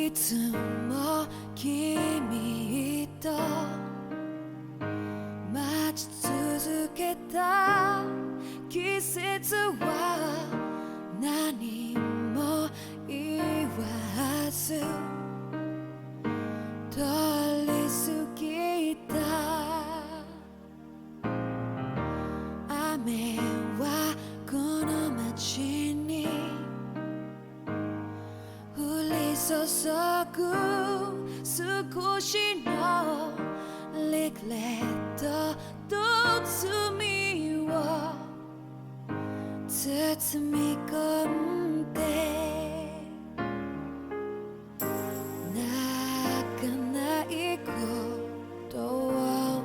いつも君と待ち続けた季節は何も言わず通り過ぎた。雨はこの街に降り注ぐ少しのリグレットと罪を包み込んで泣かないことを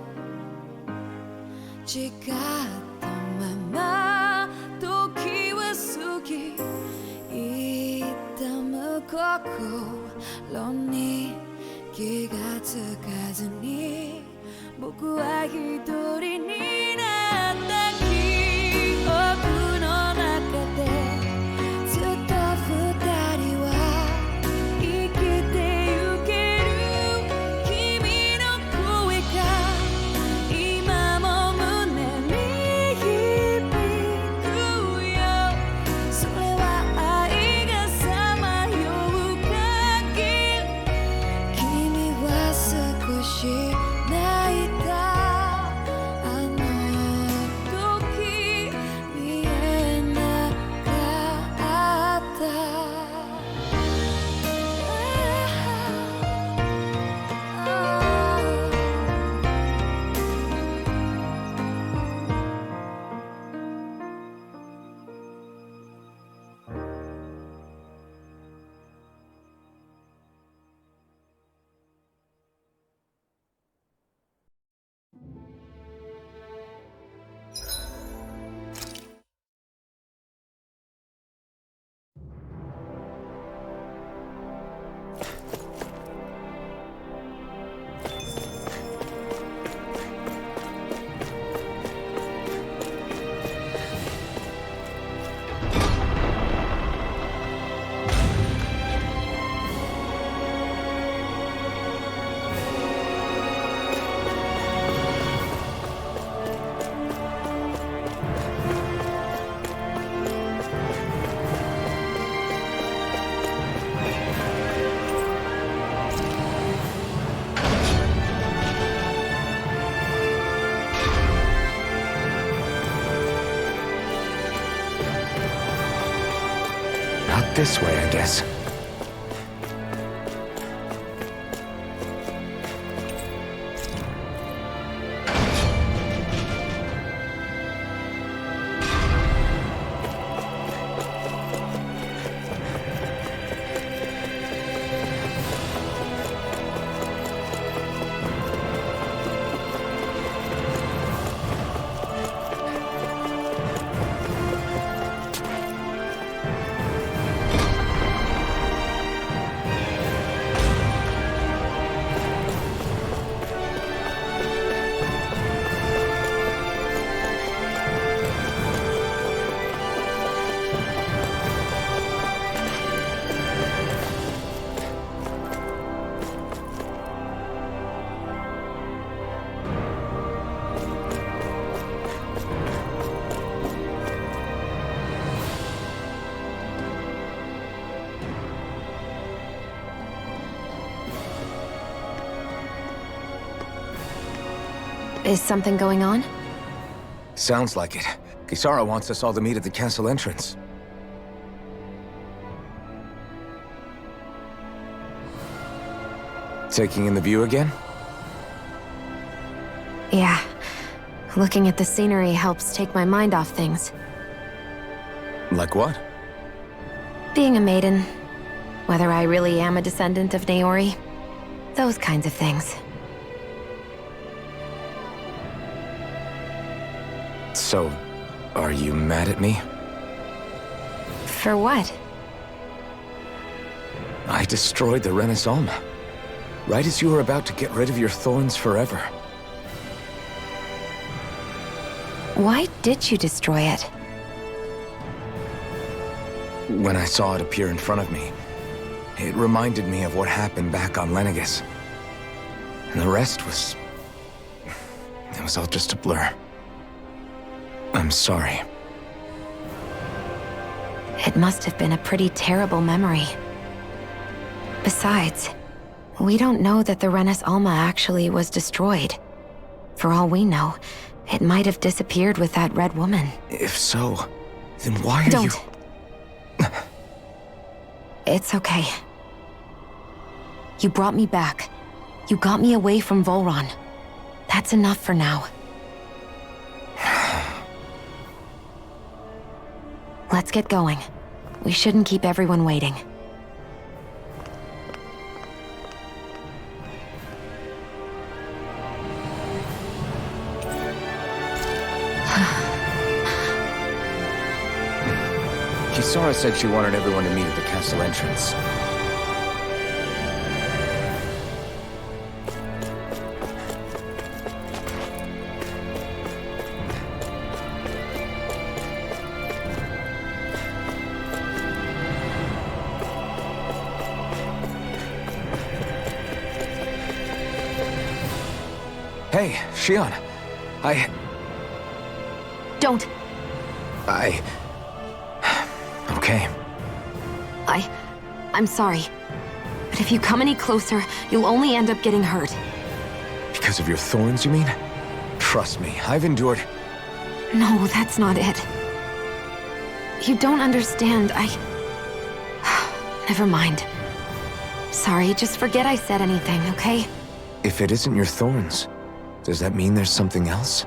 誓ったまま時は過ぎ痛む心に気がつかずに僕は一人になった記憶の中でずっと二人は生きてゆける君の声が今も胸に響くよ。それは愛がさまよう限り君は少し泣いた。あの時見えなかった。Not this way, I guess. Is something going on? Sounds like it. Kisara wants us all to meet at the castle entrance. Taking in the view again? Yeah. Looking at the scenery helps take my mind off things. Like what? Being a maiden. Whether I really am a descendant of Naori. Those kinds of things. So, are you mad at me? For what? I destroyed the Renaissance. Right as you were about to get rid of your thorns forever. Why did you destroy it? When I saw it appear in front of me, It reminded me of what happened back on Lenegus. And the rest was... it was all just a blur. I'm sorry. It must have been a pretty terrible memory. Besides, we don't know that the Renis Alma actually was destroyed. For all we know, it might have disappeared with that red woman. If so, then why are Don't. you... It's okay. You brought me back. You got me away from Volron. That's enough for now. Let's get going. We shouldn't keep everyone waiting. Kisara said she wanted everyone to meet at the castle entrance. Hey, Shion. Don't! Okay. I'm sorry. But if you come any closer, you'll only end up getting hurt. Because of your thorns, you mean? Trust me, I've endured... No, that's not it. You don't understand, Never mind. Sorry, just forget I said anything, okay? If it isn't your thorns, does that mean there's something else?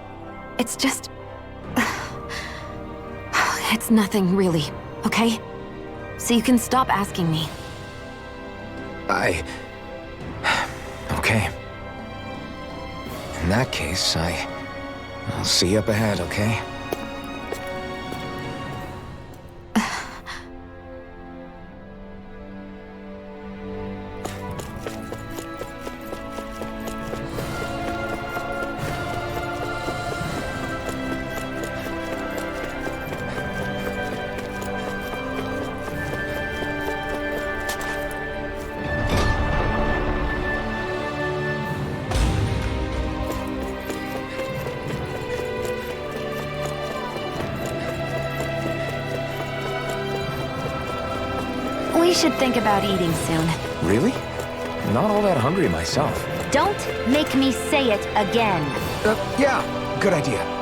It's just... It's nothing, really, okay? So you can stop asking me. Okay. In that case, I'll see you up ahead, okay? We should think about eating soon. Really? Not all that hungry myself. Don't make me say it again. Yeah, good idea.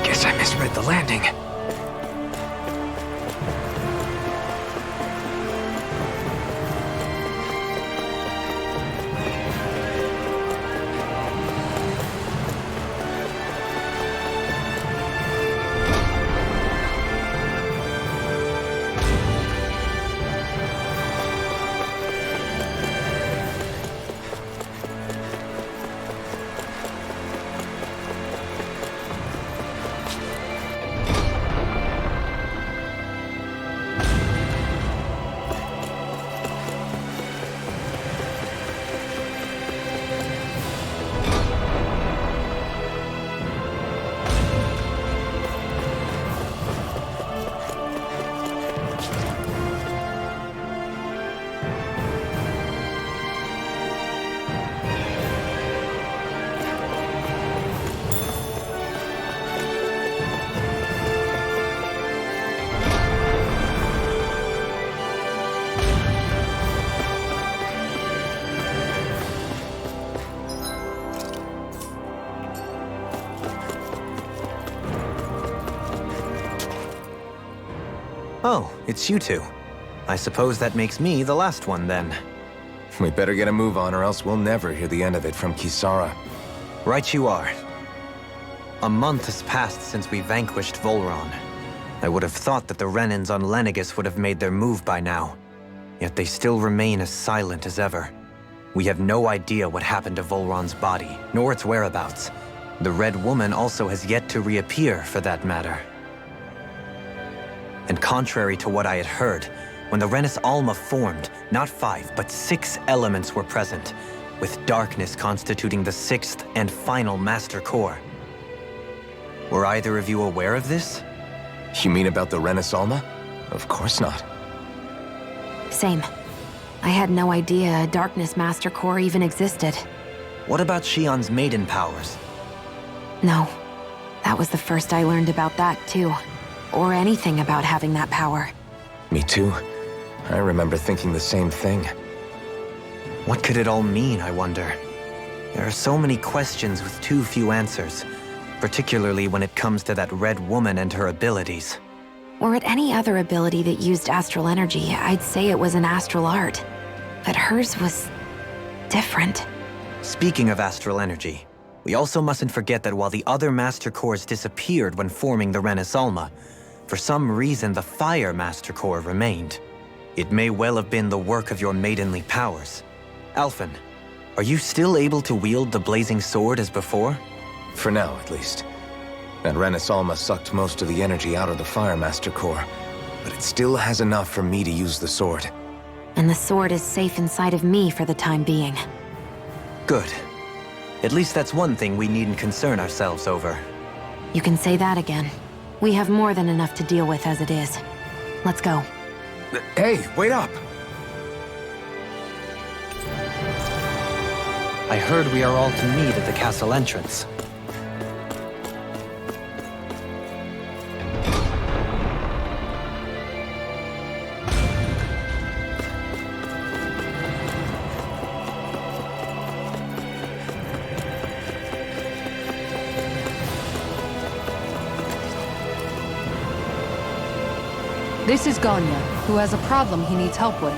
Guess I misread the landing. Oh, it's you two. I suppose that makes me the last one then. We better get a move on or else we'll never hear the end of it from Kisara. Right you are. A month has passed since we vanquished Volron. I would have thought that the Renans on Lenegis would have made their move by now. Yet they still remain as silent as ever. We have no idea what happened to Volron's body, nor its whereabouts. The Red Woman also has yet to reappear, for that matter. And contrary to what I had heard, when the Renis Alma formed, not 5, but 6 elements were present, with darkness constituting the 6th and final Master Core. Were either of you aware of this? You mean about the Renis Alma? Of course not. Same. I had no idea a Darkness Master Core even existed. What about Shion's maiden powers? No. That was the first I learned about that, too. Or anything about having that power. Me too. I remember thinking the same thing. What could it all mean, I wonder? There are so many questions with too few answers, particularly when it comes to that Red Woman and her abilities. Were it any other ability that used astral energy, I'd say it was an astral art. But hers was different. Speaking of astral energy, we also mustn't forget that while the other Master Cores disappeared when forming the Renis Alma, for some reason the Fire Master Core remained. It may well have been the work of your maidenly powers. Alphen, are you still able to wield the blazing sword as before? For now, at least. That Renis Alma sucked most of the energy out of the Fire Master Core, but it still has enough for me to use the sword. And the sword is safe inside of me for the time being. Good. At least that's one thing we needn't concern ourselves over. You can say that again. We have more than enough to deal with as it is. Let's go. Hey, wait up! I heard we are all to meet at the castle entrance. This is Ganya, who has a problem he needs help with.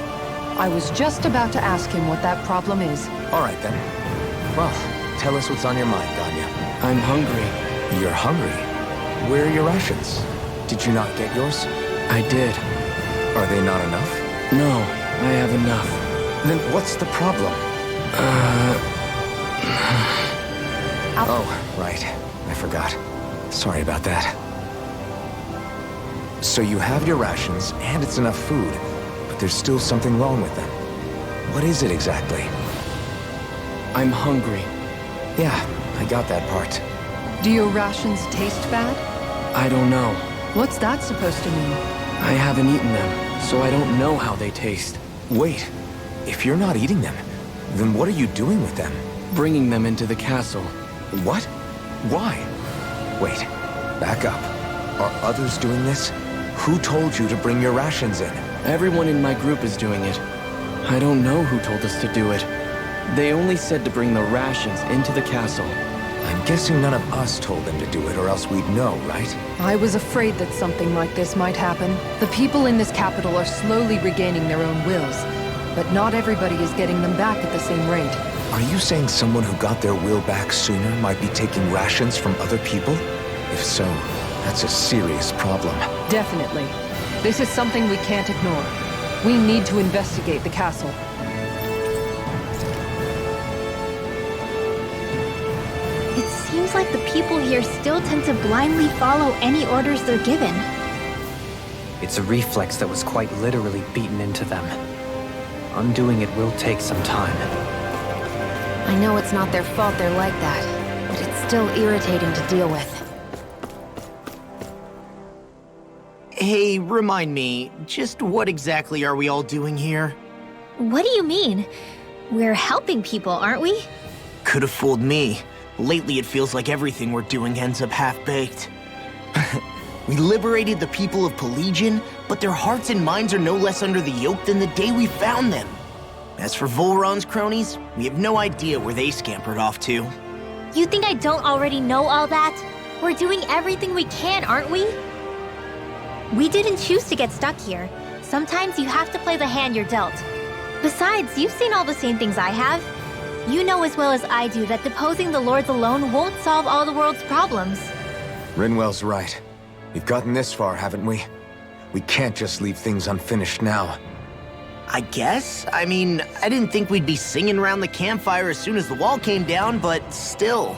I was just about to ask him what that problem is. All right, then. Well, tell us what's on your mind, Ganya. I'm hungry. You're hungry? Where are your rations? Did you not get yours? I did. Are they not enough? No, I have enough. Then what's the problem? Oh, right. I forgot. Sorry about that. So you have your rations, and it's enough food, but there's still something wrong with them. What is it exactly? I'm hungry. Yeah, I got that part. Do your rations taste bad? I don't know. What's that supposed to mean? I haven't eaten them, so I don't know how they taste. Wait, if you're not eating them, then what are you doing with them? Bringing them into the castle. What? Why? Wait, back up. Are others doing this? Who told you to bring your rations in? Everyone in my group is doing it. I don't know who told us to do it. They only said to bring the rations into the castle. I'm guessing none of us told them to do it, or else we'd know, right? I was afraid that something like this might happen. The people in this capital are slowly regaining their own wills, but not everybody is getting them back at the same rate. Are you saying someone who got their will back sooner might be taking rations from other people? If so, that's a serious problem. Definitely. This is something we can't ignore. We need to investigate the castle. It seems like the people here still tend to blindly follow any orders they're given. It's a reflex that was quite literally beaten into them. Undoing it will take some time. I know it's not their fault they're like that, but it's still irritating to deal with. Hey, remind me, just what exactly are we all doing here? What do you mean? We're helping people, aren't we? Could have fooled me. Lately it feels like everything we're doing ends up half-baked. We liberated the people of Pelegion, but their hearts and minds are no less under the yoke than the day we found them. As for Volron's cronies, we have no idea where they scampered off to. You think I don't already know all that? We're doing everything we can, aren't we? We didn't choose to get stuck here. Sometimes you have to play the hand you're dealt. Besides, you've seen all the same things I have. You know as well as I do that deposing the lords alone won't solve all the world's problems. Rinwell's right. We've gotten this far, haven't we? We can't just leave things unfinished now. I guess? I mean, I didn't think we'd be singing around the campfire as soon as the wall came down, but still.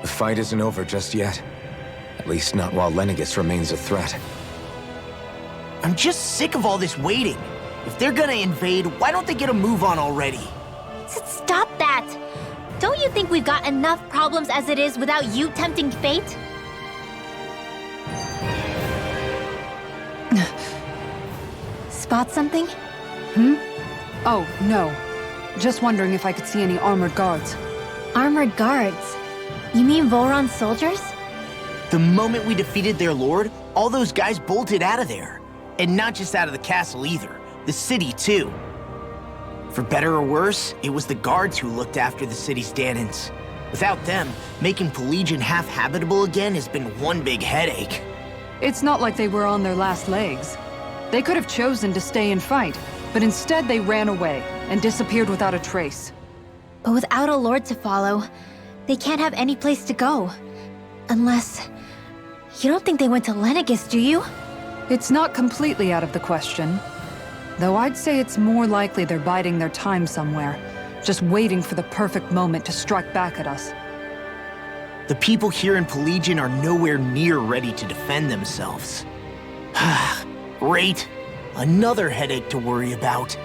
The fight isn't over just yet. At least not while Lenegis remains a threat. I'm just sick of all this waiting. If they're gonna invade, why don't they get a move on already? Stop that! Don't you think we've got enough problems as it is without you tempting fate? Spot something? Oh, no. Just wondering if I could see any armored guards. Armored guards? You mean Volron's soldiers? The moment we defeated their lord, all those guys bolted out of there. And not just out of the castle either, the city too. For better or worse, it was the guards who looked after the city's Dahnans. Without them, making Pelegion half-habitable again has been one big headache. It's not like they were on their last legs. They could have chosen to stay and fight, but instead they ran away and disappeared without a trace. But without a lord to follow, they can't have any place to go. Unless... You don't think they went to Lenegis, do you? It's not completely out of the question. Though I'd say it's more likely they're biding their time somewhere, just waiting for the perfect moment to strike back at us. The people here in Pelegion are nowhere near ready to defend themselves. Great. Another headache to worry about.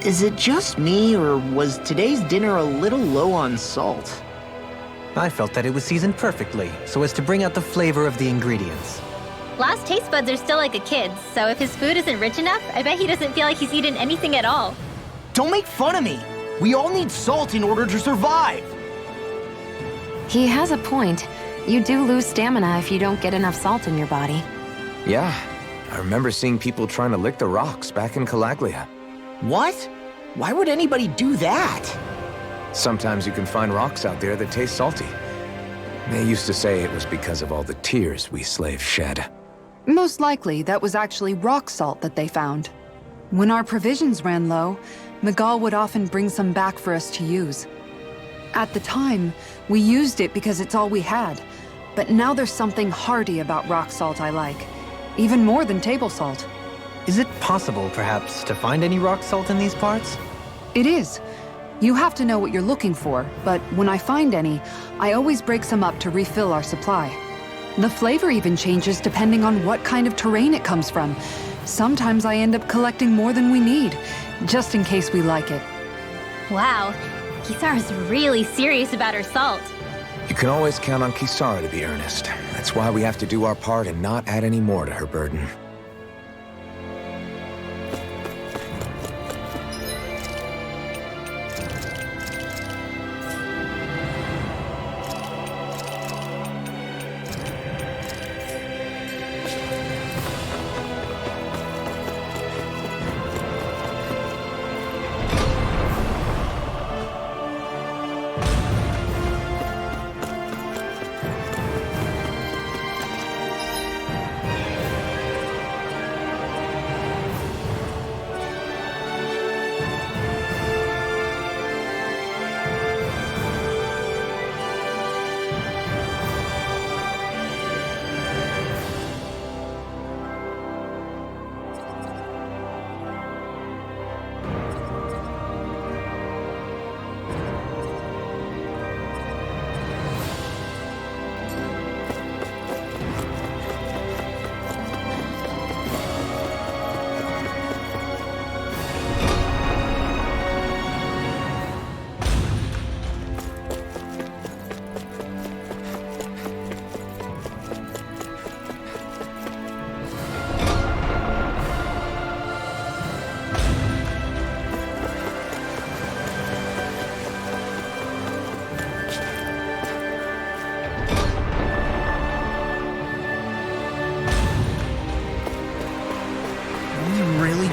Is it just me, or was today's dinner a little low on salt? I felt that it was seasoned perfectly, so as to bring out the flavor of the ingredients. Last taste buds are still like a kid's, so if his food isn't rich enough, I bet he doesn't feel like he's eaten anything at all. Don't make fun of me! We all need salt in order to survive! He has a point. You do lose stamina if you don't get enough salt in your body. Yeah, I remember seeing people trying to lick the rocks back in Calaglia. What? Why would anybody do that? Sometimes you can find rocks out there that taste salty. They used to say it was because of all the tears we slaves shed. Most likely, that was actually rock salt that they found. When our provisions ran low, Miguel would often bring some back for us to use. At the time, we used it because it's all we had. But now there's something hearty about rock salt I like. Even more than table salt. Is it possible, perhaps, to find any rock salt in these parts? It is. You have to know what you're looking for, but when I find any, I always break some up to refill our supply. The flavor even changes depending on what kind of terrain it comes from. Sometimes I end up collecting more than we need, just in case we like it. Wow, Kisara's really serious about her salt. You can always count on Kisara to be earnest. That's why we have to do our part and not add any more to her burden.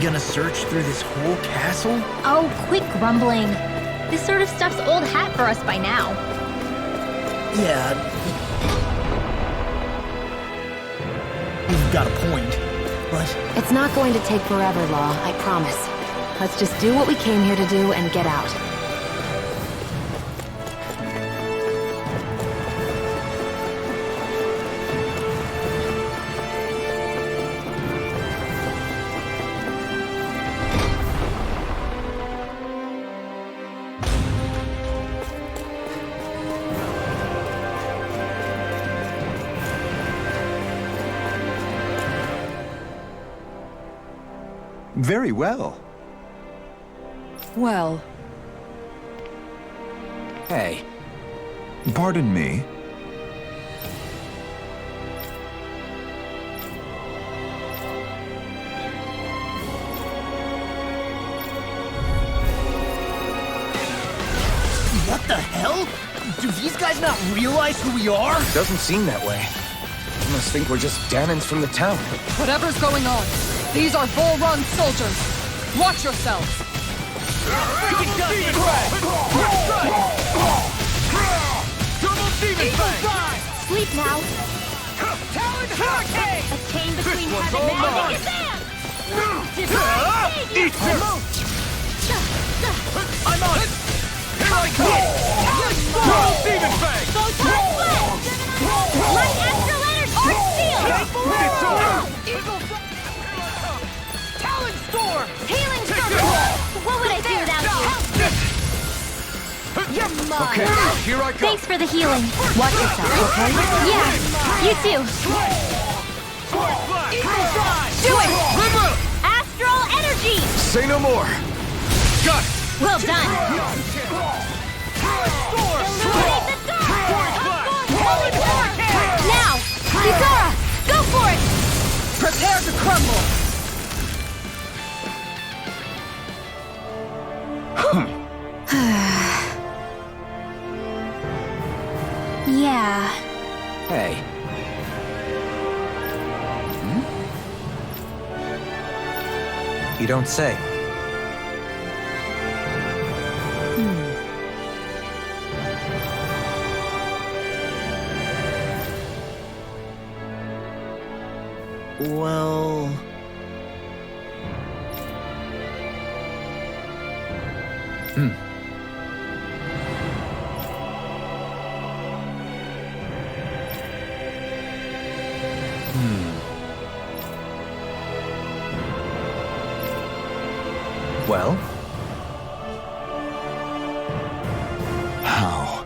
Gonna search through this whole castle? Oh, quit grumbling. This sort of stuff's old hat for us by now. Yeah. You've got a point, but It's not going to take forever, Law, I promise. Let's just do what we came here to do and get out. Very well. Well, Hey, Pardon me. what the hell? Do these guys not realize who we are? doesn't seem that way. You must think we're just Danans from the town. whatever's going on, these are Volron soldiers. Watch yourselves. Sleep now. A chain between heaven and Legacy. I'm on it! Here I come! Double Demon Fang! Light Astral Energy! Arc Steel! Eagle Talon Storm! Healing Circle! What would I do without you? You're mine! Okay, here I come! Thanks for the healing. Watch yourself, okay? Yeah, you too. Do it! Astral Energy! Say no more. Got it! Well done. Illuminate the dark! Now, Kisara, go for it! Prepare to crumble. Yeah. Hey. You don't say. Well... Well? How?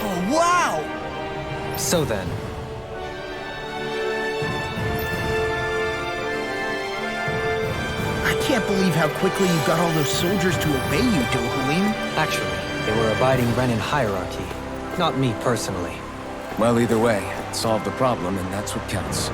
Oh, wow! So then, I can't believe how quickly you got all those soldiers to obey you, Dohalim. actually, they were abiding Renin hierarchy. Not me personally. Well, either way, it solved the problem, and that's what counts.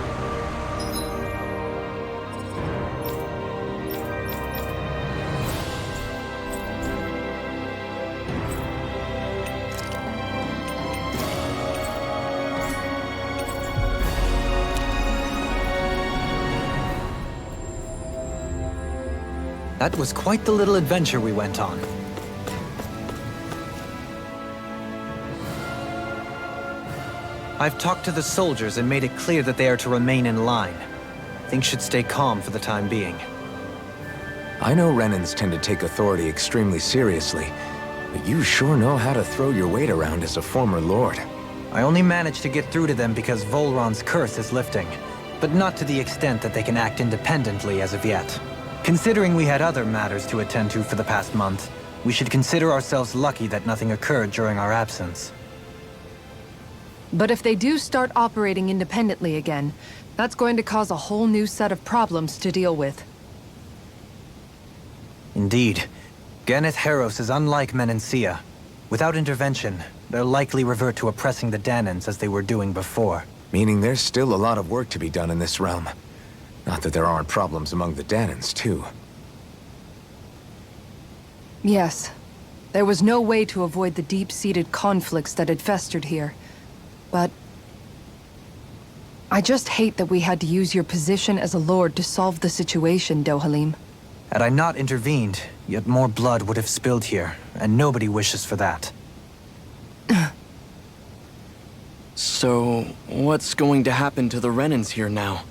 That was quite the little adventure we went on. I've talked to the soldiers and made it clear that they are to remain in line. Things should stay calm for the time being. I know Renans tend to take authority extremely seriously, but you sure know how to throw your weight around as a former lord. I only managed to get through to them because Volron's curse is lifting, but not to the extent that they can act independently as of yet. Considering we had other matters to attend to for the past month, we should consider ourselves lucky that nothing occurred during our absence. But if they do start operating independently again, that's going to cause a whole new set of problems to deal with. Indeed. Ganeth Heros is unlike Menancia. Without intervention, they'll likely revert to oppressing the Danans as they were doing before. Meaning there's still a lot of work to be done in this realm. Not that there aren't problems among the Danans, too. Yes. There was no way to avoid the deep-seated conflicts that had festered here. But... I just hate that we had to use your position as a lord to solve the situation, Dohalim. Had I not intervened, yet more blood would have spilled here, and nobody wishes for that. So, what's going to happen to the Renans here now?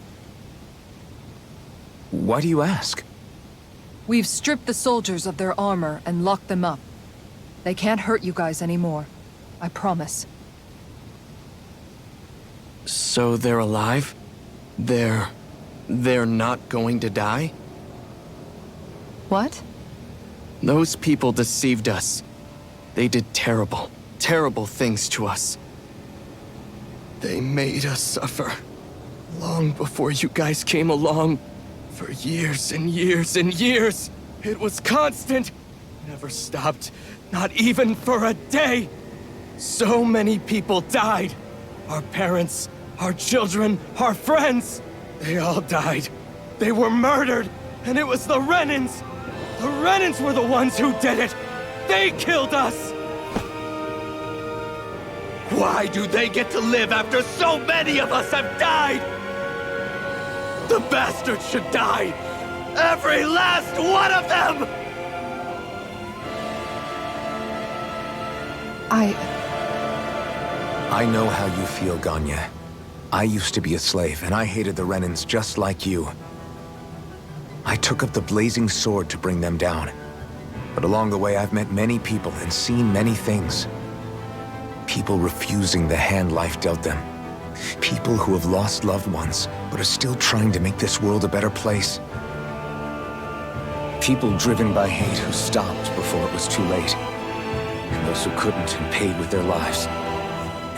Why do you ask? We've stripped the soldiers of their armor and locked them up. They can't hurt you guys anymore. I promise. So they're alive? They're not going to die? What? Those people deceived us. They did terrible, terrible things to us. They made us suffer. Long before you guys came along. For years and years and years. It was constant. Never stopped. Not even for a day. So many people died. Our parents, our children, our friends. They all died. They were murdered. And it was the Renans. The Renans were the ones who did it. They killed us. Why do they get to live after so many of us have died? The bastards should die! Every last one of them! I know how you feel, Ganya. I used to be a slave, and I hated the Renans just like you. I took up the blazing sword to bring them down. But along the way, I've met many people and seen many things. People refusing the hand life dealt them. People who have lost loved ones, but are still trying to make this world a better place. People driven by hate who stopped before it was too late. And those who couldn't and paid with their lives.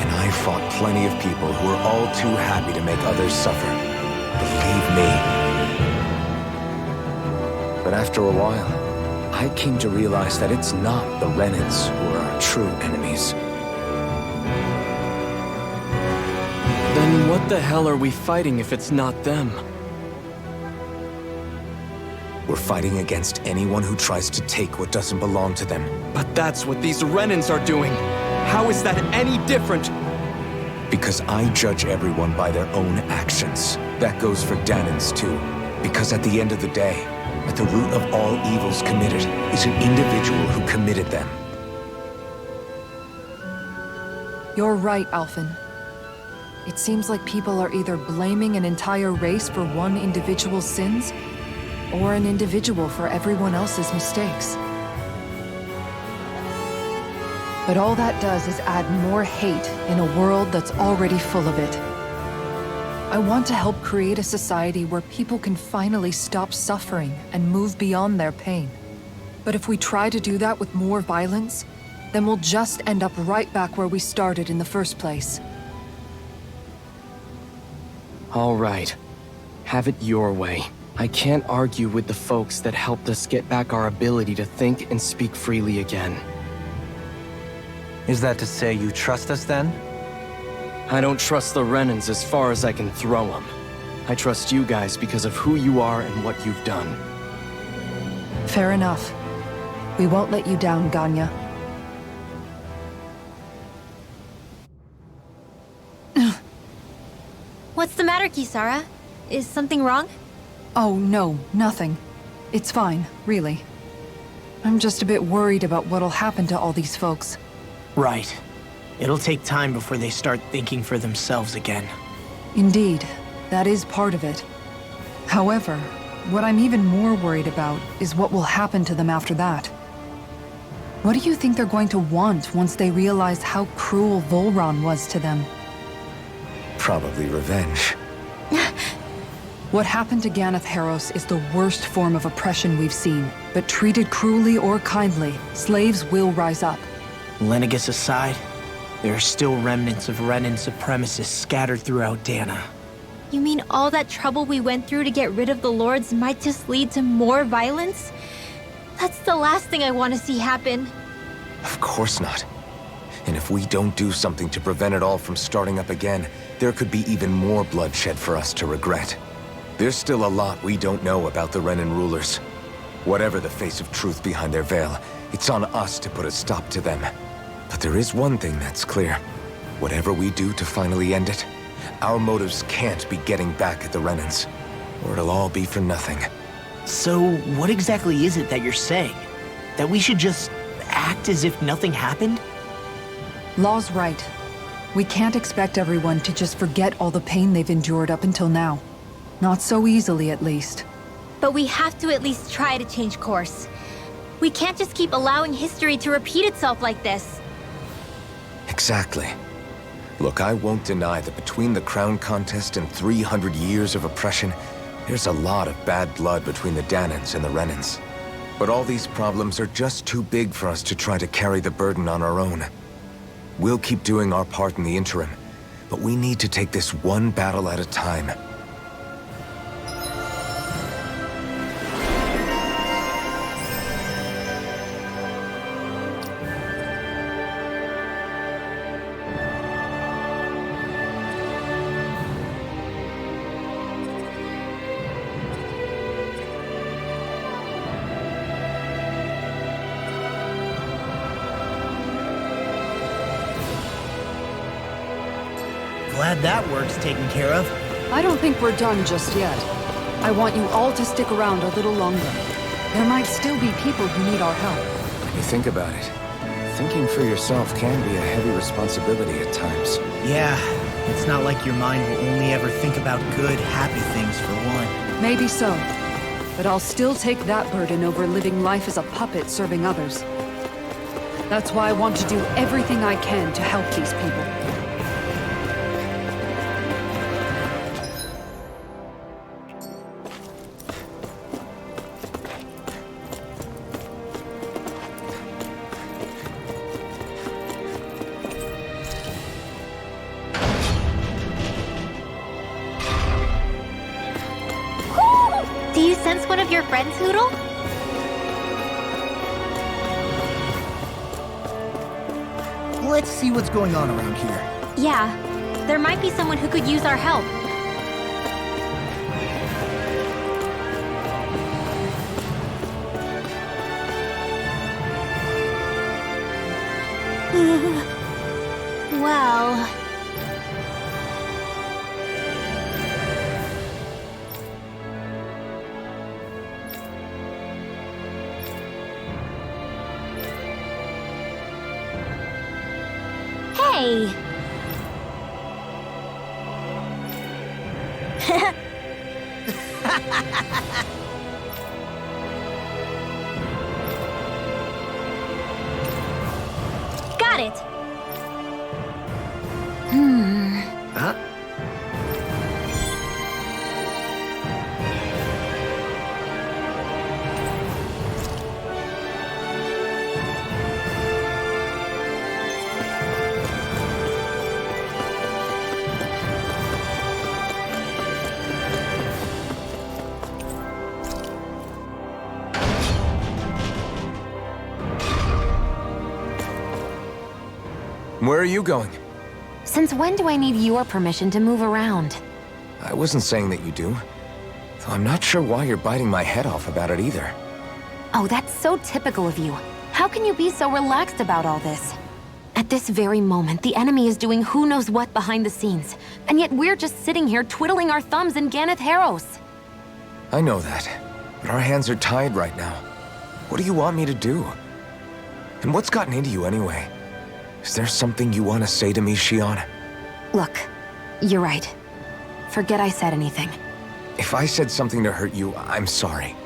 And I fought plenty of people who were all too happy to make others suffer. Believe me. But after a while, I came to realize that it's not the Renans who are our true enemies. Then what the hell are we fighting if it's not them? We're fighting against anyone who tries to take what doesn't belong to them. But that's what these Renans are doing! How is that any different? Because I judge everyone by their own actions. That goes for Dahnans too. Because at the end of the day, at the root of all evils committed is an individual who committed them. You're right, Alphen. It seems like people are either blaming an entire race for one individual's sins, or an individual for everyone else's mistakes. But all that does is add more hate in a world that's already full of it. I want to help create a society where people can finally stop suffering and move beyond their pain. But if we try to do that with more violence, then we'll just end up right back where we started in the first place. All right. Have it your way. I can't argue with the folks that helped us get back our ability to think and speak freely again. Is that to say you trust us then? I don't trust the Renans as far as I can throw them. I trust you guys because of who you are and what you've done. Fair enough. We won't let you down, Ganya. What's the matter, Kisara? Is something wrong? Oh, no, nothing. It's fine, really. I'm just a bit worried about what'll happen to all these folks. Right. It'll take time before they start thinking for themselves again. Indeed, that is part of it. However, what I'm even more worried about is what will happen to them after that. What do you think they're going to want once they realize how cruel Volron was to them? Probably revenge. What happened to Ganath Haros is the worst form of oppression we've seen, but treated cruelly or kindly, slaves will rise up. Lenegis aside, there are still remnants of Renan supremacists scattered throughout Dahna. You mean all that trouble we went through to get rid of the Lords might just lead to more violence? That's the last thing I want to see happen. Of course not. And if we don't do something to prevent it all from starting up again, there could be even more bloodshed for us to regret. There's still a lot we don't know about the Renan rulers. Whatever the face of truth behind their veil, it's on us to put a stop to them. But there is one thing that's clear. Whatever we do to finally end it, our motives can't be getting back at the Renans, or it'll all be for nothing. So, what exactly is it that you're saying? That we should just act as if nothing happened? Law's right. We can't expect everyone to just forget all the pain they've endured up until now. Not so easily, at least. But we have to at least try to change course. We can't just keep allowing history to repeat itself like this. Exactly. Look, I won't deny that between the crown contest and 300 years of oppression, there's a lot of bad blood between the Dahnans and the Renans. But all these problems are just too big for us to try to carry the burden on our own. We'll keep doing our part in the interim, but we need to take this one battle at a time. Glad that work's taken care of. I don't think we're done just yet. I want you all to stick around a little longer. There might still be people who need our help. When you think about it, thinking for yourself can be a heavy responsibility at times. Yeah, it's not like your mind will only ever think about good, happy things for one. Maybe so. But I'll still take that burden over living life as a puppet serving others. That's why I want to do everything I can to help these people. Do you sense one of your friends, Hootle? Let's see what's going on around here. Yeah, there might be someone who could use our help. Well... Hey! Got it! Huh? Where are you going? Since when do I need your permission to move around? I wasn't saying that you do. Though I'm not sure why you're biting my head off about it either. Oh, that's so typical of you. How can you be so relaxed about all this? At this very moment, the enemy is doing who knows what behind the scenes, and yet we're just sitting here twiddling our thumbs in Ganath Haros. I know that, but our hands are tied right now. What do you want me to do? And what's gotten into you anyway? Is there something you want to say to me, Shionne? Look, you're right. Forget I said anything. If I said something to hurt you, I'm sorry.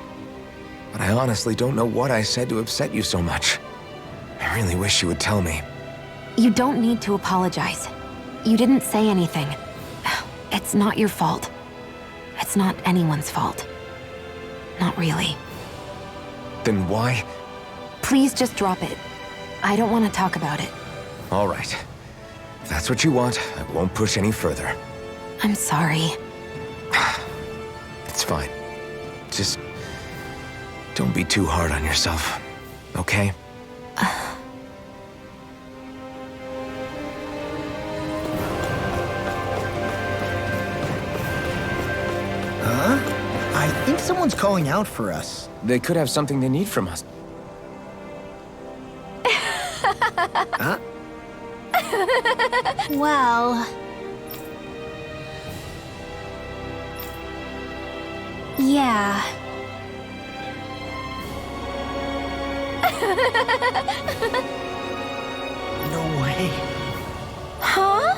But I honestly don't know what I said to upset you so much. I really wish you would tell me. You don't need to apologize. You didn't say anything. It's not your fault. It's not anyone's fault. Not really. Then why? Please just drop it. I don't want to talk about it. All right. If that's what you want, I won't push any further. I'm sorry. It's fine. Just don't be too hard on yourself, okay? Huh? I think someone's calling out for us. They could have something they need from us. Huh? Well... Yeah. No way. Huh?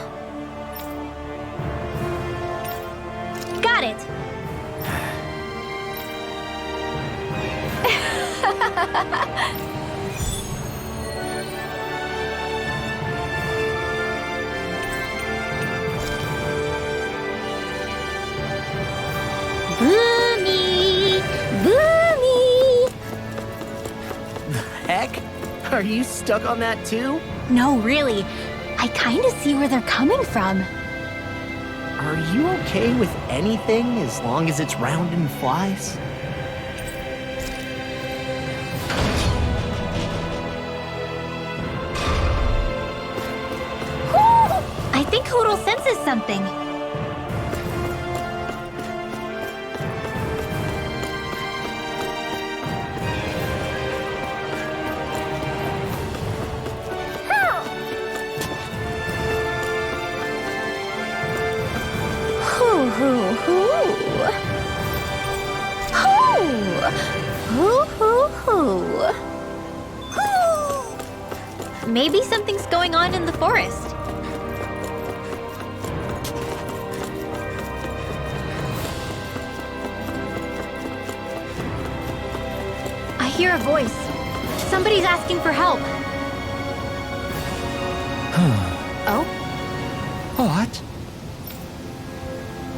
Are you stuck on that too? No, really. I kinda see where they're coming from. Are you okay with anything as long as it's round and flies? I think Hootle senses something. Hoo hoo hoo. Hoo. Hoo hoo hoo. Hoo. Maybe something's going on in the forest. I hear a voice. Somebody's asking for help. Oh? What?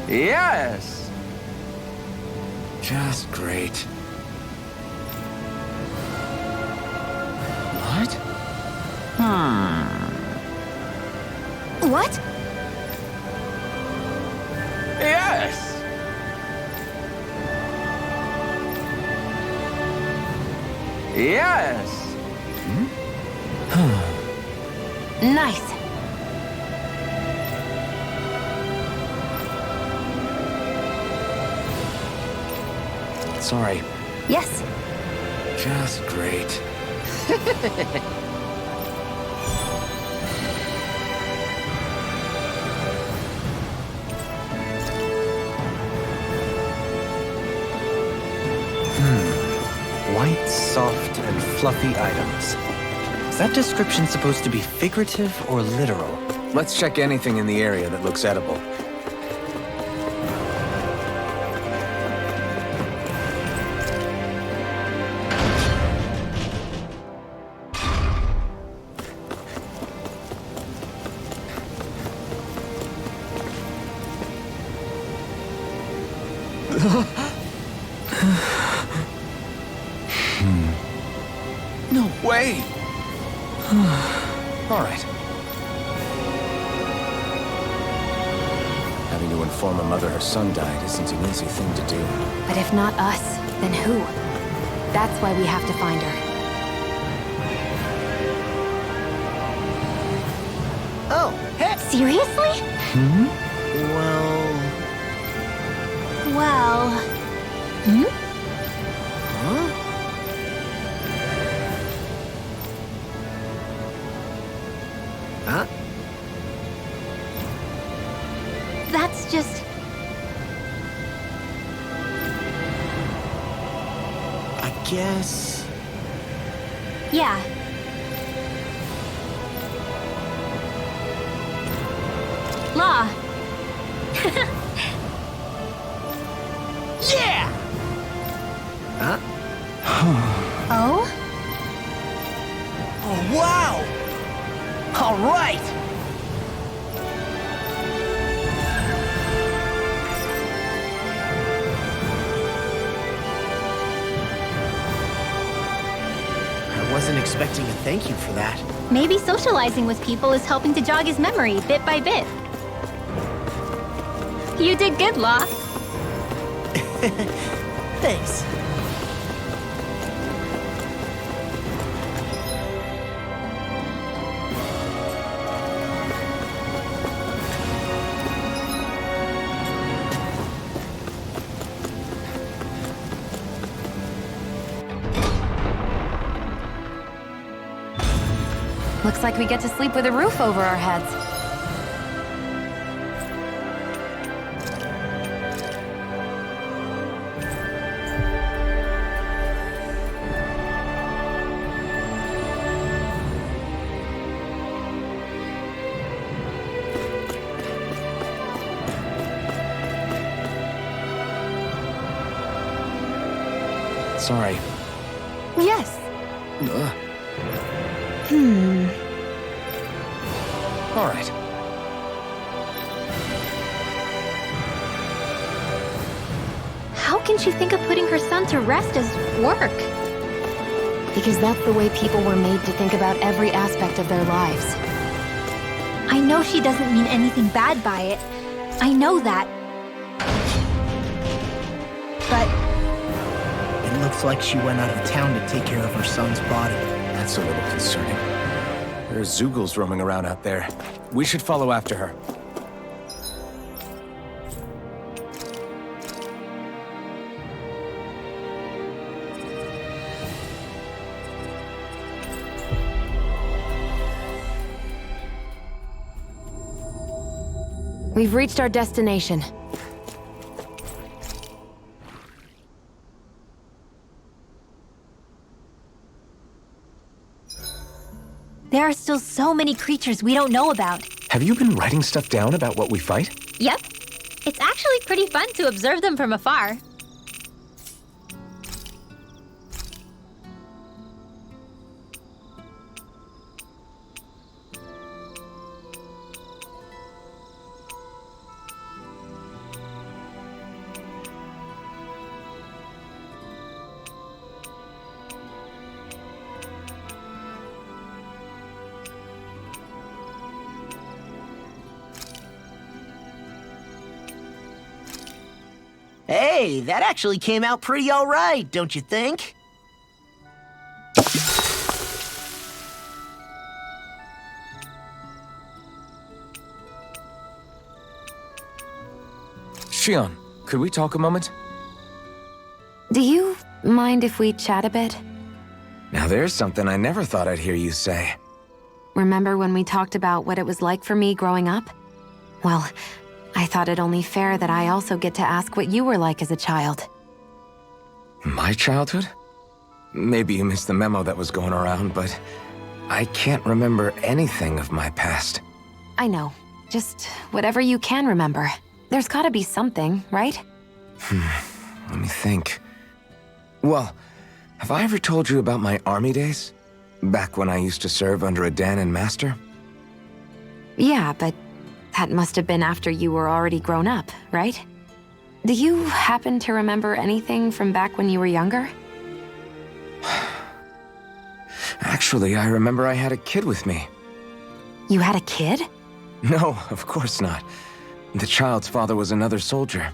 Yes! Just great. What? What? Yes! Yes! Nice. Sorry. Yes. Just great. White, soft, and fluffy items. Is that description supposed to be figurative or literal? Let's check anything in the area that looks edible. No way! All right. Having to inform a mother her son died isn't an easy thing to do. But if not us, then who? That's why we have to find her. Oh, hey! Seriously? Well... Well... Huh? Huh? That's just... I guess... Yeah. Law. Yeah! Huh? Oh? Oh, wow! All right! I wasn't expecting a thank you for that. Maybe socializing with people is helping to jog his memory bit by bit. You did good, Law. Thanks. Looks like we get to sleep with a roof over our heads. Sorry. Yes. All right. How can she think of putting her son to rest as work? Because that's the way people were made to think about every aspect of their lives. I know she doesn't mean anything bad by it. I know that. But It looks like she went out of town to take care of her son's body. That's a little concerning. There are Zeugles roaming around out there. We should follow after her. We've reached our destination. there are still so many creatures we don't know about. Have you been writing stuff down about what we fight? Yep. It's actually pretty fun to observe them from afar. Hey, that actually came out pretty all right, don't you think? Shion, could we talk a moment? Do you mind if we chat a bit? Now there's something I never thought I'd hear you say. Remember when we talked about what it was like for me growing up? Well, I thought it only fair that I also get to ask what you were like as a child. My childhood? Maybe you missed the memo that was going around, but I can't remember anything of my past. I know. Just whatever you can remember. There's gotta be something, right? Let me think. Well, have I ever told you about my army days? Back when I used to serve under a Dahnan master? Yeah, but that must have been after you were already grown up, right? Do you happen to remember anything from back when you were younger? Actually, I remember I had a kid with me. You had a kid? No, of course not. The child's father was another soldier.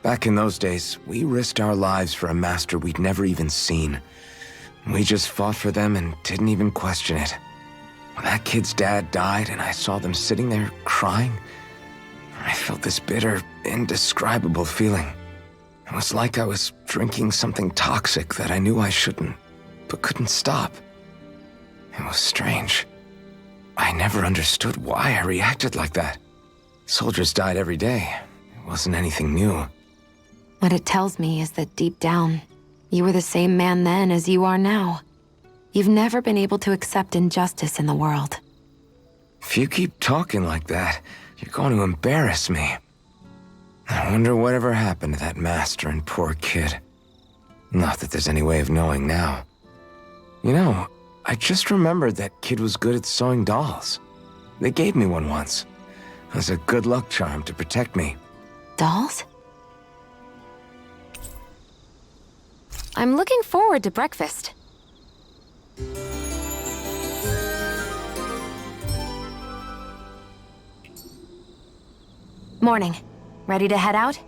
Back in those days, we risked our lives for a master we'd never even seen. We just fought for them and didn't even question it. When that kid's dad died and I saw them sitting there crying, I felt this bitter, indescribable feeling. It was like I was drinking something toxic that I knew I shouldn't, but couldn't stop. It was strange. I never understood why I reacted like that. Soldiers died every day. It wasn't anything new. What it tells me is that deep down, you were the same man then as you are now. You've never been able to accept injustice in the world. If you keep talking like that, you're going to embarrass me. I wonder whatever happened to that master and poor kid. Not that there's any way of knowing now. You know, I just remembered that kid was good at sewing dolls. They gave me one once. As a good luck charm to protect me. Dolls? I'm looking forward to breakfast. Morning. Ready to head out?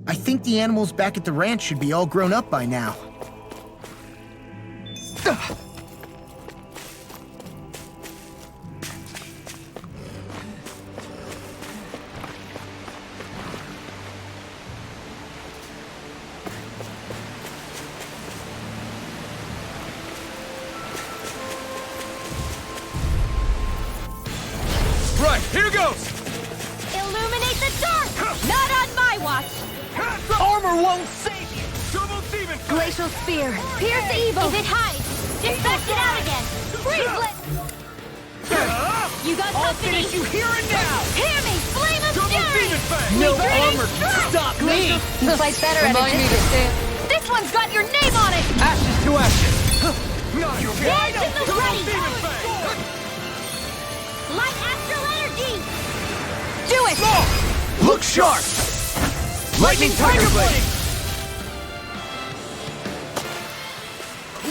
I think the animals back at the ranch should be all grown up by now. Right, here goes! Illuminate the dark! Not on my watch! The armor won't save you! Double demon! Glacial Spear! Pierce the evil! If it hides, dispatch it out again! Freeze-lit! You got I'll company! finish you here and now! Hear me! Flame of Double fury! demon fang! No armor! Stop me! You fight better at a distance. This one's got your name on it! Ashes to ashes! Dance in the ready! Light astral energy! Do it! Look sharp! Lightning Tiger Blade!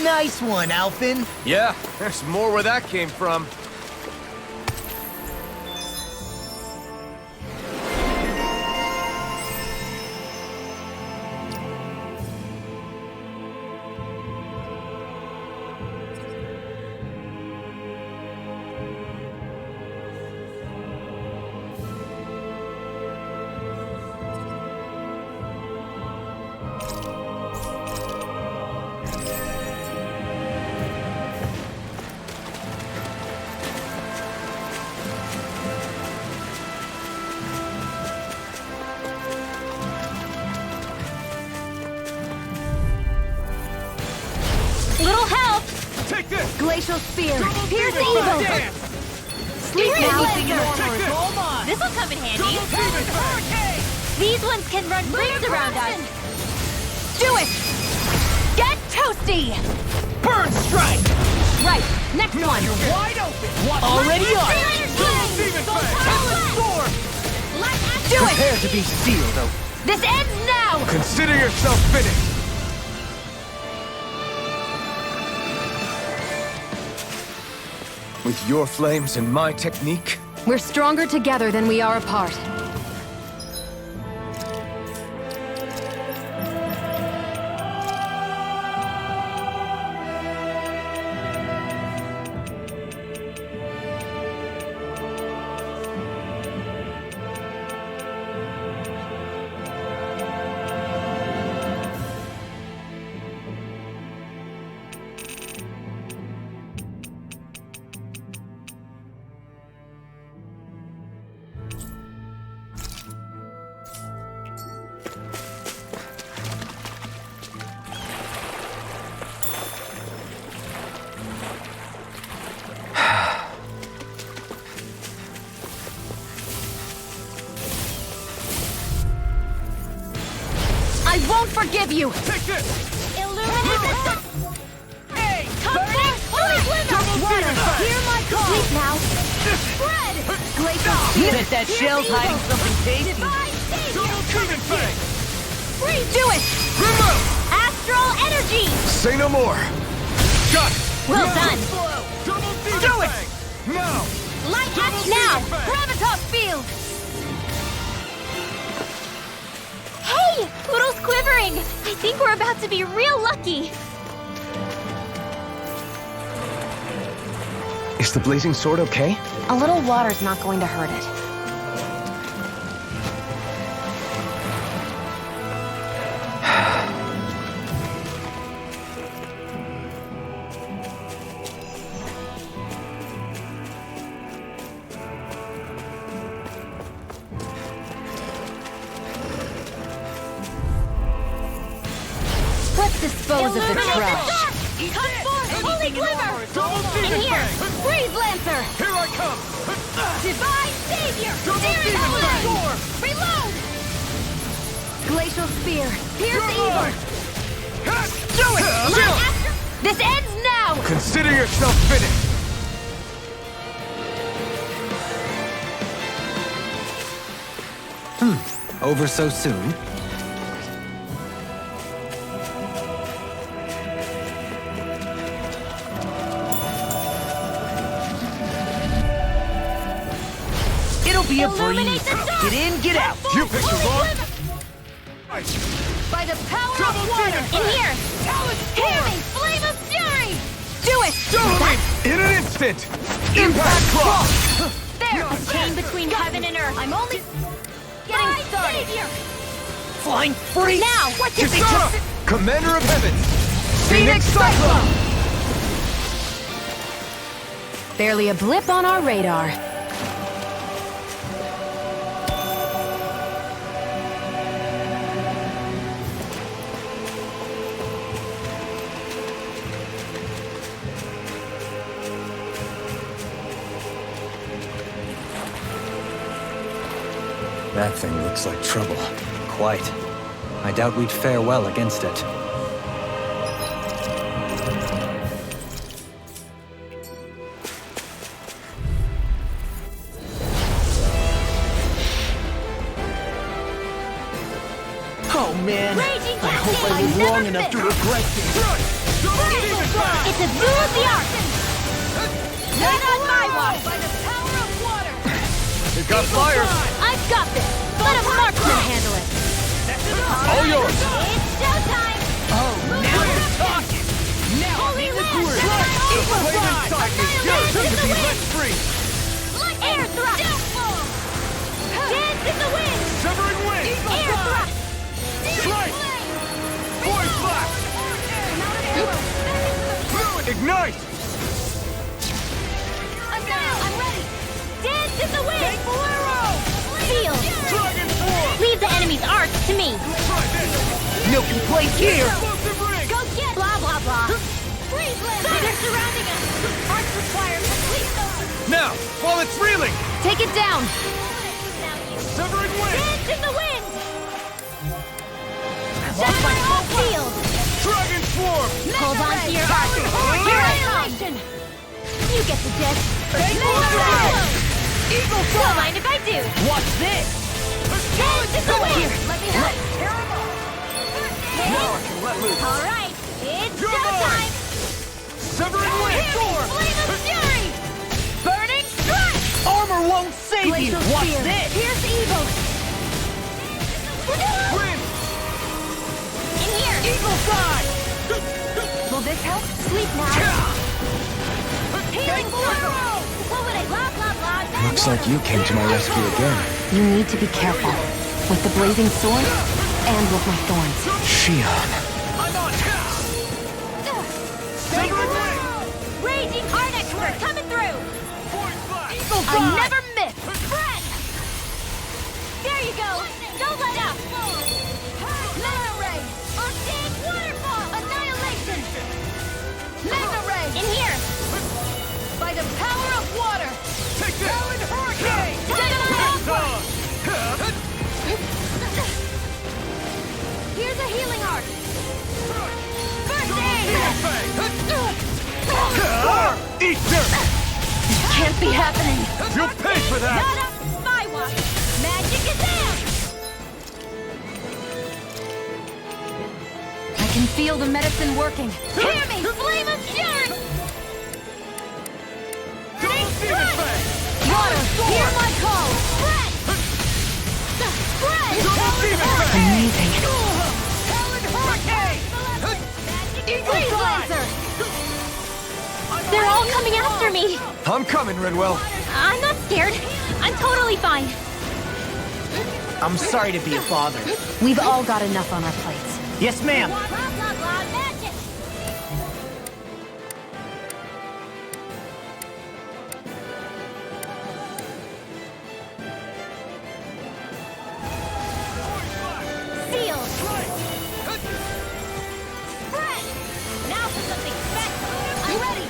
Nice one, Alphen. Yeah, there's more where that came from. Little help! Take this! Glacial Spear! Here's Demon evil! Dance! Sleep now! Take this! This'll come in handy! Double Demon Hurricane! These ones can run rings around us! Do it! Get toasty! Burn strike! Right, next one! Wide open! Already on it! Double Demon Fang! Storm! Do it! Prepare to be sealed, oh. This ends now! Consider yourself finished! With your flames and my technique, We're stronger together than we are apart. I won't forgive you! Take this! Illuminate the sun! Hey! Come back! Holy Double Demon Fang! Hear my call! Sleep now! Spread! Glacial Bet that shell's hiding something tasty. Divine savior! Double Demon Fang! Freeze! Do it! remove! Astral energy! Say no more! Got it! Well done! Double Demon Fang! Now! Light Double now! Demon Fang! Gravitas Field! Hey! Poodle's quivering! I think we're about to be real lucky! Is the blazing sword okay? A little water's not going to hurt it. Let's dispose of the Illuminate trash. dark! Come forth! Holy glimmer! Double In Demon here! Fang! Freeze Lancer! Here I come! Divine savior! Double Searing Demon Fang! Blade! Reload! Glacial Spear! Pierce You're evil! mine! Do it! Light astral... This ends now! Consider yourself finished! Over so soon? It'll be a Illuminate breeze. the dark! Get in, get out. You picked your Holy mark! glimmer! By the power Double of water! Demon In Fang! here! Hear me! Flame of fury! Do it! In an instant! Impact Claw! There! A chain between heaven and earth! I'm only getting started! Savior! Flying free. Now! What did they Kisara! just... Commander of Heaven! Phoenix Cyclone! Barely a blip on our radar. That thing looks like trouble. Quite. I doubt we'd fare well against it. Oh man, Raging I hope I Cascade. live Never long enough to miss. regret this. It's a duel of the arts. Not on my watch. By the power of water. They've got fire! I've got this. Let a marksman handle it. All yours! It's showtime. Oh, now you're talking! Holy land. The flame inside me yearns to be let free! Air thrust. Dance in the wind. Severing wind! Air thrust. Strike! Void blast! Ignite! I'm ready. Dance in the wind. Seal. Dragon form! Leave the enemy's arts to me. Try this! Milky place here! Explosive ring! Go get blah blah blah. Freeze land. They're surrounding us. Arts required. Complete. Now, while it's reeling! Take it down! Severing wind! Dance in the wind. Shatter all field. Dragon swarm! Hold on to your arts. Here I come. You get the gist. Eagle Don't mind if I do. What's this? Dance in the wind. Let me help. Now I can let loose! All right. It's You're showtime. Severing wind! Flame of fury. Burning strike. Armor won't save you! What's this? Pierce evil. Wind! In here. Eagle side! Will this help? Sleep now. Healing blow. What would I blah blah blah? Looks like you came to my rescue again. You need to be careful. With the blazing sword, and with my thorns. Shion. I'm on! Severing wind! Raging art expert coming through. Void blast! I never miss. Spread. There you go. Don't let up. Mega ray. Arcade waterfall. Annihilation. Mega ray. In here. By the power of water. Take this! Hurricane! Dynamite. Here's a healing art. First aid. Eat dirt! Can't be happening. You'll pay for that! Not up my watch. Magic is out. I can feel the medicine working. Hear me. Flame of fury. Double demon fang! Water. Hear my call. Spread. Spread. Double demon fang! Amazing. Talon hurricane! Eagle Freeze side! lancer. They're all coming after me. I'm coming, Renwell. I'm not scared. I'm totally fine. I'm sorry to be a bother. We've all got enough on our plates. Yes, ma'am. Blah blah blah magic. Seal. Spread. Now for something special. I'm ready.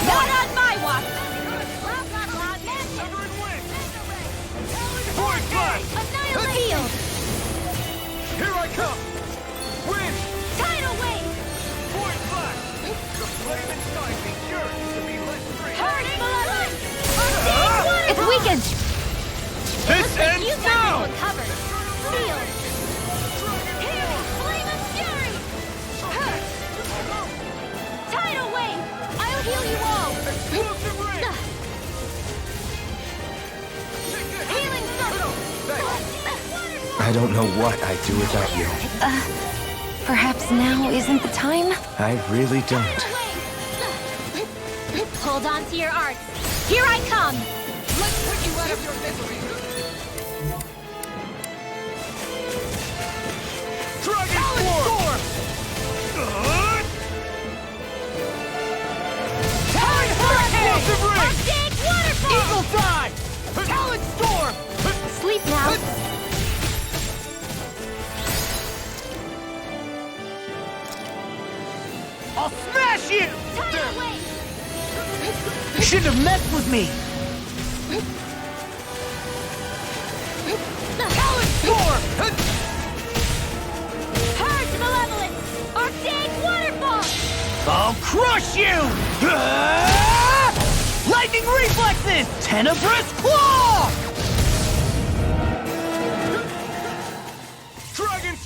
Not on my watch. Blah blah blah magic. Severing wind! Void blast! Annihilate. Here I come! Wind! Tidal wave. Void blast! The flame inside me yearns to be let free! Burning malevolence. Arcade It's weakened! This ends You guys now! are covered. Seal. Healing flame of fury. Tidal wave. I'll heal you all. Explosive ring! Healing circle. I don't know what I'd do without you. Perhaps now isn't the time? I really don't. Hold on to your arts. Here I come. Let's put you out of your misery! Dragon Form! Talon hurricane. Explosive ring! Arctic waterfall. Eagle dive! Talon storm! Sleep now. I'll smash you! Tidal wave. You shouldn't have messed with me! Talon storm! Purge malevolence. Arctic waterfall. I'll crush you! Lightning reflexes! Tenebrous claw!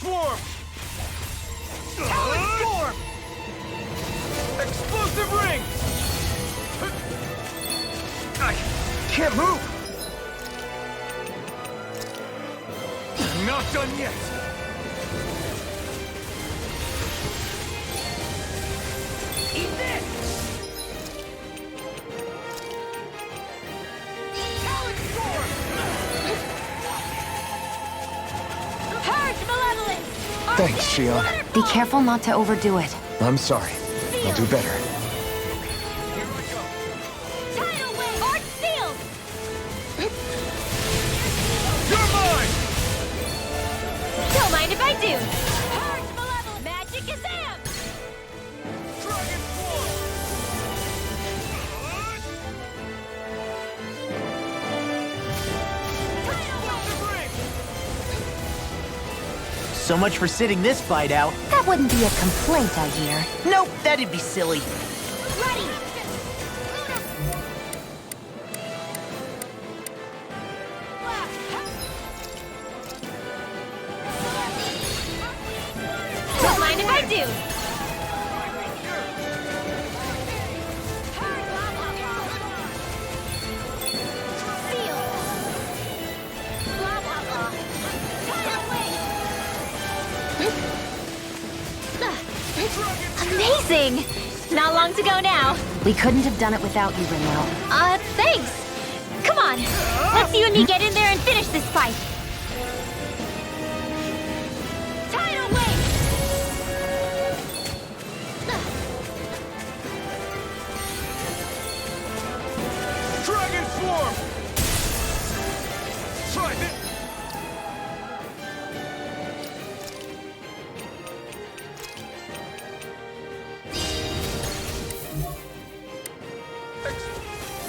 Swarm! Talon Storm! Explosive Ring! I can't move! I'm not done yet! Eat this! Talon Storm! Purge Malevolence! Thanks, Shion. Be careful not to overdo it. I'm sorry. I'll do better. Here I go! Tidal Wave! Arch Sealed! You're mine! Don't mind if I do! Purge Malevolence! Magic is amped! Dragon Form! Explosive Ring! So much for sitting this fight out. That wouldn't be a complaint, I hear. Nope, that'd be silly. Ready! Don't mind if I do! Seal! Blah, blah, blah. Tidal Wave! Amazing! Not long to go now. We couldn't have done it without you, Rinlo. Thanks. Come on. Let's you and me get in there and finish this fight. Tidal Wave! Dragon Swarm! Try this!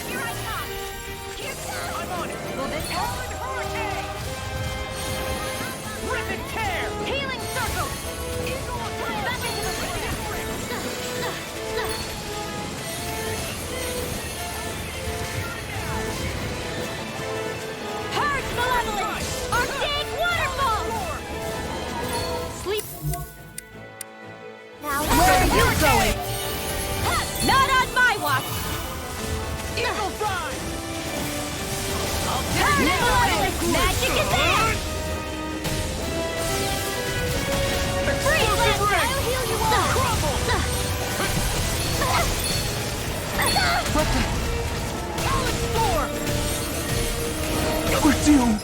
Here I come. Here comes. I'm on it! Will this Fallen Hurricane! Rip and tear! Healing circle. Eagle of back into the Purge Malevolence! Arctic Waterfall! Sleep. Now where are you going? Not on my watch. Eagle Fly! Purge Malevolence! Magic is there. Freeze Lance! I'll heal you all. Talon Storm! We're doomed.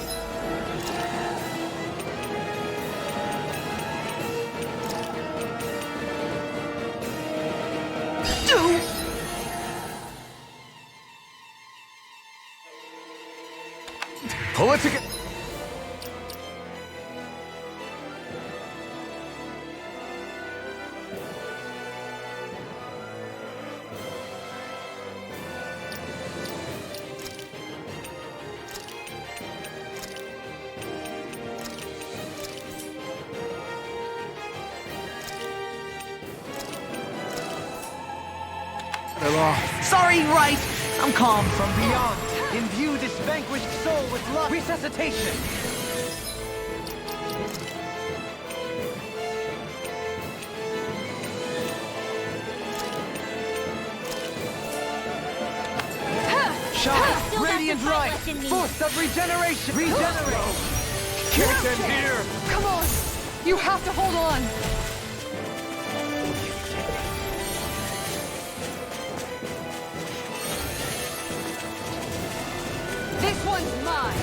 Pull it together. Sorry, right. I'm calm. From beyond, imbue this vanquished soul with love. Resuscitation! Shine! Still got Radiant the fight light! left in me. Force of regeneration! Regenerate! Can't end here! Come on! You have to hold on! This one's mine!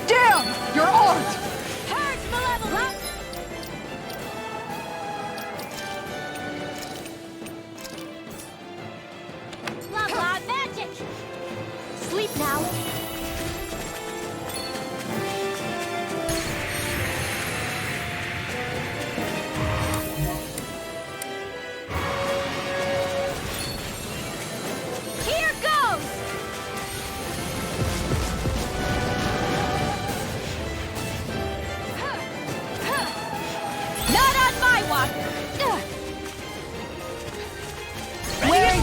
Damn! Your art! Purge Malevolence! Blah blah magic! Sleep now.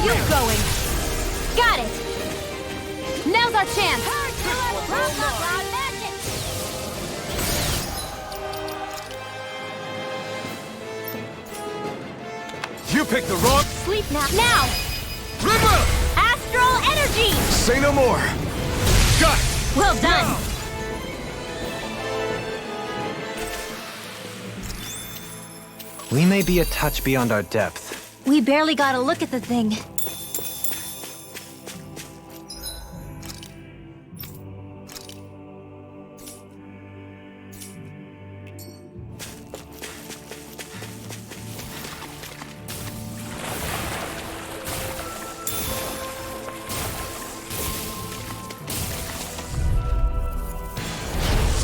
you going? Got it! Now's our chance! You picked the wrong... Sleep now. Now! Rinwell! Astral energy! Say no more. Got it. Well done! We may be a touch beyond our depth. We barely got a look at the thing.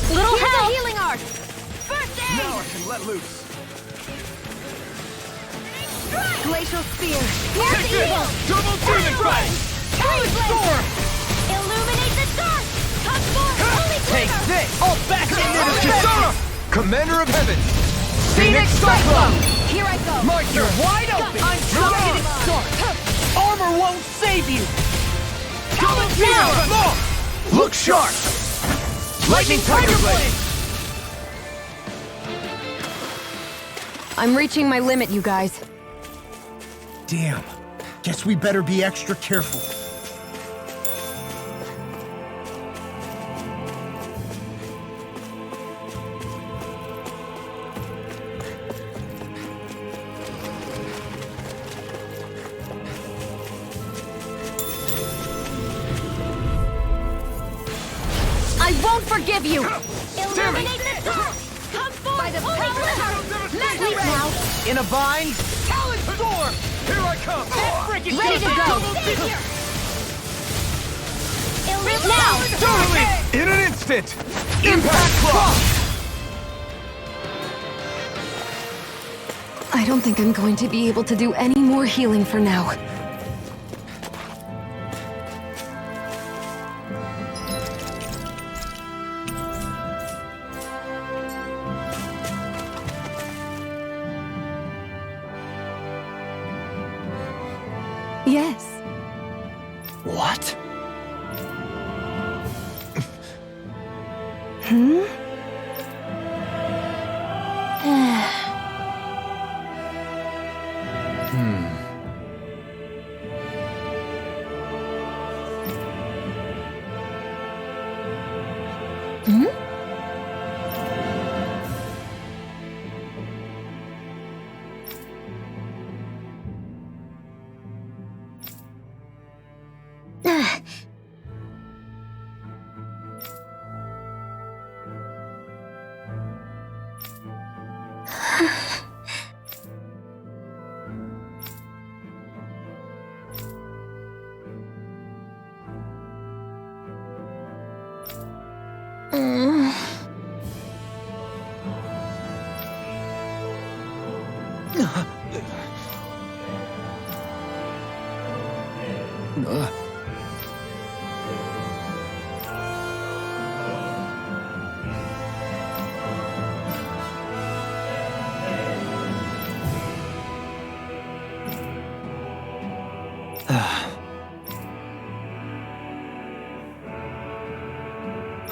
Little help! Healing art! First aid! Now I can let loose. Glacial spear! Take this! Double demon strike! Talon storm! Illuminate the dark! Come forth, holy Take glitter! this! All back into the Kisara! Commander of Heaven! Phoenix Cyclone! Here I go! Mark, you're wide open! I'm getting start! Armor won't save you! Double demon! Look sharp! Lightning Tiger Blade! I'm reaching my limit, you guys. Damn. Guess we better be extra careful. I won't forgive you! Illuminate the dark! Come forth, By the holy power glitter! of Sleep now! In a bind? Talon Storm! Here I come! Freaking Ready to go! Illuminate Now! Totally! In an instant! Impact Claw! I don't think I'm going to be able to do any more healing for now. Yes. What?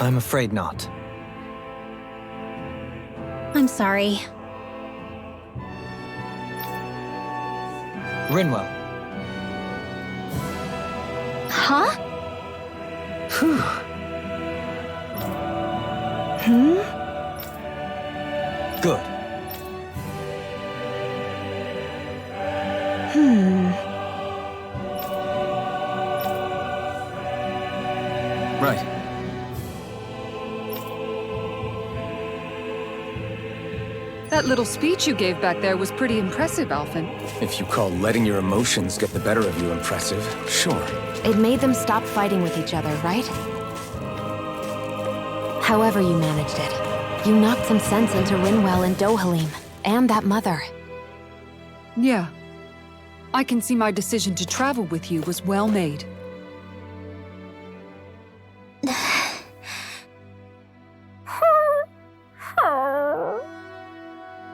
I'm afraid not. I'm sorry. Rinwell. Huh? Good. Right. That little speech you gave back there was pretty impressive, Alphen. If you call letting your emotions get the better of you impressive, sure. It made them stop fighting with each other, right? However you managed it, you knocked some sense into Rinwell and Dohalim, and that mother. Yeah. I can see my decision to travel with you was well made.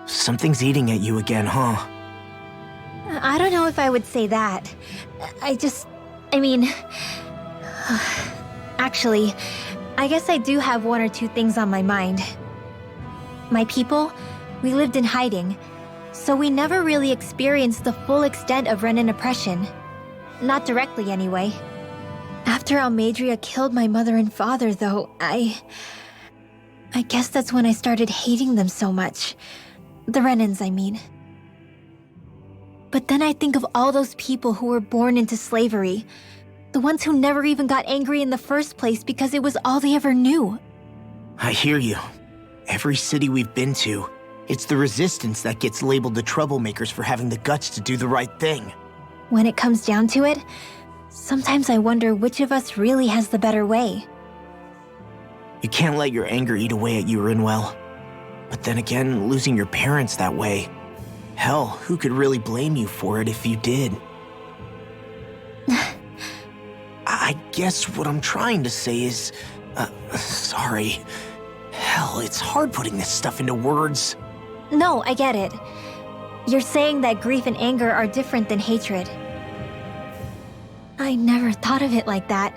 Something's eating at you again, huh? I don't know if I would say that. I mean... Actually, I guess I do have one or two things on my mind. My people, we lived in hiding, so we never really experienced the full extent of Renan oppression. Not directly, anyway. After Almadria killed my mother and father, though, I guess that's when I started hating them so much. The Renans, I mean. But then I think of all those people who were born into slavery. The ones who never even got angry in the first place because it was all they ever knew. I hear you. Every city we've been to, it's the resistance that gets labeled the troublemakers for having the guts to do the right thing. When it comes down to it, sometimes I wonder which of us really has the better way. You can't let your anger eat away at you, Rinwell. But then again, losing your parents that way... Hell, who could really blame you for it if you did? I guess what I'm trying to say is... sorry. Hell, it's hard putting this stuff into words. No, I get it. You're saying that grief and anger are different than hatred. I never thought of it like that.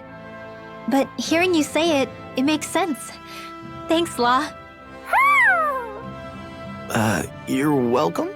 But hearing you say it, it makes sense. Thanks, Law. You're welcome?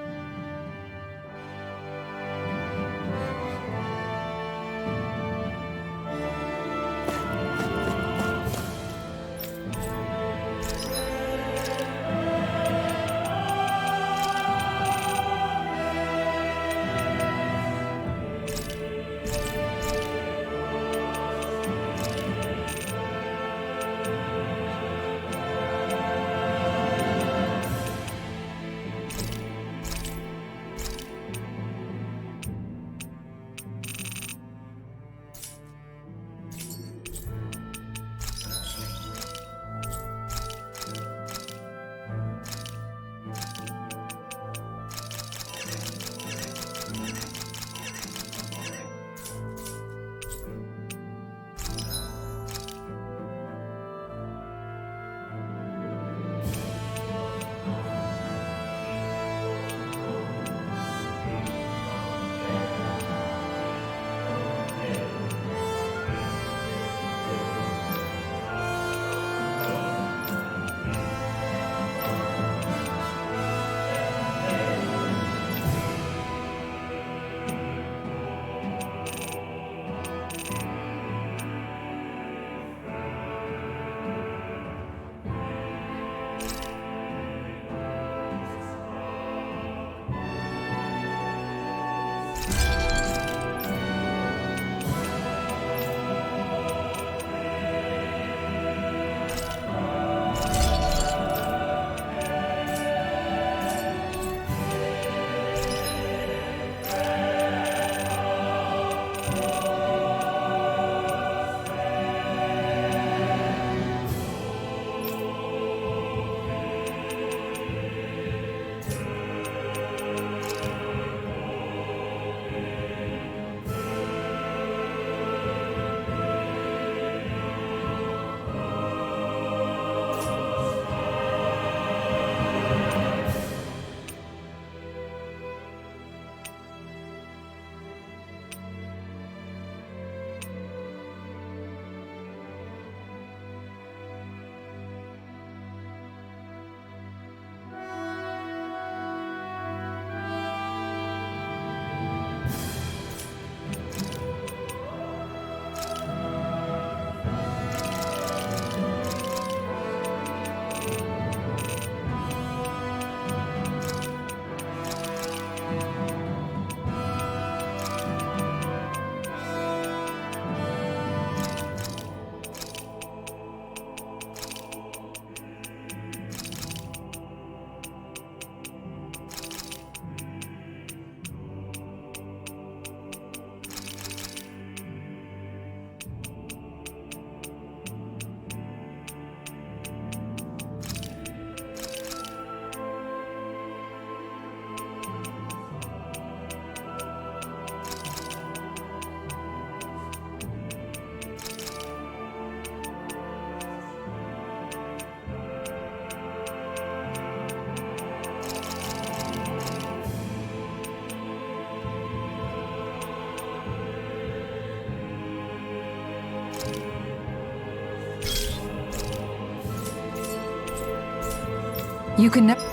You can never.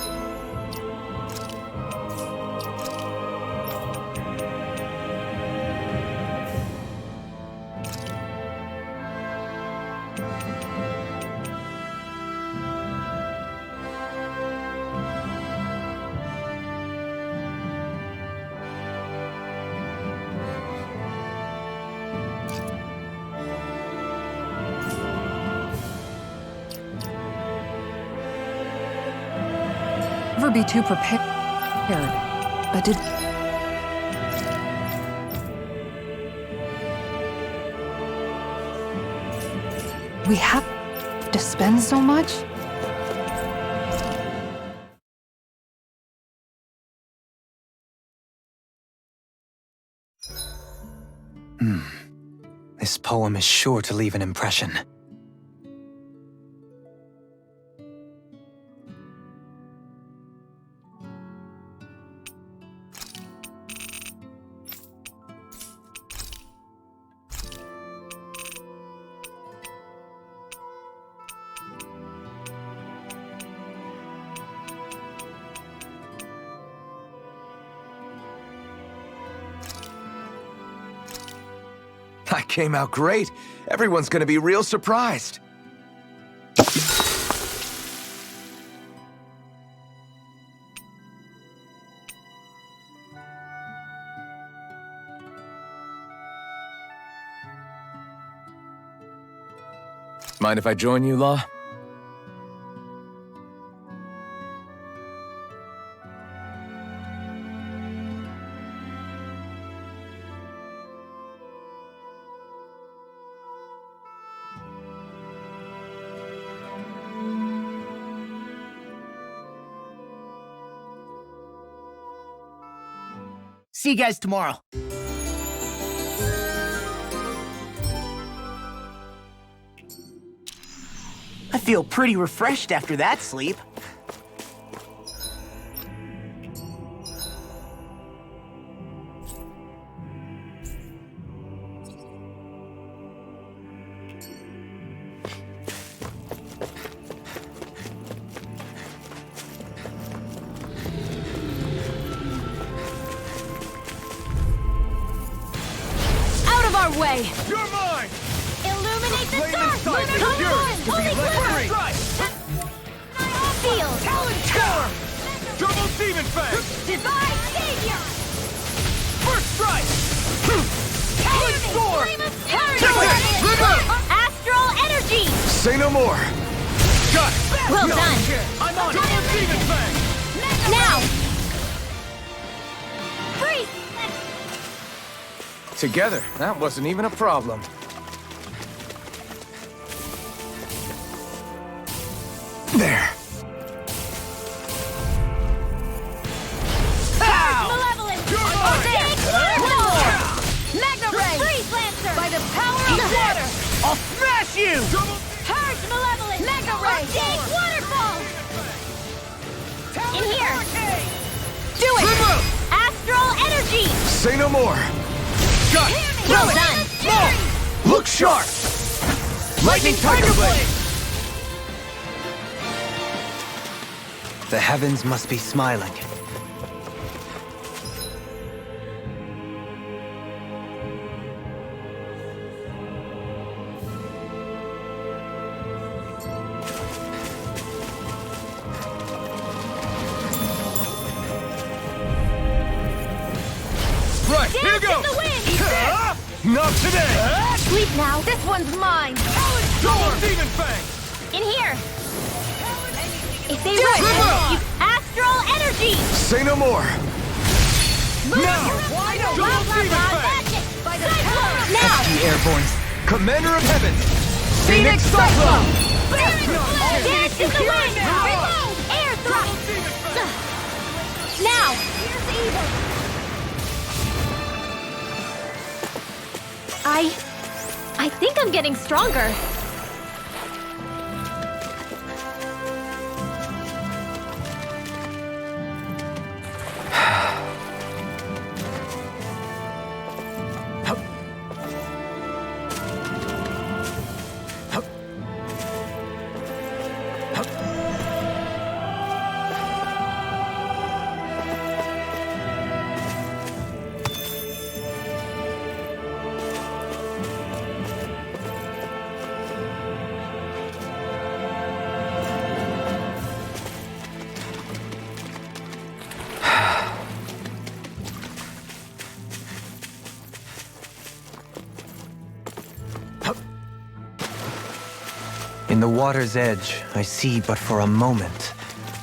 Never be too prepared. But did we have to spend so much? This poem is sure to leave an impression. I came out great. Everyone's gonna be real surprised. Mind if I join you, Law? See you guys tomorrow. I feel pretty refreshed after that sleep. Way. You're mine! Illuminate the flame dark! inside me Come yearns to on! be Holy let crap! free. Field! Talon Storm! Double Demon Fang! Divine Savior! First strike! Talon Storm! Astral energy! Say no more! Got it! Well done. I'm on Double Demon Fang! Now! Freeze! Together, that wasn't even a problem. There. Malevolent! Magna Ray! Freeze Lancer! By the power of water! I'll smash you! Purge Malevolent! Mega Ray! Dig Waterfall! In here! Do it! Astral energy! Say no more! Got it! Well done. Look sharp! Lightning Tiger Blade! The heavens must be smiling. Right, here goes! the wind! Not today! Sleep now! This one's mine! Double Demon Fang! In here! If they run, astral energy! Say no more! Now! Double Demon Fang! By the power of Now! The airborne. Commander of Heaven! Phoenix Cyclone! Dance in the wind! Air thrust! Now! I think I'm getting stronger. In the water's edge, I see but for a moment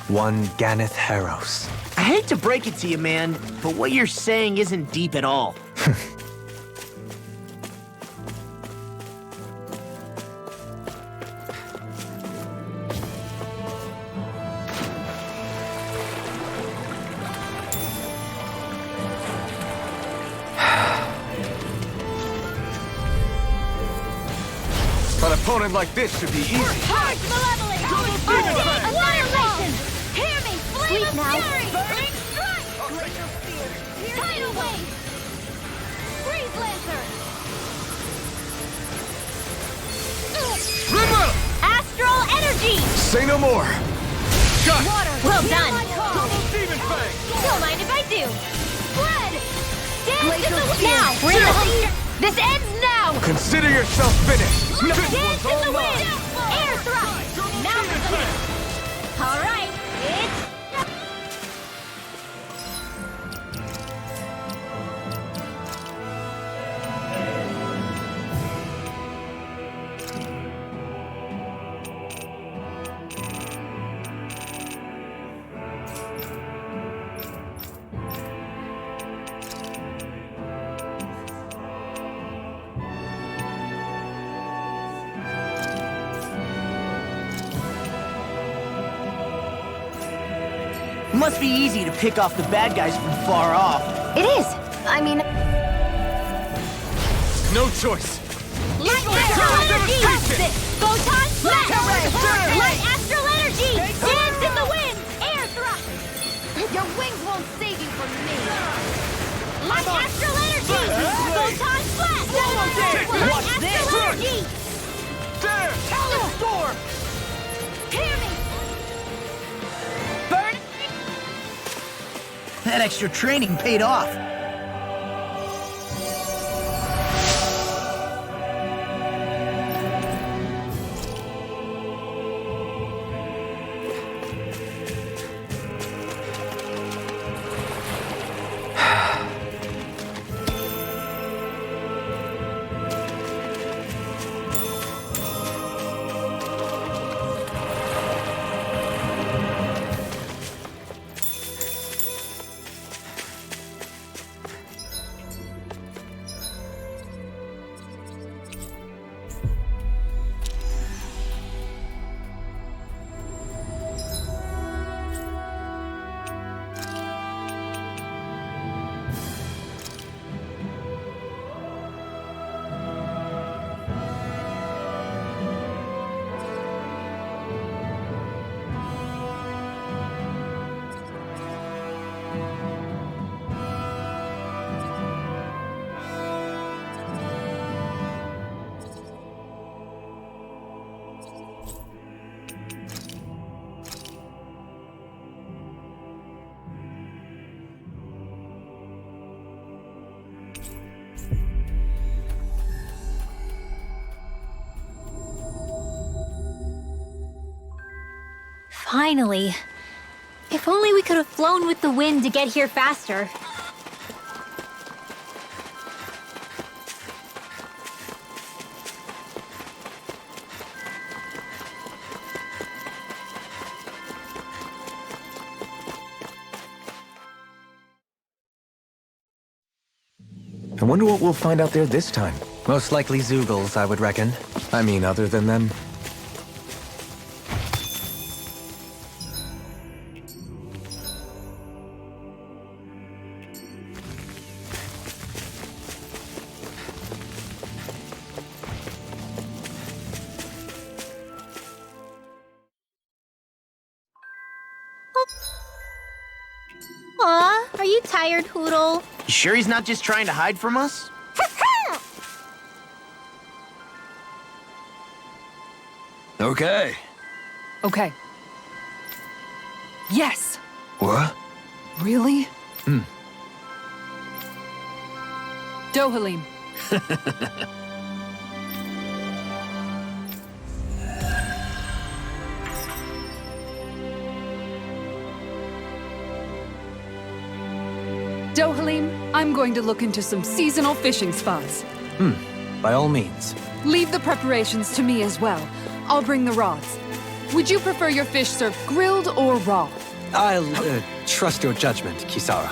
one Ganeth Haros. I hate to break it to you, man, but what you're saying isn't deep at all. An opponent like this should be easy. Charge malevolence! Annihilation! Hear me! Flame of fury! Big strike! Tidal wave! Freeze lancer! Astral energy! Say no more. Water! Well done! Don't mind if I do! Blood! Dance in the wind! Now! Bring the heat! This ends now! Consider yourself finished. Dance in the wind! Air thrust! Now for the hit! Alright, it's... Must be easy to pick off the bad guys from far off. It is. I mean, No choice. Light astral energy! Photon flash! Light astral energy! Dance in the wind! Air thrust! your wings won't save you from me. Light astral energy! Photon flash! Light astral energy! There! Storm! Hear me! Burn! That extra training paid off. Finally. If only we could have flown with the wind to get here faster. I wonder what we'll find out there this time. Most likely Zeugles, I would reckon. I mean, other than them. Aw, are you tired, Hootle? You sure he's not just trying to hide from us? Okay. Okay. Yes! What? Really? Dohalim. Dohalim, I'm going to look into some seasonal fishing spots. By all means. Leave the preparations to me as well. I'll bring the rods. Would you prefer your fish served grilled or raw? I'll trust your judgment, Kisara.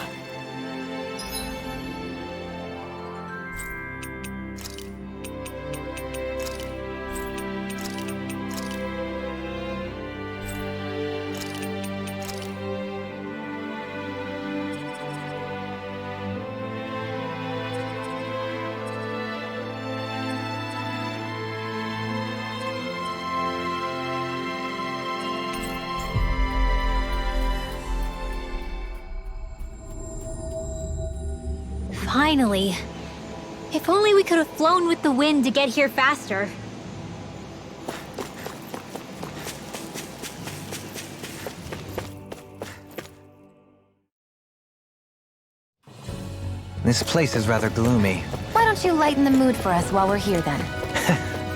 Finally. If only we could have flown with the wind to get here faster. This place is rather gloomy. Why don't you lighten the mood for us while we're here then?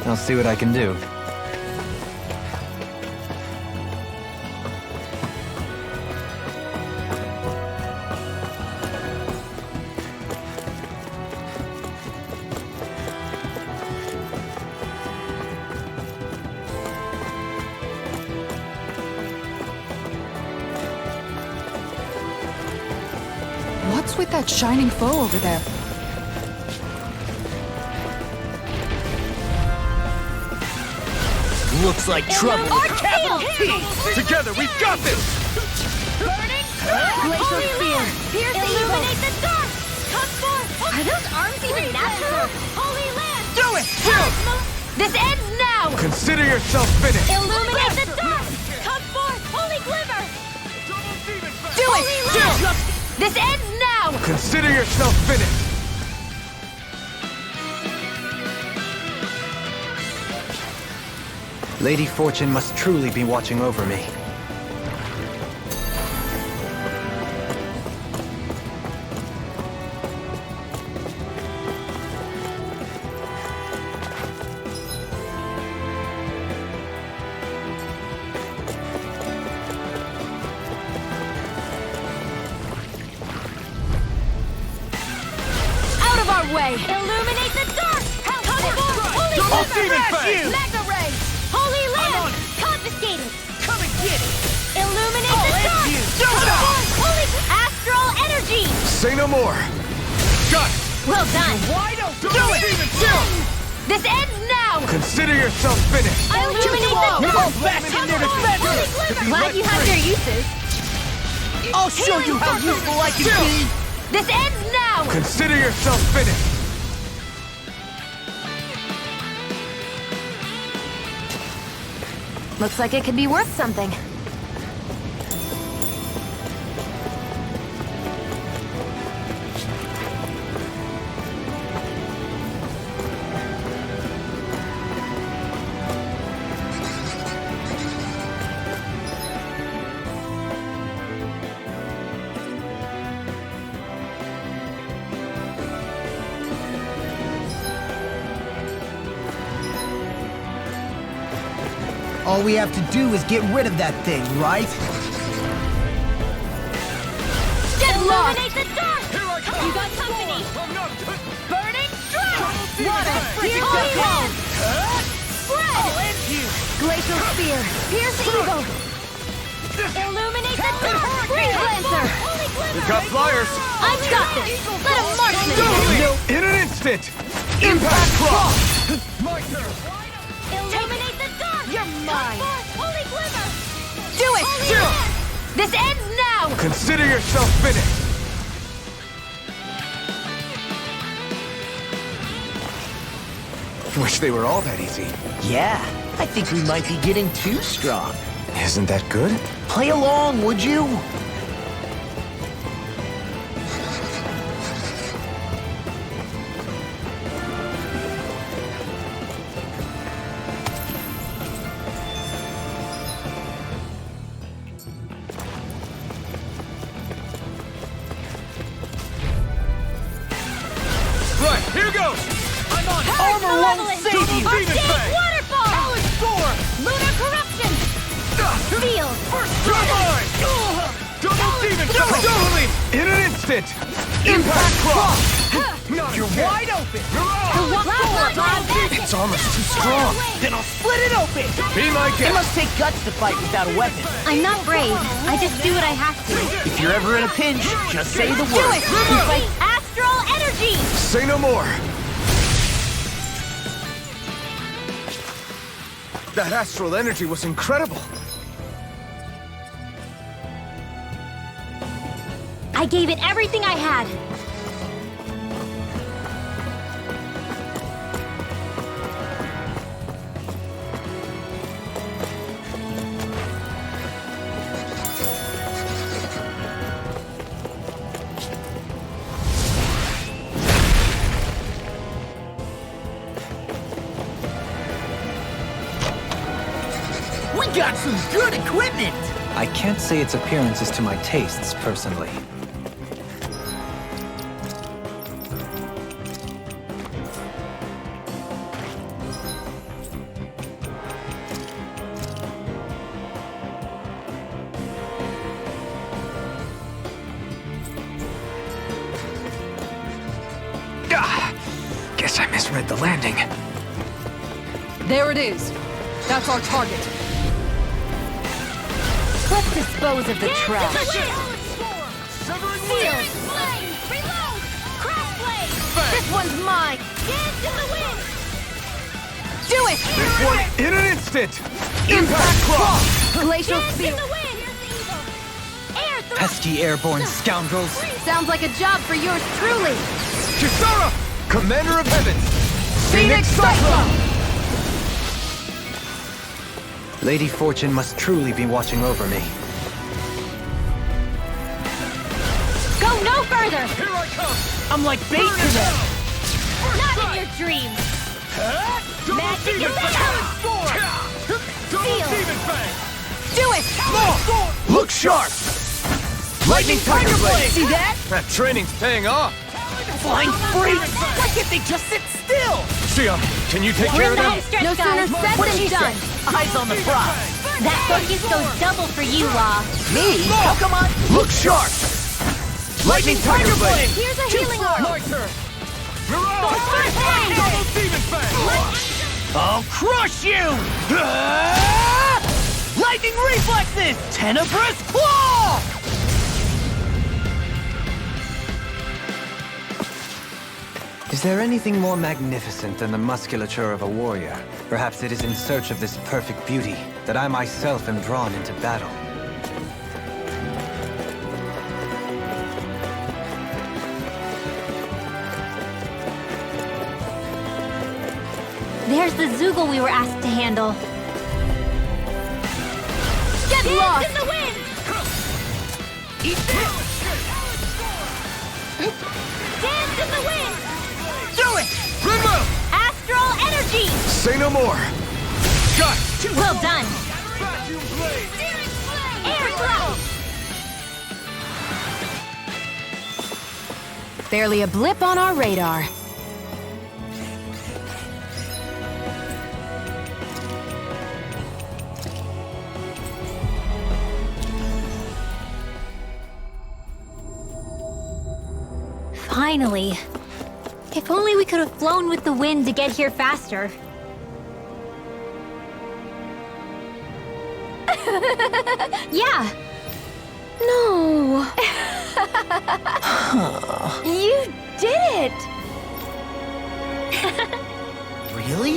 I'll see what I can do. What's with that shining foe over there? Looks like trouble with capital T! Together, we've got this! Burning Glacial Spear! Pierce illuminate the dark! Come forth! Are those arms even natural? Holy land! Do it! This ends now! Consider yourself finished! Illuminate the dark! Come forth! Holy glimmer! Do it! This ends now! Consider yourself finished! Lady Fortune must truly be watching over me. Out of our way! Illuminate the dark! Come forth! Holy Double glimmer! demon fang! Mega ray! Holy land! Confiscated! Come and get it! Illuminate I'll the end dark! you! Come forth! Holy astral energy! Say no more! Got it! Well done! Wide open! Do it! This ends now! Consider yourself finished! Illuminate the We're dark! all back in their defense! Holy glimmer! Glad you have your uses. I'll show you how useful I can be! This ends now! Consider yourself finished! Looks like it could be worth something. All we have to do is get rid of that thing, right? Illuminate the dark! You got company! Burning strike! Water! Holy land! Spread! I'll end you! Glacial Spear! Pierce evil! Illuminate the dark! Freeze Lancer! Holy glimmer! We got flyers! I've got this! Let him march me! In an instant! Impact Cross! My turn! Illuminate the dark! You're mine! Holy glimmer! Do it! Holy land! This ends now! Consider yourself finished! Wish they were all that easy. Yeah, I think we might be getting too strong. Isn't that good? Play along, would you? Right, here goes! I'm on! Armor won't save you! Arcade waterfall! Challenge 4! Lunar corruption! Field! Turbine! Double demon! Totally! In an instant! Impact Cross! You're wide open! You're out! Last It's This armor's too strong. Then I'll split it open! Be my It guest. must take guts to fight without a weapon. I'm not brave. I just do what I have to. If you're ever in a pinch, just say the Do word. it! Like astral energy! Say no more. That astral energy was incredible. I gave it everything I had. We got some good equipment! I can't say its appearance is to my tastes, personally. Guess I misread the landing. There it is. That's our target. Let's dispose of the trash. This one's mine. Do it! This one in an instant. Impact Cross. Glacial spear. Pesky airborne scoundrels! Sounds like a job for yours truly. Kisara, Commander of Heaven. Phoenix Cyclone! Lady Fortune must truly be watching over me. Go no further! Here I come. I'm like bait to them! Not in your dreams! Magic is Do it! Look sharp. Lightning Tiger Blade. See that? That training's paying off. Flying freaks! Why can't they just sit still? Sia, can you take care of them? No sooner said What than she done. said. Eyes on the prize. That focus goes double for you, Law. Me? How come I... Look sharp. Lightning Tiger Blade. Here's a healing orb. My turn. You're on. First aid! Double Demon Fang. I'll crush you! Lightning reflexes! Tenebrous claw! Is there anything more magnificent than the musculature of a warrior? Perhaps it is in search of this perfect beauty that I myself am drawn into battle. There's the Zoogle we were asked to handle. Get lost! in the wind! Eat this! Dance in the wind! Do it! Rinmo, Astral energy! say no more. Shut. Well done! Vacuum Blade. Air thrust! Barely a blip on our radar. Finally. If only we could have flown with the wind to get here faster. Yeah. No. You did it! Really?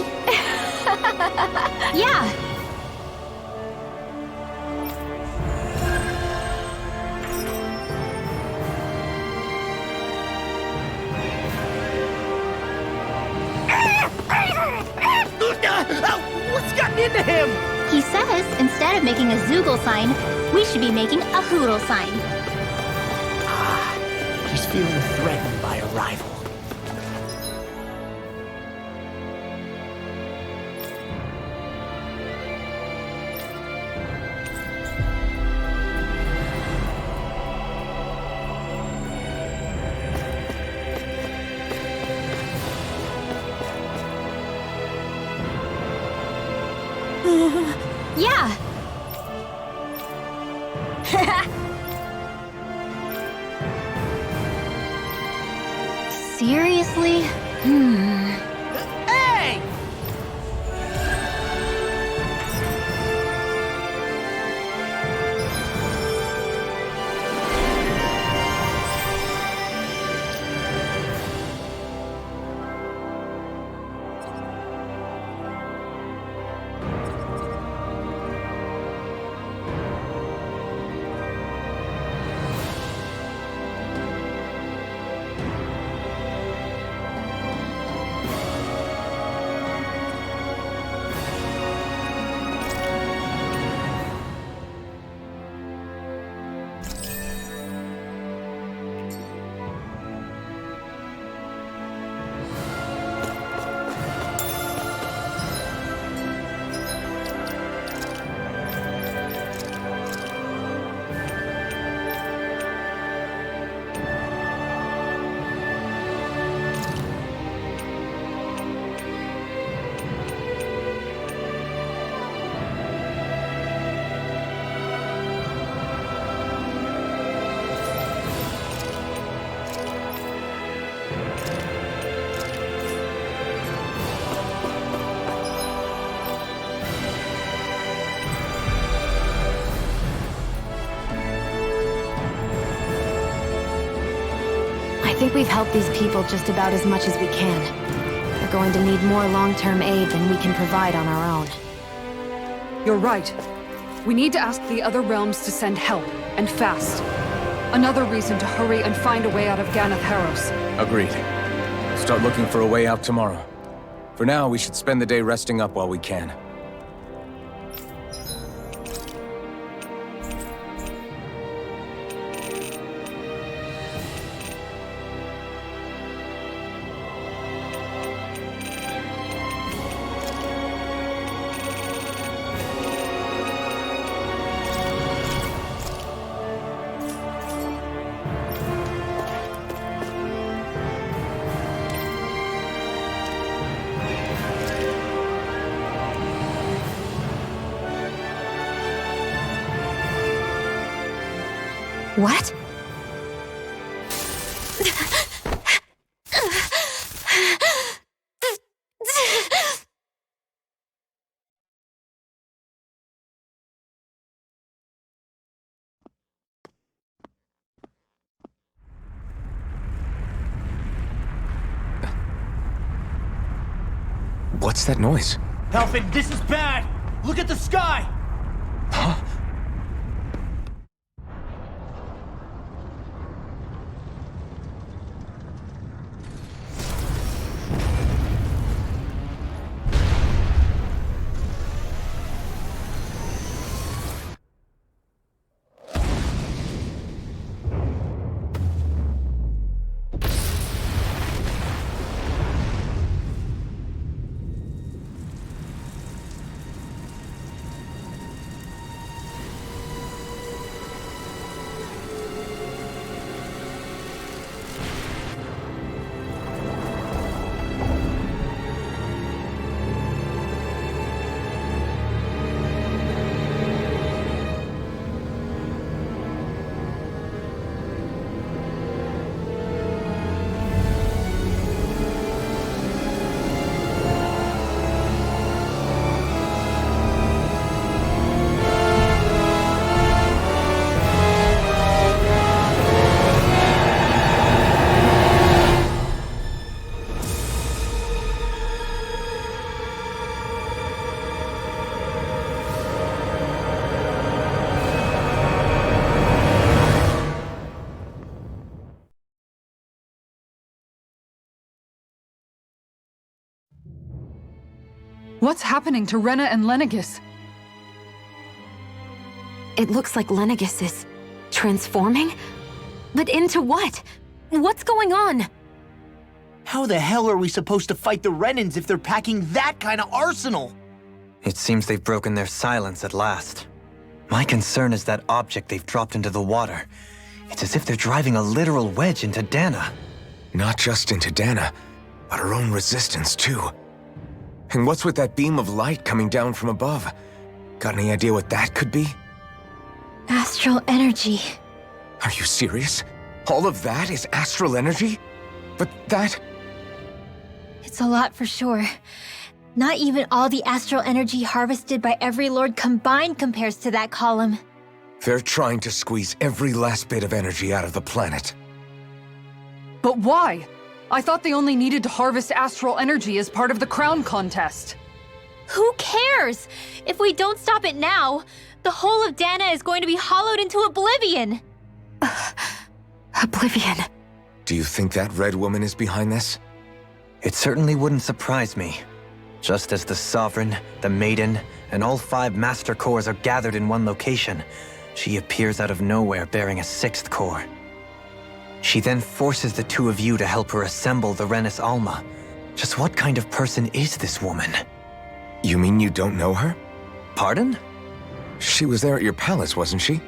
Yeah. What's gotten into him? He says instead of making a Zoogle sign, we should be making a Hoodle sign. He's feeling threatened by a rival. Yeah. Seriously? Hey! we've helped these people just about as much as we can. They're going to need more long-term aid than we can provide on our own. You're right. We need to ask the other realms to send help, and fast. Another reason to hurry and find a way out of Ganath Haros. Agreed. Start looking for a way out tomorrow. For now, we should spend the day resting up while we can. What? What's that noise? Helfin, this is bad! Look at the sky! Huh? What's happening to Rena and Lenegis? It looks like Lenegis is transforming? But into what? What's going on? How the hell are we supposed to fight the Renans if they're packing that kind of arsenal? It seems they've broken their silence at last. My concern is that object they've dropped into the water. It's as if they're driving a literal wedge into Dana. Not just into Dana, but her own resistance too. And what's with that beam of light coming down from above? Got any idea what that could be? Astral energy. Are you serious? All of that is astral energy? But that... It's a lot for sure. Not even all the astral energy harvested by every lord combined compares to that column. They're trying to squeeze every last bit of energy out of the planet. But why? I thought they only needed to harvest astral energy as part of the crown contest. Who cares? If we don't stop it now, the whole of Dana is going to be hollowed into oblivion. Oblivion. Do you think that red woman is behind this? It certainly wouldn't surprise me. Just as the Sovereign, the Maiden, and all 5 Master Cores are gathered in one location, she appears out of nowhere bearing a 6th core. She then forces the 2 of you to help her assemble the Renis Alma. Just what kind of person is this woman? You mean you don't know her? Pardon? She was there at your palace, wasn't she?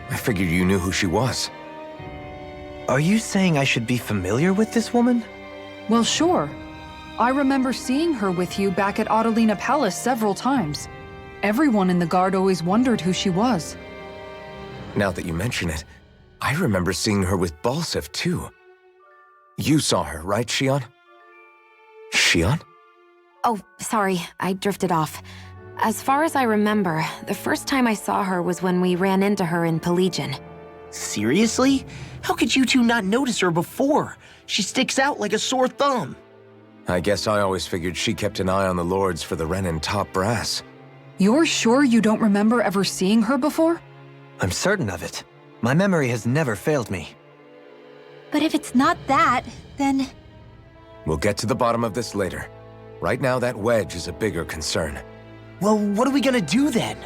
I figured you knew who she was. Are you saying I should be familiar with this woman? Well, sure. I remember seeing her with you back at Adelina Palace several times. Everyone in the guard always wondered who she was. Now that you mention it, I remember seeing her with Balsif, too. You saw her, right, Shion? Shion? Oh, sorry, I drifted off. As far as I remember, the first time I saw her was when we ran into her in Pelagian. Seriously? How could you two not notice her before? She sticks out like a sore thumb. I guess I always figured she kept an eye on the lords for the Renin top brass. You're sure you don't remember ever seeing her before? I'm certain of it. My memory has never failed me. But if it's not that, then... We'll get to the bottom of this later. Right now, that wedge is a bigger concern. Well, what are we gonna do then?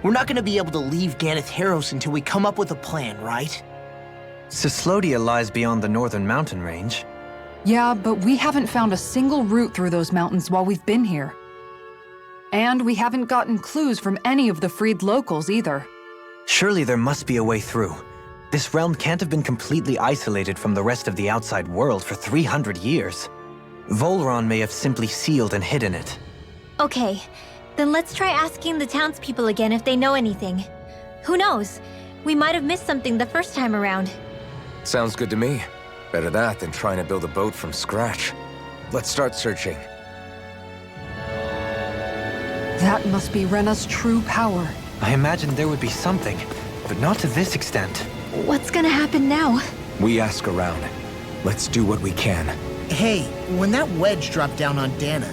We're not gonna be able to leave Ganath Haros until we come up with a plan, right? Cyslodia lies beyond the northern mountain range. Yeah, but we haven't found a single route through those mountains while we've been here. And we haven't gotten clues from any of the freed locals either. Surely there must be a way through. This realm can't have been completely isolated from the rest of the outside world for 300 years. Volron may have simply sealed and hidden it. Okay, then let's try asking the townspeople again if they know anything. Who knows? We might have missed something the first time around. Sounds good to me. Better that than trying to build a boat from scratch. Let's start searching. That must be Rena's true power. I imagined there would be something, but not to this extent. What's gonna happen now? We ask around. Let's do what we can. Hey, when that wedge dropped down on Dana,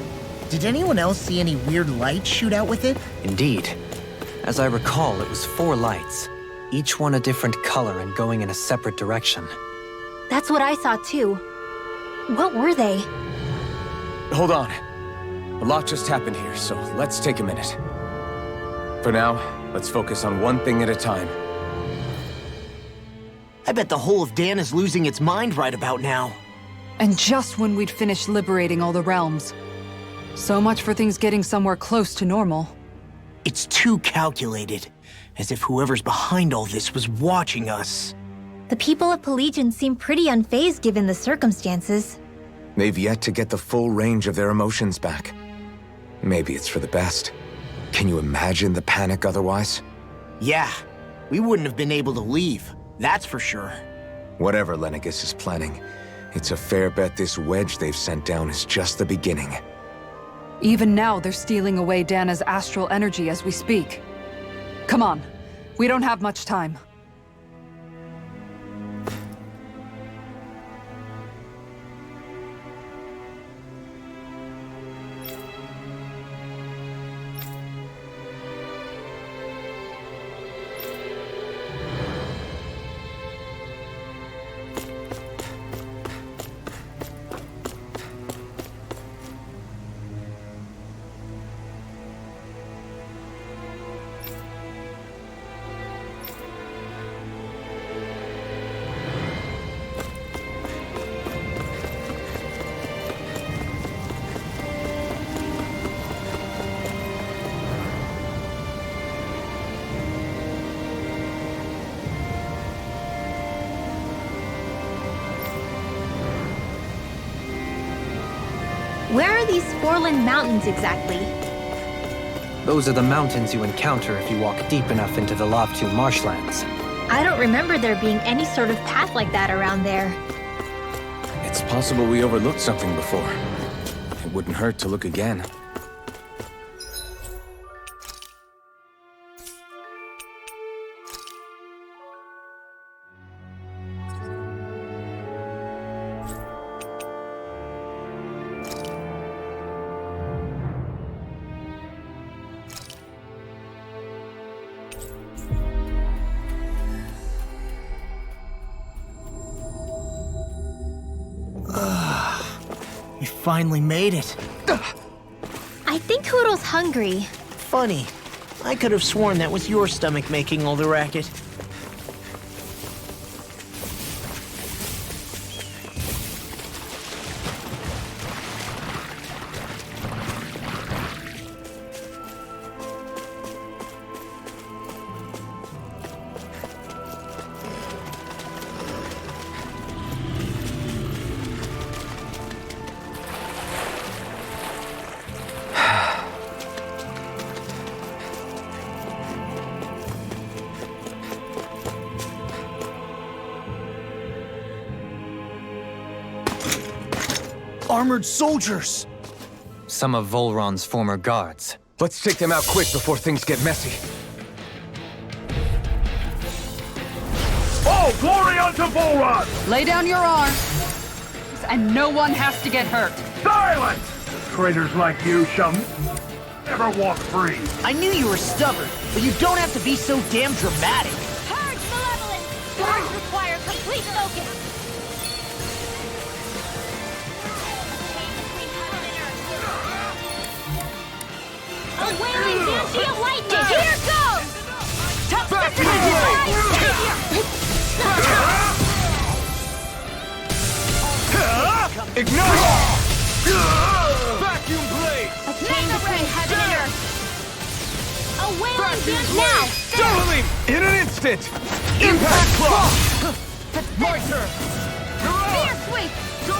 did anyone else see any weird lights shoot out with it? Indeed. As I recall, it was 4 lights, each one a different color and going in a separate direction. That's what I saw too. What were they? Hold on. A lot just happened here, so let's take a minute. For now, let's focus on one thing at a time. I bet the whole of Dan is losing its mind right about now. And just when we'd finished liberating all the realms. So much for things getting somewhere close to normal. It's too calculated, as if whoever's behind all this was watching us. The people of Pelegion seem pretty unfazed given the circumstances. They've yet to get the full range of their emotions back. Maybe it's for the best. Can you imagine the panic otherwise? Yeah, we wouldn't have been able to leave, that's for sure. Whatever Lenegis is planning, it's a fair bet this wedge they've sent down is just the beginning. Even now, they're stealing away Dana's astral energy as we speak. Come on, we don't have much time. Where are these Forland Mountains exactly? Those are the mountains you encounter if you walk deep enough into the Lavtu marshlands. I don't remember there being any sort of path like that around there. It's possible we overlooked something before. It wouldn't hurt to look again. We finally made it. I think Hoodle's hungry. Funny. I could have sworn that was your stomach making all the racket. Armored soldiers! Some of Volron's former guards. Let's take them out quick before things get messy. Oh! Glory unto Volron! Lay down your arms, and no one has to get hurt. Silence! Traitors like you shall never walk free. I knew you were stubborn, but you don't have to be so damn dramatic. Purge malevolence! Purge require complete focus! A wailing banshee of lightning! Here goes! Back in Ignite! Vacuum blade! A chain between heaven and earth! A wailing banshee now! Totally! In an instant! Impact claw! My turn! Spear sweep!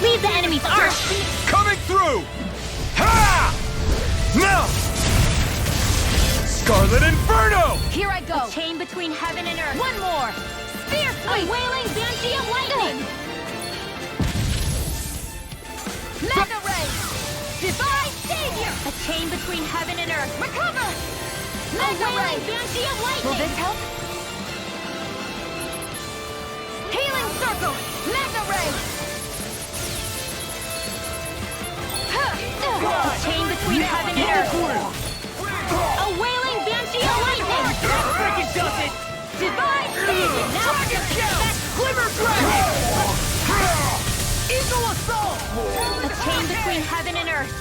Leave the enemy's arc! Coming through! Ha! Now! Scarlet Inferno! Here I go! A chain between heaven and earth! One more! Spear sweep! A wailing banshee of lightning! Mega ray! Divine savior! A chain between heaven and earth! Recover! Mega ray! Banshee of lightning! Will this help? Healing circle! Mega ray! A chain between heaven and earth! A wailing banshee of lightning! That freaking does it! Divine savior! Now Glimmer dragon! Eagle assault! A chain between heaven and earth!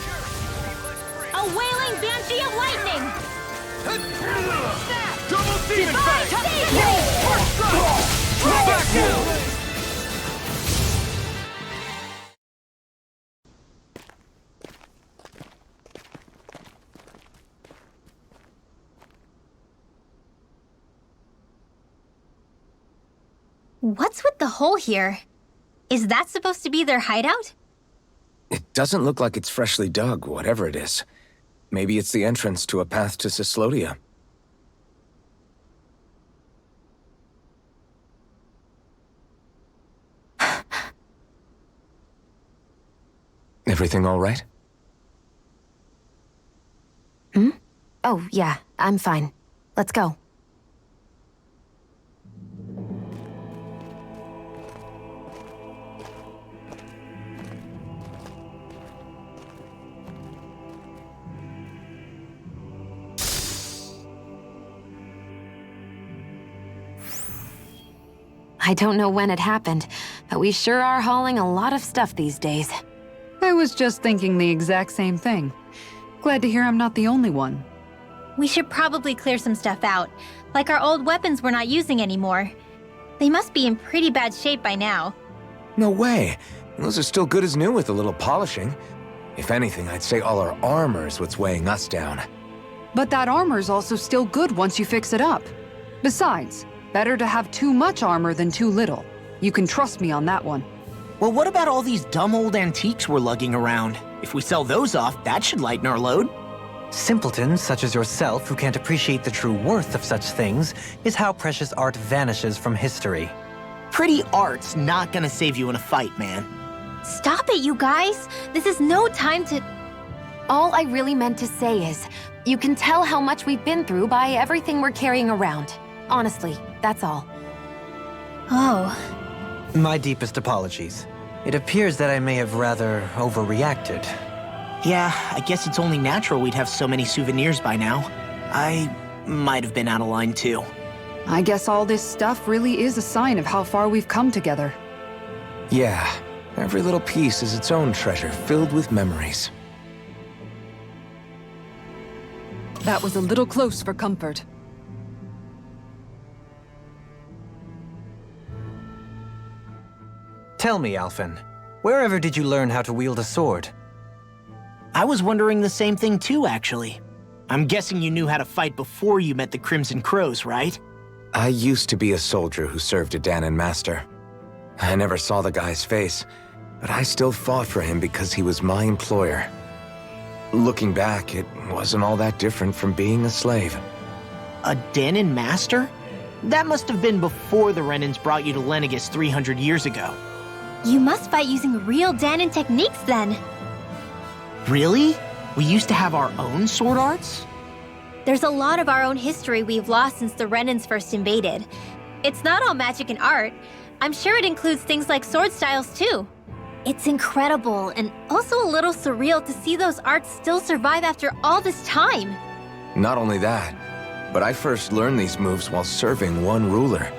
A wailing banshee of lightning! Double demon Divine savior! Back in! What's with the hole here? Is that supposed to be their hideout? It doesn't look like it's freshly dug, whatever it is. Maybe it's the entrance to a path to Cyslodia. Everything all right? Oh, yeah, I'm fine. Let's go. I don't know when it happened, but we sure are hauling a lot of stuff these days. I was just thinking the exact same thing. Glad to hear I'm not the only one. We should probably clear some stuff out, like our old weapons we're not using anymore. They must be in pretty bad shape by now. No way. Those are still good as new with a little polishing. If anything, I'd say all our armor's what's weighing us down. But that armor's also still good once you fix it up. Besides, better to have too much armor than too little. You can trust me on that one. Well, what about all these dumb old antiques we're lugging around? If we sell those off, that should lighten our load. Simpletons such as yourself who can't appreciate the true worth of such things is how precious art vanishes from history. Pretty art's not gonna save you in a fight, man. Stop it, you guys! This is no time to... All I really meant to say is, you can tell how much we've been through by everything we're carrying around. Honestly, that's all. Oh. My deepest apologies. It appears that I may have rather overreacted. Yeah, I guess it's only natural we'd have so many souvenirs by now. I might have been out of line too. I guess all this stuff really is a sign of how far we've come together. Yeah, every little piece is its own treasure, filled with memories. That was a little close for comfort. Tell me, Alphen, wherever did you learn how to wield a sword? I was wondering the same thing too, actually. I'm guessing you knew how to fight before you met the Crimson Crows, right? I used to be a soldier who served a Dahnan master. I never saw the guy's face, but I still fought for him because he was my employer. Looking back, it wasn't all that different from being a slave. A Dahnan master? That must have been before the Renans brought you to Lenegis 300 years ago. You must fight using real Dahnan techniques then. Really? We used to have our own sword arts? There's a lot of our own history we've lost since the Renans first invaded. It's not all magic and art, I'm sure it includes things like sword styles too. It's incredible and also a little surreal to see those arts still survive after all this time. Not only that, but I first learned these moves while serving one ruler,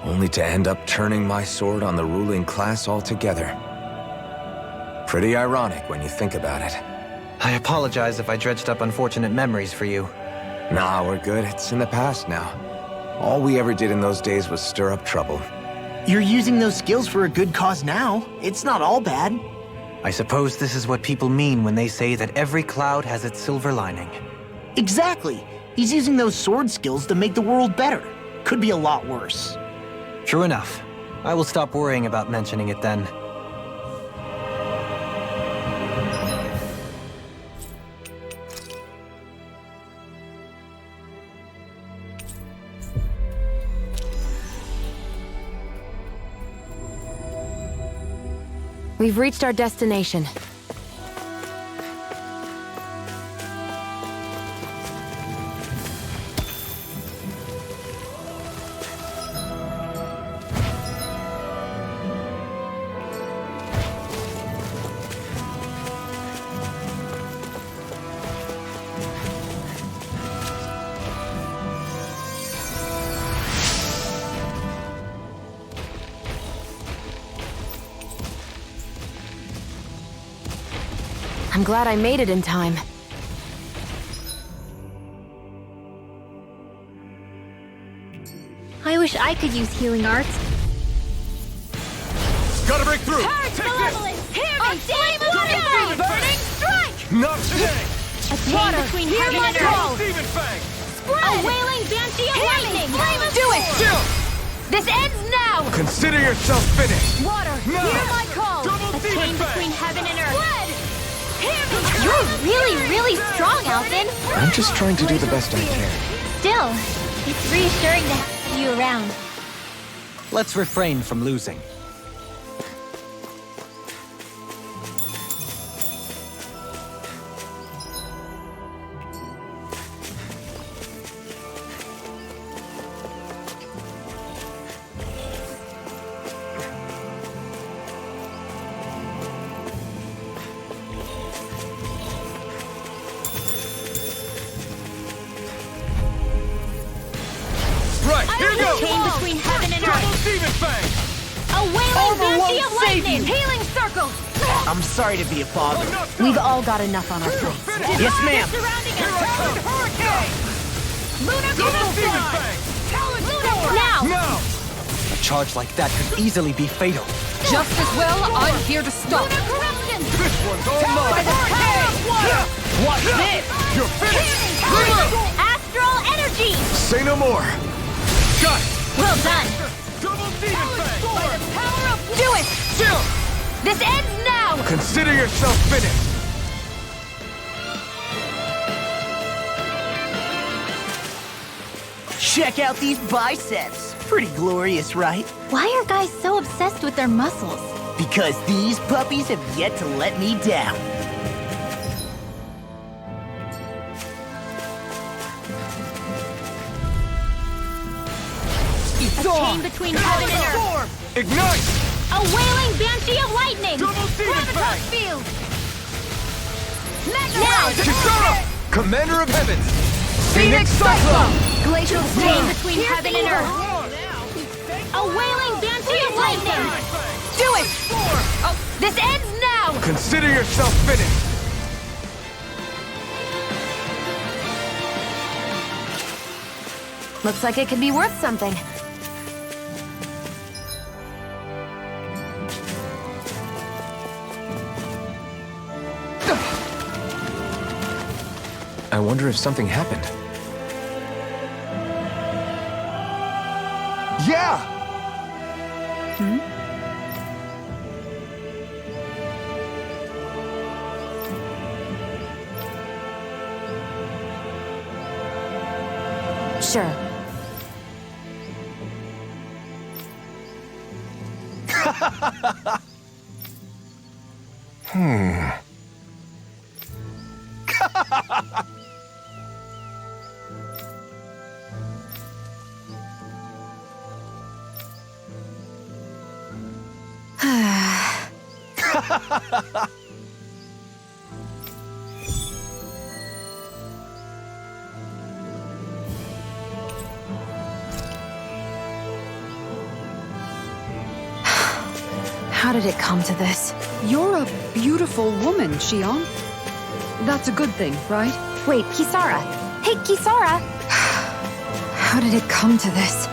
only to end up turning my sword on the ruling class altogether. Pretty ironic when you think about it. I apologize if I dredged up unfortunate memories for you. Nah, we're good. It's in the past now. All we ever did in those days was stir up trouble. You're using those skills for a good cause now. It's not all bad. I suppose this is what people mean when they say that every cloud has its silver lining. Exactly. He's using those sword skills to make the world better. Could be a lot worse. True enough. I will stop worrying about mentioning it then. We've reached our destination. I'm glad I made it in time. I wish I could use healing arts. Gotta break through! Purge malevolence! Hear me! Flame water! Burning strike! Not today! A chain between heaven and earth! Demon Fang! A wailing banshee of lightning! Do it! This ends now! Consider yourself finished! Water, No! hear my call! A chain between heaven and earth! You're really strong, Alphen! I'm just trying to do the best I can. Still, it's reassuring to have you around. Let's refrain from losing. Right, here goes! Chain between heaven and earth! Double Demon Fang! A wailing banshee of lightning! Healing circle! I'm sorry to be a bother. We've all got enough on our plates. Yes, ma'am. Surrounding Here us! I come! Hurricane! Lunar Double Demon Fang! Fang! Lunar now! Now! A charge like that could easily be fatal. Just as well, I'm here to stop. Lunar corruption! This one's all mine! Watch this! You're finished! Astral energy! Say no more! Got it! Well done! Double Demon Fang! Do it! This ends now! Consider yourself finished! Check out these biceps. Pretty glorious, right? Why are guys so obsessed with their muscles? Because these puppies have yet to let me down. A chain between heaven and earth! Ignite! A wailing banshee of lightning! Double Demon Fang! Field! Now! Kisara! Commander of Heavens! Phoenix Cyclone! Glacial Chain between heaven and earth! A wailing banshee of lightning! Do it! This ends now! Consider yourself finished! Looks like it could be worth something. I wonder if something happened. Yeah! Sure. How did it come to this? You're a beautiful woman, Xion. That's a good thing, right? Wait, Kisara. Hey, Kisara! How did it come to this?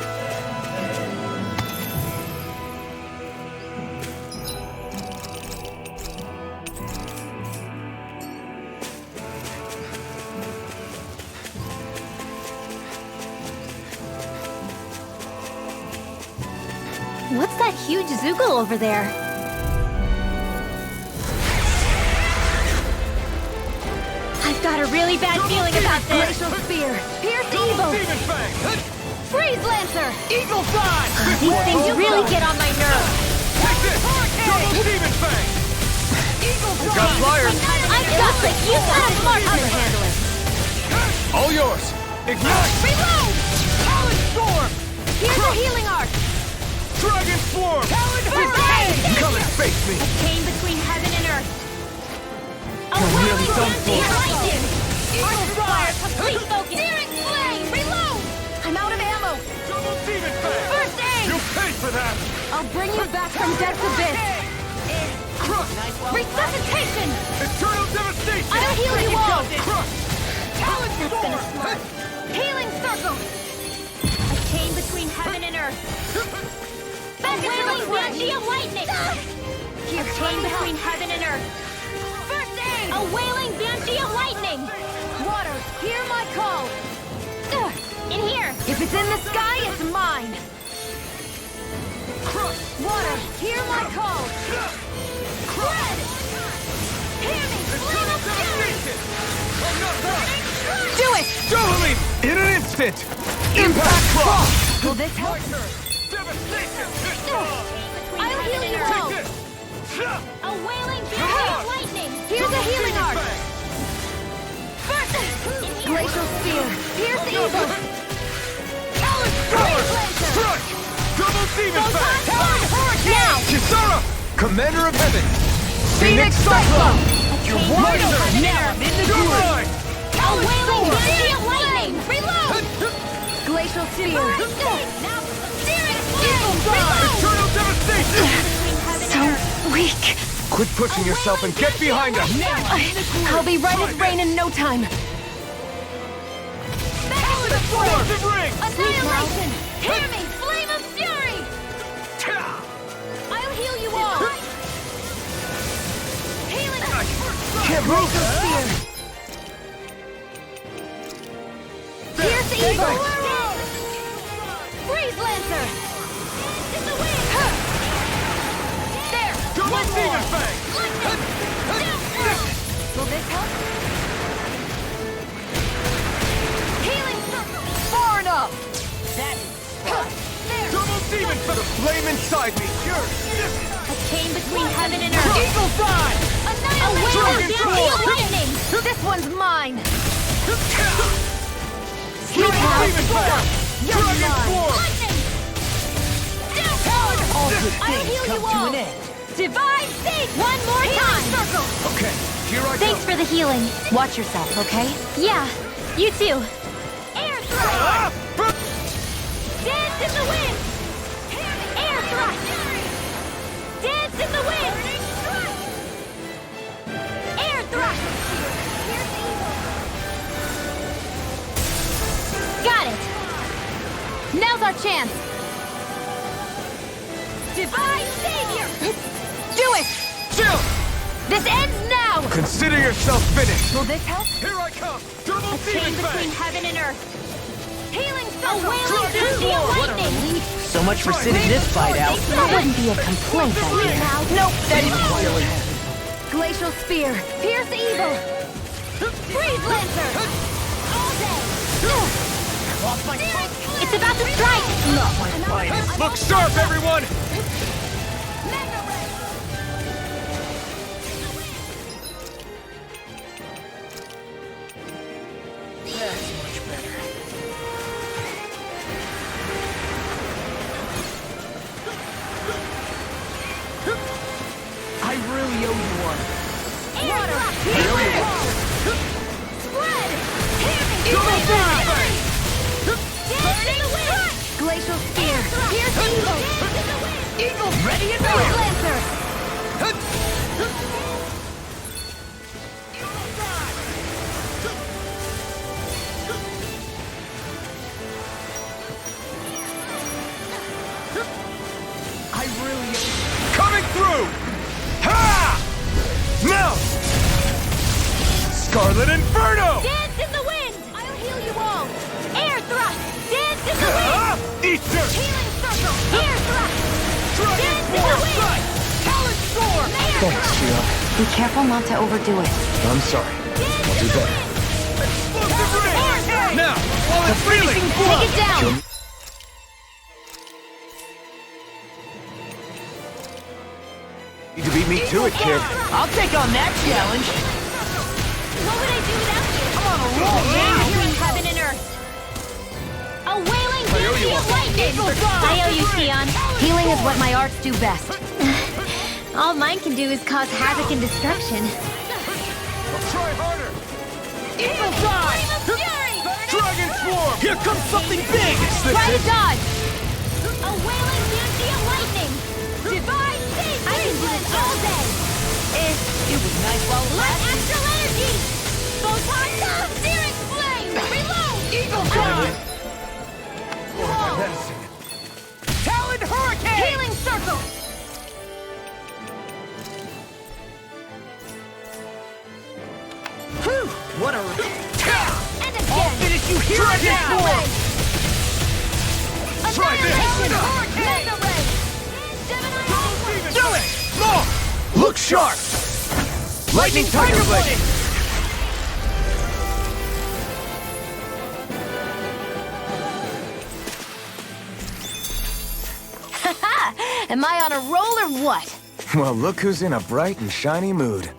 What's that huge Zoogle over there? I've got a really bad feeling about this. Glacial Spear! Pierce Double Evil! Demon Fang! Freeze Lancer! Eagle Fly! These things really get on my nerves. Take this! Double Demon Fang! Eagle Got flyers! I'm just like you said, marksman. handling! All yours! Ignite! Reload! Talon Storm! Here's a healing arc! Dragon Swarm! Talon Hurricane! Come and face me! Chain between heaven and earth. A You're really whirling done dancing for. lightning. Eagle Fire, Fire! complete focus. Searing Flame! Reload! I'm out of ammo! Double Demon Fang! First aid! You pay for that! I'll bring you back from death's abyss! Crush! Resuscitation! Eternal Devastation! I'll heal you all! Crush! Talon Storm! Healing Circle! A chain between heaven and earth. A wailing banshee of lightning. A chain between heaven and earth. First aid! A wailing banshee of lightning. Water, hear my call! In here. If it's in the sky, it's mine! Water, hear my call! Red! Hear me! Flame of fury! Do it! Doubling! In an instant! Impact Cross! Will this help? Devastation! I'll heal you all! Take this! A wailing banshee of lightning. Here's a healing arc! Glacial Spear, pierce evil! Freeze Lancer! Crush! Double Demon Fang! Now! Kisara! Commander of Heaven! Phoenix Cyclone! You're warrior! Now I'm in the You're groove! mine! A wailing banshee of lightning. Reload! Glacial Spear! Searing Evil Fire! Eternal Devastation! So weak. Quit pushing yourself and get behind us! I'll be right as rain in no time. Explosive Ring! Annihilation! Hear me! Flame of Fury! I'll heal you all! Healing! Can't move! Spear! Pierce evil! Freeze Lancer! There! Double One Demon more! Fang! Will this help? Healing circle! Far enough! That there! Double Demon Fang! The flame inside me! You're... A chain between heaven and earth. Eagle Fly! A Annihilation! wailing banshee of lightning. This one's mine! Double Demon Fang! You're Dragon mine! Swarm! Lightning! All good I'll things heal come you to all! an end. Divine Seed! One more time. Circle! Okay, here I Thanks go! for the healing. Watch yourself, okay? Yeah, you too. Air thrust! Ah! Dance in the wind! Air thrust. Dance in the wind! Air thrust. Got it. Now's our chance. Divine Savior! Do it! Chill! This ends now! Consider yourself finished! Will this help? Here I come! Double A chain Demon between Fang! heaven and earth. Healing A circle! wailing banshee of lightning. So much for sitting this fight out. That wouldn't be a complaint, I mean. Nope, that is silly. Glacial Spear, pierce evil! Freeze Lancer! All day! It's about to strike. Look sharp, everyone! Mega Ray! That's much better. I really owe you one. Water! Healing! Spread! Hear me! Dance in the wind! Glacial Spear, pierce evil! Eagle Scarlet Inferno! Dance in the wind! I'll heal you all! Air thrust! Dance in the wind! Easter! Healing circle! Air thrust! Dragon Dance in the Force wind! Sight! Talon Storm! Thanks, Shion. Be careful not to overdo it. I'm sorry. I'll do better. Explosive Ray! Now, while it's reeling! Take it down! Need to beat me to it, kid. I'll take on that challenge. What would I do without you? I'm on a roll now! Between heaven and earth. A wailing beauty of lightning! I owe you, Shion. Healing is what my arts do best. All mine can do is cause havoc and destruction. Try harder! Evil Flame of Fury! Dragon Swarm! Here comes something big! Try to dodge! A wailing beauty of lightning! Divine Sage! I can do this all day! It was nice while it lasted. Astral energy! Photon Searing Flame! Reload! Eagle Drive! Talon Hurricane! Healing Circle! Whew, what a... And again! I'll finish you here and now! Try this! Hurricane! Mega Ray! Gemini! Do it! More! Look sharp! Lightning Tiger Blade! Am I on a roll or what? Well, look who's in a bright and shiny mood.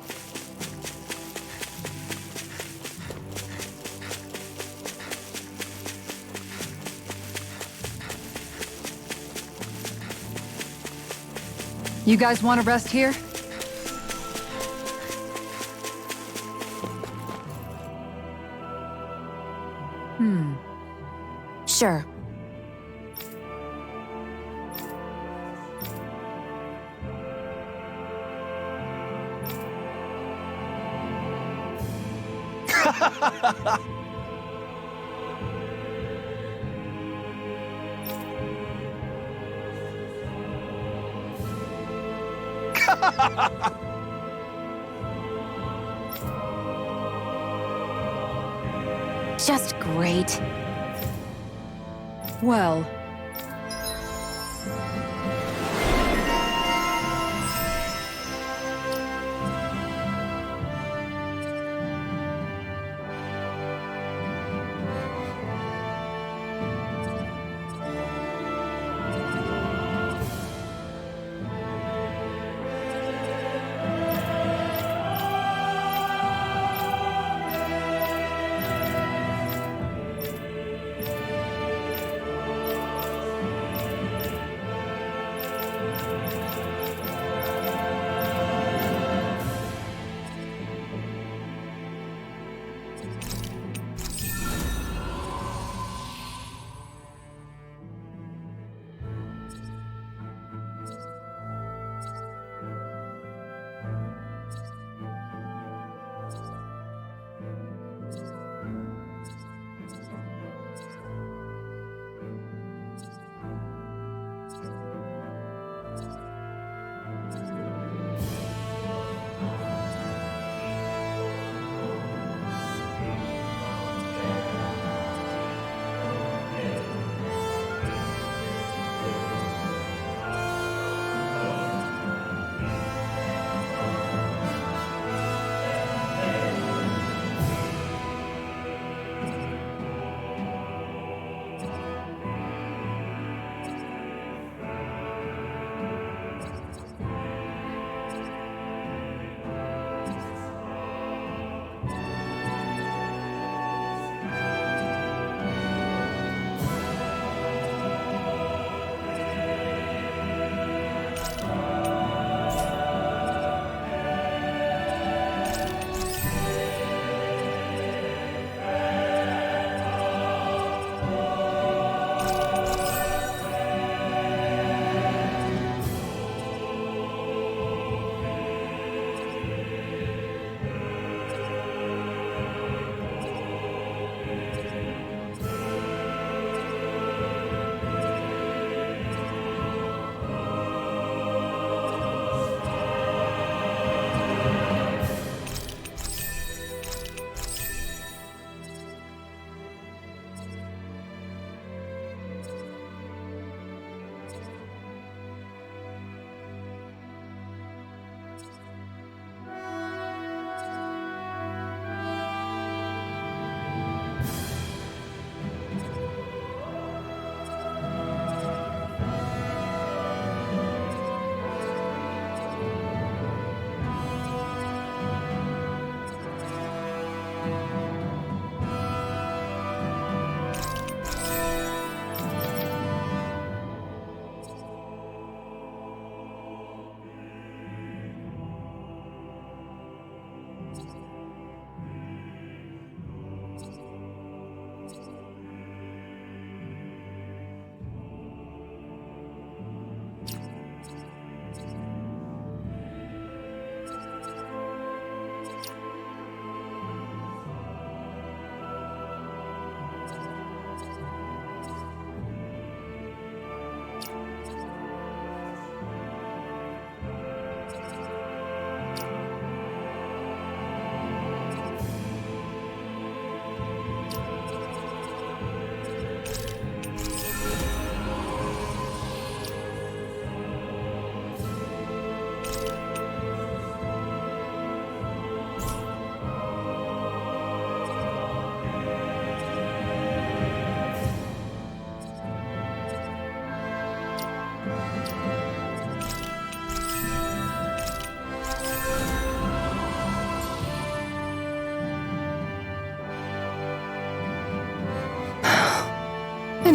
You guys want to rest here? Sure. Just great. Well,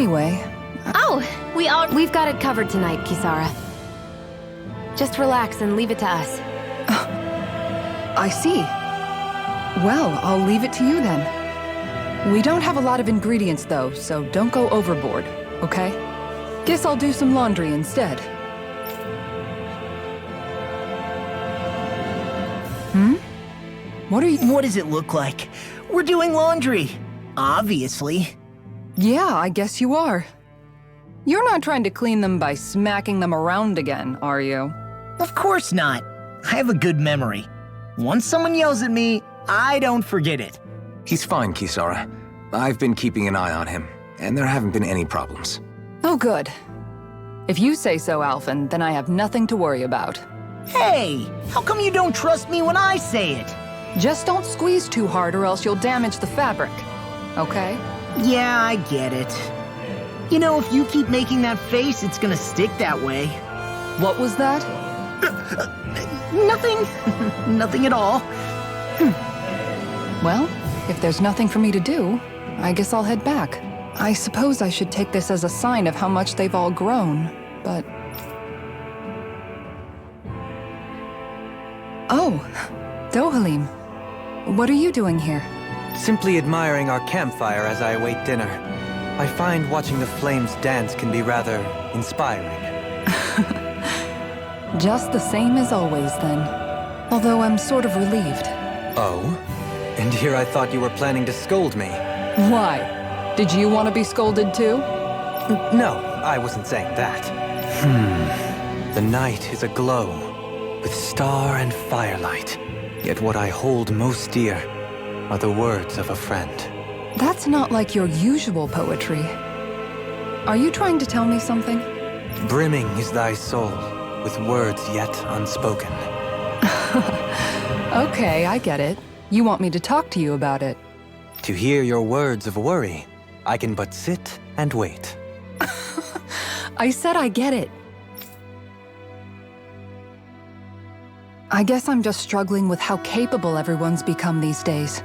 Anyway, Oh, We've got it covered tonight, Kisara. Just relax and leave it to us. I see. Well, I'll leave it to you then. We don't have a lot of ingredients though, so don't go overboard, okay? Guess I'll do some laundry instead. What does it look like? We're doing laundry. Obviously. Yeah, I guess you are. You're not trying to clean them by smacking them around again, are you? Of course not. I have a good memory. Once someone yells at me, I don't forget it. He's fine, Kisara. I've been keeping an eye on him, and there haven't been any problems. Oh, good. If you say so, Alphen, then I have nothing to worry about. Hey, how come you don't trust me when I say it? Just don't squeeze too hard or else you'll damage the fabric, okay? Yeah, I get it. You know, if you keep making that face, it's gonna stick that way. What was that? Nothing. Nothing at all. Well, if there's nothing for me to do, I guess I'll head back. I suppose I should take this as a sign of how much they've all grown, but... Oh, Dohalim. What are you doing here? Simply admiring our campfire as I await dinner. I find watching the flames dance can be rather inspiring. Just the same as always, then. Although I'm sort of relieved. Oh? And here I thought you were planning to scold me. Why? Did you want to be scolded too? No, I wasn't saying that. The night is aglow with star and firelight. Yet what I hold most dear are the words of a friend. That's not like your usual poetry. Are you trying to tell me something? Brimming is thy soul with words yet unspoken. Okay, I get it. You want me to talk to you about it. To hear your words of worry, I can but sit and wait. I said I get it. I guess I'm just struggling with how capable everyone's become these days.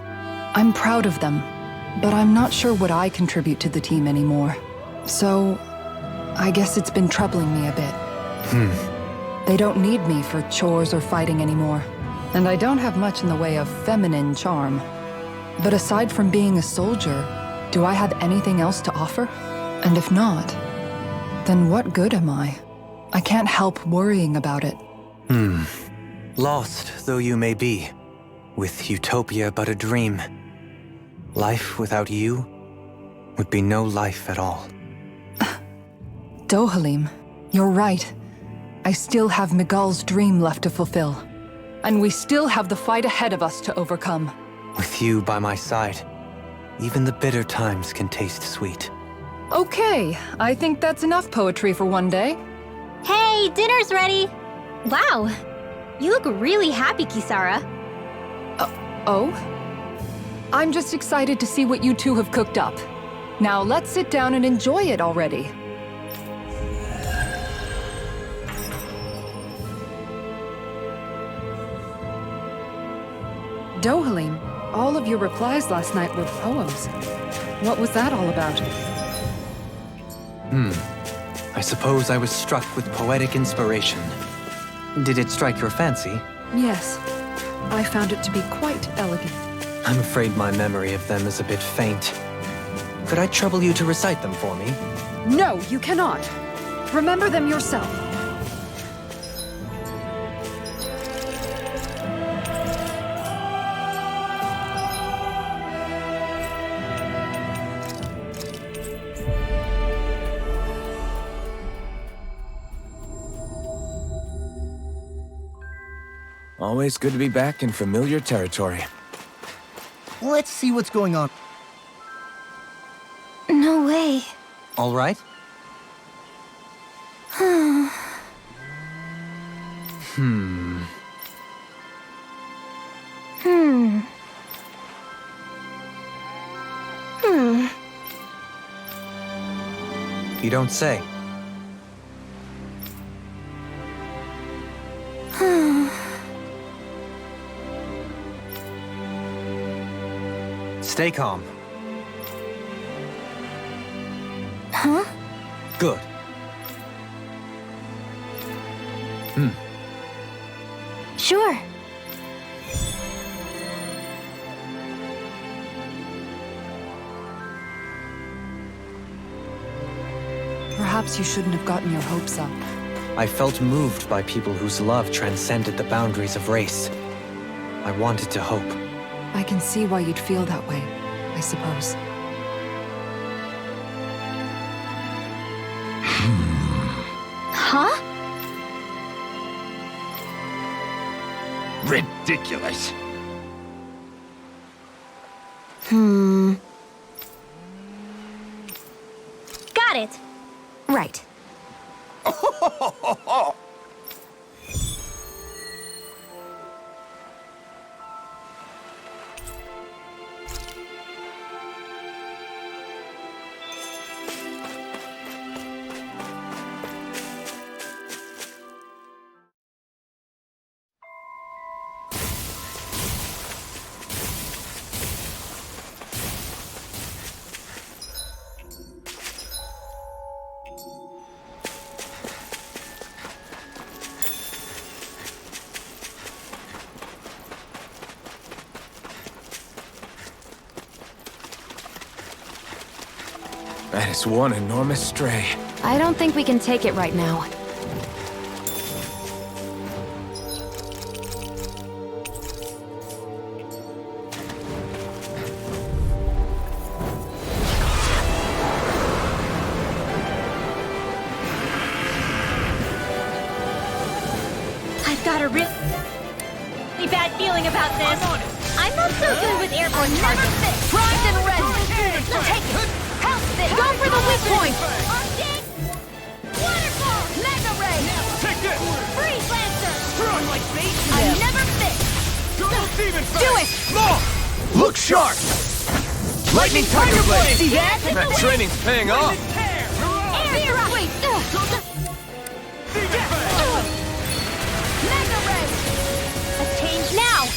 I'm proud of them, but I'm not sure what I contribute to the team anymore. So, I guess it's been troubling me a bit. They don't need me for chores or fighting anymore, and I don't have much in the way of feminine charm. But aside from being a soldier, do I have anything else to offer? And if not, then what good am I? I can't help worrying about it. Lost though you may be, with utopia but a dream, life without you would be no life at all. Dohalim, you're right. I still have Miguel's dream left to fulfill. And we still have the fight ahead of us to overcome. With you by my side, even the bitter times can taste sweet. Okay, I think that's enough poetry for one day. Hey, dinner's ready! Wow, you look really happy, Kisara. Oh? I'm just excited to see what you two have cooked up. Now let's sit down and enjoy it already. Dohalim, all of your replies last night were poems. What was that all about? I suppose I was struck with poetic inspiration. Did it strike your fancy? Yes, I found it to be quite elegant. I'm afraid my memory of them is a bit faint. Could I trouble you to recite them for me? No, you cannot. Remember them yourself. Always good to be back in familiar territory. Let's see what's going on. No way. All right. You don't say. Stay calm. Huh? Good. Sure. Perhaps you shouldn't have gotten your hopes up. I felt moved by people whose love transcended the boundaries of race. I wanted to hope. I can see why you'd feel that way, I suppose. Huh? Ridiculous. Got it. Right. That is one enormous stray. I don't think we can take it right now. I've got a really bad feeling about this. I'm not so good with airborne targets. Primed and ready. Take it. Help this. Go for the weak point. Arctic! Waterfall! Mega ray. Take this! Freeze Lancer! Throwing like bait! I never fit. Do it. Small! Look sharp! Lightning Tiger Blade! See that? That training's paying off. Fear up. Wait. Mega ray. A change now!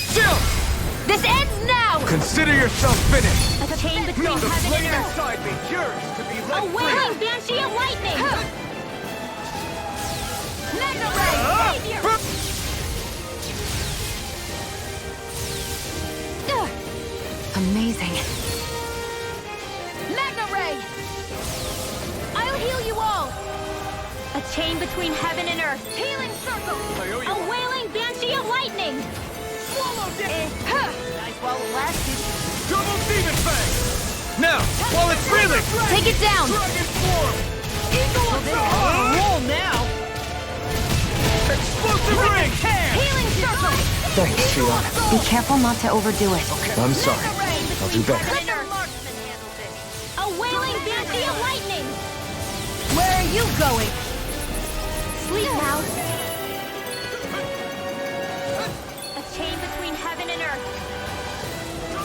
This ends now. Consider yourself finished. A chain between The heaven flame and earth! inside me yearns to be A let free! wailing banshee of lightning! Mega ray. Savior! Amazing. Mega ray. I'll heal you all. A chain between heaven and earth! Healing circle. A wailing banshee of lightning! Swallow it! Nice while it lasted. Double Demon Fang! Now, while it's reeling! Take it down. Dragon Form! Eagle of Dawn! Roll now. Explosive Ring! Healing circle. Thanks, Sheila. Be careful not to overdo it. I'm sorry. I'll do better. Let the marksman handle this! A wailing banshee of lightning! Where are you going? Sleep now! A chain between heaven and earth!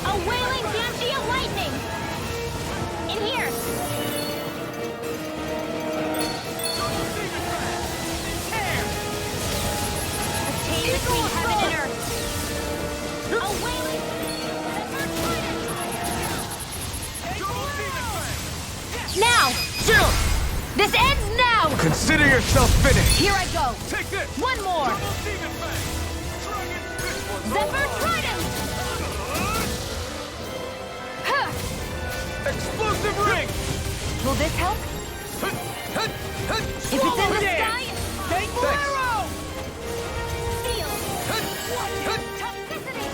A wailing banshee of lightning! In here! A chain between heaven and earth! A wailing... Now. This ends now. Consider yourself finished. Here I go. Take this! One more. Double Demon Fang! Dragon Fist was Zephyr Trident. Explosive Ring! Will this help? If it's in the sky, Thankful Arrow! Steel! Toxicity!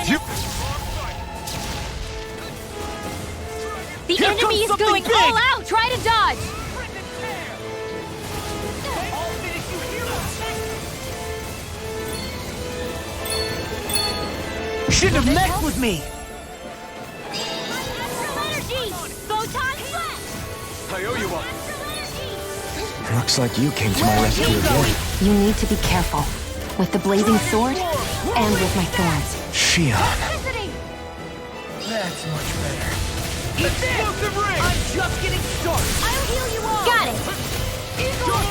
You- the Here enemy comes is something going big. all out. Try to dodge. Shouldn't have messed with me! Astral energy! Photon flash! I owe you one. Astral energy! Looks like you came to my rescue again. You need to be careful. With the blazing sword, and with my thorns. Shion. Toxicity! That's much better. Explosive Ring! I'm just getting started! I'll heal you all! Got it.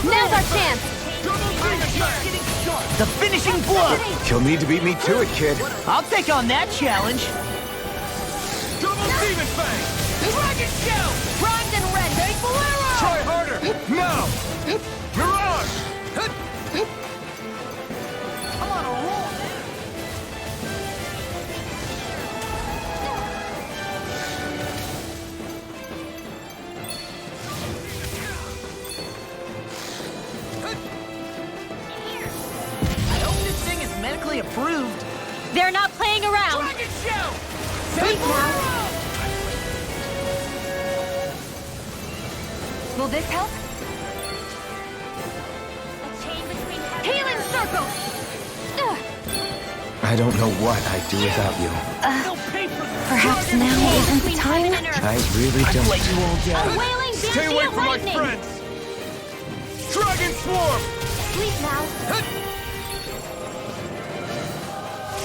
Now's our chance. Double Demon Fang! Getting started! The finishing blow! You'll need to beat me to it, kid. I'll take on that challenge! Double Demon Fang! Dragon Shell! Primed and ready! Bolero! Try harder! Now! Mirage! I'm on a roll, man! I hope this thing is medically approved. They're not playing around. Dragon Shell! Wait now. Will this help? Healing circle. I don't know what I'd do without you. Perhaps now isn't the time? I really don't. Let you all A down. wailing Stay banshee away of from my lightning. friends! Dragon Swarm! Sleep now.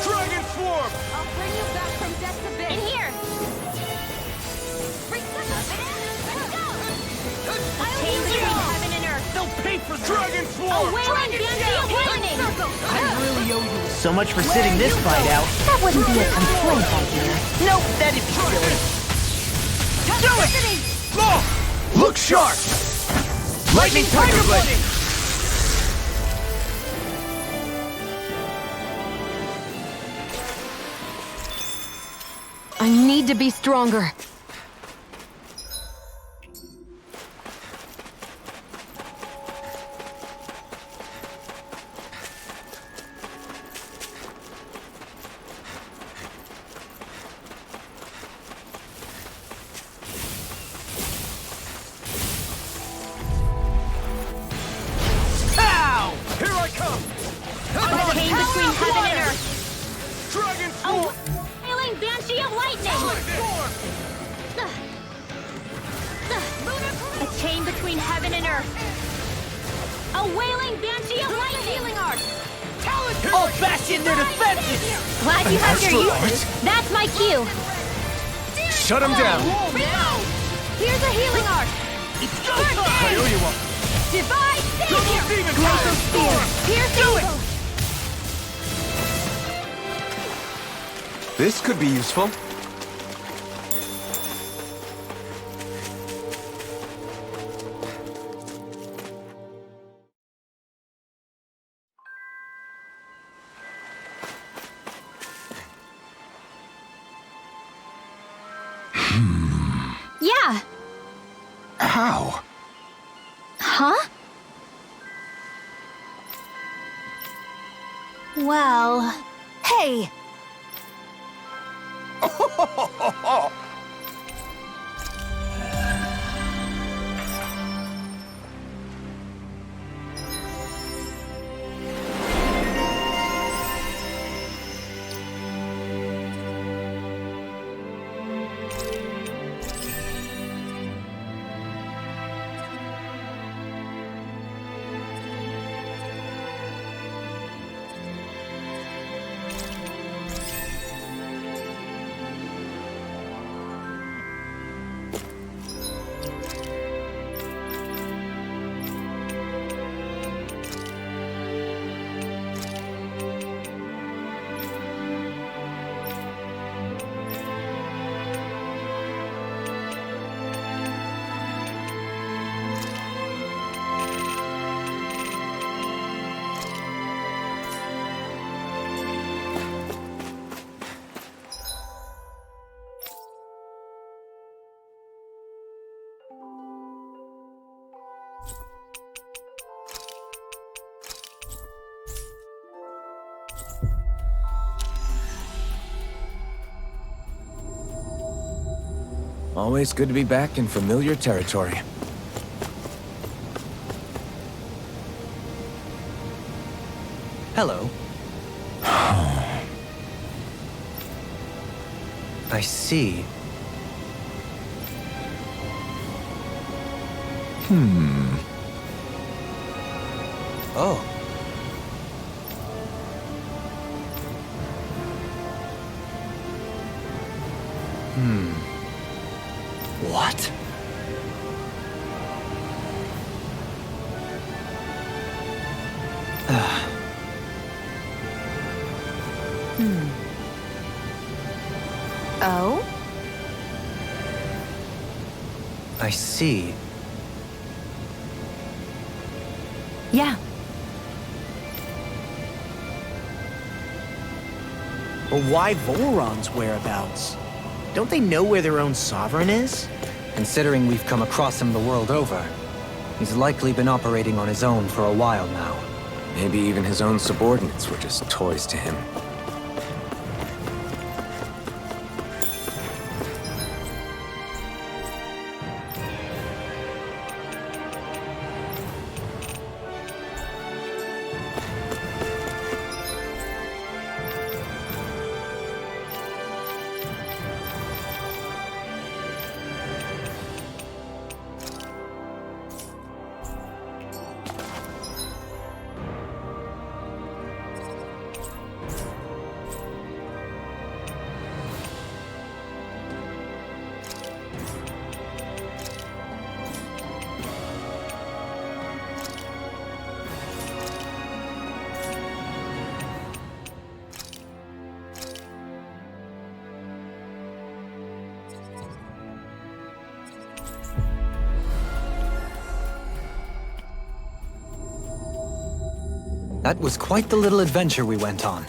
Dragon Swarm! I'll bring you back from death to In bid. here. I'll Chain use between it all. heaven and earth. They'll pay for Dragon A Swarm! wailing banshee of lightning. I really owe you so much for sitting this fight out. That wouldn't be a complaint, I hear. Nope, that'd be silly. Do it! Law! Look sharp! Lightning Tiger Blade! I need to be stronger. Pow! Here I come! A chain between heaven and earth. Dragon A Swarm! wailing banshee of lightning. A chain between heaven and earth. A wailing banshee of lightning. Healing art. I'll bash in their defenses! Glad you have your Astral uses. That's my cue. Shut him down! Here's a healing art. It's go I time! owe you one! Divine Double savior. Demon Glacial Fire! spear. Pierce evil. This could be useful. Yeah. How? Huh? Well, Hey! Always good to be back in familiar territory. Hello. I see. Oh. What? Oh? I see. Yeah, But why Volron's whereabouts? Don't they know where their own sovereign is? Considering we've come across him the world over, he's likely been operating on his own for a while now. Maybe even his own subordinates were just toys to him. That was quite the little adventure we went on.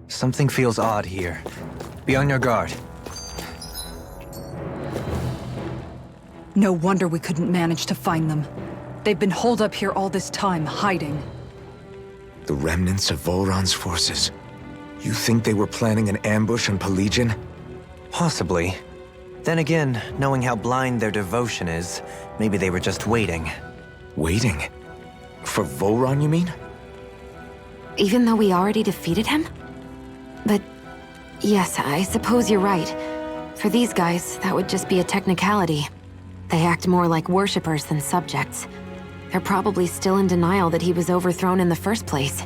Something feels odd here. Be on your guard. No wonder we couldn't manage to find them. They've been holed up here all this time, hiding. The remnants of Volron's forces. You think they were planning an ambush on Pelegion? Possibly. Then again, knowing how blind their devotion is, maybe they were just waiting. Waiting? For Volron, you mean? even though we already defeated him? But yes, I suppose you're right. For these guys, that would just be a technicality. They act more like worshippers than subjects. They're probably still in denial that he was overthrown in the first place.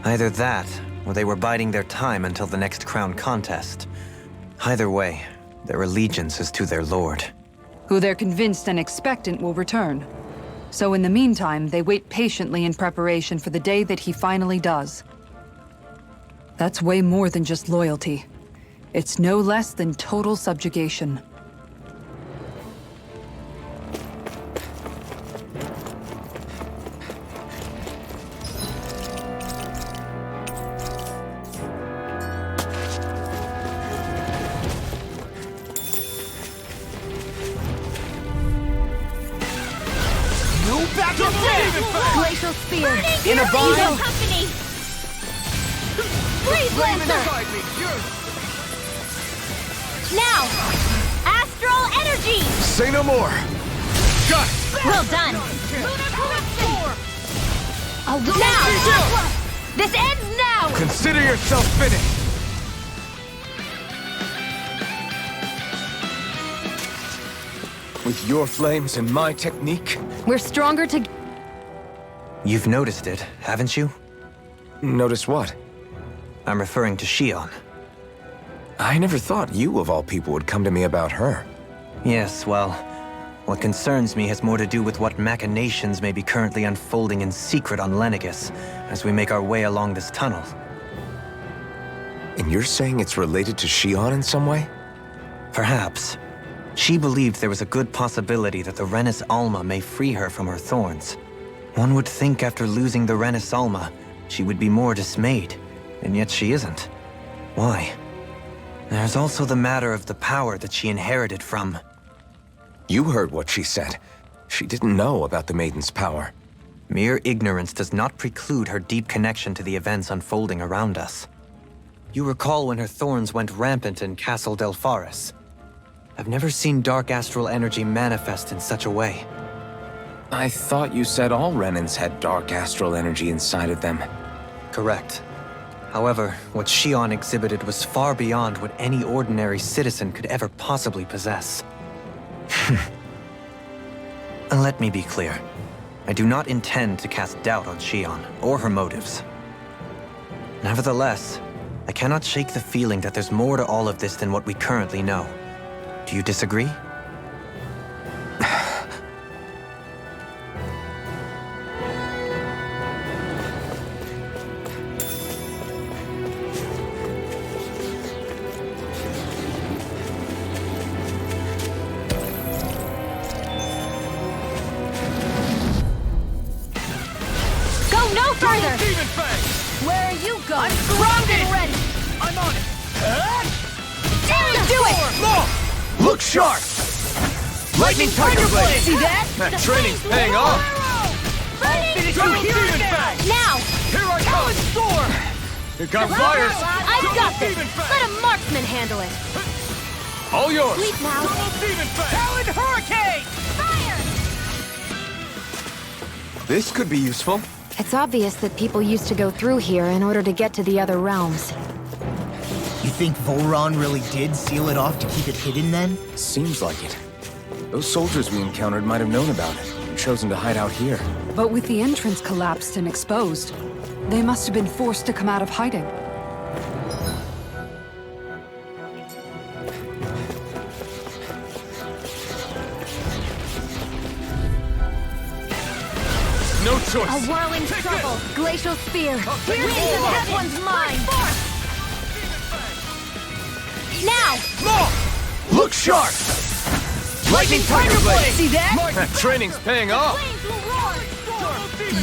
Either that, or they were biding their time until the next crown contest. Either way, their allegiance is to their lord. Who they're convinced and expectant will return. So in the meantime, they wait patiently in preparation for the day that he finally does. That's way more than just loyalty. It's no less than total subjugation. Glacial Spear! In a bind! Evil Company! Freeze Lancer! Now! Astral Energy! Say no more! Got it! Well done! Now! This ends now! Consider yourself finished! With your flames and my technique? We're stronger to... You've noticed it, haven't you? Notice what? I'm referring to Shion. I never thought you, of all people, would come to me about her. Yes, well, what concerns me has more to do with what machinations may be currently unfolding in secret on Lenegis as we make our way along this tunnel. And you're saying it's related to Shion in some way? Perhaps. She believed there was a good possibility that the Renis Alma may free her from her thorns. One would think after losing the Renis Alma, she would be more dismayed, and yet she isn't. Why? There's also the matter of the power that she inherited from... You heard what she said. She didn't know about the Maiden's power. Mere ignorance does not preclude her deep connection to the events unfolding around us. You recall when her thorns went rampant in Castle Delpharis. I've never seen dark astral energy manifest in such a way. I thought you said all Renins had dark astral energy inside of them. Correct. However, what Shion exhibited was far beyond what any ordinary citizen could ever possibly possess. Let me be clear. I do not intend to cast doubt on Shion or her motives. Nevertheless, I cannot shake the feeling that there's more to all of this than what we currently know. Do you disagree? it! Look sharp! Lightning Tiger Blade! See that? That training's paying off! Finish Double you Demon here Fang! now! Here I come! Storm! Here comes fires! I've got this! Let a marksman handle it! All yours! Sleep now! Double Demon Fang! Talon Hurricane! Fire! This could be useful. It's obvious that people used to go through here in order to get to the other realms. You think Volron really did seal it off to keep it hidden then? Seems like it. Those soldiers we encountered might have known about it and chosen to hide out here. But with the entrance collapsed and exposed, they must have been forced to come out of hiding. No choice! A whirling struggle! Glacial spear! Winds of that one's mine! Now! Look sharp! Lightning Tiger Blade! See that? That training's paying off!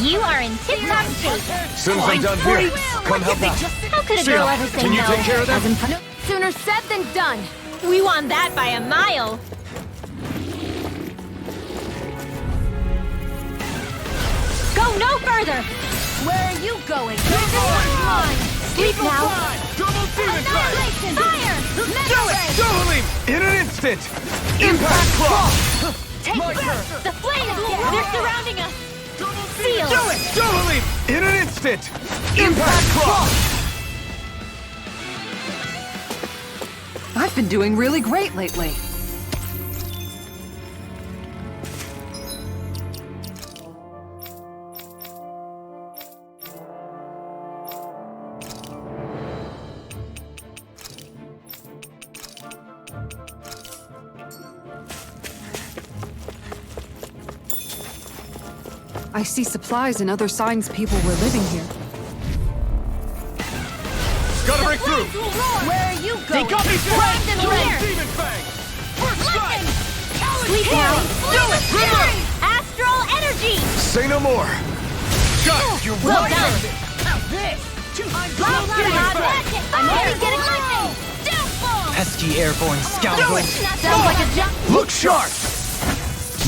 You are in tip-top shape. As soon as I'm done here, come help out. How could a girl ever say Can you no? take care of that? Sooner said than done! We won that by a mile. Go no further! Where are you going? This one's mine! Sleep now. Double Demon Fang! Annihilation! Fire! Mega Ray! Double Leap! In an instant! Impact Claw! Take this! The flame is there! They're surrounding us! Seal! Double Leap! In an instant! Impact Claw! I've been doing really great lately. I see supplies and other signs people were living here. Gotta break through! Where are you going? They got me Primed and Double ready! Demon Fang! First strike! Sleep now! Do it! River! Astral energy. Say no more! Got you Well right! done. I'm already getting lightning! Pesky airborne scoundrel. Sounds like a jump. Look sharp!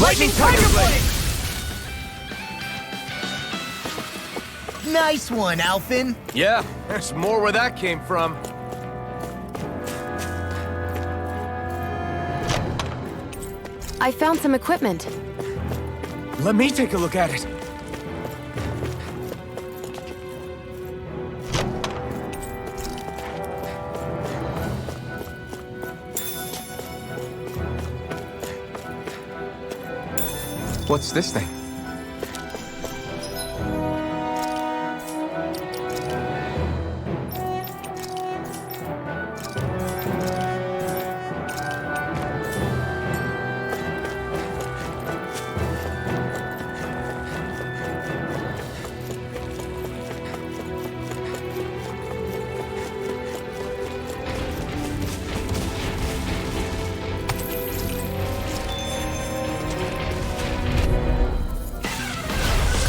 Lightning Tiger Blade! Nice one, Alphen. Yeah, there's more where that came from. I found some equipment. Let me take a look at it. What's this thing?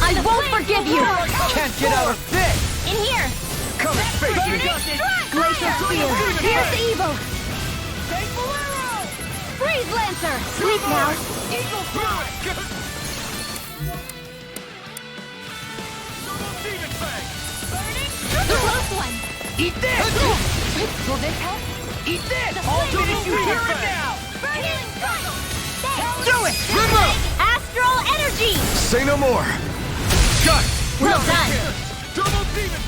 I won't forgive you! Can't get out of this! In here. Come and face me! Glacial spear! Here's evil! Freeze Lancer! Sleep now! Close one! Eat this! Will this help? Eat this! I'll finish you here and now! Healing strike! Do it! River! Astral energy. Say no more! Got it! Well done. Double Demon!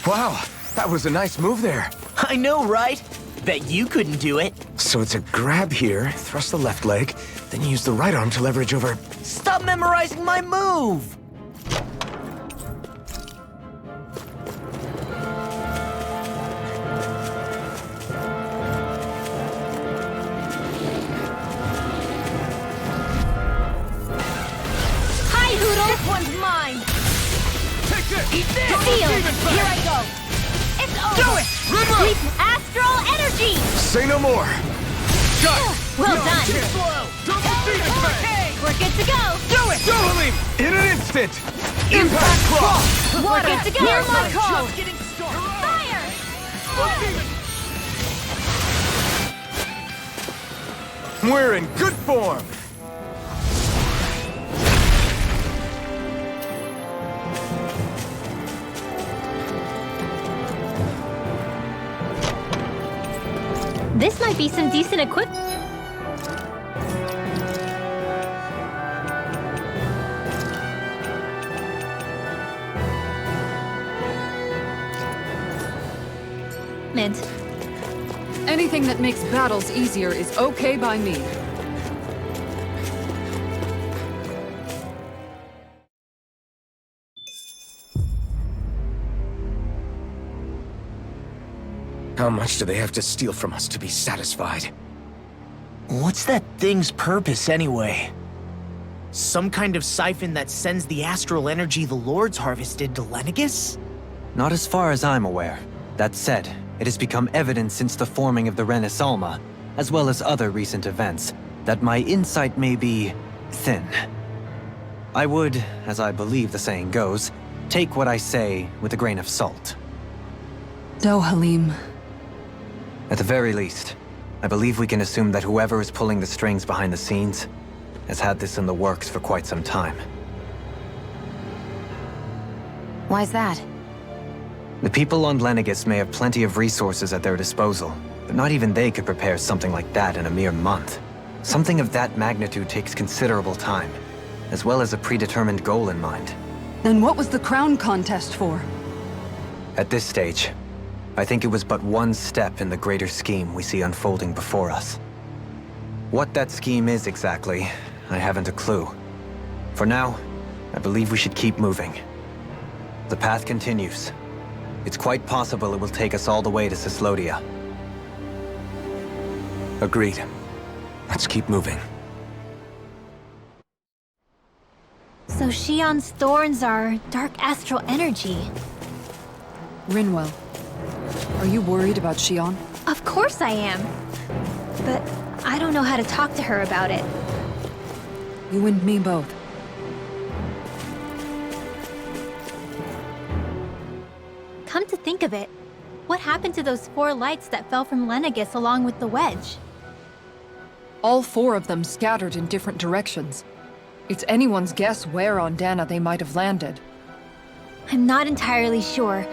Wow, that was a nice move there. I know, right? Bet you couldn't do it. So it's a grab here, thrust the left leg, then you use the right arm to leverage over... Stop memorizing my move! Hi, Hoodle! This one's mine! Take this! Eat this! Seal! Demon Fang! Here I go! It's over! Do it! River! Sleep. Astral energy. Say no more! Got it! Well done. Double Demon Fang! We're good to go. Do it! Double Leap! In an instant! Impact Claw! Water! We're good to go. Hear my call! Fire. We're in good form! This might be some decent equipment. Anything that makes battles easier is okay by me. How much do they have to steal from us to be satisfied? What's that thing's purpose, anyway? Some kind of siphon that sends the astral energy the Lords harvested to Lenegis? Not as far as I'm aware. That said, it has become evident since the forming of the Renis Alma, as well as other recent events, that my insight may be thin. I would, as I believe the saying goes, take what I say with a grain of salt. Dohalim. At the very least, I believe we can assume that whoever is pulling the strings behind the scenes has had this in the works for quite some time. Why's that? The people on Lenegis may have plenty of resources at their disposal, but not even they could prepare something like that in a mere month. Something of that magnitude takes considerable time, as well as a predetermined goal in mind. Then what was the crown contest for? At this stage, I think it was but one step in the greater scheme we see unfolding before us. What that scheme is exactly, I haven't a clue. For now, I believe we should keep moving. The path continues. It's quite possible it will take us all the way to Cyslodia. Agreed. Let's keep moving. So Shion's thorns are dark astral energy. Rinwell, are you worried about Shion? Of course I am. But I don't know how to talk to her about it. You and me both. Come to think of it, what happened to those 4 lights that fell from Lenegis along with the wedge? All 4 of them scattered in different directions. It's anyone's guess where on Dana they might have landed. I'm not entirely sure,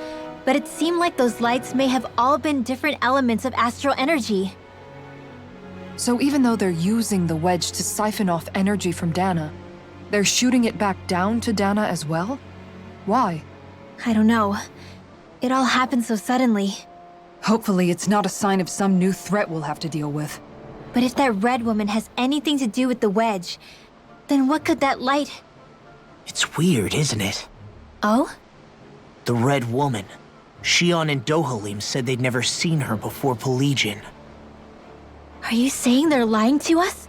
but it seemed like those lights may have all been different elements of astral energy. So even though they're using the wedge to siphon off energy from Dana, they're shooting it back down to Dana as well? Why? I don't know. It all happened so suddenly. Hopefully it's not a sign of some new threat we'll have to deal with. But if that red woman has anything to do with the wedge, then what could that light... It's weird, isn't it? Oh? The Red Woman. Shion and Dohalim said they'd never seen her before Pelegion. Are you saying they're lying to us?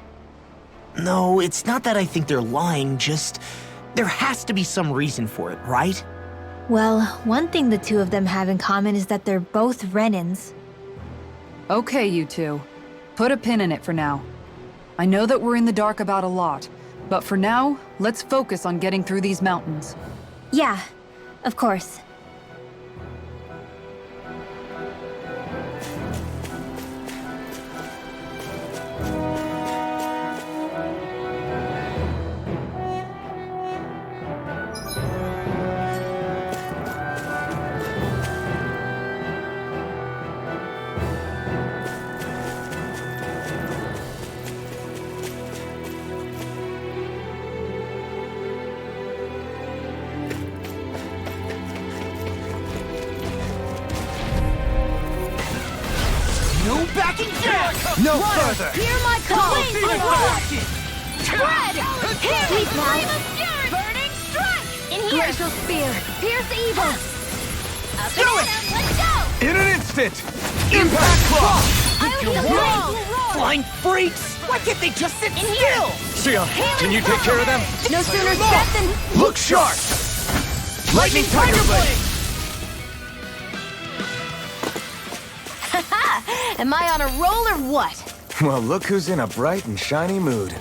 No, it's not that I think they're lying, just... there has to be some reason for it, right? Well, one thing the two of them have in common is that they're both Renins. Okay, you two. Put a pin in it for now. I know that we're in the dark about a lot, but for now, let's focus on getting through these mountains. Yeah, of course. No backing down! No further! Hear my call! Spread! Here! Please now! Burning strike! In here! Glacial spear! Pierce evil! Up Do and it! at 'em, let's go! In an instant! Impact Claw! I You're will wrong! roll! Flying freaks! Why can't they just sit still? Sion, can you take care of them? No sooner said than... Look sharp! Lightning Tiger Blade! Am I on a roll or what? Well, look who's in a bright and shiny mood.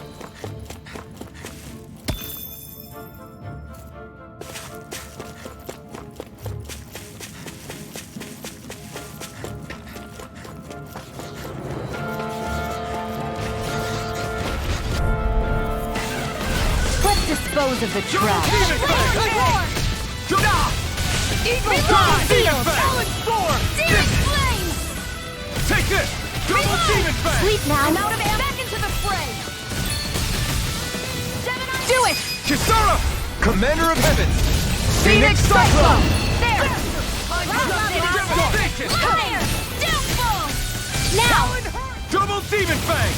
dispose of the trash. Eagle Reload! Demon Fang! Talon Storm! Searing flame! Take this! Double Demon Fang! Sleep now. I'm out of ammo. Back into the fray. Gemini. Do it! Kisara! Commander of Heavens! Phoenix Cyclone! There! Devastation! Fire! Downfall! Now! Double Demon Fang!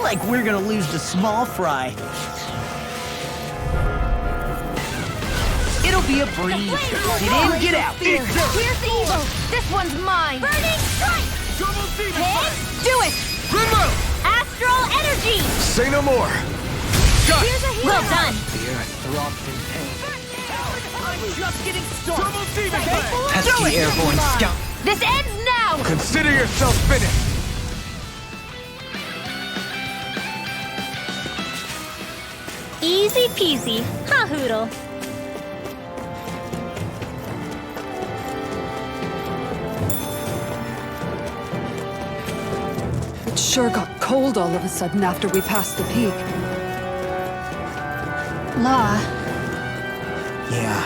Like we're gonna lose to Small Fry. It'll be a breeze. Get in, get out. Spear. Here's evil! This one's mine! Burning strike! Double Demon Hit! Fang! Do it! Remote! Astral energy! Say no more! Here's a healer! Well done! The earth throbs in pain. I'm just getting started! Double Demon Fang! Pesky airborne scout. This ends now! Consider yourself finished! Easy peasy. Ha hoodle. It sure got cold all of a sudden after we passed the peak. La, Yeah,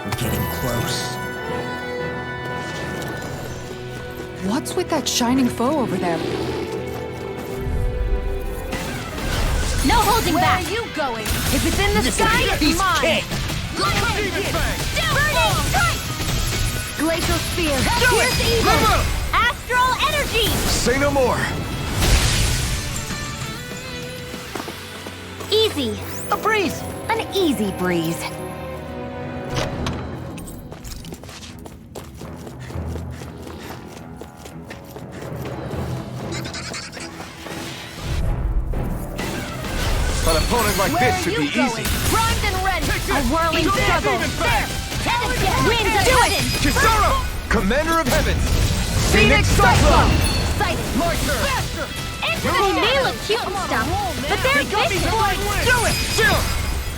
we're getting close. what's with that shining foe over there? No holding Where back! are you going? If it's in the sky, it's Piece of mine! cake. Demon Fang! Burning strike! Glacial spear! Here's evil! Remote! Astral energy! Say no more! Easy. A breeze. An easy breeze. An opponent like this should be easy. Primed and ready! A whirling Double struggle. Demon Fang! Winds of heaven! Kisara! Commander of Heavens! Phoenix Cyclone! Sight! My turn! They may look cute and stuff, but they're vicious. Do it! Chill!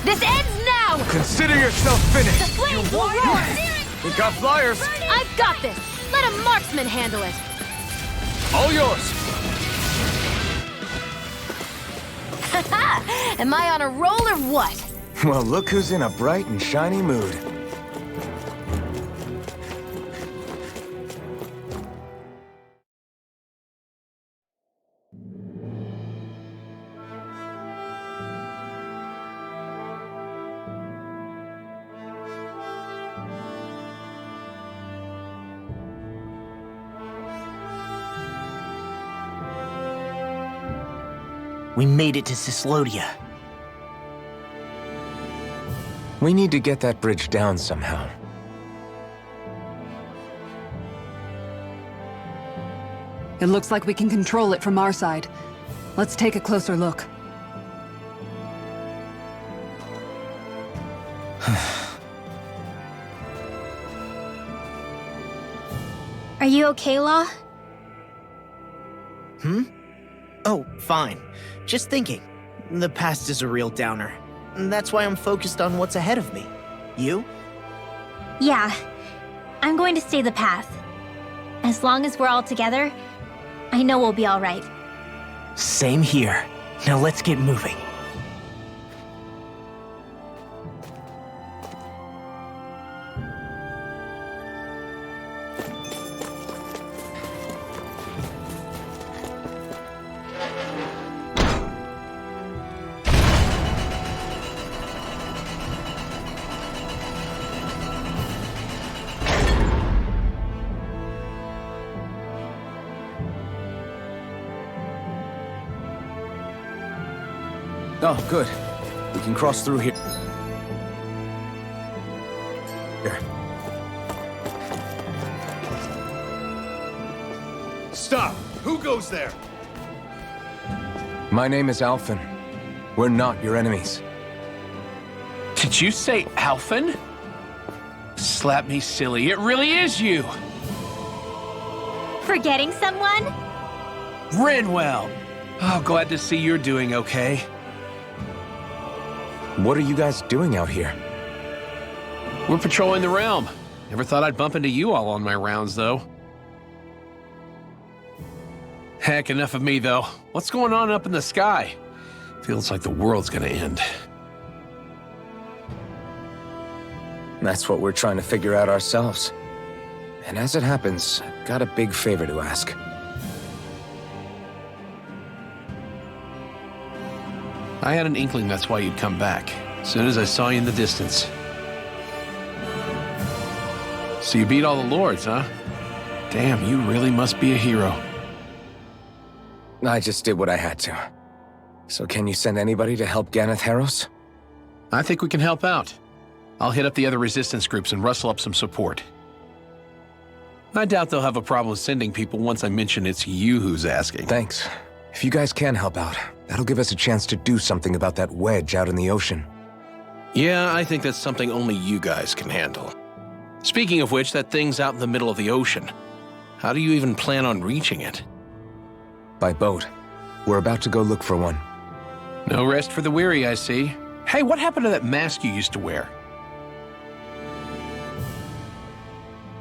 This ends now! Consider yourself finished! Flames will roar! We got flyers! I've got this! Let a marksman handle it! All yours! Am I on a roll or what? Well, look who's in a bright and shiny mood. We made it to Cyslodia. We need to get that bridge down somehow. It looks like we can control it from our side. Let's take a closer look. Are you okay, Law? Oh, fine. Just thinking. The past is a real downer. That's why I'm focused on what's ahead of me. You? Yeah. I'm going to stay the path. As long as we're all together, I know we'll be all right. Same here. Now let's get moving. Oh, good. We can cross through here. Here. Stop! Who goes there? My name is Alphen. We're not your enemies. Did you say Alphen? Slap me silly, it really is you! Forgetting someone? Rinwell! Oh, glad to see you're doing okay. What are you guys doing out here? We're patrolling the realm. Never thought I'd bump into you all on my rounds, though. Heck, enough of me, though. What's going on up in the sky? Feels like the world's gonna end. That's what we're trying to figure out ourselves. And as it happens, I've got a big favor to ask. I had an inkling that's why you'd come back, as soon as I saw you in the distance. So you beat all the lords, huh? Damn, you really must be a hero. I just did what I had to. So can you send anybody to help Ganeth Harros? I think we can help out. I'll hit up the other resistance groups and rustle up some support. I doubt they'll have a problem sending people once I mention it's you who's asking. Thanks. If you guys can help out, that'll give us a chance to do something about that wedge out in the ocean. Yeah, I think that's something only you guys can handle. Speaking of which, that thing's out in the middle of the ocean. How do you even plan on reaching it? By boat. We're about to go look for one. No rest for the weary, I see. Hey, what happened to that mask you used to wear?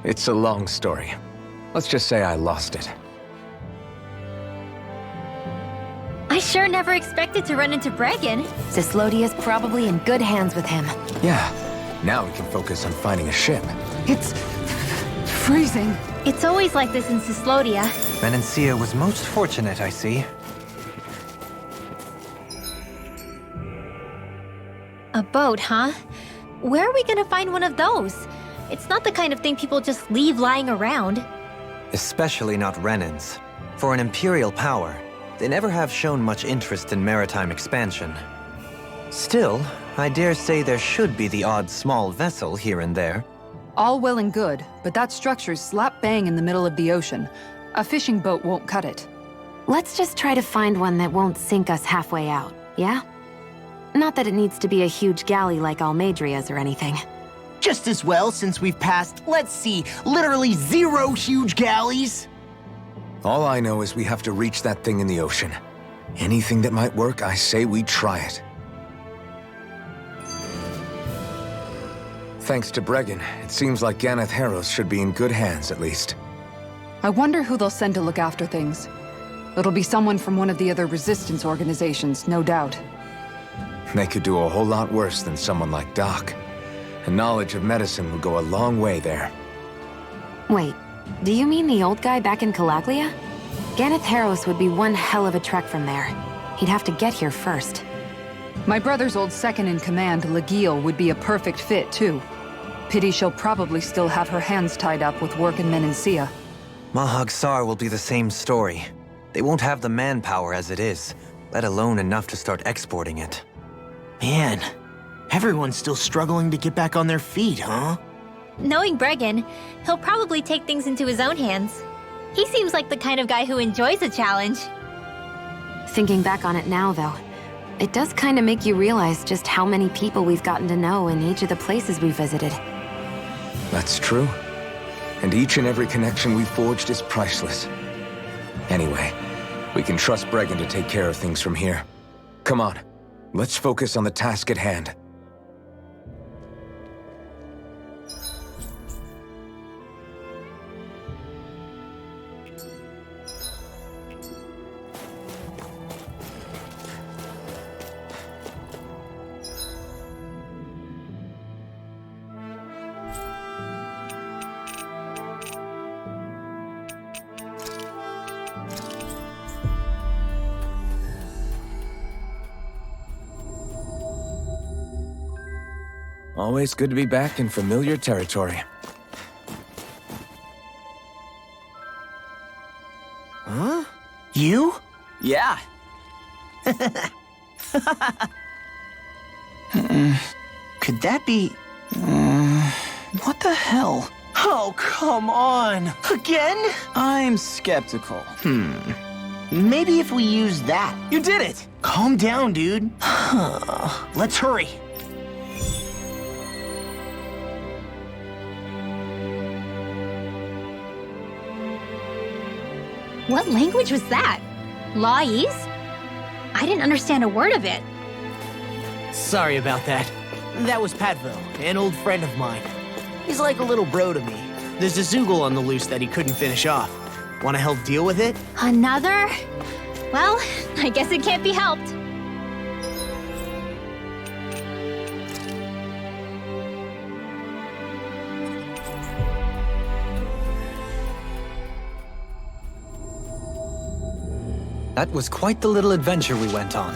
It's a long story. Let's just say I lost it. I sure never expected to run into Bregan. Cyslodia's probably in good hands with him. Yeah. Now we can focus on finding a ship. It's freezing. It's always like this in Cyslodia. Menencia was most fortunate, I see. A boat, huh? Where are we gonna find one of those? It's not the kind of thing people just leave lying around. Especially not Renans. For an Imperial power, they never have shown much interest in maritime expansion. Still, I dare say there should be the odd small vessel here and there. All well and good, but that structure's slap bang in the middle of the ocean. A fishing boat won't cut it. Let's just try to find one that won't sink us halfway out, yeah? Not that it needs to be a huge galley like Almadria's or anything. Just as well, since we've passed, let's see, literally 0 huge galleys. All I know is we have to reach that thing in the ocean. Anything that might work, I say we try it. Thanks to Bregan, it seems like Ganeth Harros should be in good hands, at least. I wonder who they'll send to look after things. It'll be someone from one of the other resistance organizations, no doubt. They could do a whole lot worse than someone like Doc. And knowledge of medicine would go a long way there. Wait, do you mean the old guy back in Calaglia? Ganeth Harros would be one hell of a trek from there. He'd have to get here first. My brother's old second-in-command, Legil, would be a perfect fit, too. Pity she'll probably still have her hands tied up with work in Menencia. Mahag Saar will be the same story. They won't have the manpower as it is, let alone enough to start exporting it. Man, everyone's still struggling to get back on their feet, huh? Knowing Bregan, he'll probably take things into his own hands. He seems like the kind of guy who enjoys a challenge. Thinking back on it now, though, it does kind of make you realize just how many people we've gotten to know in each of the places we visited. That's true. And each and every connection we forged is priceless. Anyway, we can trust Bregan to take care of things from here. Come on, let's focus on the task at hand. Always good to be back in familiar territory. Huh? You? Yeah. Could that be... what the hell? Oh, come on. Again? I'm skeptical. Maybe if we use that. You did it! Calm down, dude. Let's hurry. What language was that? Lawese? I didn't understand a word of it. Sorry about that. That was Patvo, an old friend of mine. He's like a little bro to me. There's a Zoogle on the loose that he couldn't finish off. Want to help deal with it? Another? Well, I guess it can't be helped. That was quite the little adventure we went on.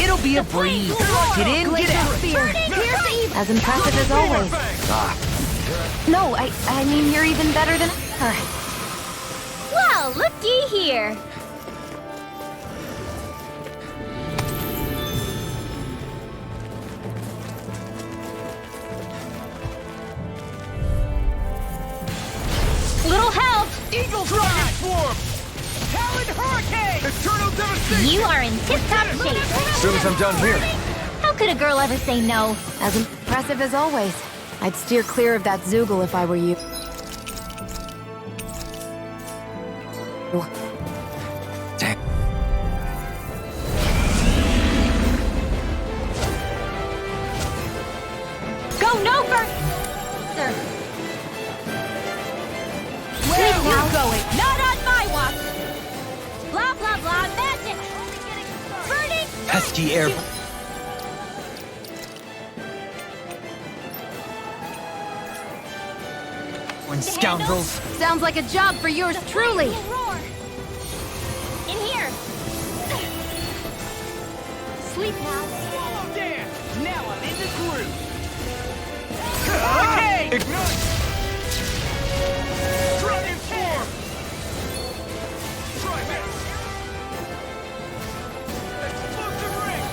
It'll be a breeze. Get in, get out. As impressive as always. No, I mean you're even better than her. Well, looky here. Little help! Eagle Dragon Swarm! Talon Hurricane! Eternal Devastation! You are in tip-top shape. As soon as I'm done here. How could a girl ever say no? As impressive as always. I'd steer clear of that Zoogle if I were you. Go no first! Sir. Where are you going? Not on my watch! Blah, blah, blah, magic! Burning! Pesky air. Scoundrels. Sounds like a job for yours truly. Roar. In here! Sleep now. Swallow dance! Now I'm in the groove! Hurricane! Ignite! Dragon Swarm! Try this! Explosive ring!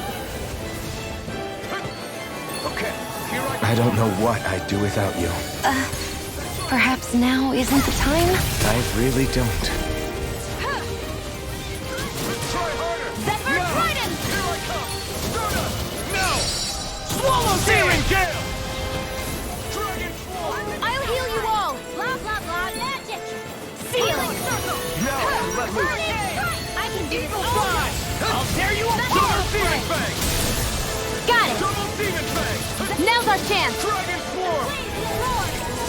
Okay, here I I don't know what I'd do without you. Perhaps now isn't the time? I really don't. Try harder! Zephyr Trident! Here I come! Start up! Now! Swallow Searing Gale! Dragon Swarm! I'll heal you all! Blah, blah, blah, magic! Sealing! Now I can let loose! I can do Eagle all Fly! I'll tear you apart! Double Demon Fang! Got it! Double Demon Fang! Now's our chance! Dragon Swarm!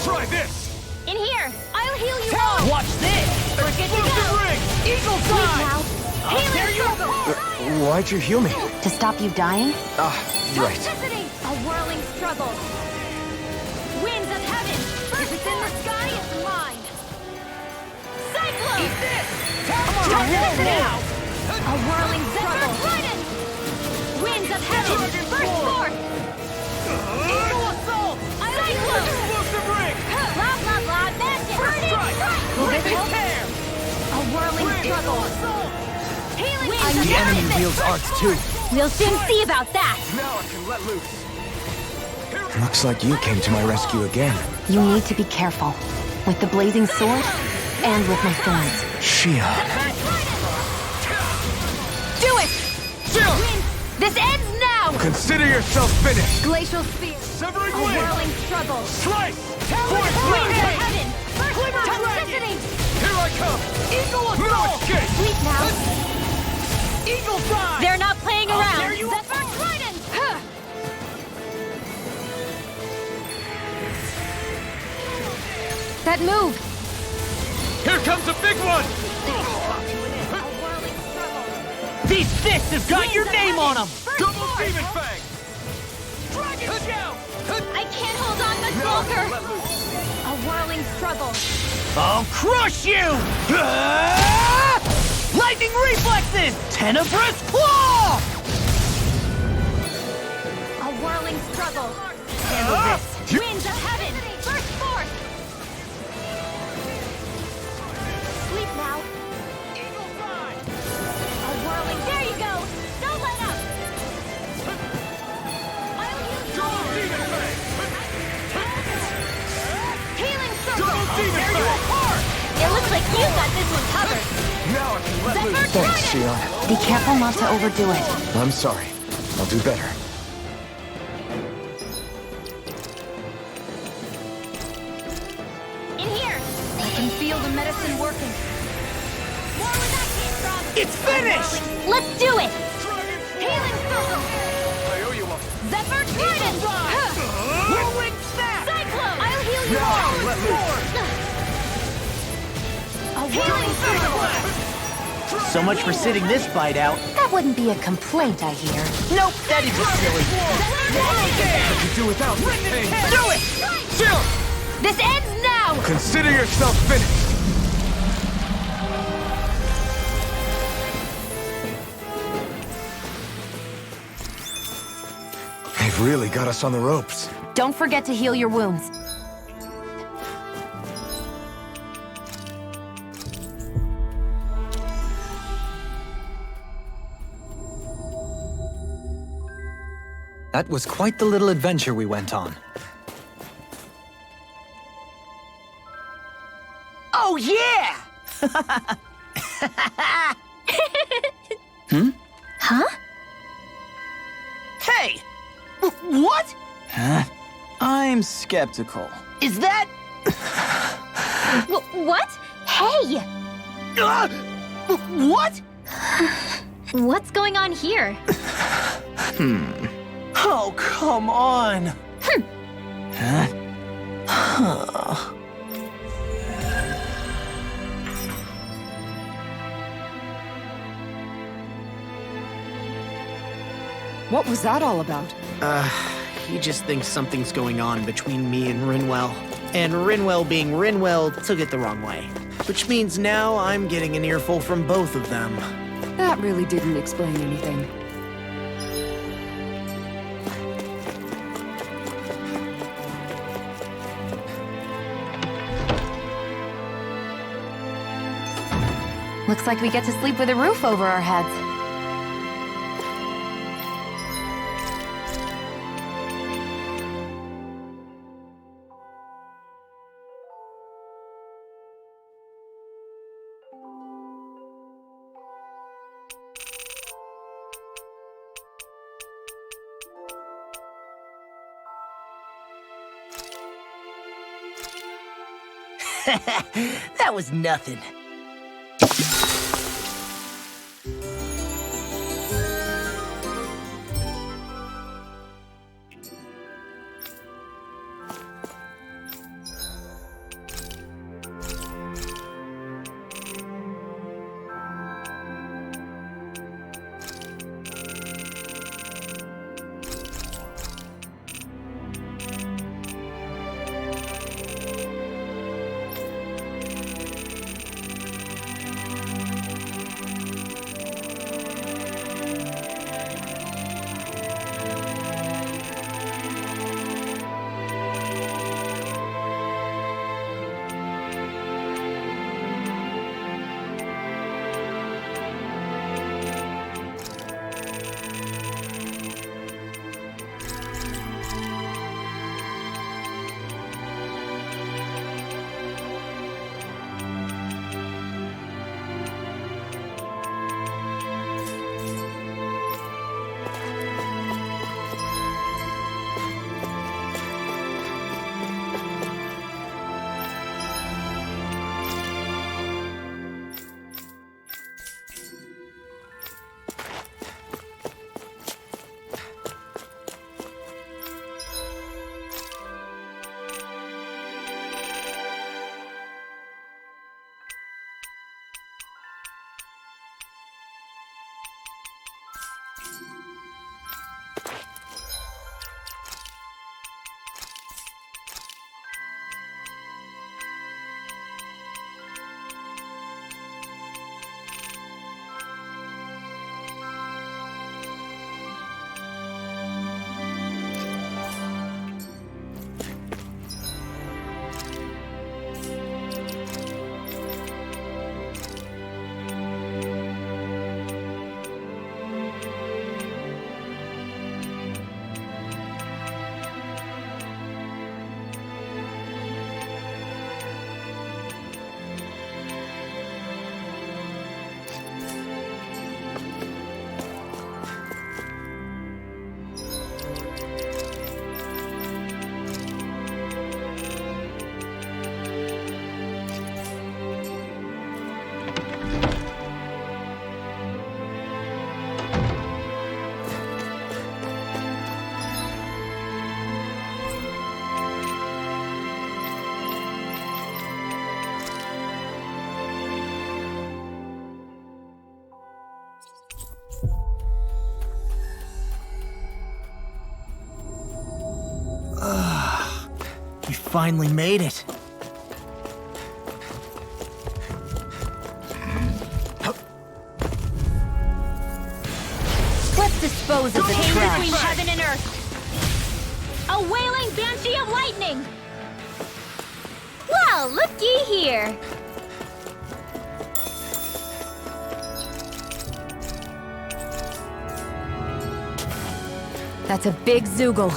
Try this! In here! I'll heal you all! Watch this! Explosive ring! Eagle Sleep Fly! now! I'll tear you apart! Why'd you heal me? To stop you dying? Right. Toxicity! A whirling struggle! Winds of heaven! If it's in the sky, it's mine! Cyclone! Eat this! Toxicity! A whirling struggle! Trident! Winds of heaven! Dragon Burst Swarm! forth! Eagle Assault! Cyclone! Explosive ring! Blah, blah, blah, magic! Burning strike! Will this help? Tear! A whirling struggle! Healing winds of The enemy heaven! wields arts too. We'll soon see about that! Now I can let loose! Looks like you came to my rescue again. You need to be careful. With the blazing sword, and with my thorns. Shion. Do it! This ends now! Consider yourself finished! Glacial Spear. Severing A wind! whirling struggle! Slice! Winds Force of Hurricane! heaven! Glimmer Toxicity! Here I come! Eagle Assault! Escape! Sleep now! Eagle Fly! They're not playing I'll around! tear you Zephyr Trident! That move! Here comes a big one! A whirling struggle! These fists have got your name on them! Double Demon Fang! Dragon Shout! I can't hold on much longer! A whirling struggle! I'll crush you! Lightning reflexes! Tenebrous claw! A whirling struggle! Handle this! Winds of heaven! Burst forth! Sleep now! Eagle Fly! A whirling... There you go! Don't let up! I'll heal you! Double Demon Fang! Healing circle! Double Demon Fang! It looks like you got this one covered! Now I can let Zephyr loose! Thanks, Trident! Shion. Be careful not to overdo it. I'm sorry. I'll do better. In here! I can feel the medicine working. More where that came from! It's finished! Let's do it! Dragon Swarm! Healing circle! I owe you one. Zephyr Trident! Whirlwind snap! Cyclone! I'll heal you Now I all! can let loose! A whirling circle! So much for sitting this fight out. That That wouldn't be a complaint, I hear. Nope, that is just silly. Do without pain. Do it! Chill! This ends now! Consider yourself finished. They've really got us on the ropes. Don't forget to heal your wounds. That was quite the little adventure we went on. Oh, yeah! Huh? Hey! What? I'm skeptical. Is that... What? Hey! What? What's going on here? Oh, come on. What was that all about? He just thinks something's going on between me and Rinwell. And Rinwell being Rinwell took it the wrong way. Which means now I'm getting an earful from both of them. That really didn't explain anything. Looks like we get to sleep with a roof over our heads. That was nothing. We finally made it. Let's dispose of the Change trash. between heaven and earth. A wailing banshee of lightning. Well, looky here. That's a big Zoogle.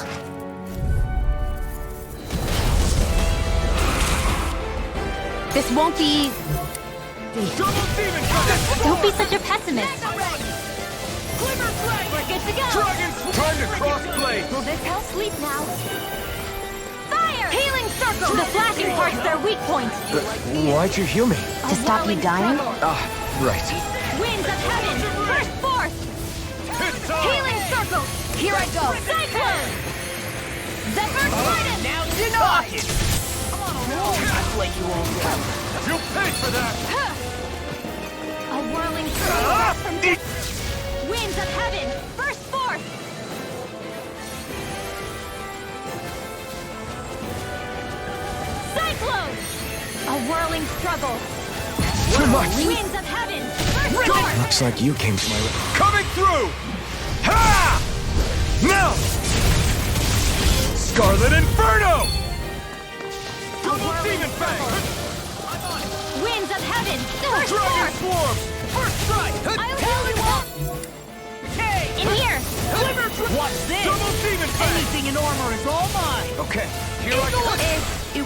This won't be... Don't be such a pessimist. We're good to go. Time to cross-blade! Will this help? Sleep now. Fire! Healing circle! The flashing part's their weak point. Why'd you heal me? To stop you dying? Right. Winds of heaven, burst forth. It's time! Healing circle! Here I go! Cyclone! Zephyr Trident! Now denied! I'll let you all go. You paid for that! A whirling circle from death. Winds of heaven, burst forth. Cyclone! A whirling struggle. Too much. Winds of heaven, burst forth. Looks like you came to my... Coming through! Ha! Now! Scarlet Inferno! Double Demon Fang! Winds of heaven, burst Dragon forth. Swarm! First strike! I'll heal you all. In here. Watch this! Double Demon Fang! Anything in armor is all mine! Okay, here I go.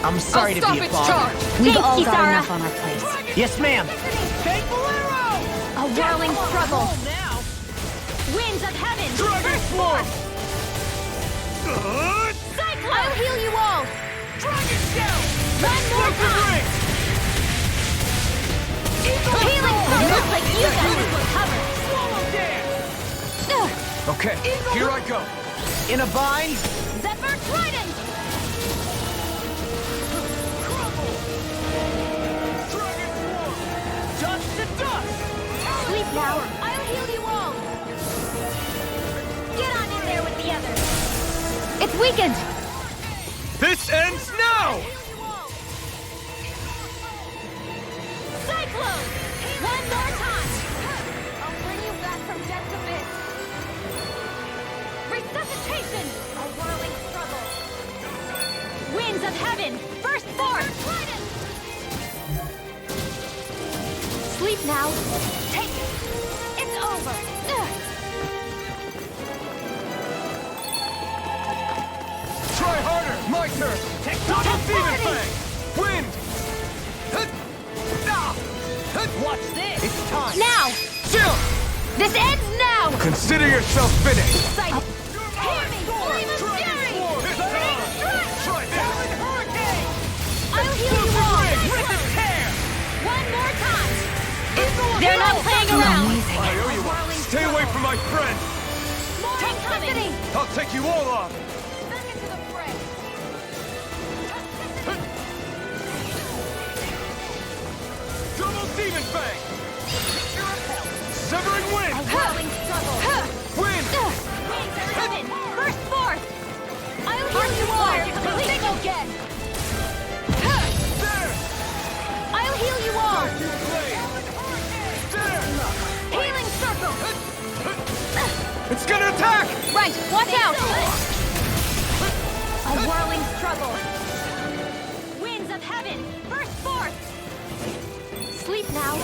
I'm sorry to be a bother. We've Thank all you, got Sarah. enough on our plates. Yes, ma'am. A whirling struggle. Winds of heaven, burst forth. Cyclone! I'll heal you all. Dragon Shell! One more time. Healing circle. Looks like you guys will cover. Swallow Dance! Okay, here I go. In a bind? Zephyr Trident. Dragon Swarm! Dust to dust! Sleep now. I'll heal you all. Get on in there with the others. It's weakened! This ends now! Cyclone. One more time. I'll bring you back from death to bit. Resuscitation. A whirling struggle. Winds of heaven, burst forth. Sleep now. Take it. It's over. Try harder! My turn! Double Demon Fang! Wind! Watch this! It's time! Now. Chill! This ends now! Consider yourself finished! Hear me. Flame of fury. Big strike. Try this! Hurricane! I'll heal you all. Rip and tear! One more time. They're not playing around. I owe you one. Stay away from my friend! More incoming. I'll take you all off! Back into the fray. Double Demon Fang! Severing A Wind! whirling struggle. Wind! Wings of heaven, burst forth. I'll heal you all. Think again. There! I'll heal you all. Blade! There! Healing circle. It's gonna attack! Right, watch out. A whirling struggle. Winds of heaven, burst forth. Sleep now.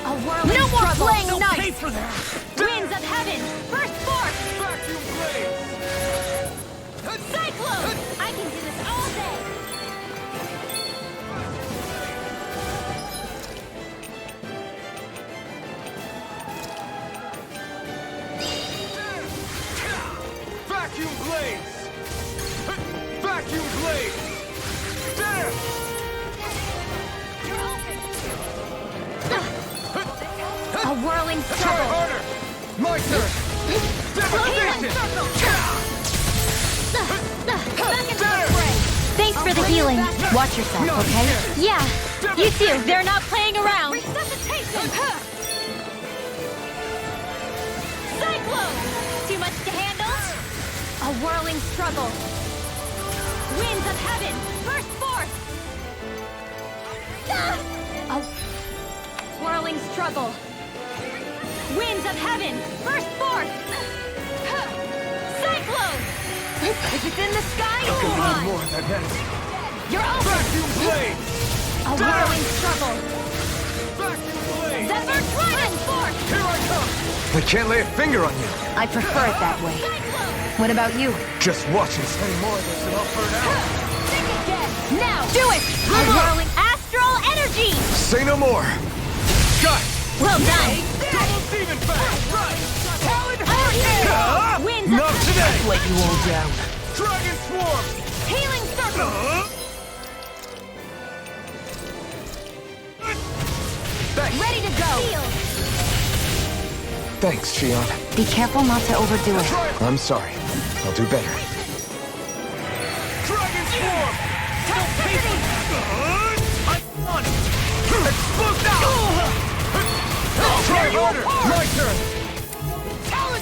A whirling No more struggle. playing Pay nice! for that! Winds of heaven, burst forth. Vacuum Blade! Cyclone. I can do this all day. Vacuum Blades! Vacuum Blades! There! A whirling Try struggle. harder! My turn! Healing Devastation! circle. Back into the fray. Thanks for the healing. Watch yourself, okay? Yeah, you too. They're not playing around. Resuscitation. Cyclone. Too much whirling struggle. Winds of heaven, burst forth! A whirling struggle. Winds of heaven, burst forth! Cyclone! If it's in the sky, you will run! More than that. You're over! Vacuum blade! A whirling struggle. Vacuum blade! Zephyr Trident forth! Here I come! I can't lay a finger on you. I prefer it that way. What about you? Just watch and say more of this and I'll burn out. Think again! Now! Do it! A whirling astral energy! Say no more. Got it! Well done! Double demon fang! Right! Talon Hurricane! Winds of Not today! Let you all down. Dragon swarm! Healing circle! Ready to go! Thanks, Shion. Be careful not to overdo it. I'm sorry. I'll do better. Dragon swarm! I want it! Explode! Try harder! My turn!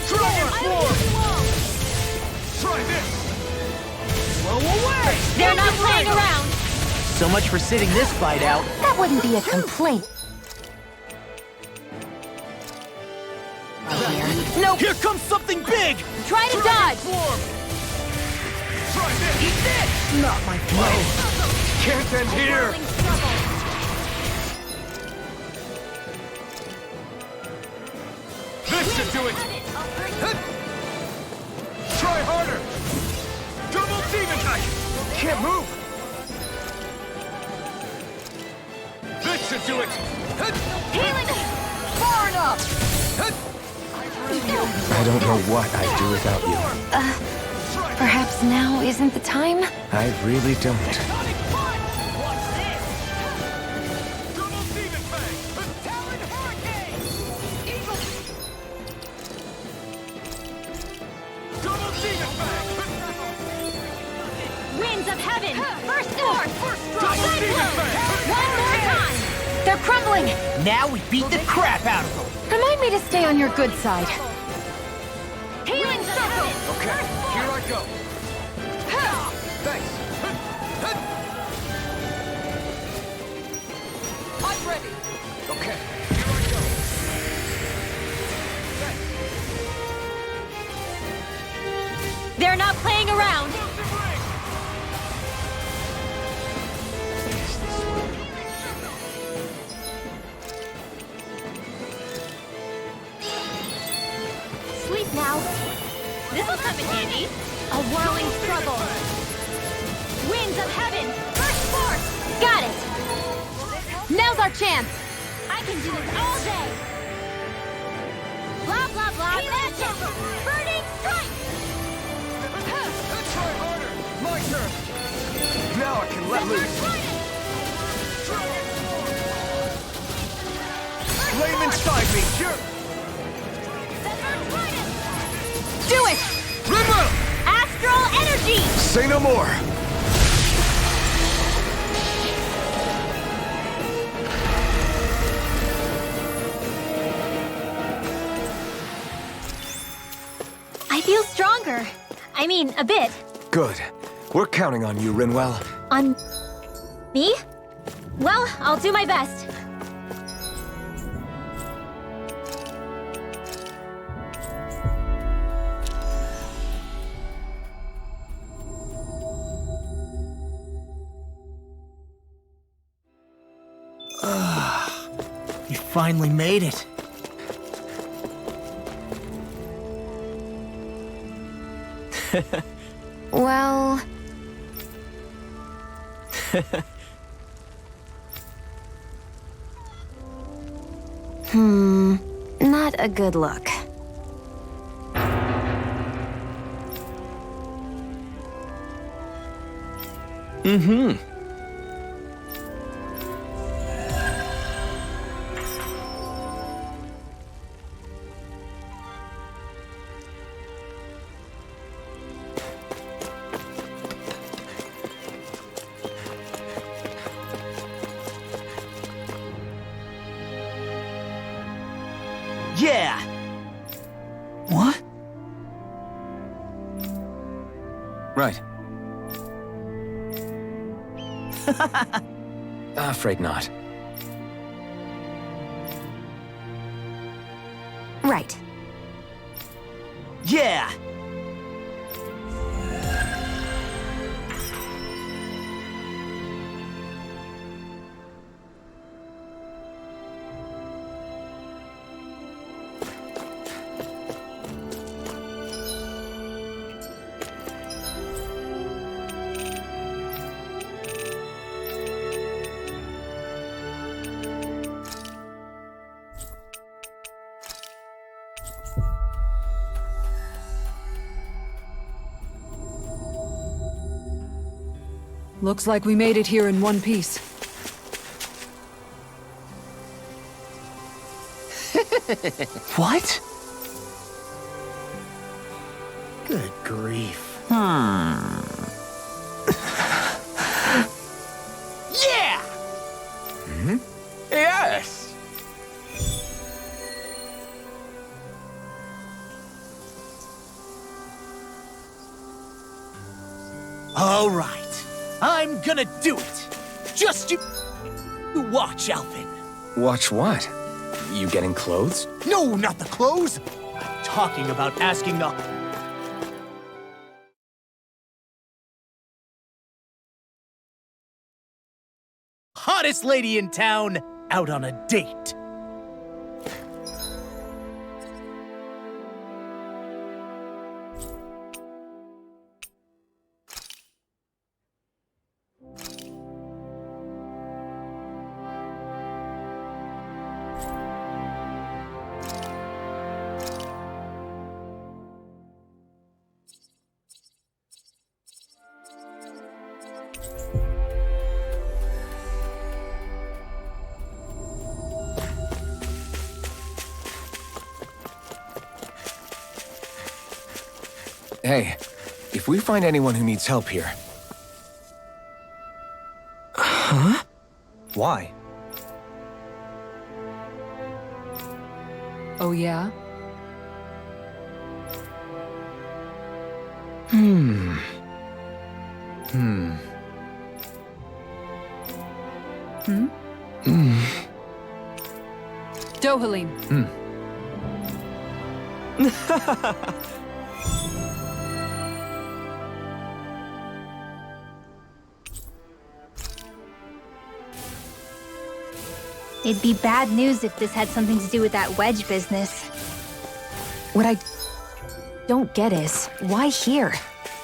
Dragon swarm! Try this! Blow away! They're not playing around! So much for sitting this fight out. That wouldn't be a complaint. Nope! Here comes something big! Try to dodge! Swarm! Try this! Eat this! Not my flow. Can't end here. Whirling struggle. This should do it! Try harder! Double demon knife! Can't move. This should do it! Healing! Far enough! I don't know what I'd do without you. Perhaps now isn't the time? I really don't. Sonic punch! Watch this! Double demon fang! Talon hurricane! Eagle! Double demon fang! Winds of heaven! First forth! Double demon fang! One more time! They're crumbling! Now we beat the crap out of them. Remind me to stay on your good side. Healing circle! Okay, here I go. Thanks. I'm ready! Okay, here I go. They're not playing around! Sleep now. This'll come in handy. A whirling struggle. Winds of heaven! Burst forth! Got it! Now's our chance! I can do this all day! Blah, blah, blah, magic! Burning strike! Try harder! My turn! Now I can let loose. Flame inside me! Sure! Do it! Rimmer! Astral energy! Say no more. I feel stronger. I mean, a bit. Good. We're counting on you, Rinwell. On me? Well, I'll do my best. You finally made it. Well... not a good look. Mm-hmm. Yeah! What? Right. Afraid not. Right. Yeah! Looks like we made it here in one piece. What? Good grief. Yeah! Yes! All right. I'm gonna do it. Just you watch, Alvin. Watch what? You getting clothes? No, not the clothes. I'm talking about asking the hottest lady in town out on a date. Hey, if we find anyone who needs help here... Huh? Why? Oh yeah? Hmm. Dohalim. It'd be bad news if this had something to do with that wedge business. What I don't get is, why here?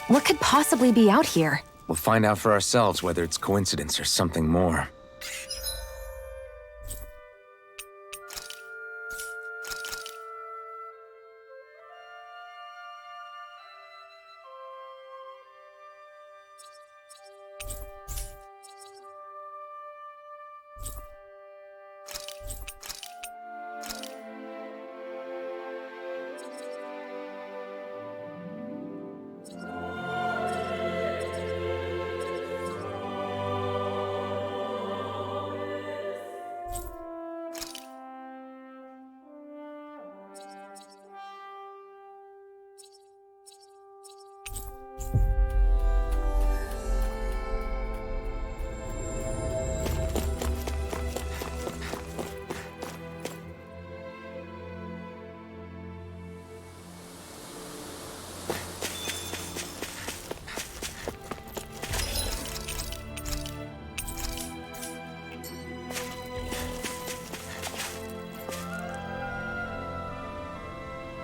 What could possibly be out here? We'll find out for ourselves whether it's coincidence or something more.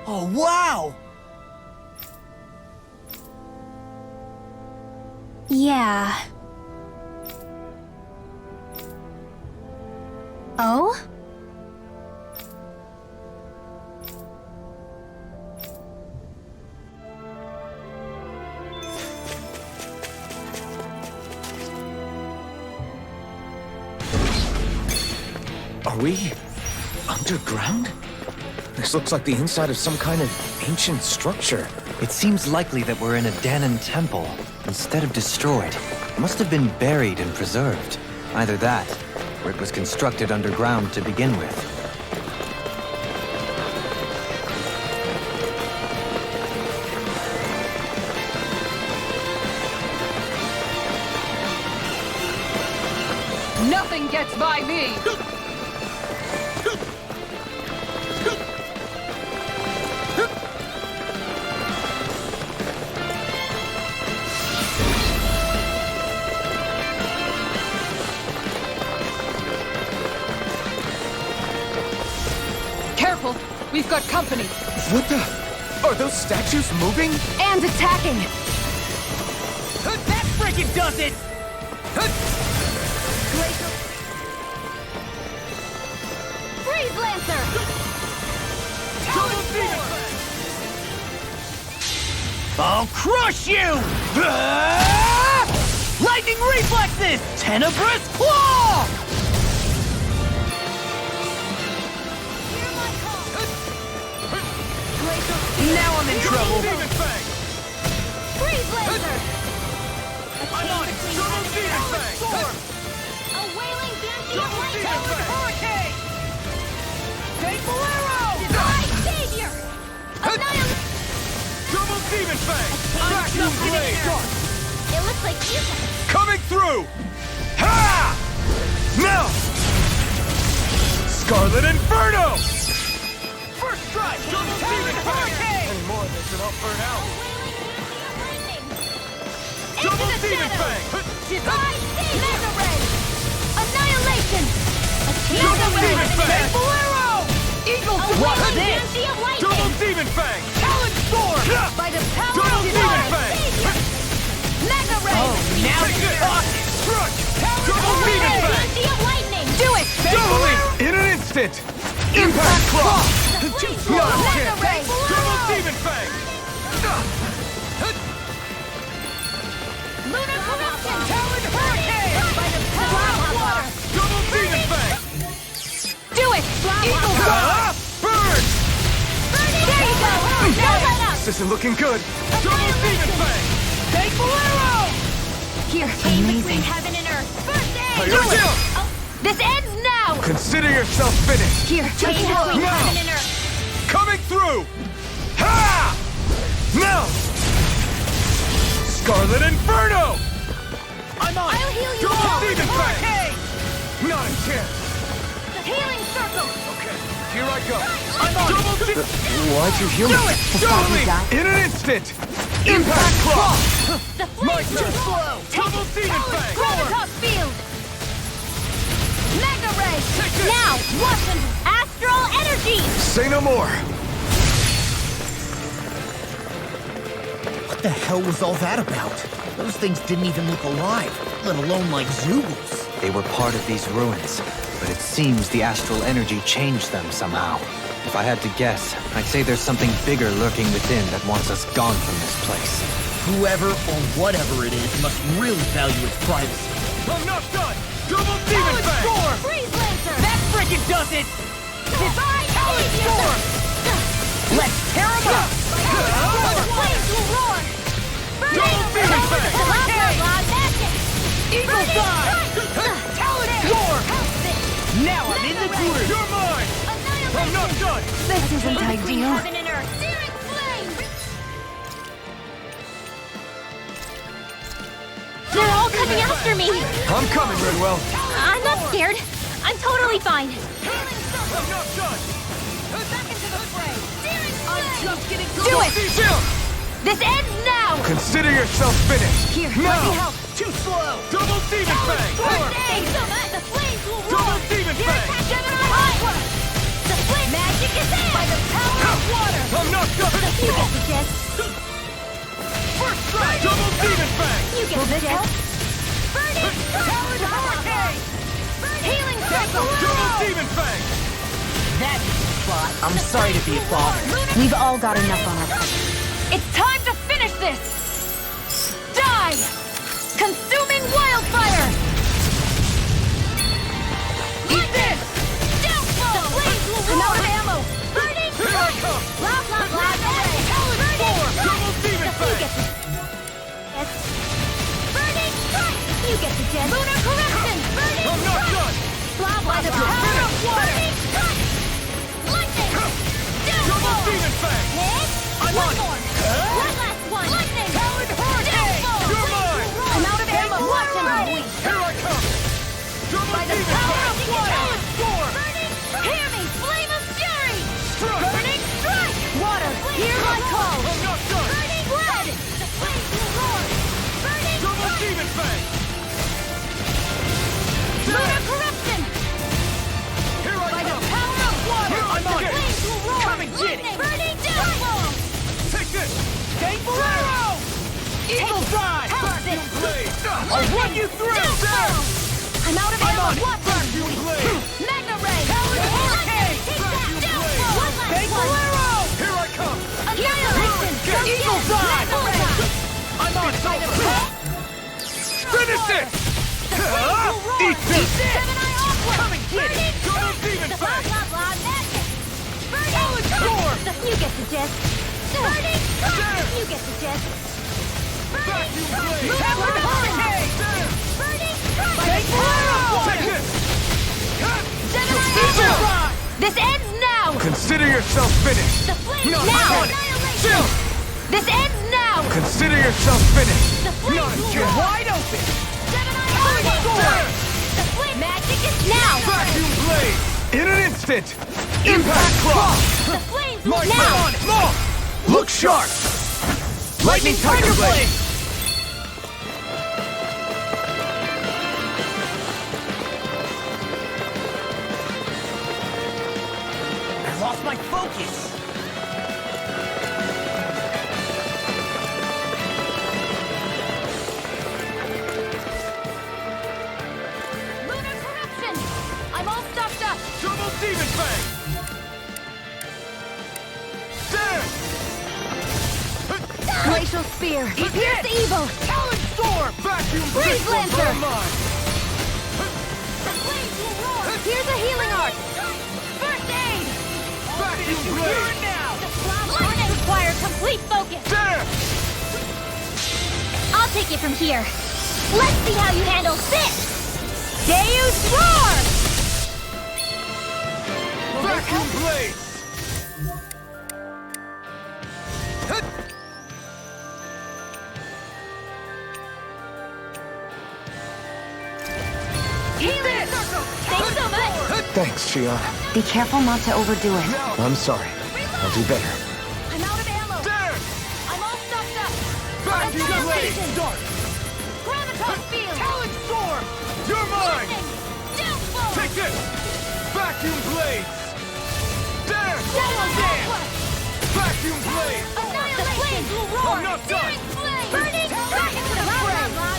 Oh, wow! Yeah. Oh? Are we underground? This looks like the inside of some kind of ancient structure. It seems likely that we're in a Dahnan temple, instead of destroyed. It must have been buried and preserved. Either that, or it was constructed underground to begin with. Nothing gets by me! Careful! We've got company! What the? Are those statues moving? And attacking! That frickin' does it! Freeze Lancer! I'll crush you! Lightning reflexes! Tenebrous claw! Now I'm in trouble. Freeze Lancer! I'm on it! Double Demon Fang! A wailing banshee of lightning! Hurricane! Take Bolero! Divine Savior! Annihilate! Double Demon Fang! Vacuum Blade! It looks like you Coming through! Ha! Now! Scarlet Inferno! First strike! Double Demon Fang! Any more of this and I'll burn out! Double Demon Fang! Divine Savior! Mega Ray! Annihilation! Double Demon Fang! Bolero! Eagle A Watch wailing this! banshee of lightning! Double Demon Fang! Talon Sword! By the power Double of Demon Divine Fang! Savior! Mega Ray! Oh, now Take you're this! talking! Struck! A Double Demon wailing Fang! banshee of lightning! Do it! Doubling! In an instant! Impact Claw! Not a Mega chance! Ray! Double Demon Fang! Lunar Corruption! Talon Hurricane! By the power of water! Double Demon Fang! Do it! Eagle Burn! There you go! Now let up! This isn't looking good. Double Demon Fang! Take Bolero! Here, Came between amazing. heaven and earth! First aid! Here we go! This ends now! Consider yourself finished. Here, Came take it out. between Now! heaven and earth! Coming through! Ha! Now! Scarlet Inferno! I'm on! I'll heal you Double all! Demon Fang! Not a chance! The healing circle! Okay, here I go! I'm on! Double Demon... Why'd you heal me? Doubling! In an instant! Impact Claw! The My flames turn! will roar! Double Demon Fang! Gravitas Field! Mega Ray! Take this! Now, Washington! Astral Energy! Say no more. What the hell was all that about? Those things didn't even look alive, let alone like Zoogles. They were part of these ruins, but it seems the astral energy changed them somehow. If I had to guess, I'd say there's something bigger lurking within that wants us gone from this place. Whoever or whatever it is must really value its privacy. I'm not done! Double Demon Fang! Freeze Lancer! That frickin' does it! Divine Savior! Let's tear 'em up! The flames will roar! Double Demon Fang! Eagle Talon Sword! Now I'm in the groove! You're mine! I'm not done! This isn't ideal. Heaven and earth! Searing flame! They're all coming after me! I'm coming, Redwell. I'm not scared. I'm totally fine. I'm not done! Back into the fray! Searing flame! Just getting Do it! Chill! This ends now! Consider yourself finished. Here, No! let me help. too slow! Double Demon Fang! The flames will roar! Double Demon Fang! Gemini Aqua! The flame magic is in! By the power of water! I'm not done! You get the gist! First strike! Double Demon Fang! You get the gist! Burning Talon Hurricane! Healing Circle! Double Demon Fang! That is the spot. I'm sorry to be a bother. We've all got enough on our plate. It's time to finish this! Die! Consuming wildfire! Eat this! Downfall! The flames will roar! I'm out of ammo! Burning Here I come! Blah, blah, blah, blah! Double Demon Fang! Burning Strike! You get the gist! Lunar Corruption! Burning I'm not done! Blah, blah, blah! Power of water! Burning Strike! Lightning! Double Downfall! Demon Fang! Hit! I'm One on! more! One last one! Lightning! Talon Hurricane! Downfall! You're mine! I'm out of ammo! Watch him! Here I come! Double By the Demon Hear my call! I'm not done! Burning blood! The flames will roar! Burning Double strike! demon fang! Lunar corruption! Here I By the come! power of water! I'm The on it! flames will roar! Come and get it! Lightning! Burning downfall! Take this! Fateful arrow! Eagle Drive! Vacuum blade! I'll run you through! I'm out of I'm ammo! on it! Watch Vacuum blade! Magna ray! Hurricane! Take that! Downfall! One last Fateful one! arrow! Here I come! Annihilation! Come Eagle again! Dive! Magna ray! I'm on By the top! Finish it! Eat this! Seven-eye awkward! Come and get it! Double demon Blah, fang! blah, blah, magic! Burning Storm! You get the gist. Burning There! You get the gist. Vacuum blade! Power hurricane! There! Burning Fateful arrow! Take this! Seven-eye Eagle awkward! Drive! This ends now! Consider yourself finished. The flames No, now! I'm on it! Chill! This ends now! Consider yourself finished. The flames will roar! Wide open! Seven-eye awkward! There! The flame magic is now! Vacuum blade! In an instant. Impact Claw. The flames will Mark now! on it! More! Look sharp. Lightning Tiger Blade. I lost my focus. Lunar corruption! I'm all stocked up! Double demon fang! There! Glacial spear! Here's the evil! Talon Storm! Vacuum Breeze blade! Lancer! Mine! The flames will roar! Here's a healing art! First aid! Vacuum blade! The lightning requires complete focus! There! I'll take it from here. Let's see how you handle this! Deus roar! Vacuum blade! Healing! Thanks so much! Thanks, Shion. Be careful not to overdo it. I'm sorry. I'll do better. I'm out of ammo! There! I'm all stocked up! Vacuum blade! Devastation! Start! Graviton field! Talon Storm! You're mine! Lightning! Downfall! Take this! Vacuum blades! There! Seven-eye awkward! Vacuum blade! Annihilation! The flames will roar! I'm not done! Searing flame! Burning strike!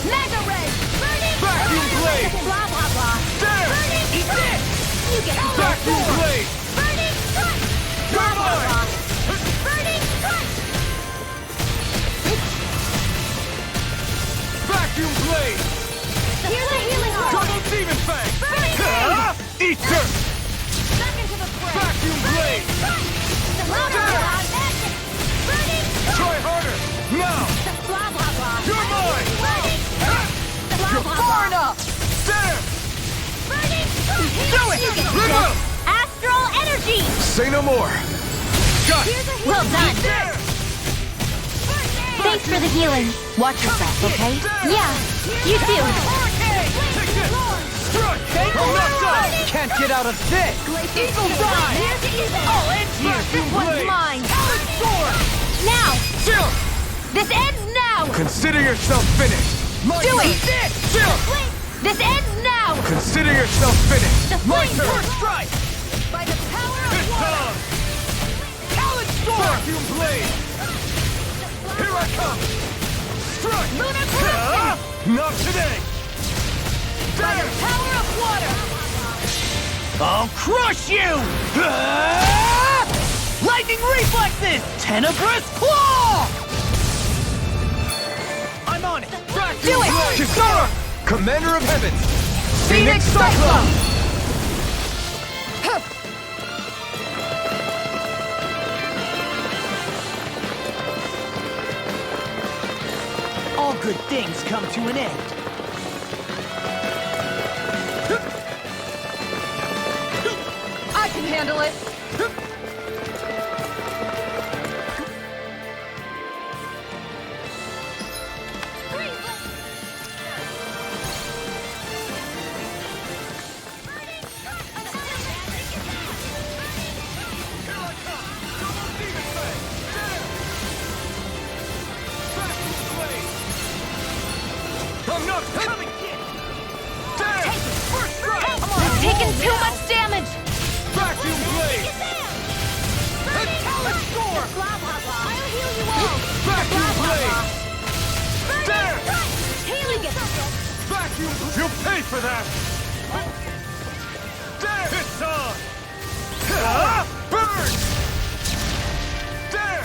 Mega ray! Burning Vacuum blade! Blah, blah, blah! There! Burning Eat strike! this! You get it! Vacuum blade! Burning strike! You're Blah, blah, mine! blah! Burning strike! Vacuum blade! Here's a healing art! Double demon fang! Burning Eat dirt! Back into the fray! Vacuum blade! The louder blah, magic! Burning strike! Try harder! Now! Blah, blah, blah! You're mine! Burning strike! Blah, You're blah, far blah! enough! There! Burning strike! Do it! You get Live it! up! Astral energy! Say no more. Got it! Here's a healing Well done. There! Thanks for the healing. Watch yourself, okay? Yeah, you too. Hurricane! Take this! Strike! I'm not done! Can't get out of this! Eagle Dive! Here's the evil! I'll end here! This one's mine! Talon Storm! Now! Chill! This ends now! Consider yourself finished. Do it! Chill! This ends now! Consider yourself finished. The My flames turn! will Strike! by the power of This water! time! Talon Storm! Vacuum blade! Here I come! Strike! Lunar corruption! Not today! By the There! power of water! I'll crush you! Lightning reflexes! Tenebrous claw! I'm on it! Vacuum blade! Kisara, Commander of Heavens. Phoenix Cyclone! All good things come to an end. I can handle it. I'm not coming in! Damn! First strike! I've taken too much damage! Vacuum blade! Talent score! I'll heal you all! Vacuum blade! There! Haley gets it! Vacuum! You'll pay for that! There! It's on! Burn! There!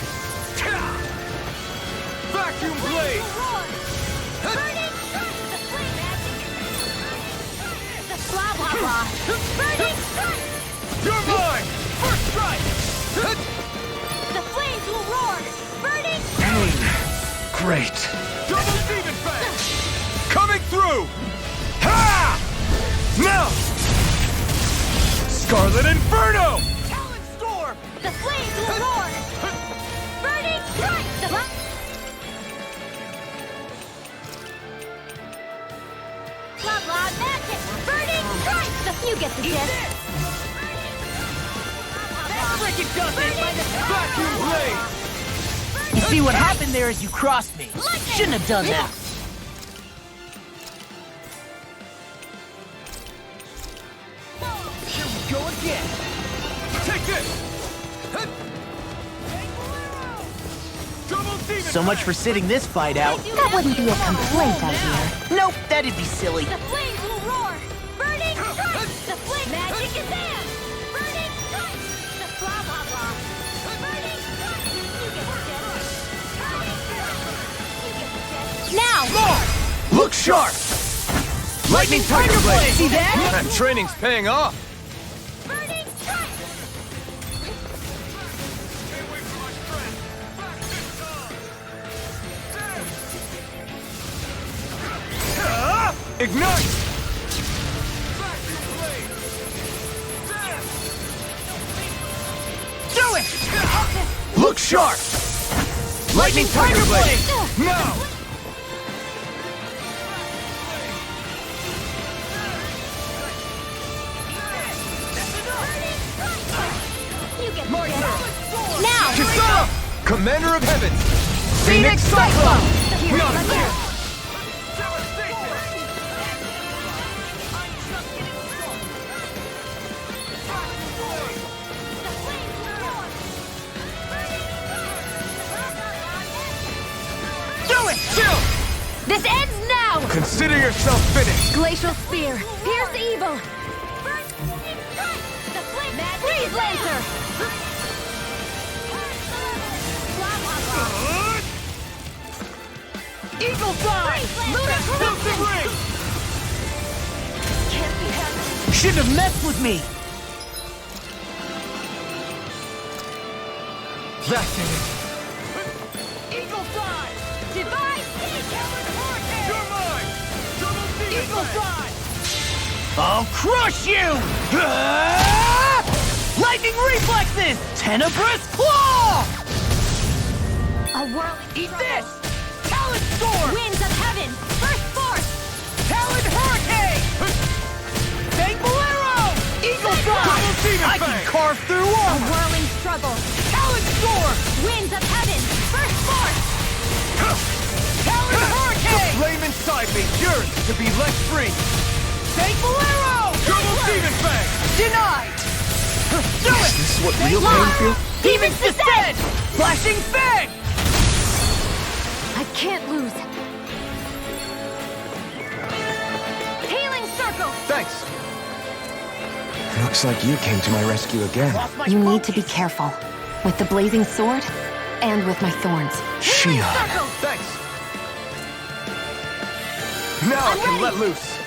Vacuum blade! Burning strike! The flame magic is the blah blah blah! Burning strike! You're mine! First strike! The flames will roar! Burning strike! Great. Double demon fang! Coming through! Ha! Now! Scarlet Inferno! Talent storm! The flames will roar! Burning strike! The blah blah magic! Burning strike! You get the gist! Vacuum blade! You see what happened there is you crossed me. Shouldn't have done that. Here we go again! Take this! Double demon So much for sitting this fight out. That wouldn't be a complaint out here. Nope, that'd be silly. The flames will roar! Burning strike! The flame magic is in! Burning strike! The blah blah blah! Burning strike! You get the gist! Burning strike! You get the gist! Now! Look sharp! Lightning Tiger Blade! See that? That training's paying off! Burning strike! Ignite! Do it! Look sharp! Lightning Tiger Blade! Now! You get the gist! Now! Kasana! Commander of Heaven! Phoenix Cyclone! Not there! Do it! Chill! This ends now! Consider yourself finished! Glacial Spear! Pierce evil! The flame magic Freeze is Lancer! Eagle Fly! Lunar Tilted ring! can't be happening! Shouldn't have messed with me! That's it! Eagle Fly! Divine You're mine! Double demon Eagle Fang! Fly! I'll crush you! Lightning reflexes! Tenebrous Claw! A whirling Eat struggle. this! Talent Storm! Winds of heaven! First force! Talent Hurricane! Thankful Arrow! Eagle Fly! Double demon I can fang! carve through A armor! whirling struggle! Talent Storm! Winds of heaven! First force! Talent Hurricane! Flame inside me yearns to be let free! Thankful Arrow! Double demon fang! Denied! Do it! Is this what real pain feels? Demon's Descent! Flashing Fang! I can't lose. Healing circle! Thanks! Looks like you came to my rescue again. You need to be careful. With the blazing sword, and with my thorns. Shion. Circle! Thanks! Now I can let loose!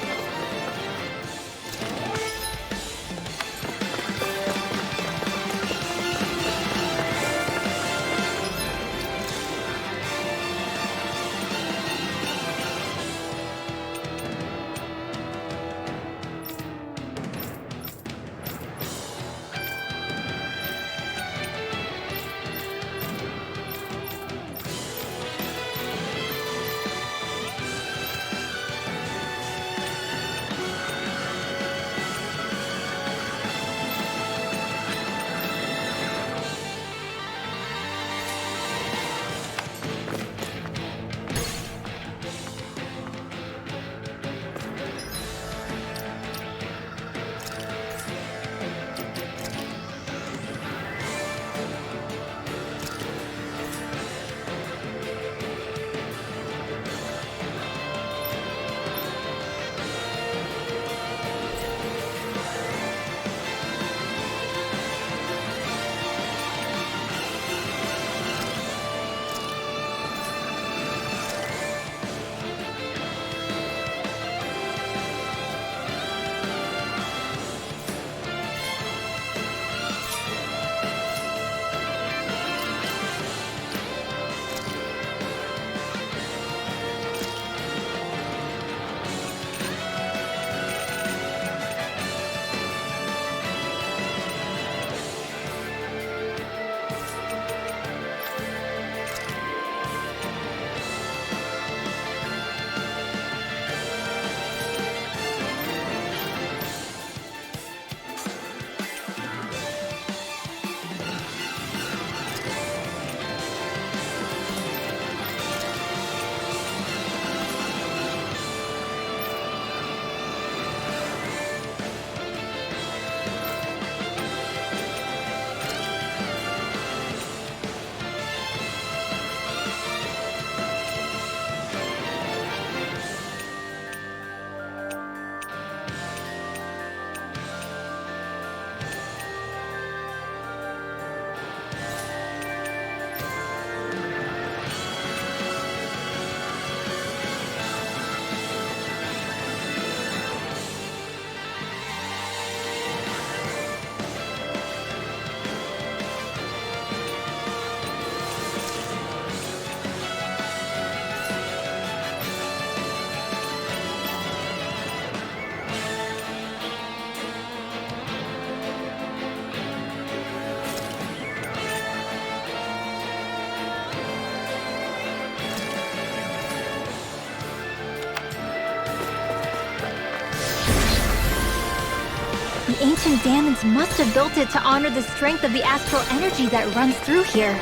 ancient Daemons must have built it to honor the strength of the astral energy that runs through here.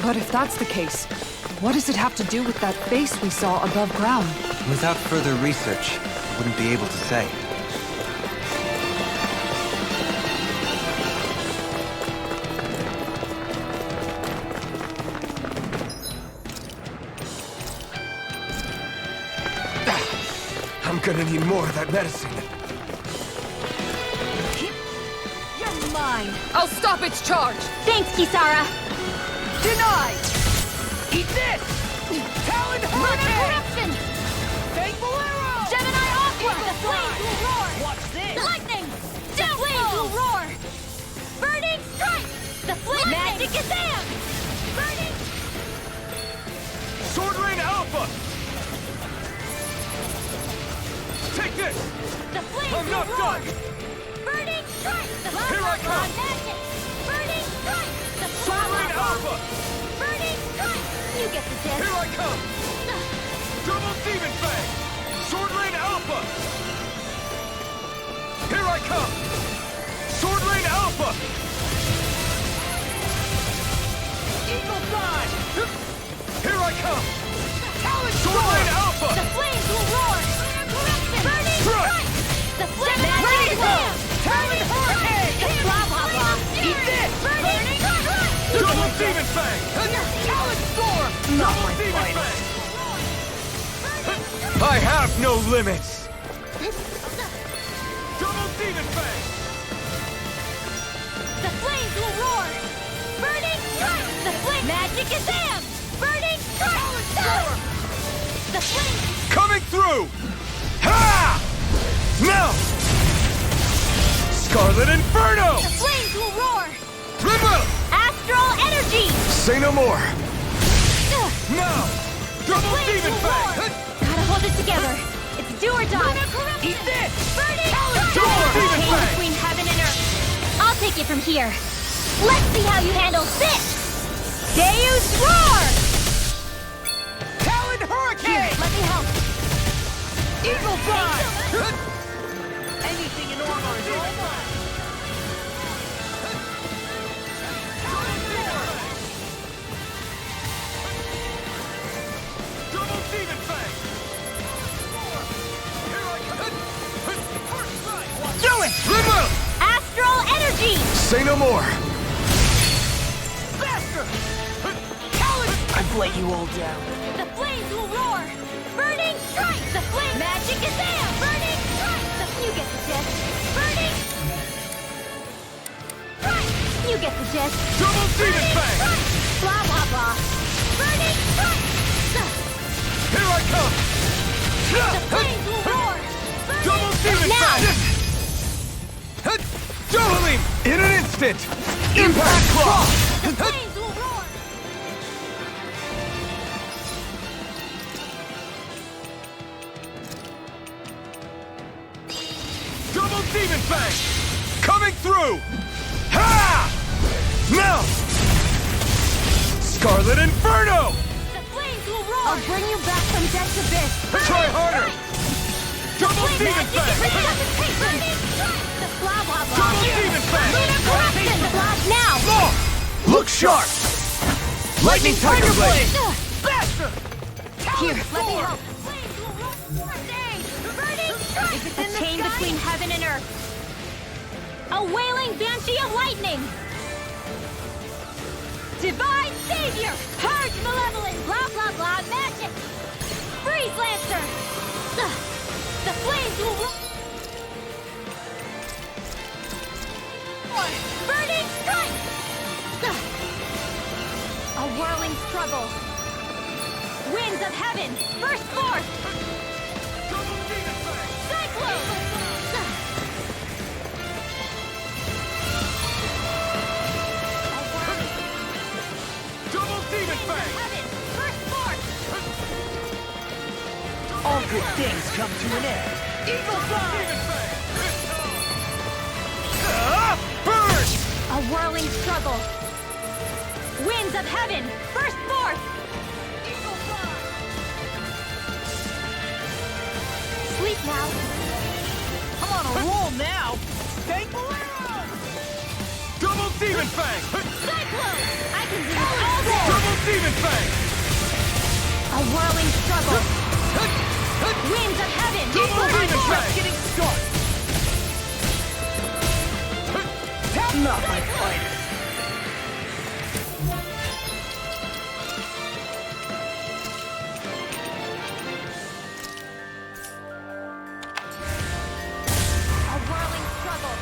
But if that's the case, what does it have to do with that base we saw above ground? Without further research, I wouldn't be able to say. I'm gonna need more of that medicine. You're mine. I'll stop its charge. Thanks, Kisara! Denied. Eat this. Talon Hurricane. Thankful arrow. Gemini Aqua. The flames will roar. Watch this. Lightning. The flames will roar. Burning strike. The flames. Magic Kazam. Burning. Sword Rain Alpha! Take this! The flames I'm will not roar. done! Burning strike. The Here I come. Magic. Burning strike. The Sword Rain Alpha! Burning strike. You get the gist. Here I come! Double Demon Fang! Sword Rain Alpha! Here I come! Sword Rain Alpha! Eagle Fly. Here I come! Talon Sword Rain Alpha! The flames will roar. Burning Strike. strike. The flames will roar. Talon Hurricane. The blah blah blah. Eat this. Burning strike. Double Demon Fang! Talon Storm. Double Demon Fang! I have no limits! Double Demon Fang! The flames will roar. Burning strike. The flames. Magic Kazam. Burning strike. The flames. Coming through! Ha! Now! Scarlet Inferno! The flames will roar. Remove! Astral energy! Say no more. Now! Double Demon Fang! Gotta hold it together. It's do or die. Eat this. Burning Double strike. Demon Chain Fang! between heaven and earth. I'll take it from here. Let's see how you handle this! Deus Roar! Talon Hurricane. Let me help. Eagle Fly. Anything in order is all mine. Double Demon Fang! Here I come! Do it! Remove! Astral energy! Say no more. Faster! I've let you all down. The flames will roar. Burning strike. The flames. Magic Kazam. Burning strike. You get the gist. Burning strike. You get the gist. Double Demon Fang! Blah blah blah. Burning strike. Here I come! The flames will roar. Double Demon Now. Fang! Doubling! In an instant. Impact Claw. The flames will roar. Double Demon Fang! Coming through! Ha! Now! Scarlet Inferno! The flames will roar. I'll bring you back from death's abyss. Try harder! Double Demon Fang! The blah blah blah. Double Demon Fang! Corruption. The blast now. More! Look sharp. Lightning Tiger Blade. Faster! Here, let me help. Flames will roar. Burning strike. Is it the chain between heaven and earth? A wailing banshee of lightning! Divine Savior. Purge malevolence. Blah blah blah. Magic. Freeze Lancer. The flames will roar. Burning strike. A whirling struggle. Winds of heaven, burst forth! Double Demon Fang! Cyclone. Double Demon Fang! Heaven, burst forth. All good things come to an end. Eagle Fly. Demon Fang! Burn! A whirling struggle. Winds of heaven, burst forth! Eagle Fly. Sleep now. I'm on a roll now. tank. Double Demon Fang! Cyclone! I can do this all day! Double Demon Fang! A whirling struggle! Winds of heaven! Double Demon Fang! getting started! Not my fighter! A whirling struggle!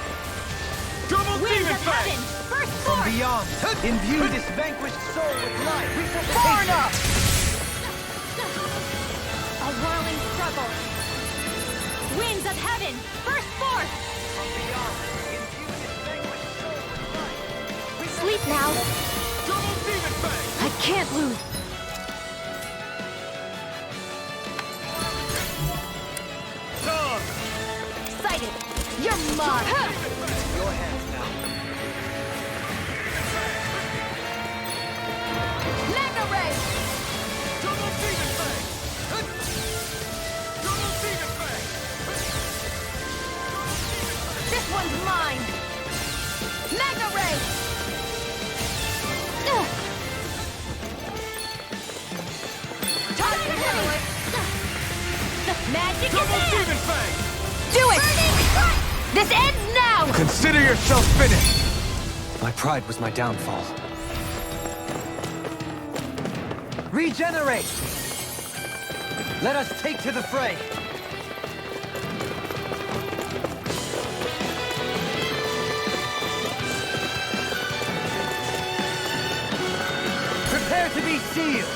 Double Winds Demon of Fang! heaven! First From force! beyond, imbue this vanquished soul with life. Far enough! A whirling struggle! Winds of heaven! First force! From beyond, imbue this vanquished soul with life. Sleep now! Double Demon Fang! I can't lose. Done! Excited! You're mine! Your hands now. Mega Ray! Double Demon Fang! Double Demon Fang! This one's mine! Mega Ray! Ugh. Time to hit it! The magic Double is in! Demon Fang! Do it! Burning strike! This ends now! Consider yourself finished! My pride was my downfall. Regenerate! Let us take to the fray! Prepare to be sealed!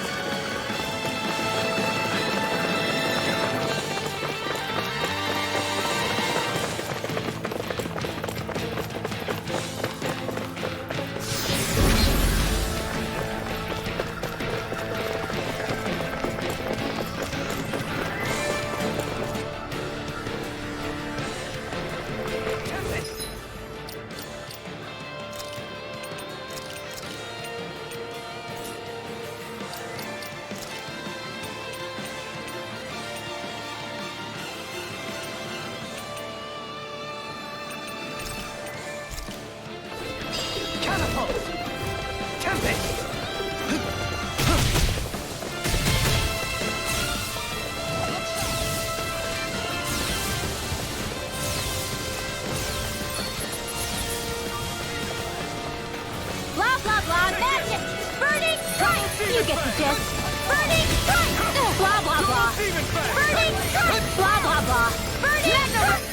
Blah blah blah magic! Burning strike! You get the gist! Burning strike! Blah blah blah! Burning strike! Blah blah blah! Burning strike!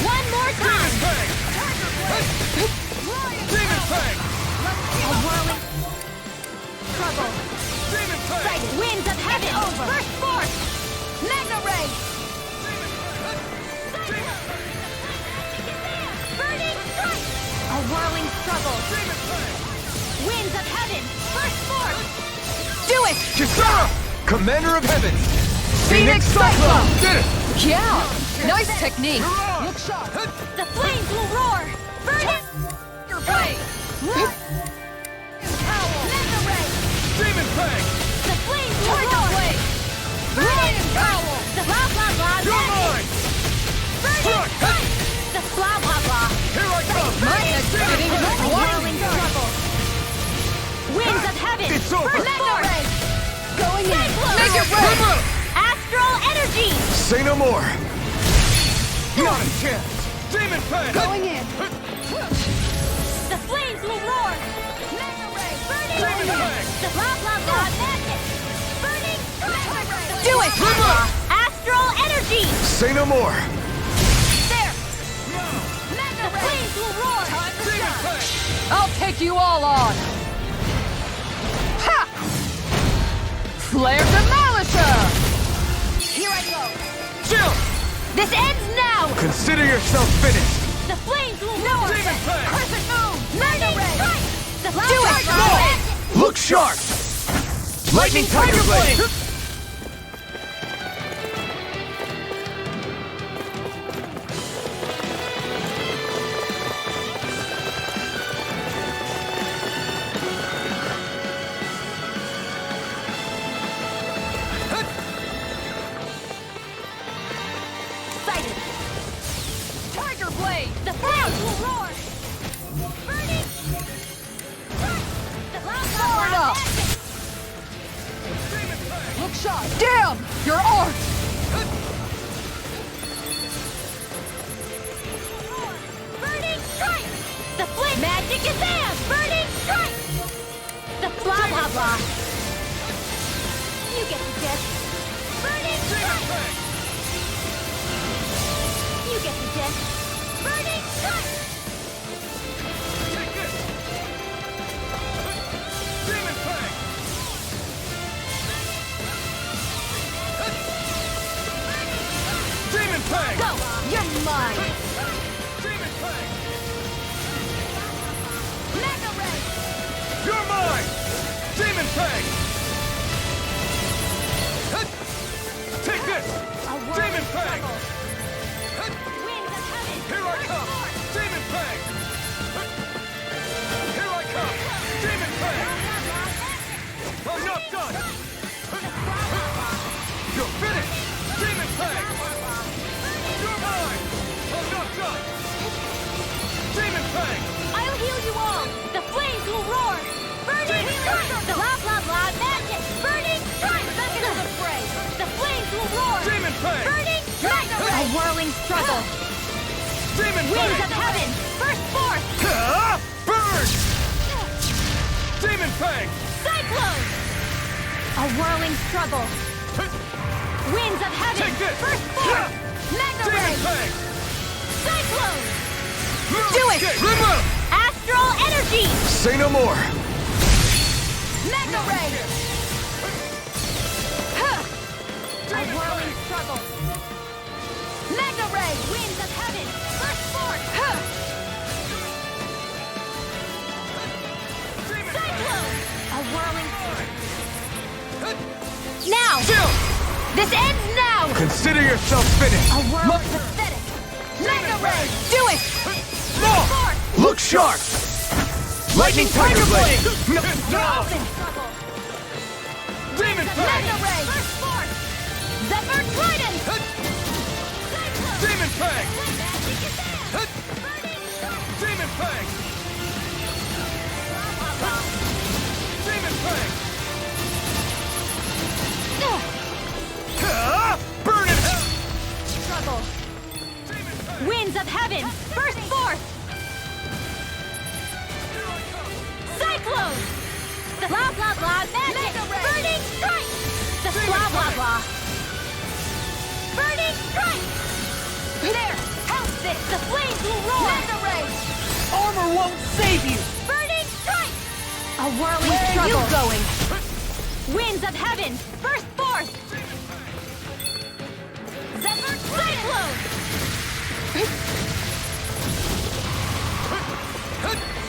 One more time! Demon Fang! A whirling struggle! Demon Fang! Strike winds of heaven! First force! Mega Ray! Burning strike! A whirling struggle! Winds of heaven! First force! Do it! Kisara! Commander of Heaven! Phoenix Cyclone! Did it! Yeah! Nice technique! The flames will roar! Burning! Your way! Mega Ray! Demon Fang! The flames will roar! Burning Owl! The blah blah blah You're magic! mine! Burning strike! The blah blah blah! Here I come! My head's getting A good. whirling struggle! Winds of heaven! It's over. First force! Going in! Cyclone! Make it rain! Astral energy! Say no more! Not a chance! Demon Fang! Going in! The flames will roar! Mega Ray! Burning Demon Ray! Fang! The blah blah blah magic! Burning strike! Do it! Astral energy! Say no more! There! Mega the flames will roar! Demon Fang! I'll take you all on! Ha! Flare Demolisher! Here I go! Jill! This ends now! Consider yourself finished! The flames will roar! Demon Fang! Crescent moon! Mega Ray! The Do it! magic! Look sharp! Lightning Tiger Blade! Ray! The flames will roar! Burning! The Florida! Look shot! Damn! Your art! Burning strike! The flame magic is there! Burning strike! The blah blah blah! You get the gist. Burning strike! You get the gist. Burning strike! Take this! Demon Fang! Demon Fang! Go! You're mine! Demon Fang! Mega Ray! You're mine! Demon Fang! Take this! Demon Fang! Winds of heaven! Here I come! Demon Fang! Here I come! Demon Fang! I'm not done! You're finished! Demon Fang! You're mine! I'm not done! Demon Fang! I'll heal you all! The flames will roar! Burning strike! The blah blah blah magic! Burning strike! Back into the fray! The flames will roar! Demon Fang! Burning strike! A whirling struggle! Demon Winds Fang! of heaven! Burst forth! Burn! Demon Fang! Cyclone! A whirling struggle! Winds of heaven! Take this! Burst forth! Mega Demon Ray! Fang! Cyclone! Do it! Remove! Astral energy! Say no more! Mega Ray! A whirling struggle! Mega Ray! Winds of heaven! Burst forth! Cyclone! A whirling... Now! This ends now! Consider yourself finished! A whirling pathetic! Mega Ray! Do it! More! Forth! Look sharp! Lightning Tiger Blade! Whirling struggle! Demon Fang! Mega Ray! Burst forth! Zephyr Trident! Cyclone! Demon Fang! Magic is there! Burning strike! Demon Fang! Demon Fang! Burn it! Struggle! Winds of heaven! Burst forth! Cyclone! The blah blah blah magic! Burning strike! The blah blah blah! Burning strike! There! Help this! The flames will roar! Mega Ray! Armor won't save you! Burning strike! A whirling struggle! Where are you going? Winds of heaven! Burst forth! Zephyr Cyclone!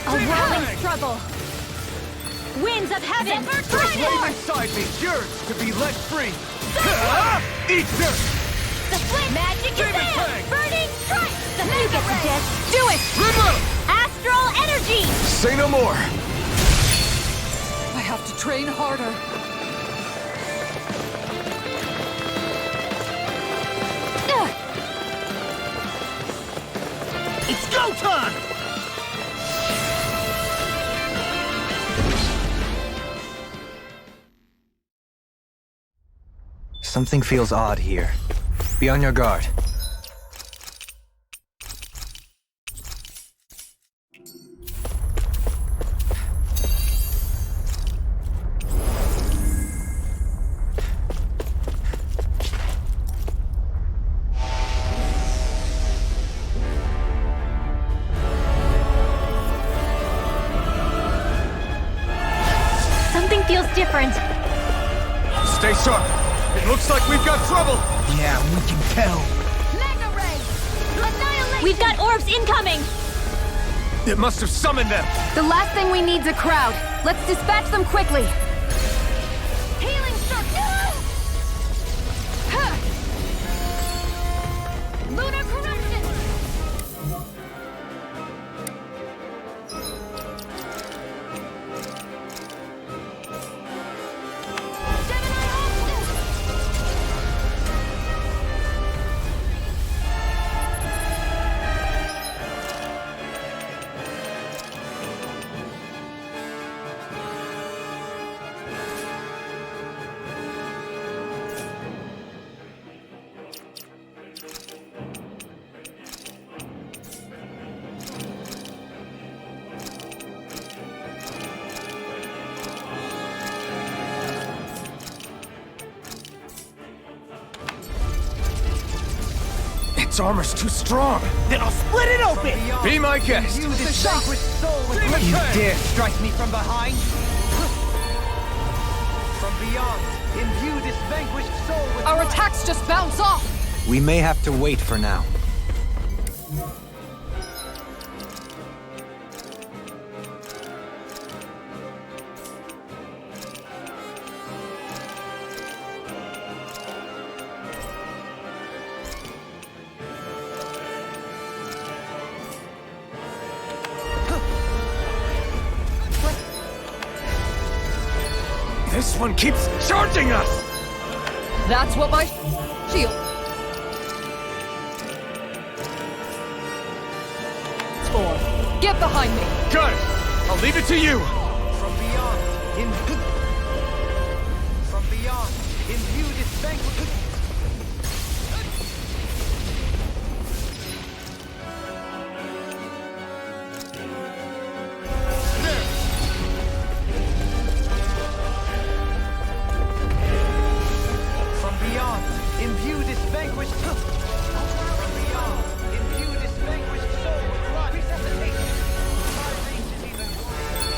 A whirling struggle! Winds of heaven! Burst forth! Inside me yearns to be let free! Cyclone! Eat this! The flame magic is Demon there! Fang! Burning strike! The you get the gist! Do it! Remove! Astral energy! Say no more! I have to train harder. It's go time! Something feels odd here. Be on your guard. Something feels different. Stay sharp! It looks like we've got trouble! Yeah, we can tell. Mega Ray! Annihilation! We've got orbs incoming! It must have summoned them! The last thing we need's a crowd. Let's dispatch them quickly. Healing circle! Lunar corruption! Gemini Optus! Its armor's too strong. Then I'll split it open! Be my guest. You this vanquished soul with you dare strike me from behind? From beyond, imbue this vanquished soul with Our light. attacks just bounce off! We may have to wait for now. This one keeps charging us! That's what my shield. For. Get behind me! Got it! I'll leave it to you! From beyond, imbue this vanquished. From beyond, imbue this vanquished. From beyond, imbue this vanquished soul with light. Resuscitation. My range is even wider.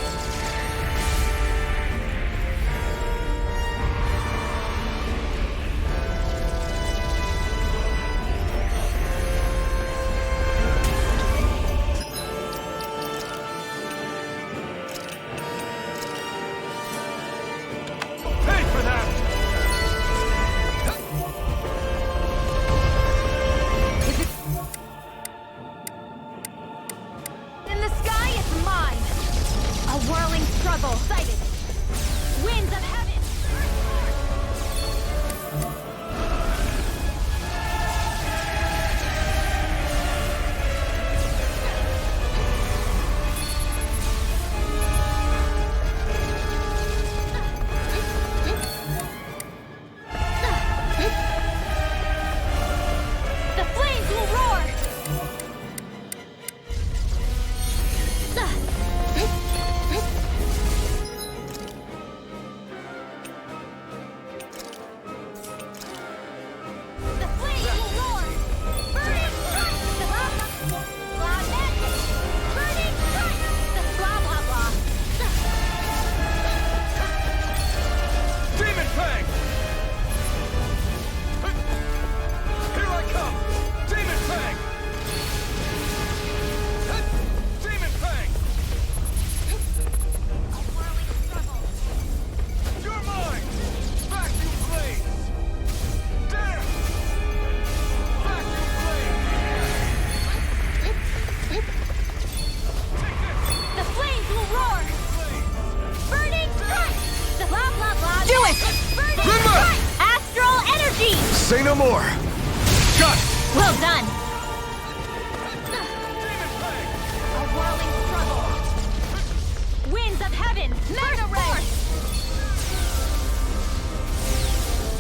Pay for that! In the sky, it's mine. A whirling struggle sighted. Winds of heaven. The flames will roar. The flames will roar. Burning strike. The blah magic. Burning strike. The blah blah blah. Demon Fang! Here I come! Demon Fang! Demon Fang! A whirling struggle. You're mine! Vacuum Blade! Damn! Vacuum Blade! The flames will roar. Burning strike. The blah blah blah. Do it! Burning Limbo! strike. Astral energy. Say no more! Got it! Well done. A whirling struggle. Winds of heaven. Mega force.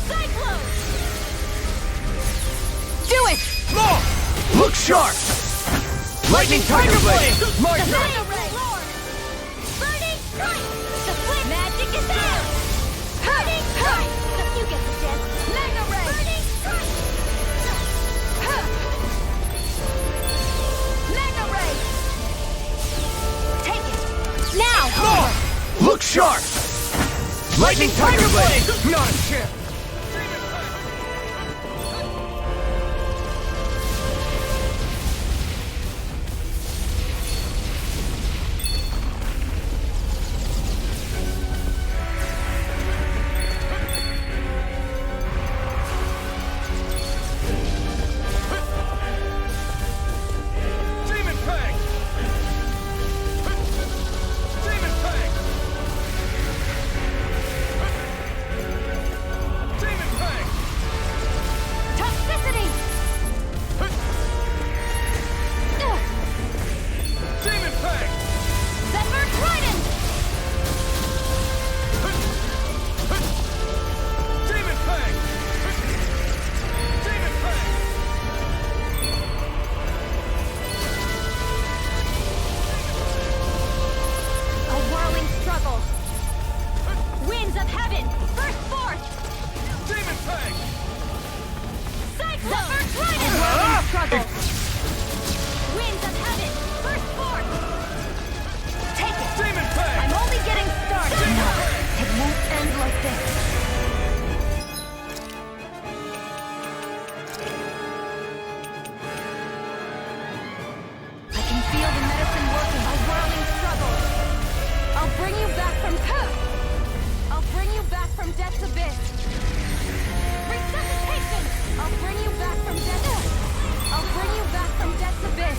Cyclone. Do it! Look sharp! Lightning Tiger Blade! My The turn! Mega ray. Burning strike. The flame magic is out. Burning strike. You get the gist. Mega ray. Burning strike. Mega ray. Take it. Now. Look sharp! Lightning Tiger Blade! Not a chance! Demon Fang! Demon Fang! feel the medicine working. A whirling struggle. I'll bring you back from... I'll bring you back from death's abyss. Resuscitation! I'll bring you back from death's... I'll bring you back from death's abyss.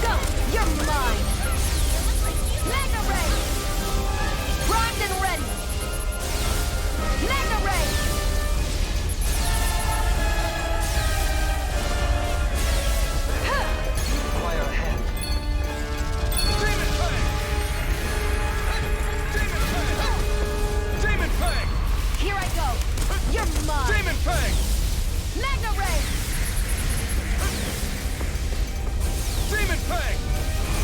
Go! You're mine! Mega Ray! Primed and ready! Mega Ray! Require a hand. Demon Fang! Demon Fang! Here I go! You're mine! Demon Fang! Mega Ray! Demon Fang!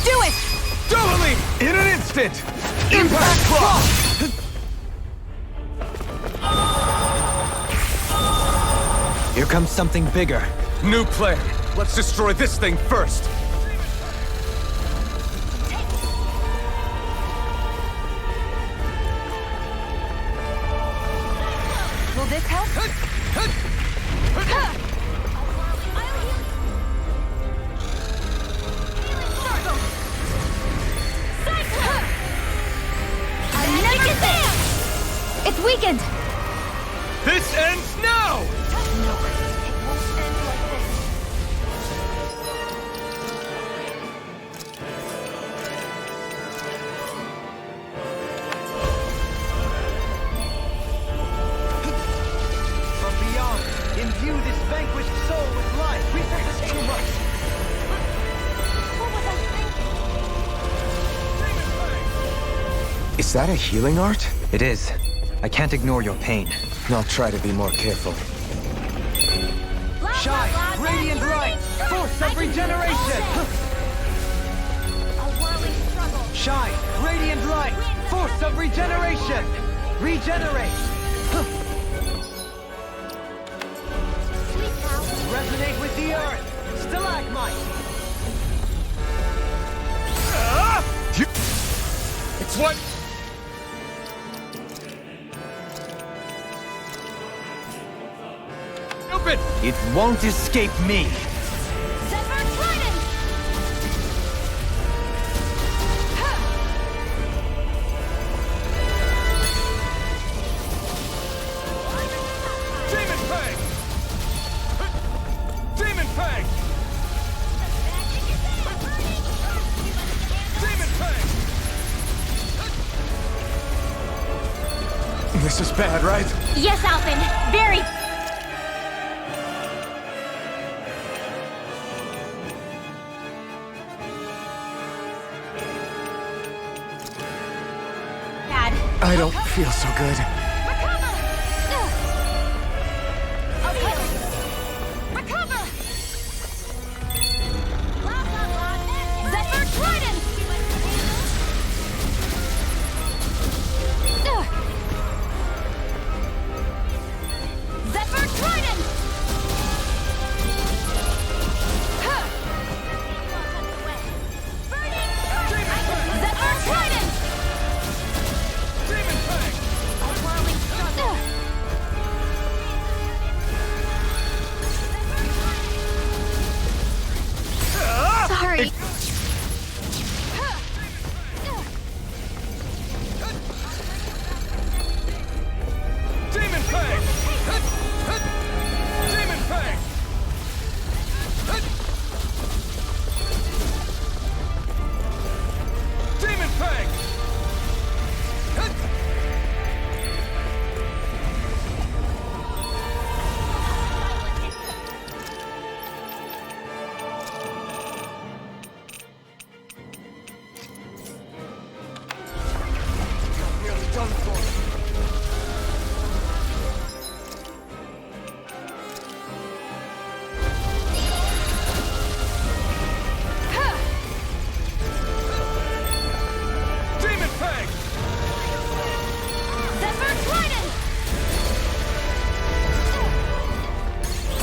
Do it! Doubling! In an instant! Impact Claw! Here comes something bigger. New plan. Let's destroy this thing first. Will this help? It's weakened! This ends now! No, it won't end like this. From beyond, imbue this vanquished soul with life. Resuscitate too much. What was I thinking? Is that a healing art? It is. I can't ignore your pain. I'll try to be more careful. Shine, radiant light, force of regeneration. A whirling struggle. Shine, radiant light, force of regeneration. Regenerate. Sweet power. Resonate with the earth. Stalagmite. It's what? Stupid! It won't escape me. Zephyr Trident! Demon Fang! Demon Fang! Demon Fang! This is bad, right? Yes, Alphen. Very. Bad. I don't feel so good. Recover! Okay. Recover! Zephyr Trident! Zephyr Trident! Zephyr Trident! Demon Fang! A whirling struggle. Sorry. Demon Fang! Demon Fang! Demon Fang! Nearly done for. Demon Fang! Zephyr Trident!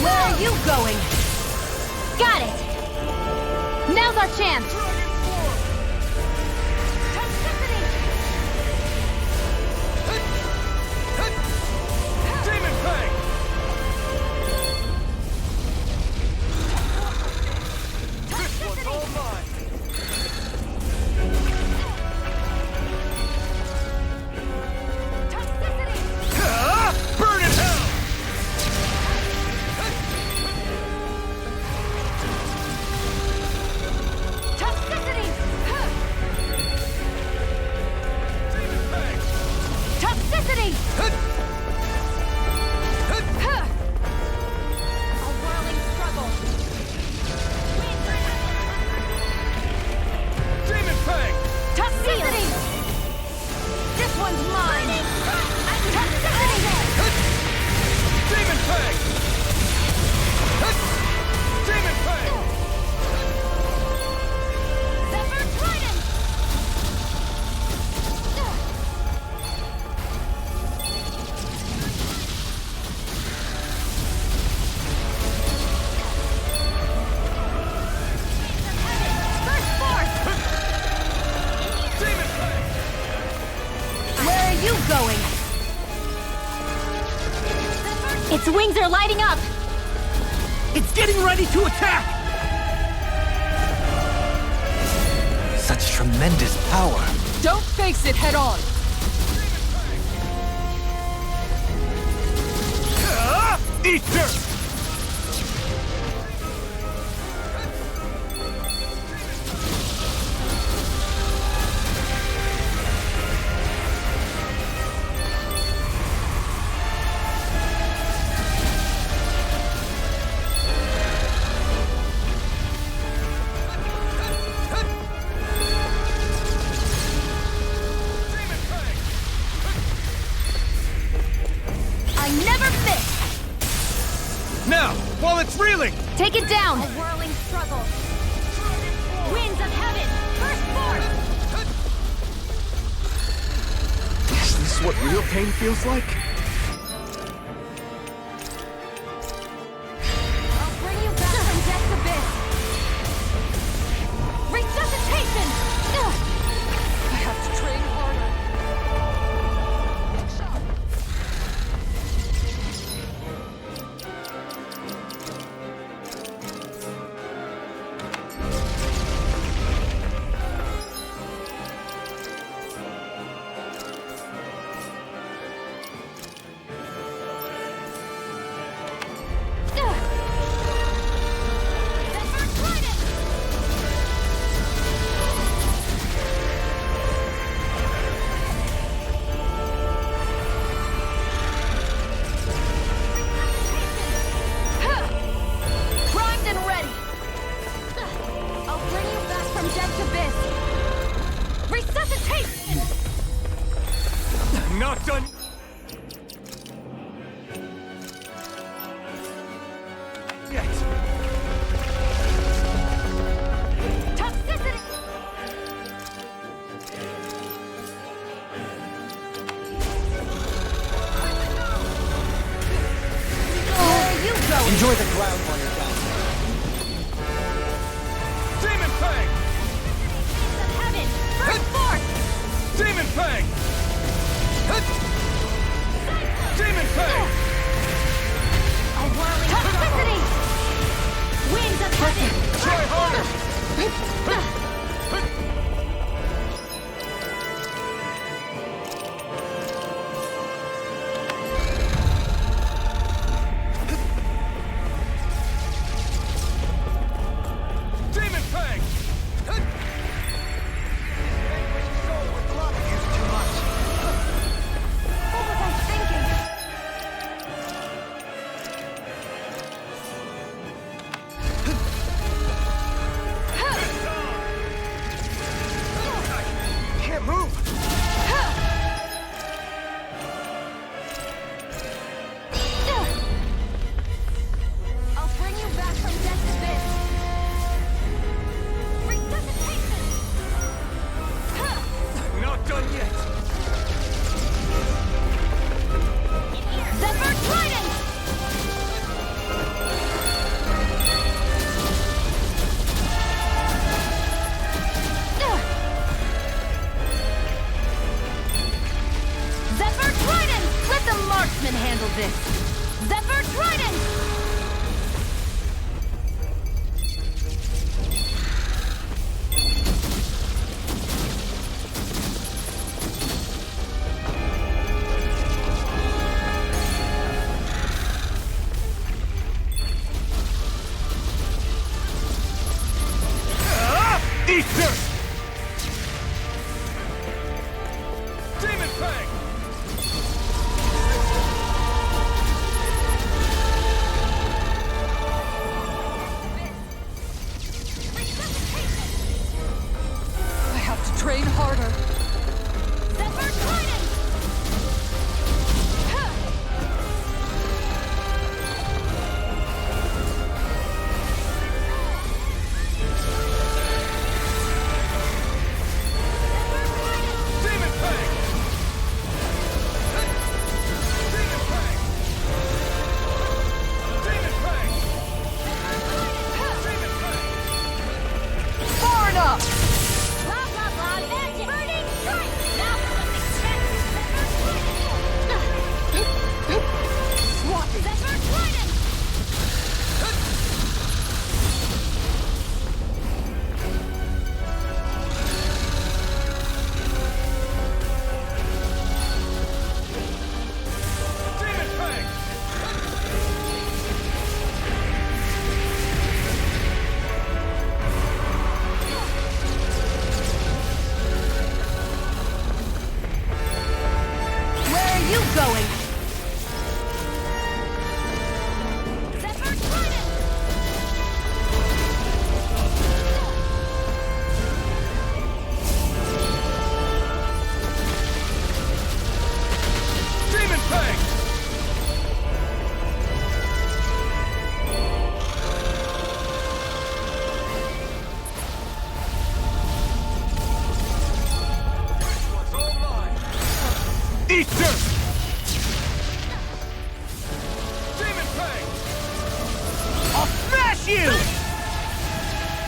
Where are you going? Got it. Now's our chance! Toxicity! Demon Fang! This one's all Its wings are lighting up! It's getting ready to attack! Such tremendous power. Don't face it head on. Eat dirt! I never miss! Now, while it's reeling! Take it down! A whirling struggle. Winds of heaven, burst forth! Is this what real pain feels like? I'll bring you back from death's abyss! Resuscitation! I have to train harder. Primed and ready! I'll bring you back from death's abyss! Resuscitation! Not done! Yet! Toxicity! There you go! Enjoy the ground while you're down. Demon Fang! Heaven! Burst forth! Demon Fang! Demon Fang! A whirling toxicity! Winds of heaven! Try harder! Demon Fang! What was I thinking?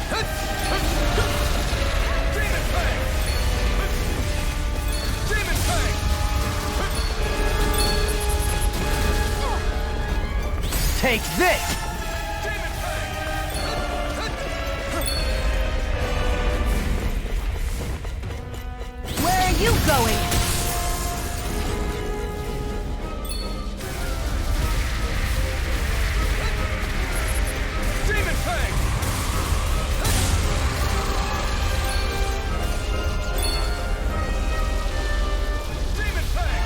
Demon Fang! Demon Fang! Take this! Demon Fang! Where are you going? Demon Fang! Demon Fang!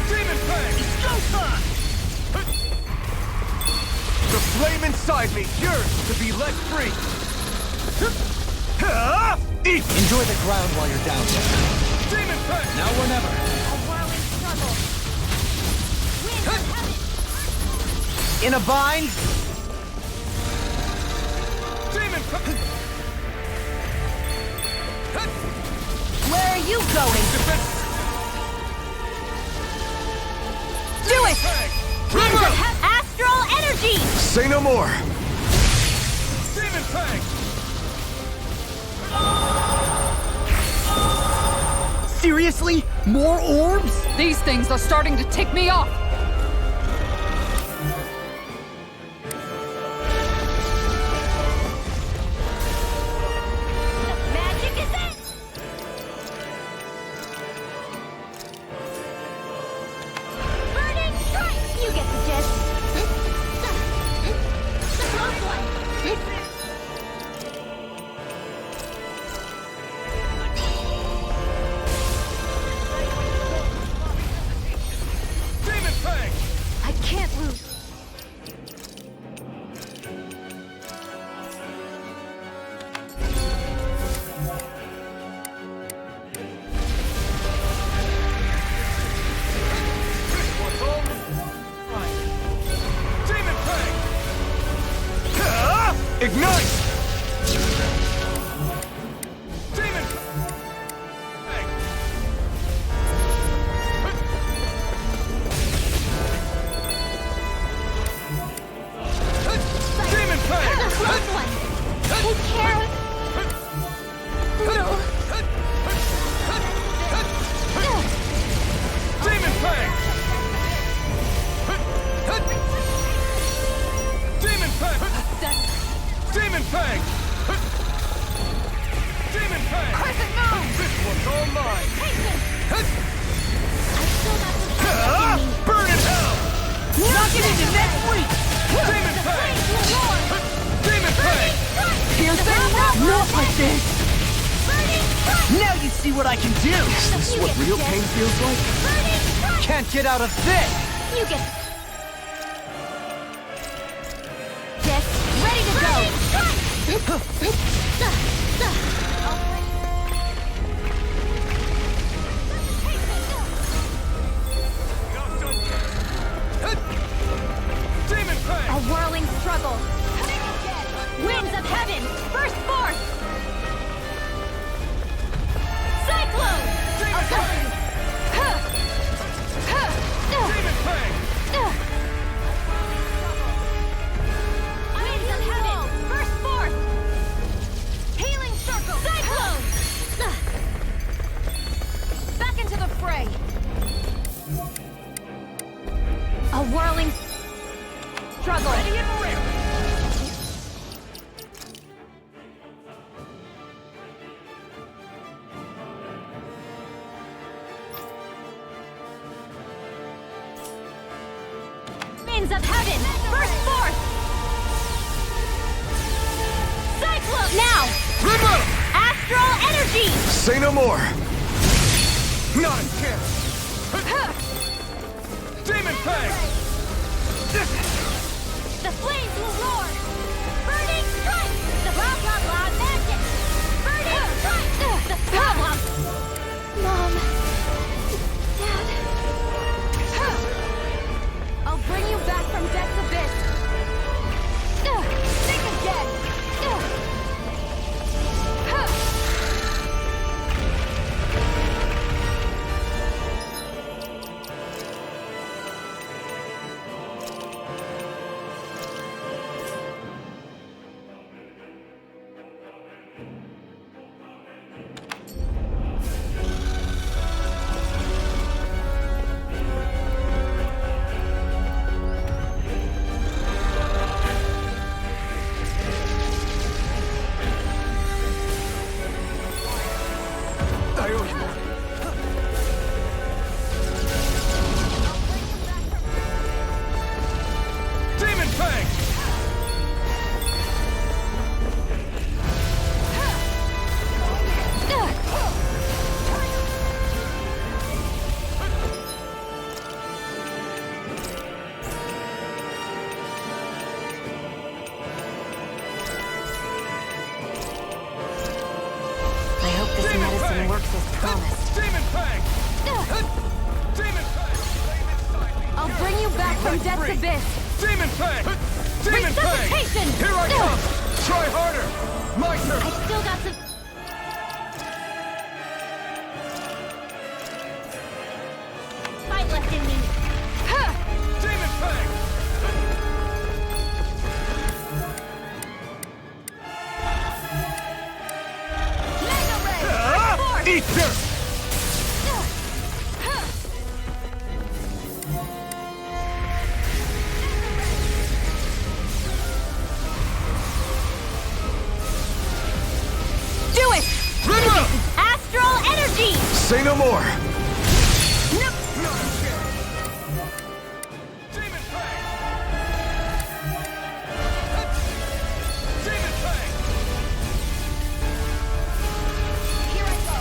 Demon Fang! It's go time! The flame inside me yearns to be let free! Eat! Enjoy the ground while you're down there. Demon Fang! Now or never. A whirling struggle. Winds of heaven. In a bind? Demon Fang! Where are you going? Do it! Winds of heaven. Astral energy. Say no more! Demon Fang! Seriously? More orbs? These things are starting to tick me off. The magic is in. Burning strike. You get the gist. The close one. Demon Fang! I can't lose. What's all right? Demon Fang! Ignite! Demon Fang! Demon Fang! The close one. Take care of. Little. Demon Fang! Demon Fang! Demon Fang! Demon Fang! Crescent moon. This one's all mine! I still got the strength in me. Burn in hell! Knock it into next week! Demon Fang! Demon Fang! Not like this! Burning strike. Now you see what I can do! Is this what real pain feels like? Burning strike. Can't get out of this! You get. Yes, ready to go. Demon Fang! A whirling struggle. Winds of heaven. First force. Cyclone. Demon Fang! Demon Fang! Winds of heaven. First force. Healing circle. Cyclone. Back into the fray. A whirling struggle. Ready and real! Winds of heaven. First force. Cyclone. Now. Remove! Astral energy. Say no more! Not a chance! Demon Fang! The flames will roar. Burning strike. The blah blah blah magic. Burning strike. The blah blah. Mom. Dad. I'll bring you back from death's abyss. Think again. from Death's free. Abyss! Demon Fang! Demon Fang! Resuscitation! Here I come! Try harder! My turn! I still got some... fight left in me. Demon Fang! Mega Ray! Eat dirt! Do it! Rimmer! Astral energy! Say no more! Not a chance! Demon Fang! Demon Fang! Here I go!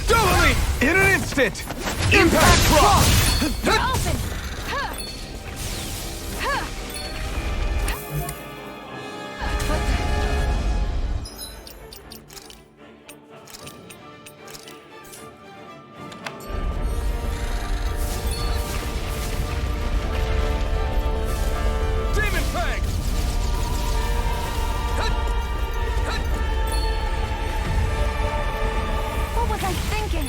Double me! In an instant! Impact Claw! You're open! Demon Fang! What was I thinking?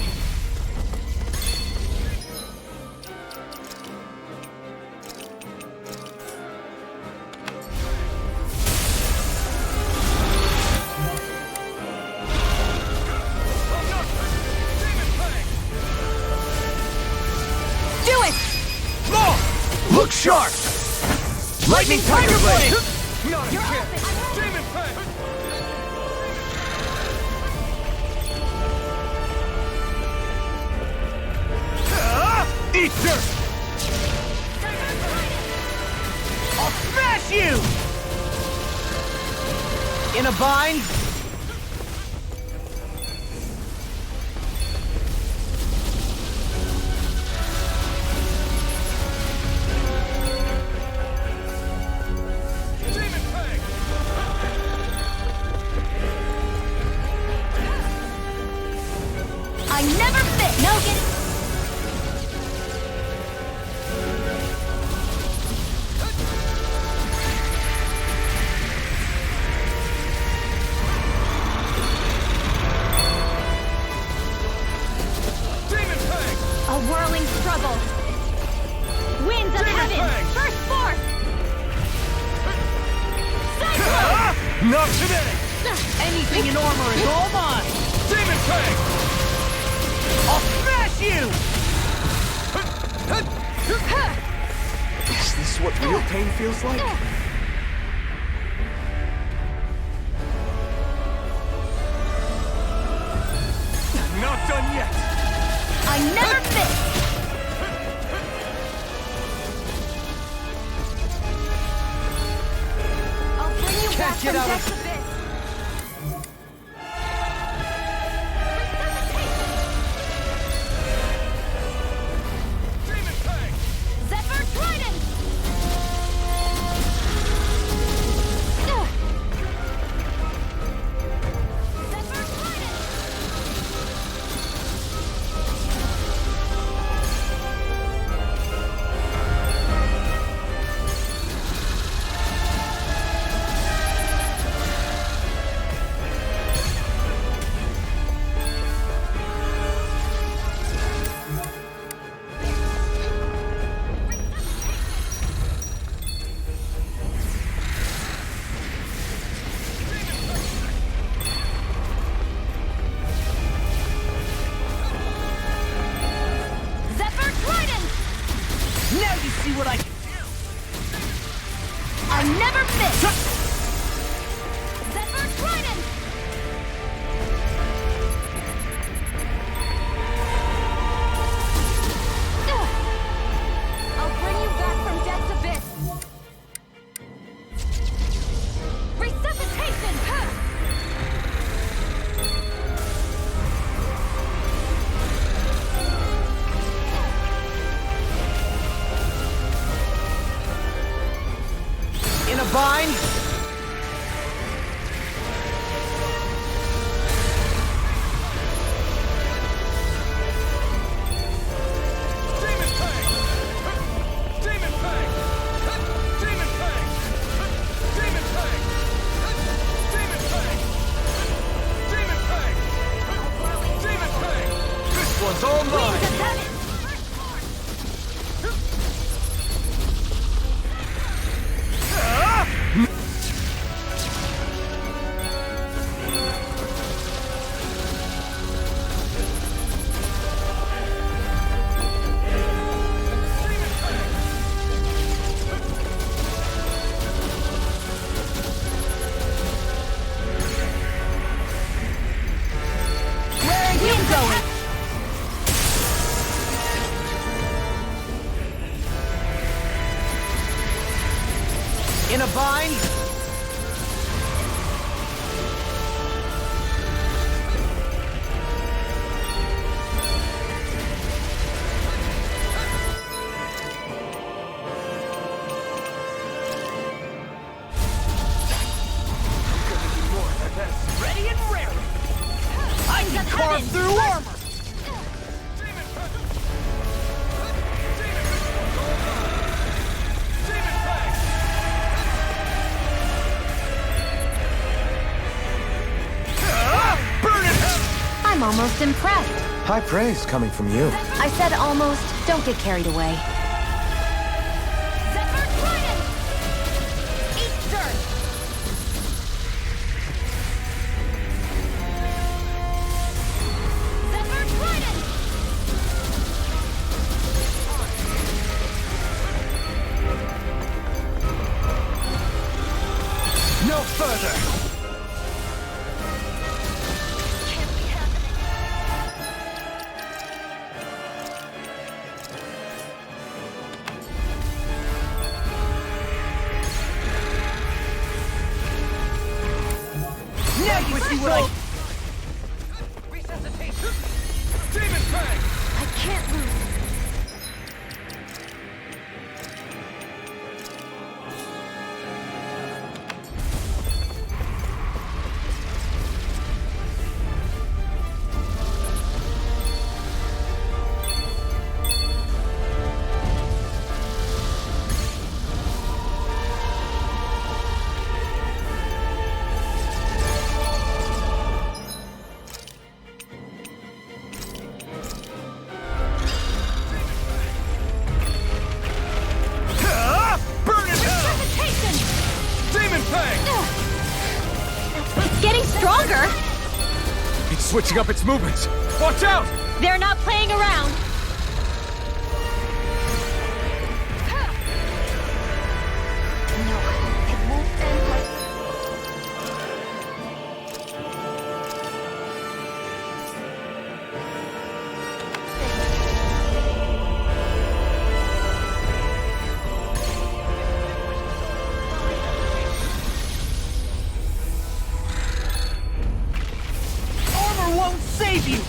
Demon Fang! Do it! Look sharp! Lightning Tiger Blade! Not a chance! Demon Fang! Eat dirt! I'll smash you! In a bind? Demon Fang! I never fit! No, get... Demon Fang! A whirling struggle! Winds of Demon heaven! Fang! First force! Not today! Anything in armor is all mine! Demon Fang! I'll smash you! Is this what real pain feels like? Not done yet! I never fit! I'll bring you back get from out of- Death's Abyss! Demon Fang! Zephyr Trident! Zephyr Trident! one's all mine! In a bind? Ready and raring. I can carve through armor. I'm almost impressed. High praise coming from you. I said almost. Don't get carried away. Zephyr Trident! Eastern! Zephyr Trident! No further! Now you see what I... Resuscitation! Demon Fang! I can't lose. Burn it down! Demon Fang! It's getting stronger. It's switching up its movements. Watch out! They're not playing around. No, it won't end like... Armor won't save you!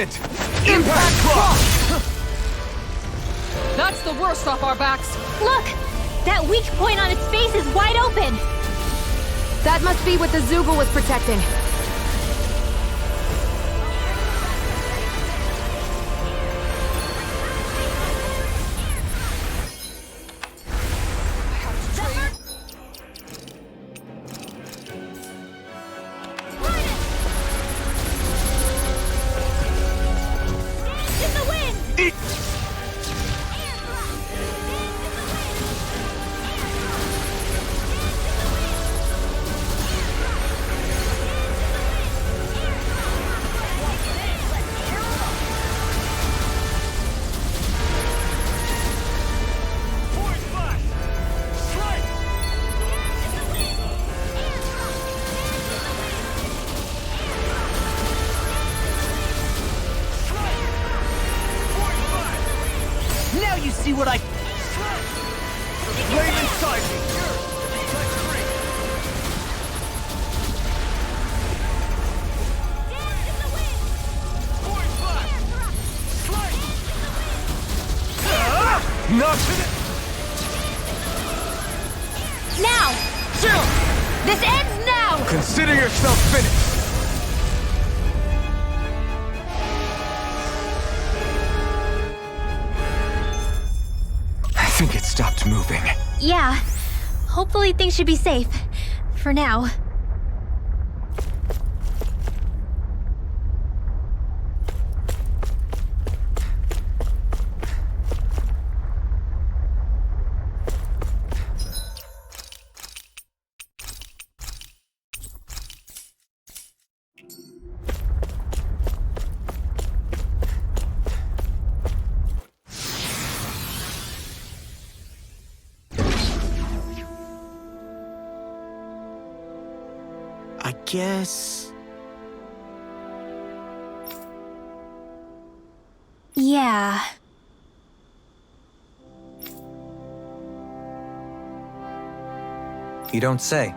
Instant! Impact Clock! That's the worst off our backs. Look! That weak point on its face is wide open! That must be what the Zoogle was protecting. Now you see what I... Flame inside me! Not Now! This ends now! Consider yourself finished! I think it stopped moving. Yeah. Hopefully things should be safe. For now. I guess... Yeah. You don't say.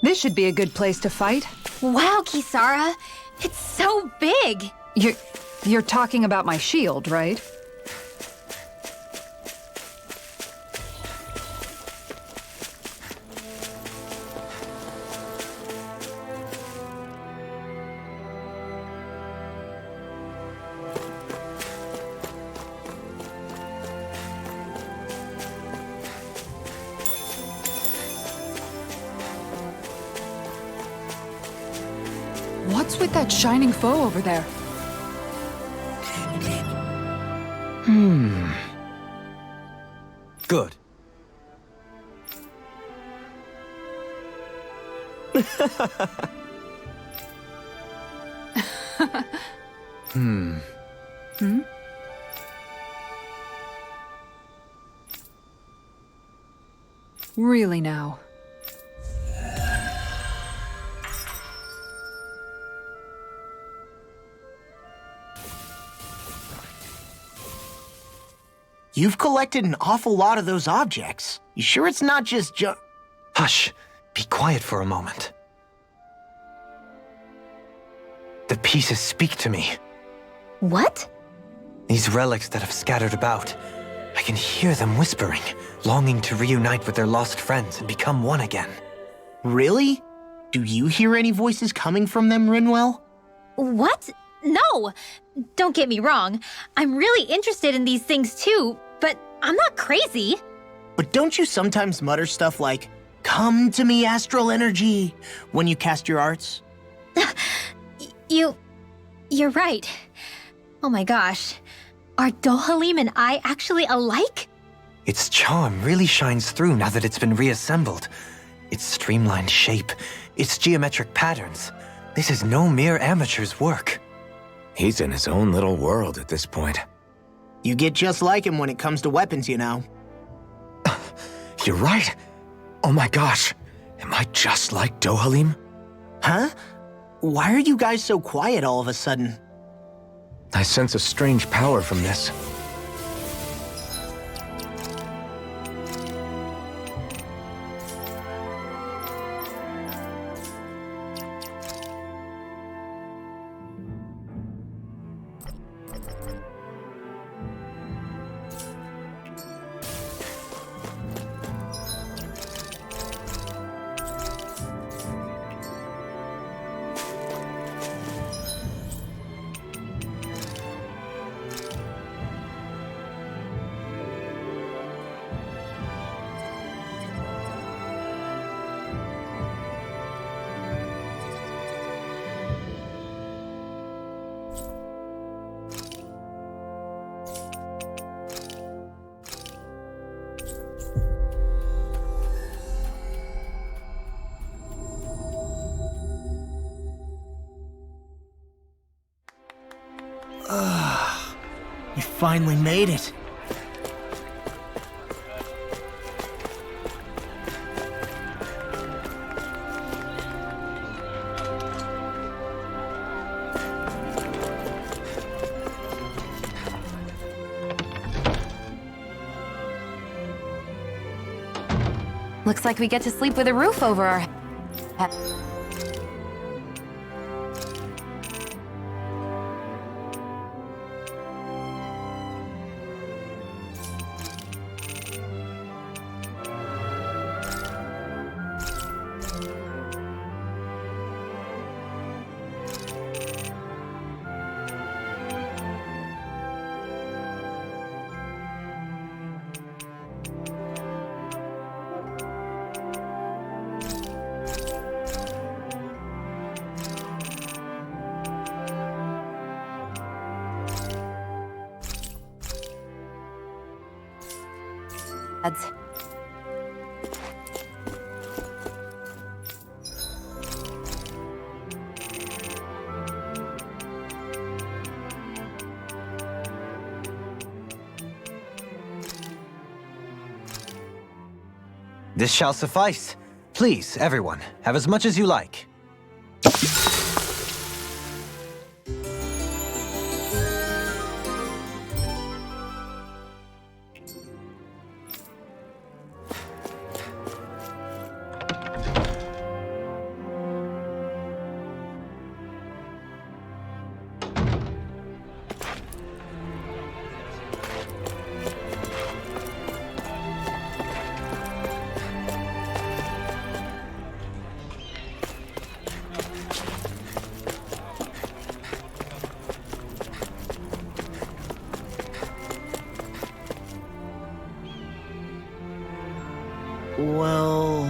This should be a good place to fight. Wow, Kisara! It's so big! You're talking about my shield, right? What's with that shining foe over there? Good. Really now? You've collected an awful lot of those objects. You sure it's not just Hush. Be quiet for a moment. The pieces speak to me. What? These relics that have scattered about. I can hear them whispering, longing to reunite with their lost friends and become one again. Really? Do you hear any voices coming from them, Rinwell? What? No! Don't get me wrong. I'm really interested in these things too, but I'm not crazy. But don't you sometimes mutter stuff like, "Come to me, astral energy," when you cast your arts? You're right. Oh my gosh. Are Dohalim and I actually alike? Its charm really shines through now that it's been reassembled. Its streamlined shape, its geometric patterns. This is no mere amateur's work. He's in his own little world at this point. You get just like him when it comes to weapons, you know. You're right. Oh my gosh. Am I just like Dohalim? Huh? Why are you guys so quiet all of a sudden? I sense a strange power from this. You finally made it. Looks like we get to sleep with a roof over our head. This shall suffice. Please, everyone, have as much as you like. Well...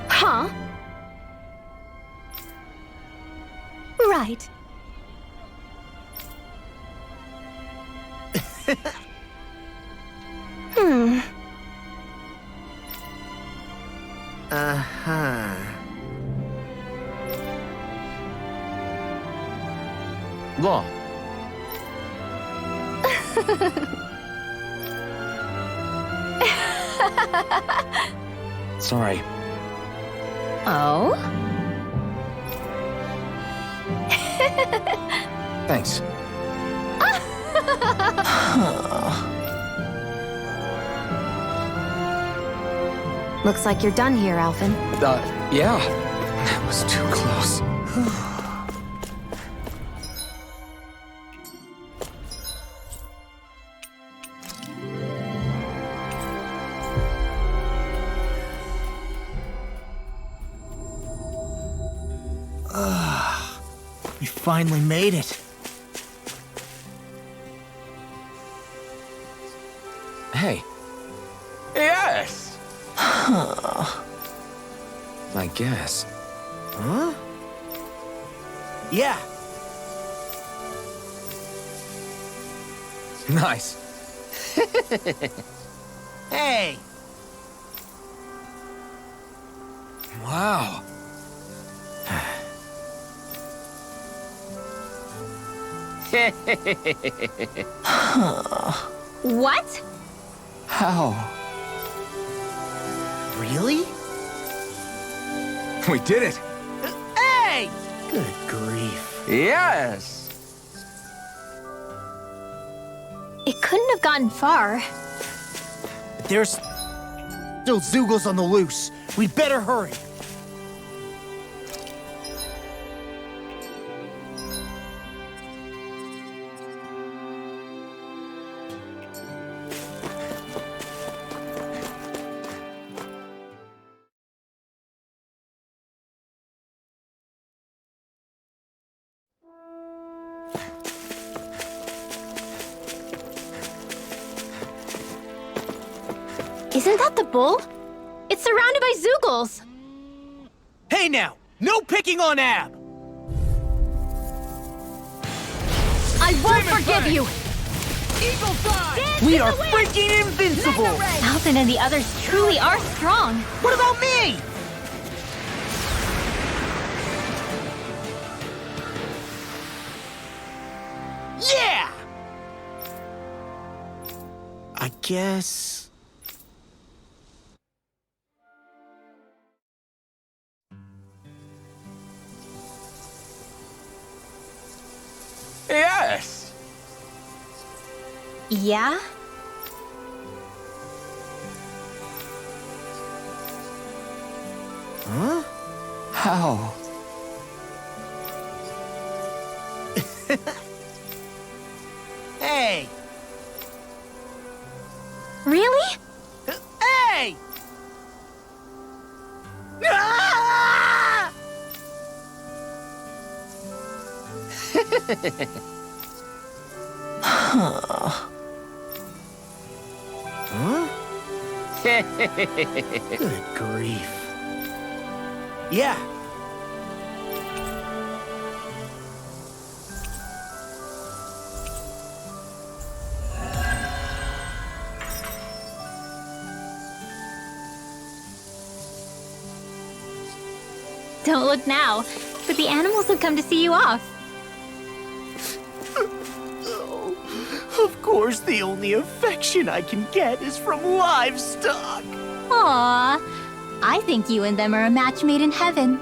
Huh? Right. Uh-huh. Law. Sorry. Oh? Thanks. Looks like you're done here, Alphen. Yeah. That was too close. You finally made it. Hey. Yes! I guess. Huh? Yeah. Nice. Hey! Wow. What? How? Really? We did it. Hey! Good grief. Yes! It couldn't have gotten far. There's still Zeugles on the loose. We'd better hurry. Isn't that the bull? It's surrounded by Zeugles! Hey now! No picking on Ab! I won't forgive you! Eagle Fly! We are freaking invincible! Alvin and the others truly are strong. What about me? Yeah! I guess... Yes! Yeah? Huh? How? Hey! Really? Hey! Ah! Huh? Good grief. Yeah. Don't look now, but the animals have come to see you off. Of course, the only affection I can get is from livestock. Aww. I think you and them are a match made in heaven.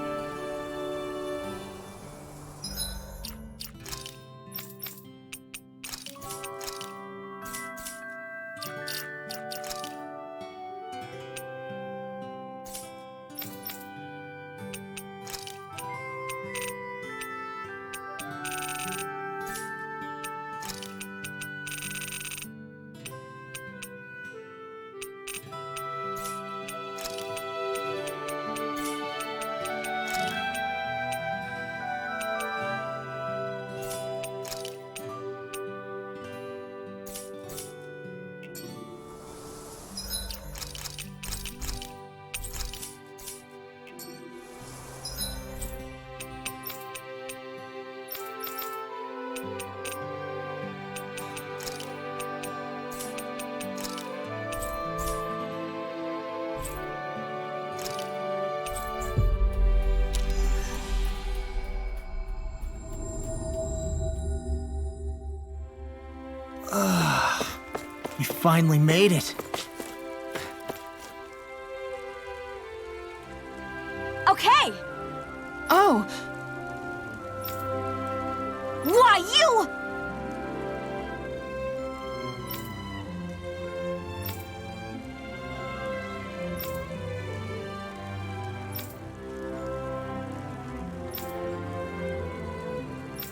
We finally made it. Okay! Oh, Why, you!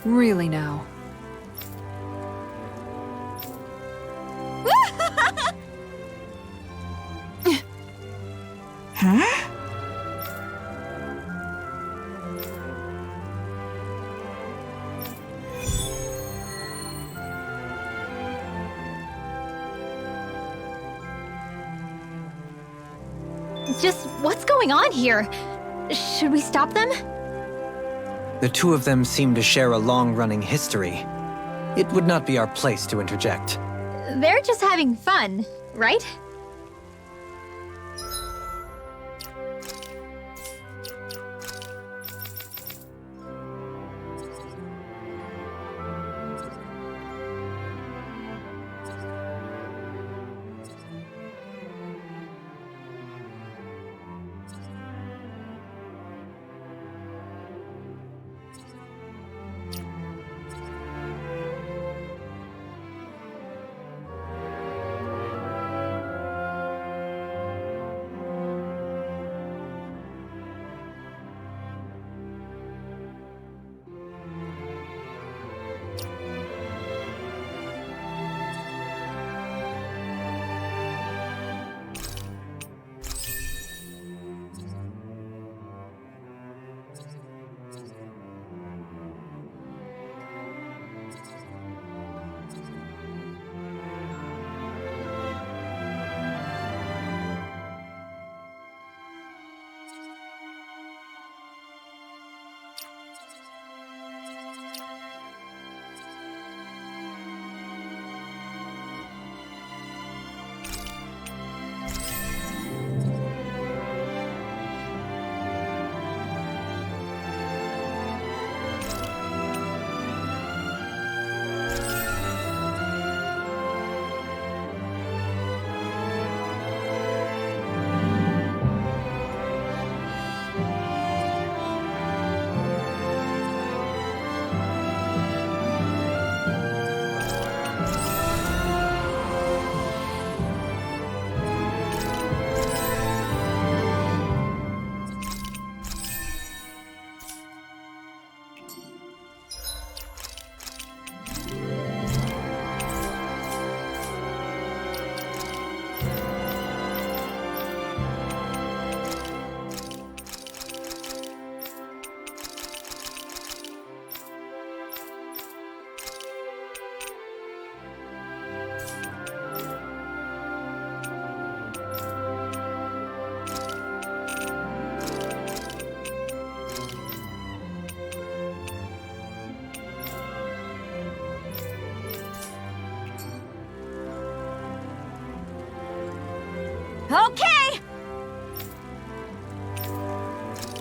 really now. Just what's going on here? Should we stop them? The two of them seem to share a long-running history. It would not be our place to interject. They're just having fun, right?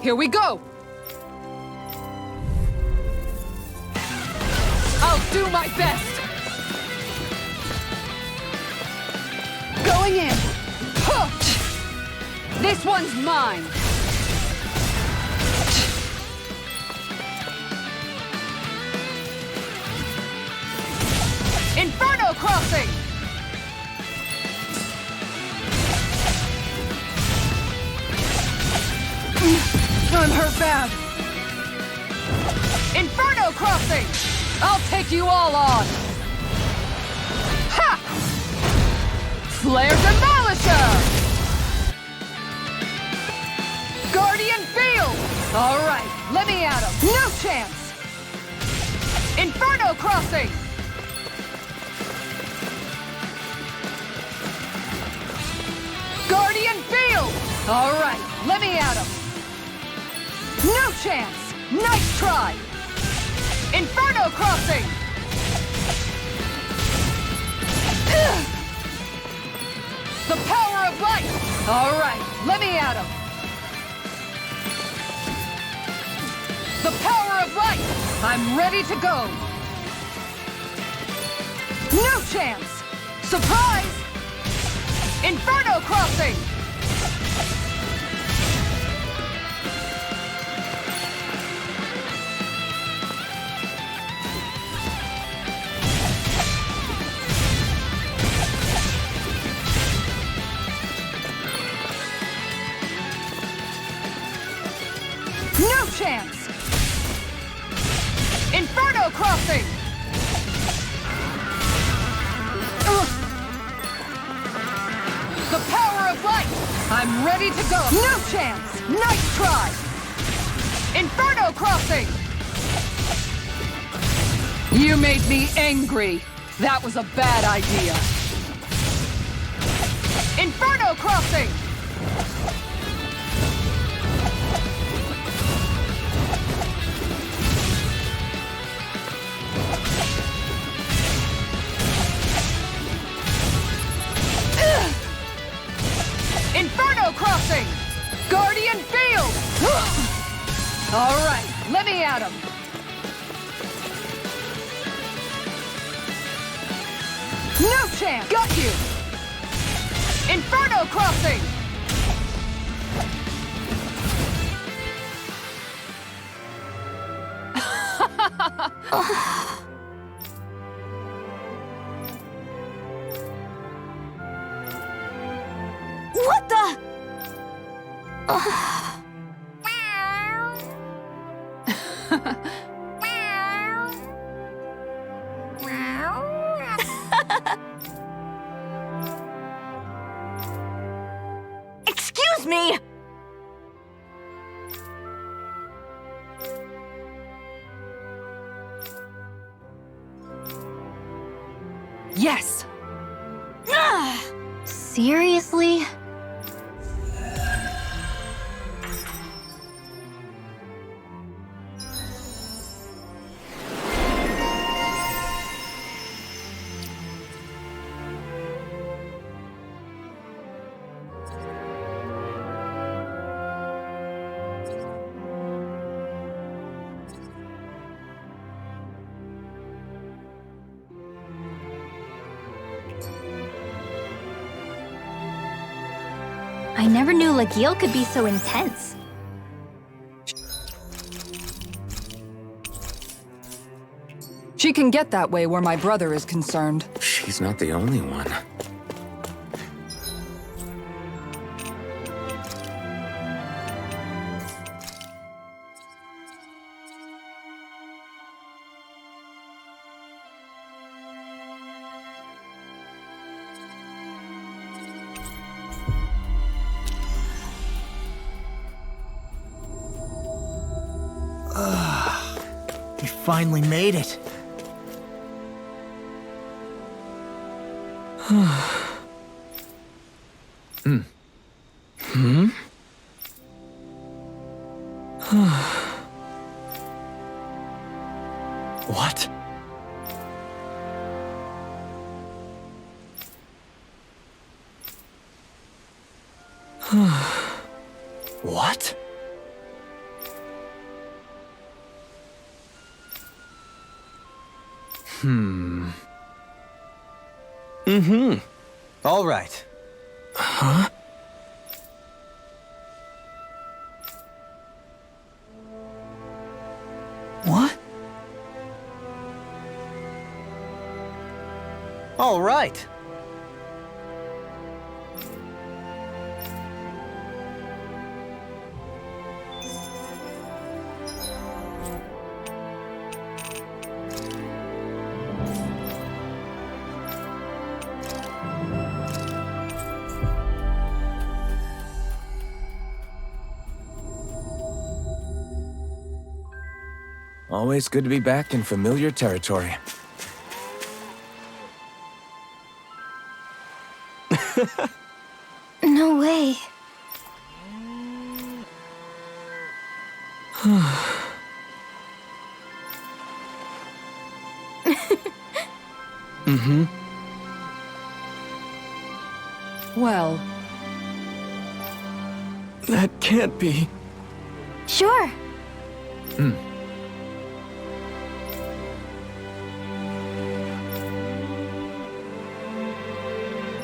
Here we go! I'll do my best! Going in! Huh. This one's mine! Inferno Crossing! I'm hurt bad. Inferno Crossing! I'll take you all on! Ha! Flare Demolisher! Guardian Field! All right, let me at him. No chance! Inferno Crossing! Guardian Field! All right, let me at him. No chance! Nice try! Inferno Crossing! Ugh. The power of light! All right, let me at him. The power of light! I'm ready to go! No chance! Surprise! Inferno Crossing! No chance! Inferno Crossing! Ugh. The power of light! I'm ready to go! No chance! Nice try! Inferno Crossing! You made me angry! That was a bad idea! Inferno Crossing! Inferno Crossing! Guardian Field! All right, let me at him. No chance! Got you! Inferno Crossing! What the? Excuse me! Yes! Seriously? I never knew Lagiel could be so intense. She can get that way where my brother is concerned. She's not the only one. We finally made it. What? What? All right. What? All right. Always good to be back in familiar territory. No way. Well, That can't be. Sure.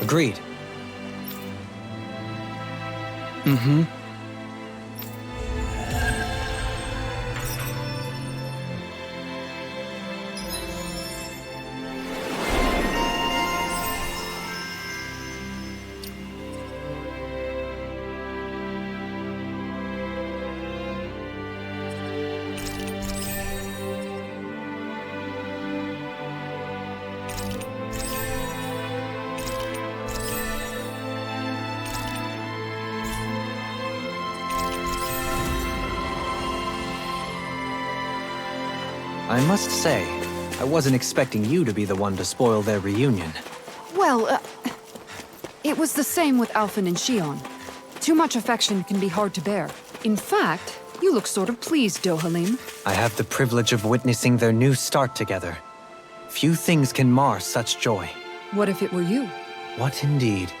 Agreed. I must say, I wasn't expecting you to be the one to spoil their reunion. well, it was the same with Alphen and Shion. Too much affection can be hard to bear. In fact, you look sort of pleased, Dohalim. I have the privilege of witnessing their new start together. Few things can mar such joy. What if it were you? What indeed?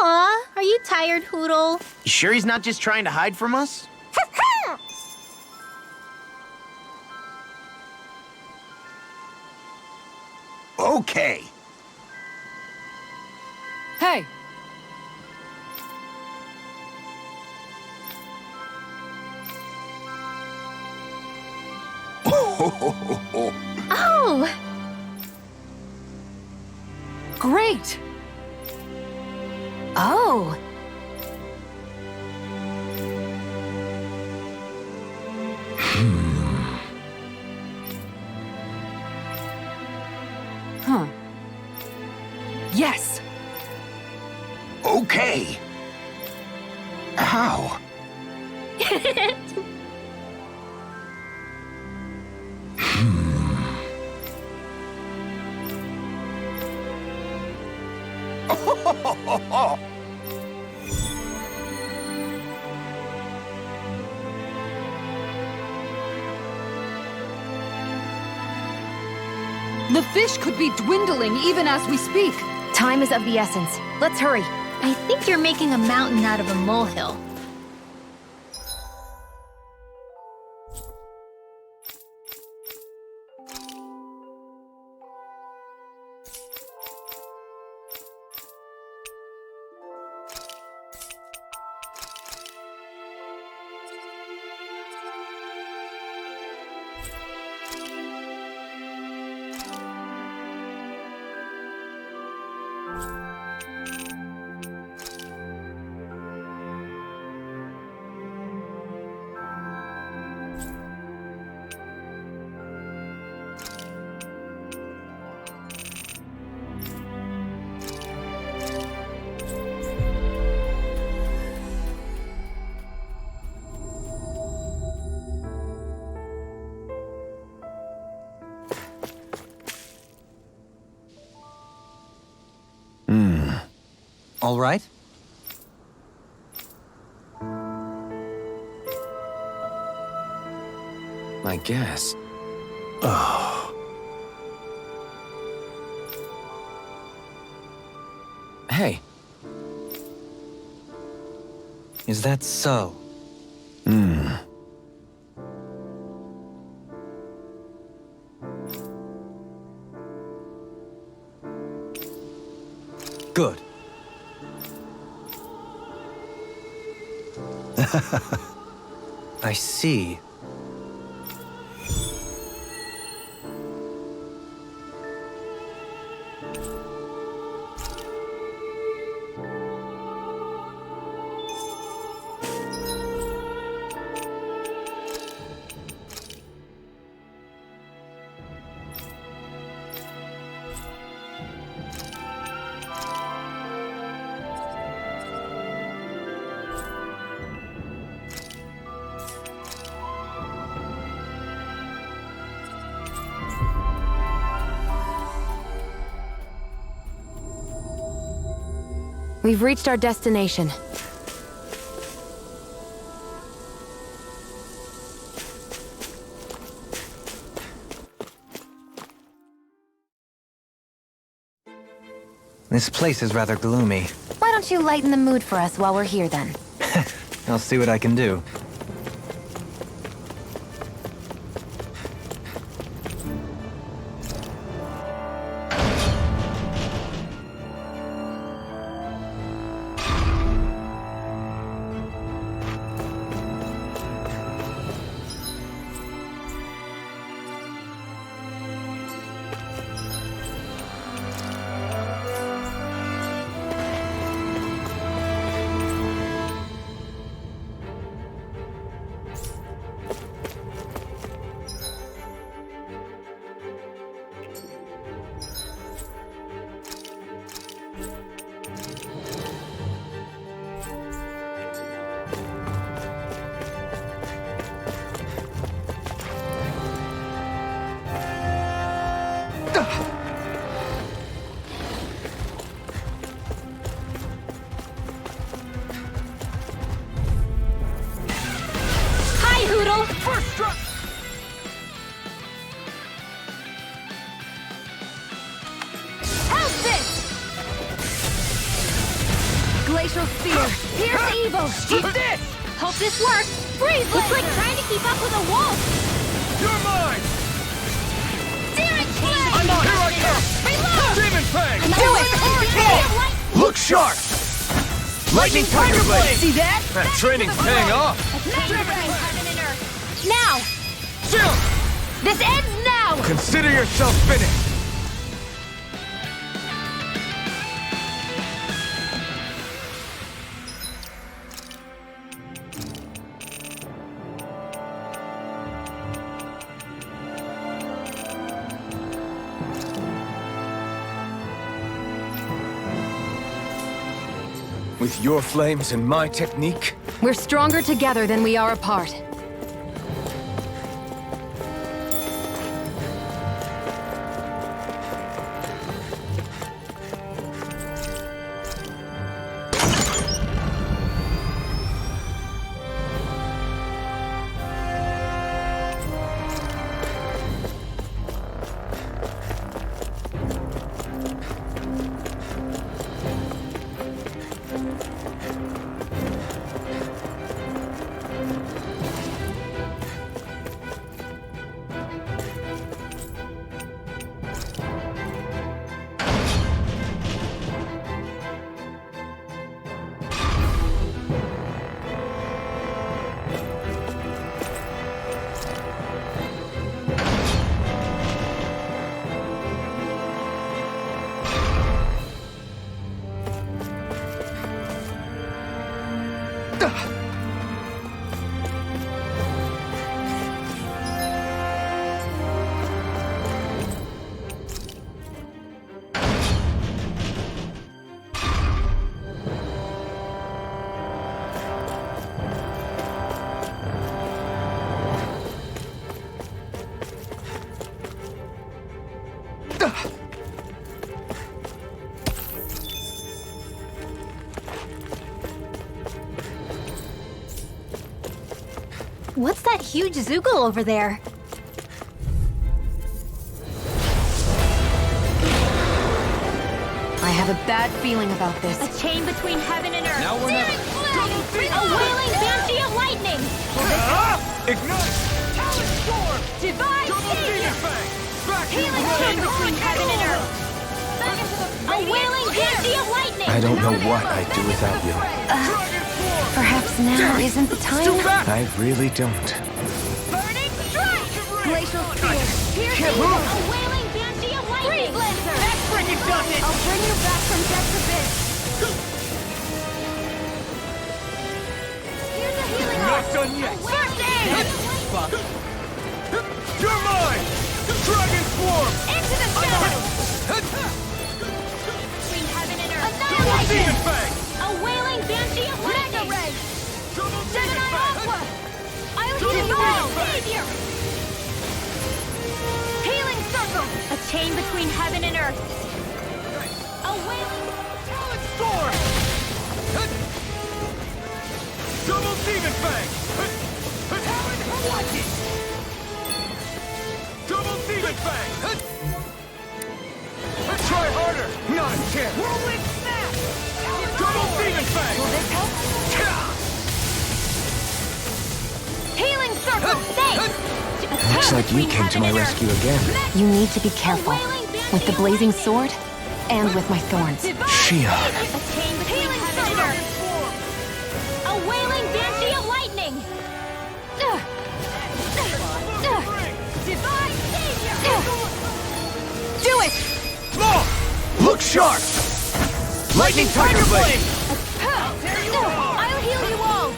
Aw, are you tired, Hootle? You sure he's not just trying to hide from us? Okay. Hey! Oh! Great! Oh! Huh. Yes! Okay. How? The fish could be dwindling even as we speak. Time is of the essence. Let's hurry. I think you're making a mountain out of a molehill. All right? I guess. Hey. Is that so? Good. I see. We've reached our destination. This place is rather gloomy. Why don't you lighten the mood for us while we're here then? I'll see what I can do. Hi, Hoodle! First strike! How's this? Glacial Spear! Pierce evil! Eat this! Hope this works. Freeze! It's like trying to keep up with a wolf. You're mine! Searing Flame! I'm on! Here I come! Reload! Demon Fang! Do it! Look sharp! Lightning Tiger Blade! See that? That training's paying off! Mega Ray! Heaven and Earth. Now! Chill! This ends now! Consider yourself finished! With your flames and my technique, We're stronger together than we are apart. What's that huge Zoogle over there? I have a bad feeling about this. A chain between heaven and earth. Now we're not... A wailing banshee of lightning. Ignite! Talon Storm! Divine Double savior. Demon Fang! Back to Healing chain between heaven and earth. A wailing banshee of lightning. I don't know what I'd do without you. Dragon Swarm! Perhaps now isn't the time. I really don't. Burning strike. Glacial Spear! Pierce evil. A wailing banshee of lightning. Freeze Lancer. That freaking does it! I'll bring you back from depths abyss. Here's a healing Not arc. done yet! First aid. You're mine! Dragon Swarm! Into the shadows. Between heaven and earth. Double Annihilation. Demon Fang! A wailing banshee of lightning. Mega ray. Double Demon Gemini Fang! Aqua. I'll Double heal you Demon all. Fang! Savior. Healing circle. A chain between heaven and earth. A wailing. Talon Storm! Double Demon Fang! Talon Hawaii! Double Demon Fang! Try harder! Not a chance! Whirlwind snap! Double Demon Fang! Healing circle. Thanks. Looks like you came to my rescue again. You need to be careful. With the blazing sword, and with my thorns. Shion. A chain between heaven and earth. A wailing banshee of lightning. Divine savior. Do it! Look sharp! Lightning Tiger Blade! I'll heal you all.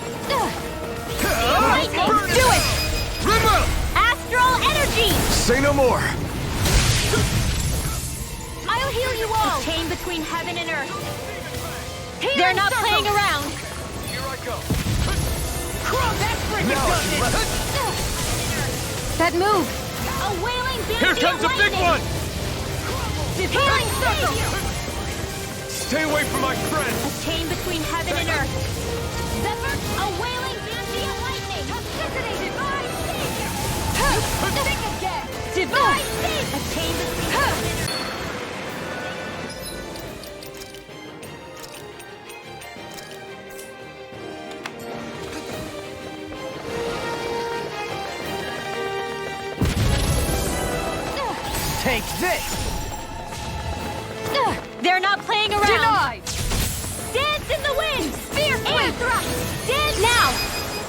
Lightning. Do it! Red Astral energy. Say no more! I'll heal you all. A chain between heaven and earth. They're not playing around. Here I go! That freaking does it! That move! A wailing banshee Here comes of a big lightning. one! Healing circle! Stay away from my friend! A chain between heaven and earth. Zephyr, a wailing banshee of lightning. Divine savior! Think again! Divine savior! A chain between heaven and earth. Take this! They're not playing around. Denied! Dance in the wind! Spear air thrust! Dance now!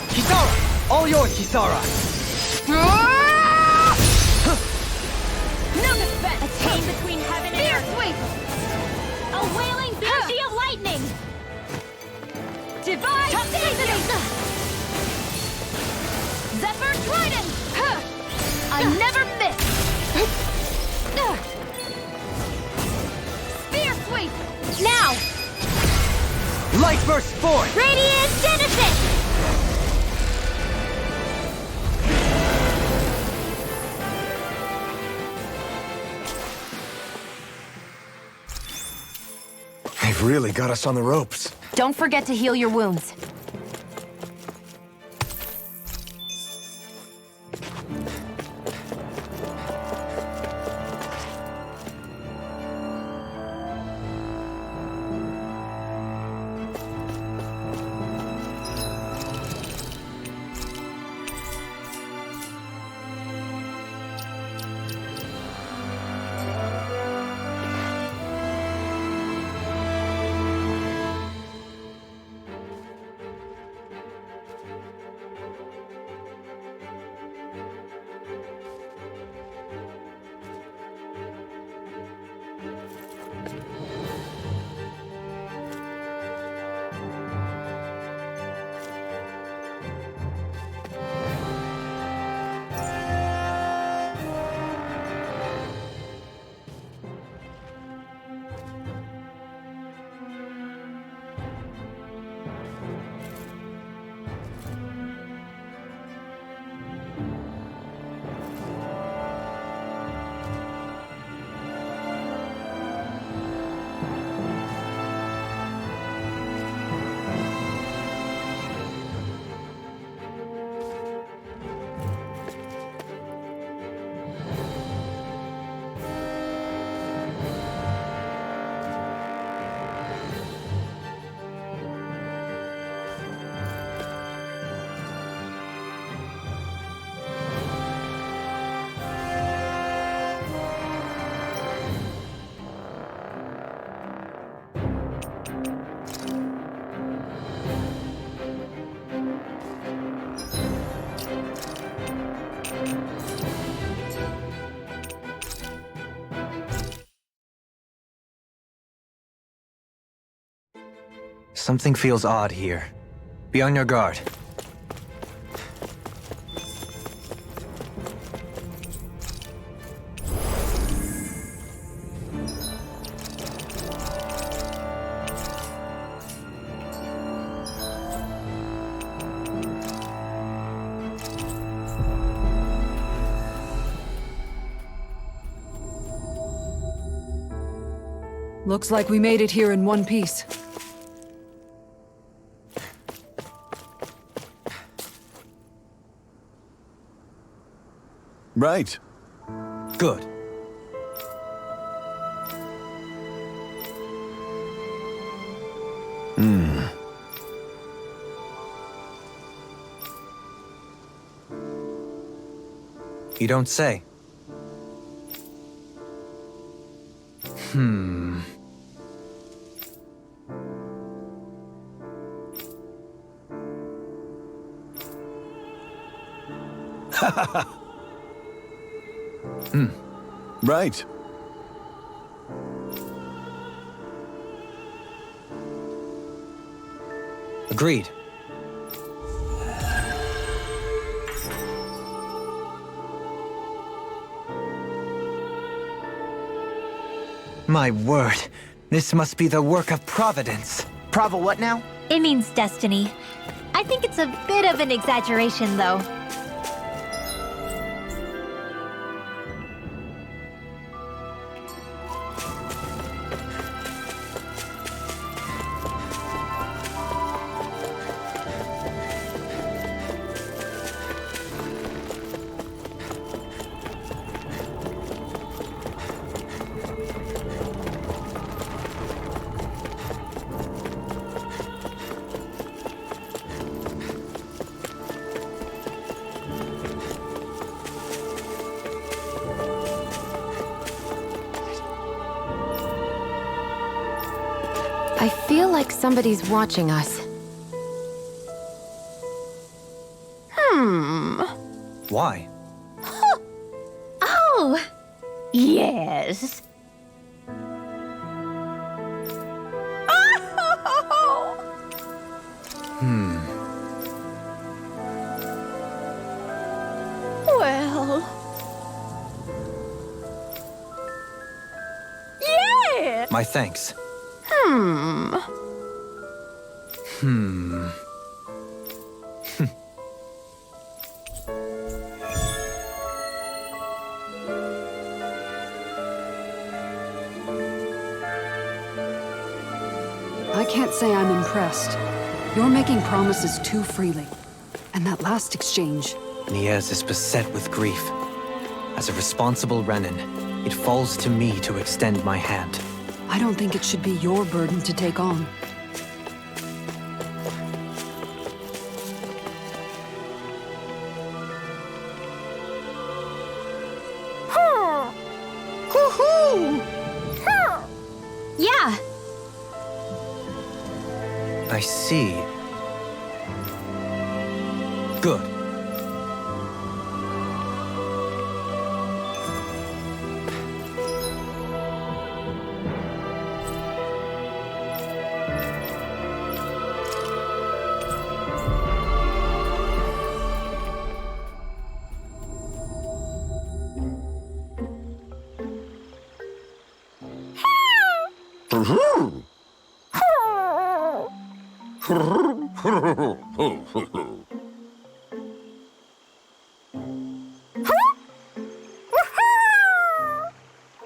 Kisara! All yours, Kisara! No defense! A chain between heaven and earth! Sweep! A wailing banshee of lightning! Divine savior! Zephyr Trident! I never miss! Spear sweep! Now! Light burst forth! Radiant Genesis! They've really got us on the ropes. Don't forget to heal your wounds. Something feels odd here. Be on your guard. Looks like we made it here in one piece. Right. Good. You don't say. Right. Agreed. My word, this must be the work of Providence. Prava what now? It means destiny. I think it's a bit of an exaggeration, though. I feel like somebody's watching us. Why? Oh! Yes. Well... Yeah! My thanks. I can't say I'm impressed. You're making promises too freely. And that last exchange... Niez is beset with grief. As a responsible Renin, it falls to me to extend my hand. I don't think it should be your burden to take on. Yeah! I see. Good.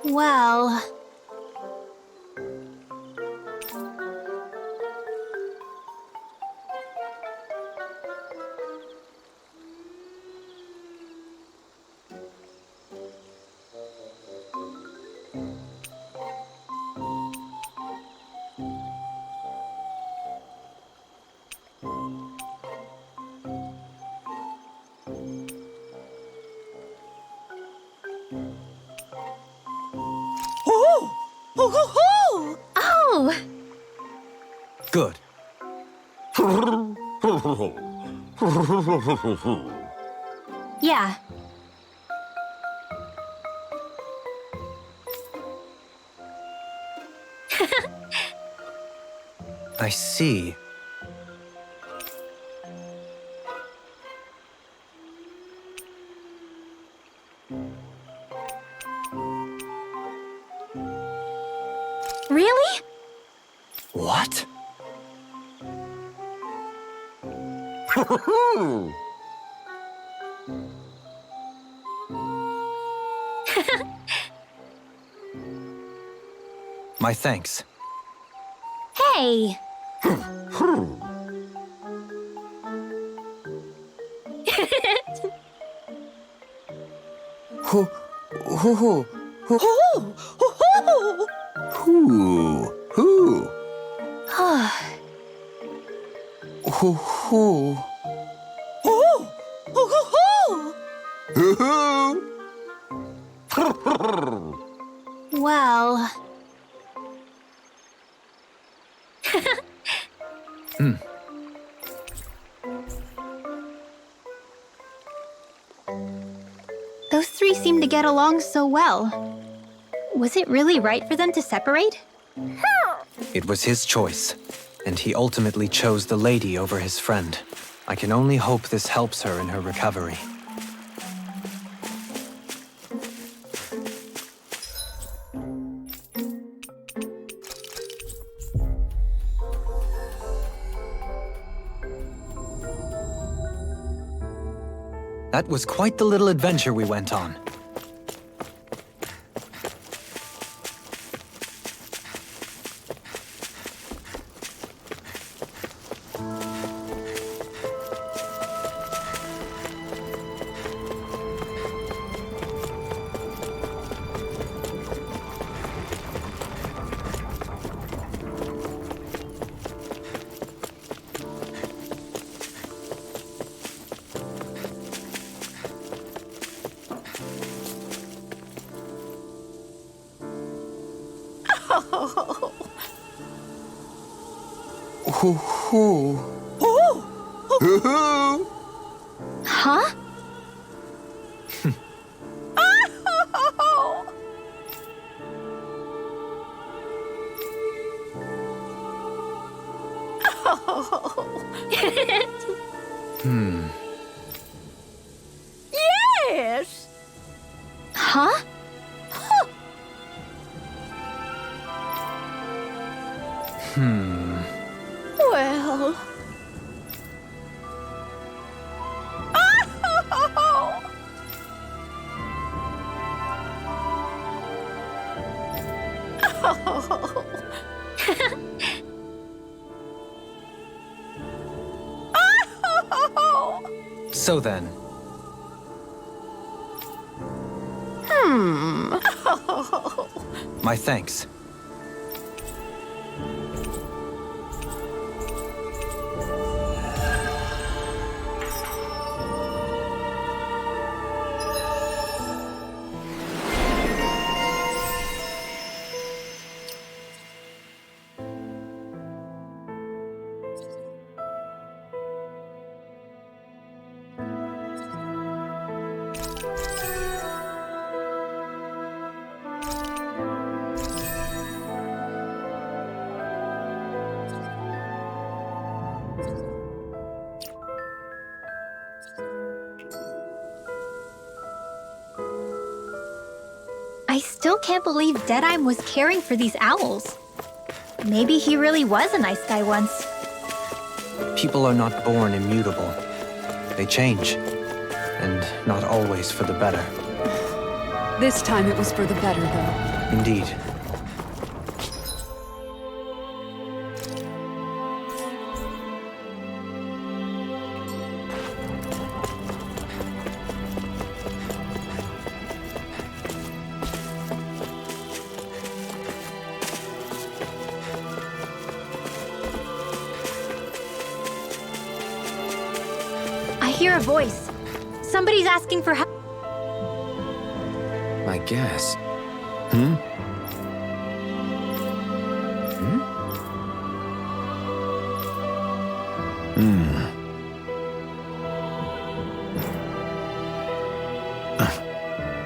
Well... Oh! Good. Yeah. I see. Really? What? My thanks. Hey! Well... Those three seem to get along so well. Was it really right for them to separate? It was his choice, and he ultimately chose the lady over his friend. I can only hope this helps her in her recovery. That was quite the little adventure we went on. Hoo-hoo. Huh? Yes! Huh? Well... So then, my thanks. I still can't believe Deadeye was caring for these owls. Maybe he really was a nice guy once. People are not born immutable. They change. And not always for the better. This time it was for the better, though. Indeed. I hear a voice. Somebody's asking for help. I guess. Hmm?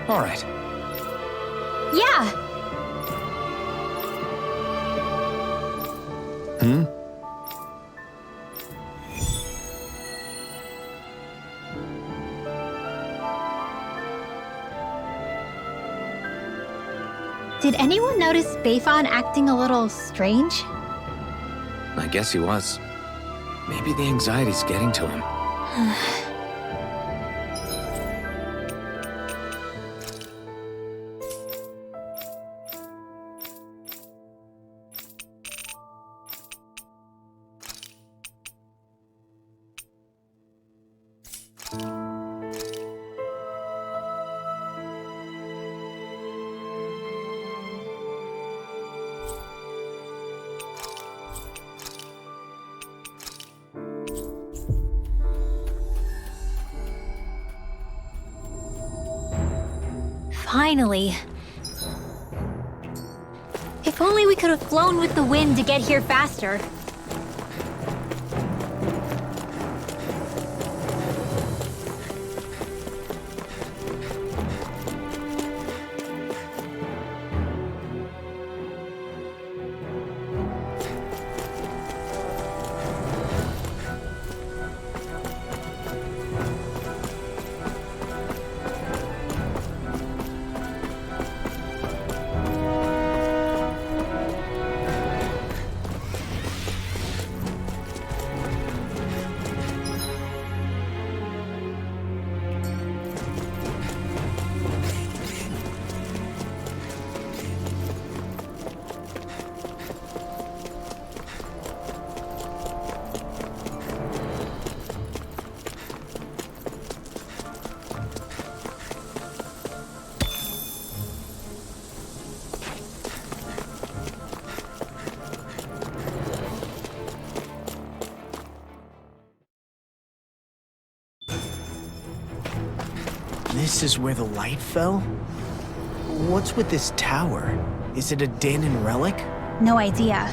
All right. Yeah! Hmm? Did anyone notice Beifan acting a little strange? I guess he was. Maybe the anxiety's getting to him. Finally. If only we could have flown with the wind to get here faster. This is where the light fell? What's with this tower? Is it a Dahnan relic? No idea.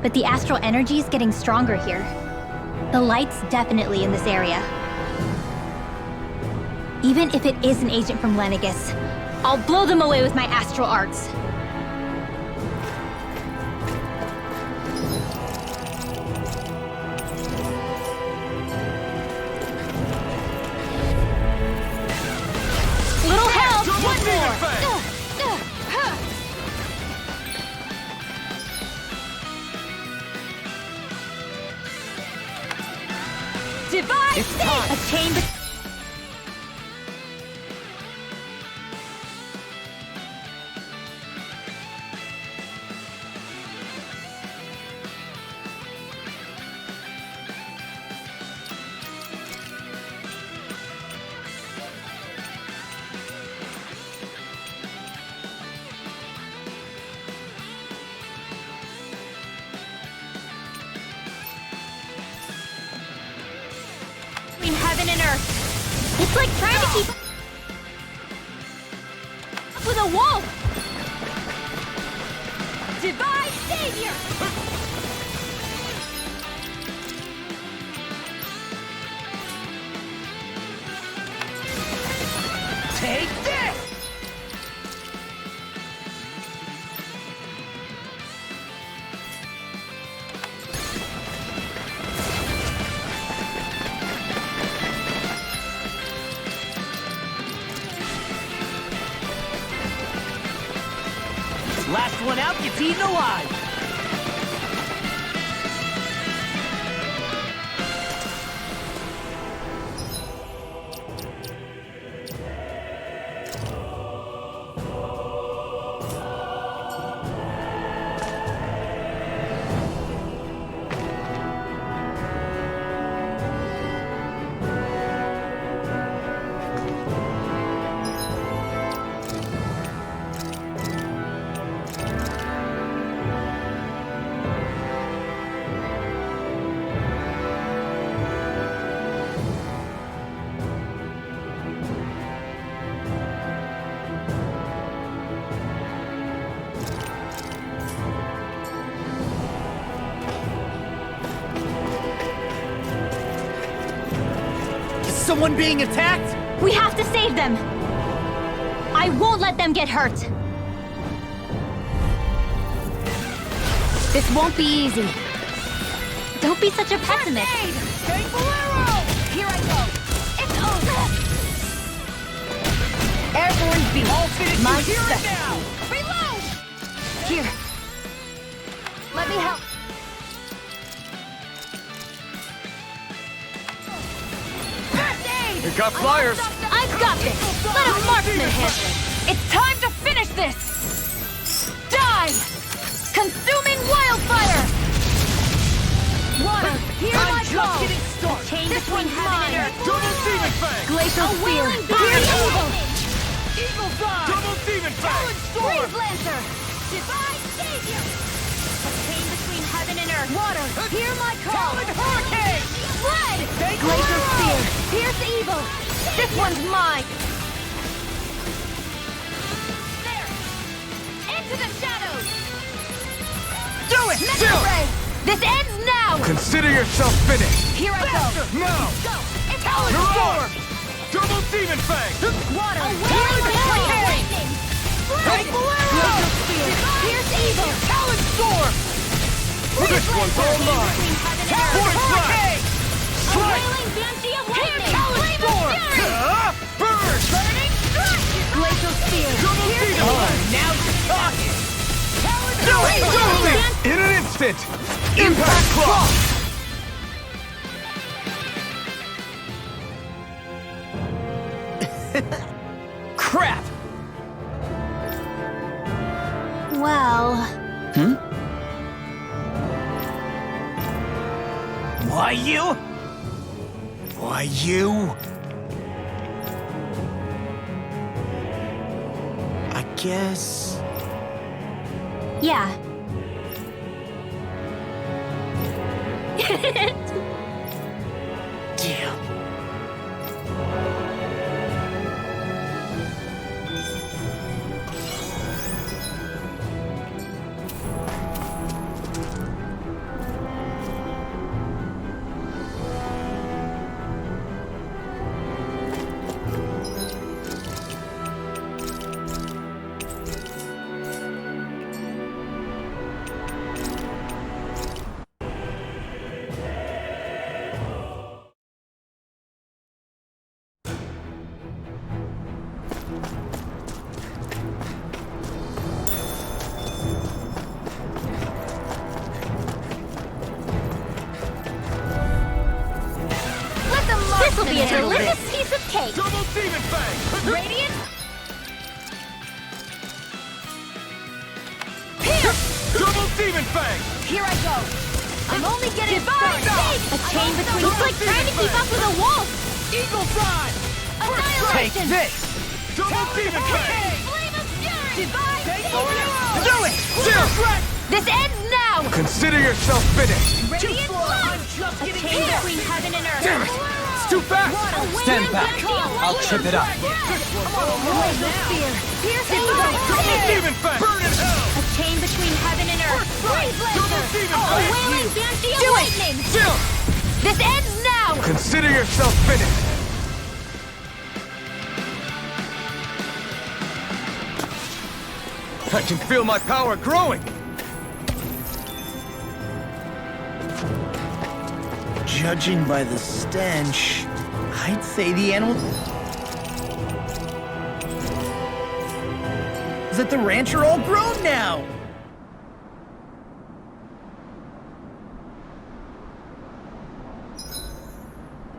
but the astral energy is getting stronger here. The light's definitely in this area. Even if it is an agent from Lenegus, I'll blow them away with my astral arts. Little help! One more! Divide It's time. A chain be- between heaven and earth. It's like trying to keep up with a wolf. Divide Savior! Take this! Last one out gets eaten alive! Is someone being attacked? We have to save them. I won't let them get hurt. This won't be easy. Don't be such a pessimist. Take Bolero! Here I go! It's over! Airborne beam. All finished My here and specialty. now! Reload! Here. Let me help. First aid! We got flyers! I've got this. Let a marksman handle it. It's time to finish this! Die! Consuming wildfire! Water, hear my I'm call! just getting started! Chain This between one's heaven and mine. earth. Double Demon Fang! Glacial A spear. wailing Here's barrier! evil. Eagle Dive! Double Demon Fang! Freeze Lancer! Divine Savior! A chain between heaven and earth. Water, hear my call! Talon Hurricane! Flood! Take Glacial Bolero! Spear! Pierce evil! This one's mine! There! Into the shadows! Do it! Metal Ray! This ends now! Consider yourself finished! Here I go! Now! Go! It's Talon You're Storm! on! Double Demon Fang! Water! Talon Healing Hurricane! Lightning! Take Bolero! Glacial Spear! Pierce evil! Talon Storm! This one's all mine! Between heaven and earth. Force Strike! Hurricane! A wailing Banshee of Lightning! Talon Flame of Storm! Fury! Burn! Burning Strike! Glacial Spear! Double Pierce Demon evil! Fang! Now you're talking! Talon Do it! Hurricane! In an instant! Impact Claw! Crap! Well, Why you? Why you? I guess... yeah. Damn. handle this. Piece of cake. Double Demon Fang! Radiant. Double Demon Fang! Here I go. I'm only getting started. A chain between. It's like trying to keep up with a wolf. Eagle Fly! Annihilation. Double Demon Fang! Flame of fury. Divine. Do it! This ends now. Consider yourself finished! Radiant blood. A chain between heaven and earth. Damn it! It's too fast! Stand back. I'll trip it up. Laser spear. Piercing Double Demon Fang! Burn in hell! A chain between heaven and earth. Freeze Double laser. Demon A Fang! wailing banshee of lightning. This ends now. Consider yourself finished! I can feel my power growing! Judging by the stench, I'd say the animal... Is that the ranch are all grown now?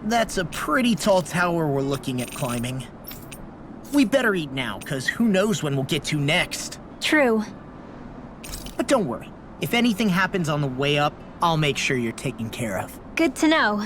That's a pretty tall tower we're looking at climbing. We better eat now, because who knows when we'll get to next. True. But don't worry. If anything happens on the way up, I'll make sure you're taken care of. Good to know.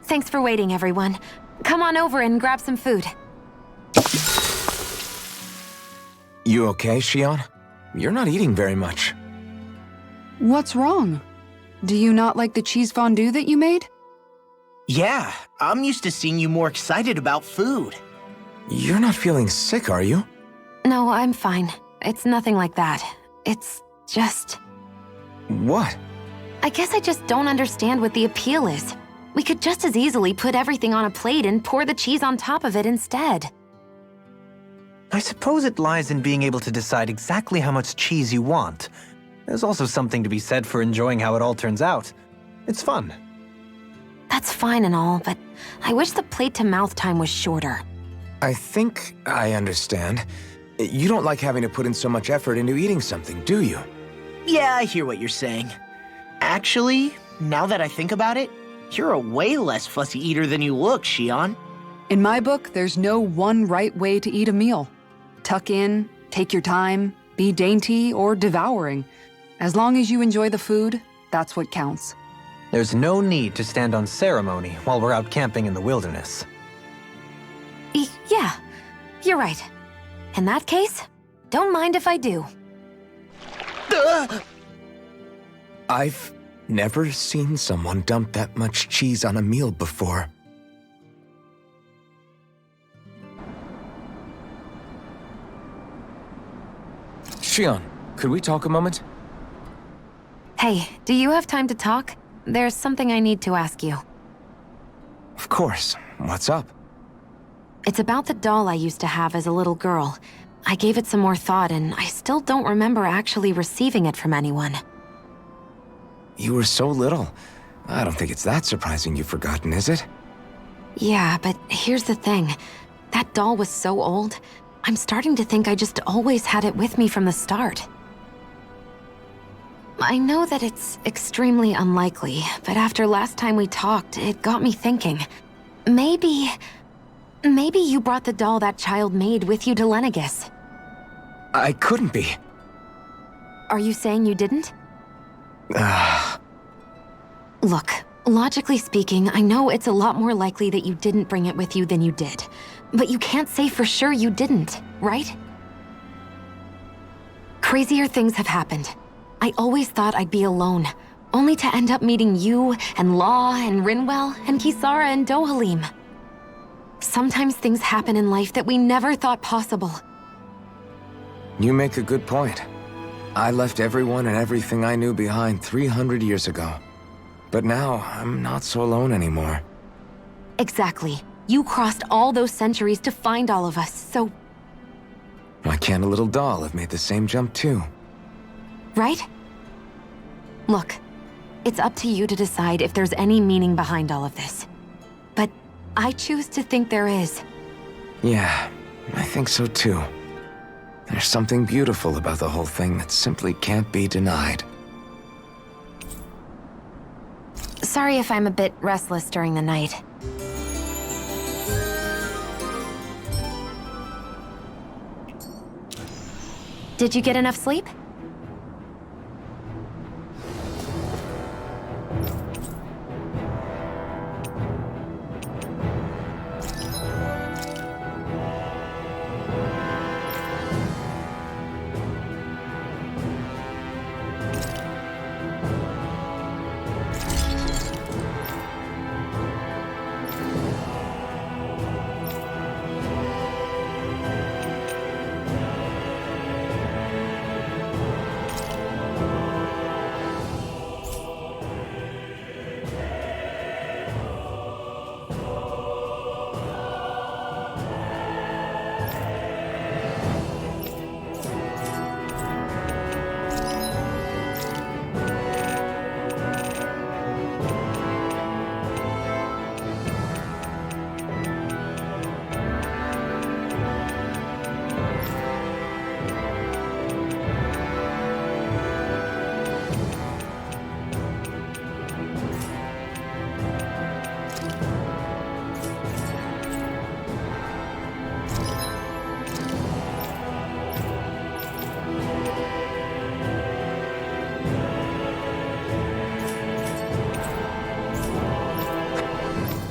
Thanks for waiting, everyone. Come on over and grab some food. You okay, Shion? You're not eating very much. What's wrong? Do you not like the cheese fondue that you made? Yeah, I'm used to seeing you more excited about food. You're not feeling sick, are you? No, I'm fine. It's nothing like that. It's just... What? I guess I just don't understand what the appeal is. We could just as easily put everything on a plate and pour the cheese on top of it instead. I suppose it lies in being able to decide exactly how much cheese you want. There's also something to be said for enjoying how it all turns out. It's fun. That's fine and all, but I wish the plate-to-mouth time was shorter. I think I understand. You don't like having to put in so much effort into eating something, do you? Yeah, I hear what you're saying. Actually, now that I think about it, you're a way less fussy eater than you look, Shion. In my book, there's no one right way to eat a meal. Tuck in, take your time, be dainty or devouring. As long as you enjoy the food, that's what counts. There's no need to stand on ceremony while we're out camping in the wilderness. Yeah, you're right. In that case, don't mind if I do. I've never seen someone dump that much cheese on a meal before. Shion, could we talk a moment? Hey, do you have time to talk? There's something I need to ask you. Of course. What's up? It's about the doll I used to have as a little girl. I gave it some more thought, and I still don't remember actually receiving it from anyone. You were so little. I don't think it's that surprising you've forgotten, is it? Yeah, but here's the thing. That doll was so old, I'm starting to think I just always had it with me from the start. I know that it's extremely unlikely, but after last time we talked, it got me thinking. Maybe you brought the doll that child made with you to Lenegis. I couldn't be. Are you saying you didn't? Look, logically speaking, I know it's a lot more likely that you didn't bring it with you than you did. But you can't say for sure you didn't, right? Crazier things have happened. I always thought I'd be alone, only to end up meeting you, and Law, and Rinwell, and Kisara, and Dohalim. Sometimes things happen in life that we never thought possible. You make a good point. I left everyone and everything I knew behind 300 years ago. But now, I'm not so alone anymore. Exactly. You crossed all those centuries to find all of us, so... Why can't a little doll have made the same jump too? right? Look, it's up to you to decide if there's any meaning behind all of this. But I choose to think there is. Yeah, I think so too. There's something beautiful about the whole thing that simply can't be denied. Sorry if I'm a bit restless during the night. Did you get enough sleep?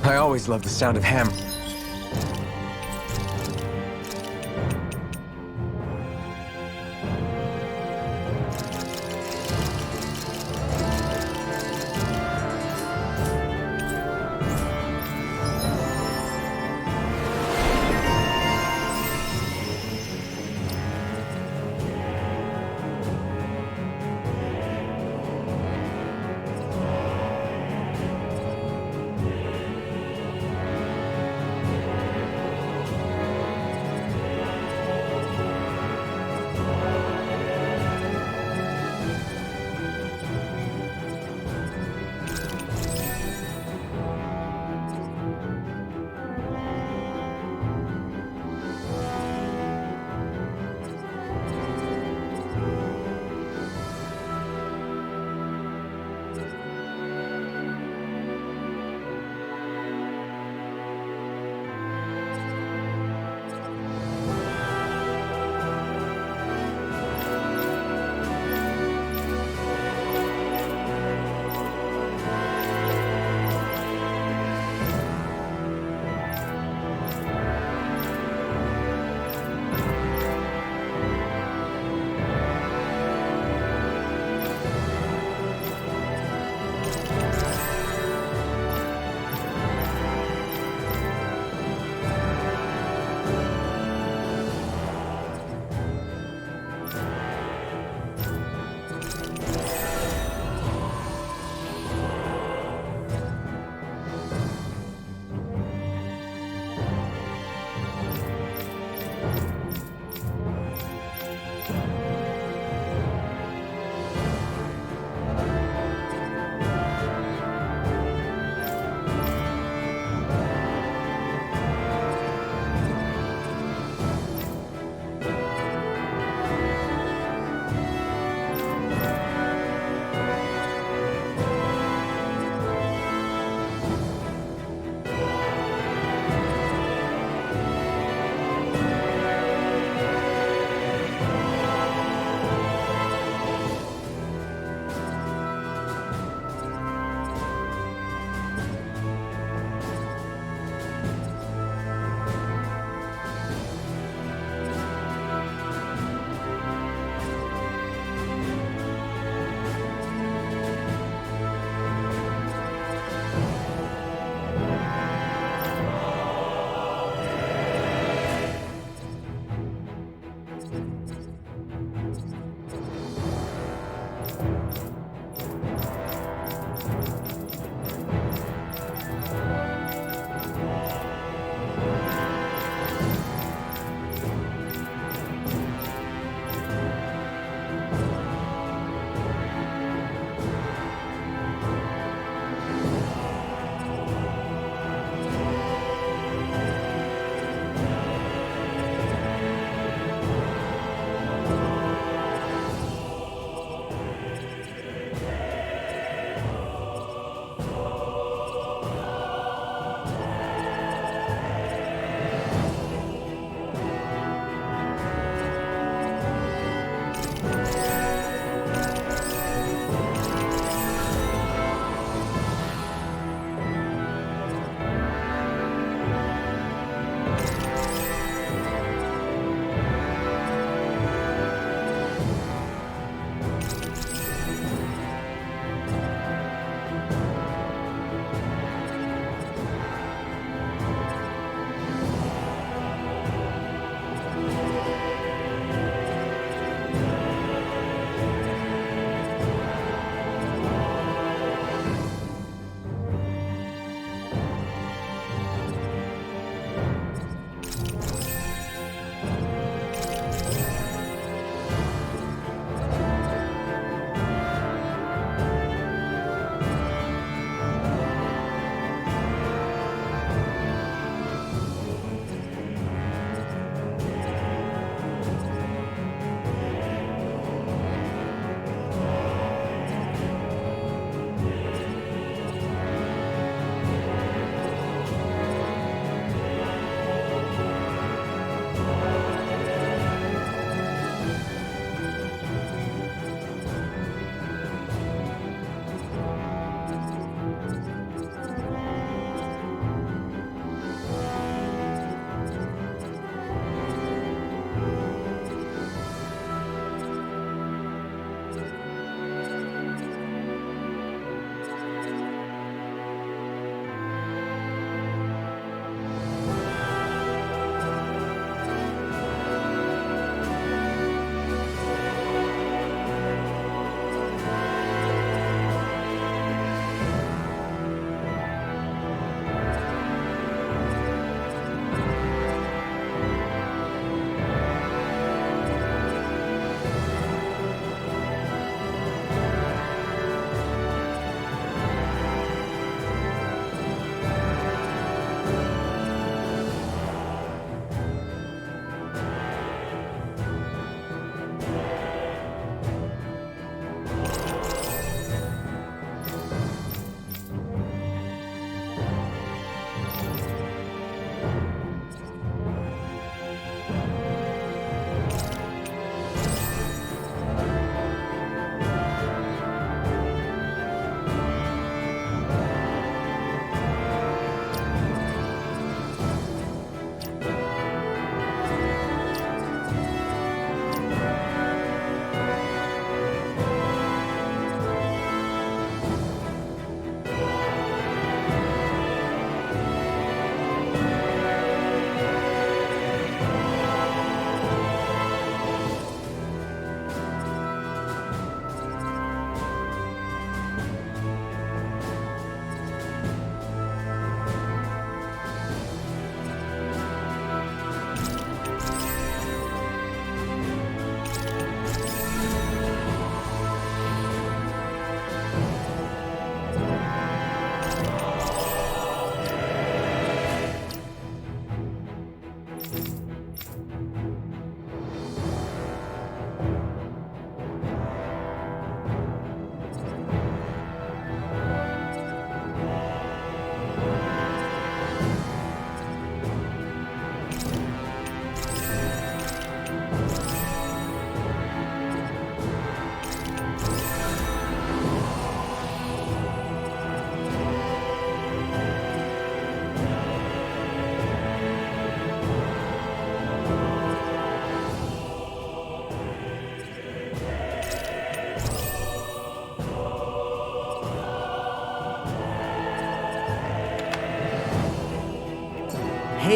I always love the sound of hammer.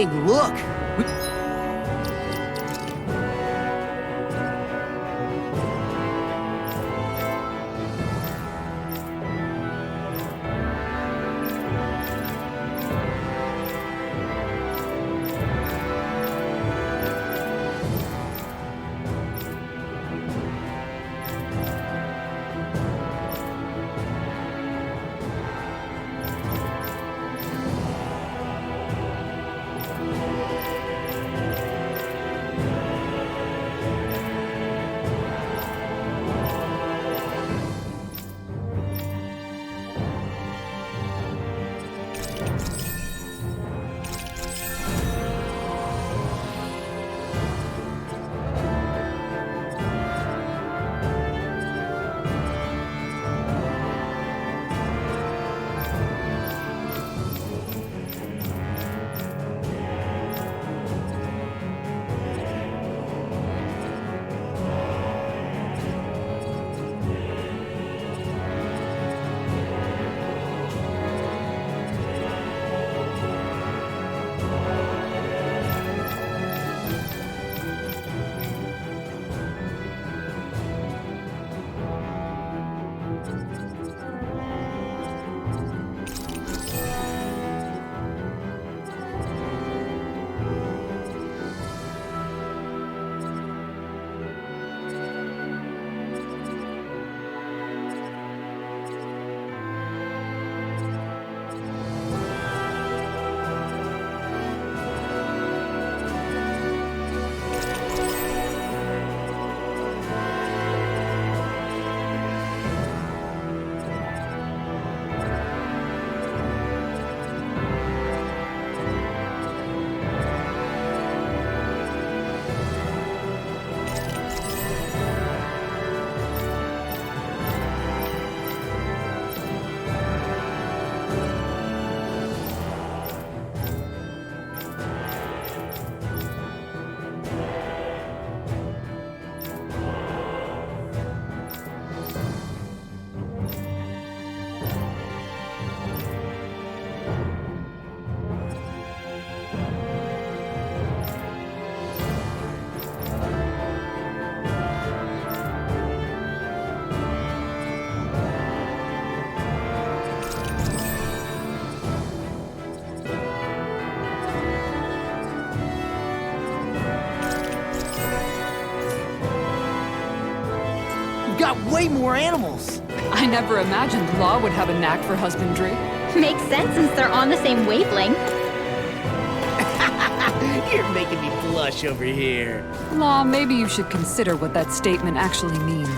Hey, look! Got way more animals! I never imagined Law would have a knack for husbandry. Makes sense since they're on the same wavelength. You're making me blush over here. Law, maybe you should consider what that statement actually means.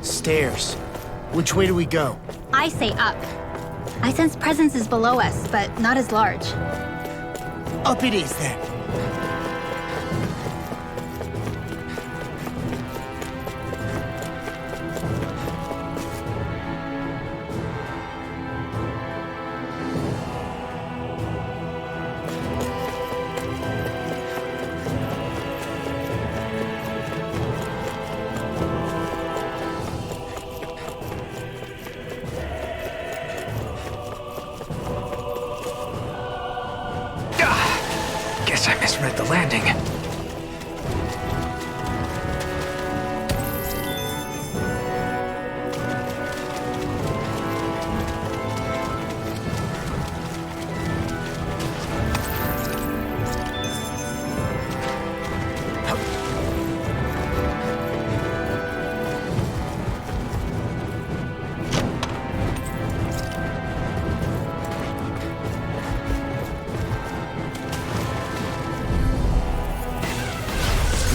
Stairs. Which way do we go? I say up. I sense presence is below us, but not as large. Up it is, then. Guess I misread the landing.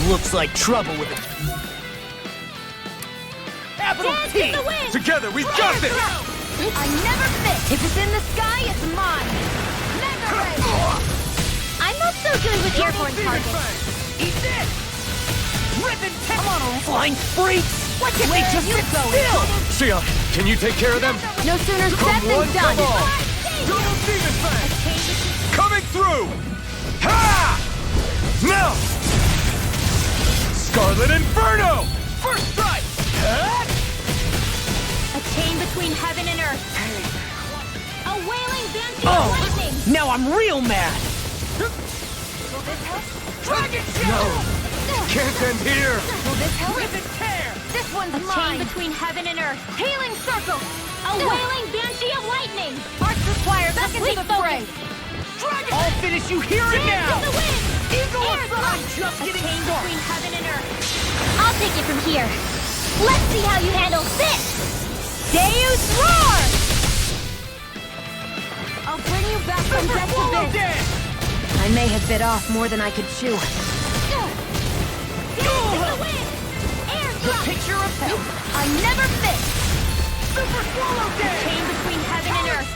Looks like trouble with it. Capital T! Together, we've got this! I never miss. If it's in the sky, it's mine. Never ready. I'm not so good with airborne targets. Eat this! Rip and come on, flying freaks! Wait, just sit still! Shia, can you take care of them? No sooner said than done. Double Demon Fang! Coming through! Ha! Now! Scarlet Inferno! First strike! A chain between heaven and earth. A wailing banshee of lightning. Now I'm real mad! Dragon Shield! Can't end here! Will this help? Rip and tear! This one's mine. A chain between heaven and earth. Healing circle. A wailing banshee of lightning. Hearts require complete focus. Dragon! I'll finish you here and Dance now! in the wind. Eagle Air Assault! thrust. Just A getting chain started. between heaven and earth. I'll take it from here. Let's see how you handle this. Deus Roar! I'll bring you back from death to Swallow this. Dance! I may have bit off more than I could chew. Dance in the wind. Air The thrust. picture of health! I never miss. Super Swallow A Dance! chain between heaven and earth.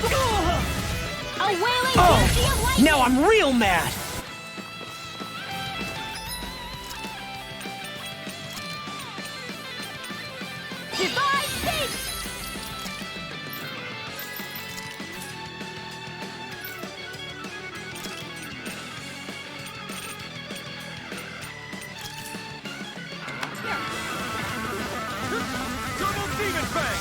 A wailing banshee of lightning. Now I'm real mad! Divide Fate. Double Demon Fang!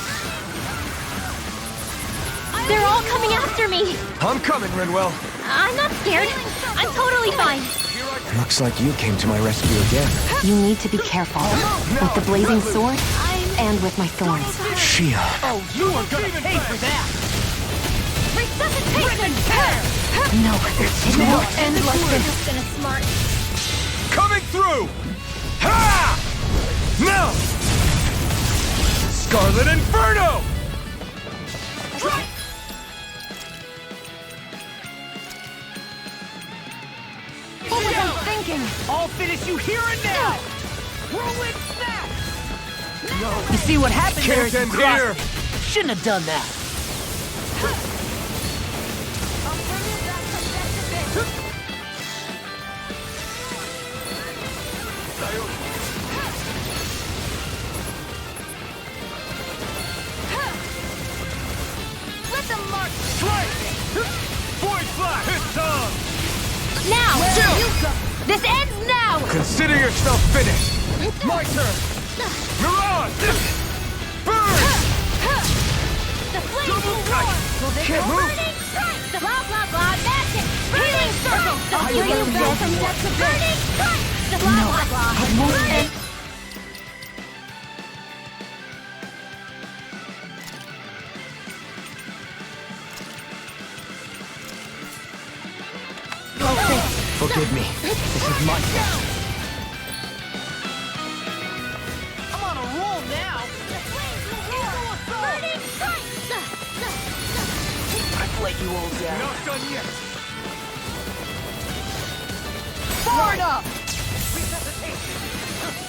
They're all coming after me. I'm coming, Renwell. I'm not scared. I'm totally fine. Looks like you came to my rescue again. You need to be careful. With the blazing sword, and with my thorns. Shia. Oh, you are gonna pay for that! Resuscitation. No, it won't end like this. Just gonna smart. Coming through! Ha! Now! Scarlet Inferno! What was I thinking? I'll finish you here and now! Whirlwind Smash! You see what happened there is Can't you end crossed here. me. Shouldn't have done that. I'll bring you back from death to this. Let them march. Strike! Void Flash! It's on! Now. This ends now. Consider yourself finished. My turn! Mirage! Burn! The flames Double will strike! roar. Will this Can't help? move. Burning strike. The blah blah blah magic. Healing circle. The bring you back from death to burning strike. The blah blah blah. Burning. Forgive me. This is my fault. I'm on a roll now! The flames will roar. Burning strike. I've let you all down. Not done yet! Far enough!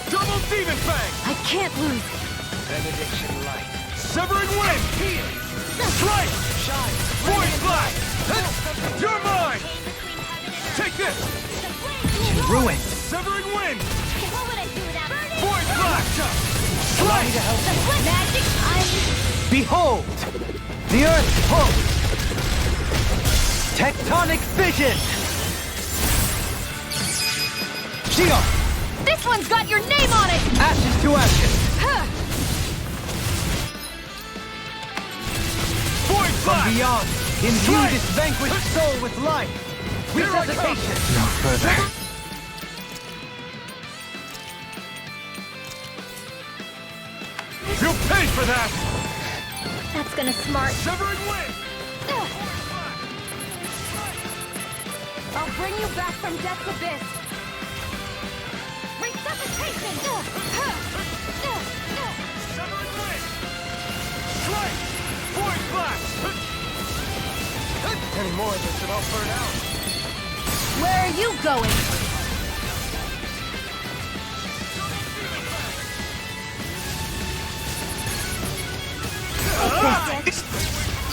Double Demon Fang! I can't lose. Benediction light. Severing Wind! Strike! Void Flash! You're mine! Take this! Ruined. Severing Wind! What would I do without burning? Void Flash! Allow me to help. The flip magic. Behold! The Earth pulse! Tectonic fission! Shio! This one's got your name on it. Ashes to ashes! Void From Flash! beyond, imbue Strike! this vanquished soul with life! Here I come! Resuscitation! No further. You'll pay for that! That's gonna smart. Severing Wind! I'll bring you back from death's abyss. Resuscitation. Severing Wind! Strike! Void Flash! Any more of this and I'll burn out! Where are you going?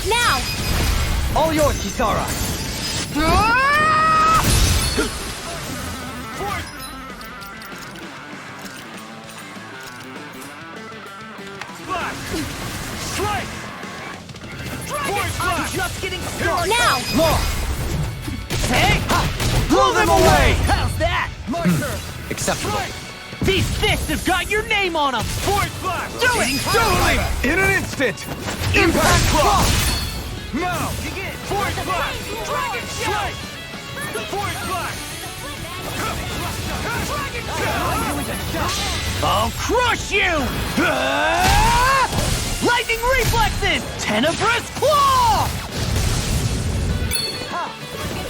Now! All yours, Kisara! Now! Hey! Blow them away! How's that? Acceptable. These fists have got your name on them! Force blast! Do it! Totally! In an instant! Impact Cross! Now! Force blast! Dragon strike! The force blast! Dragon shot! I'll crush you! Lightning reflexes! Tenebrous claw!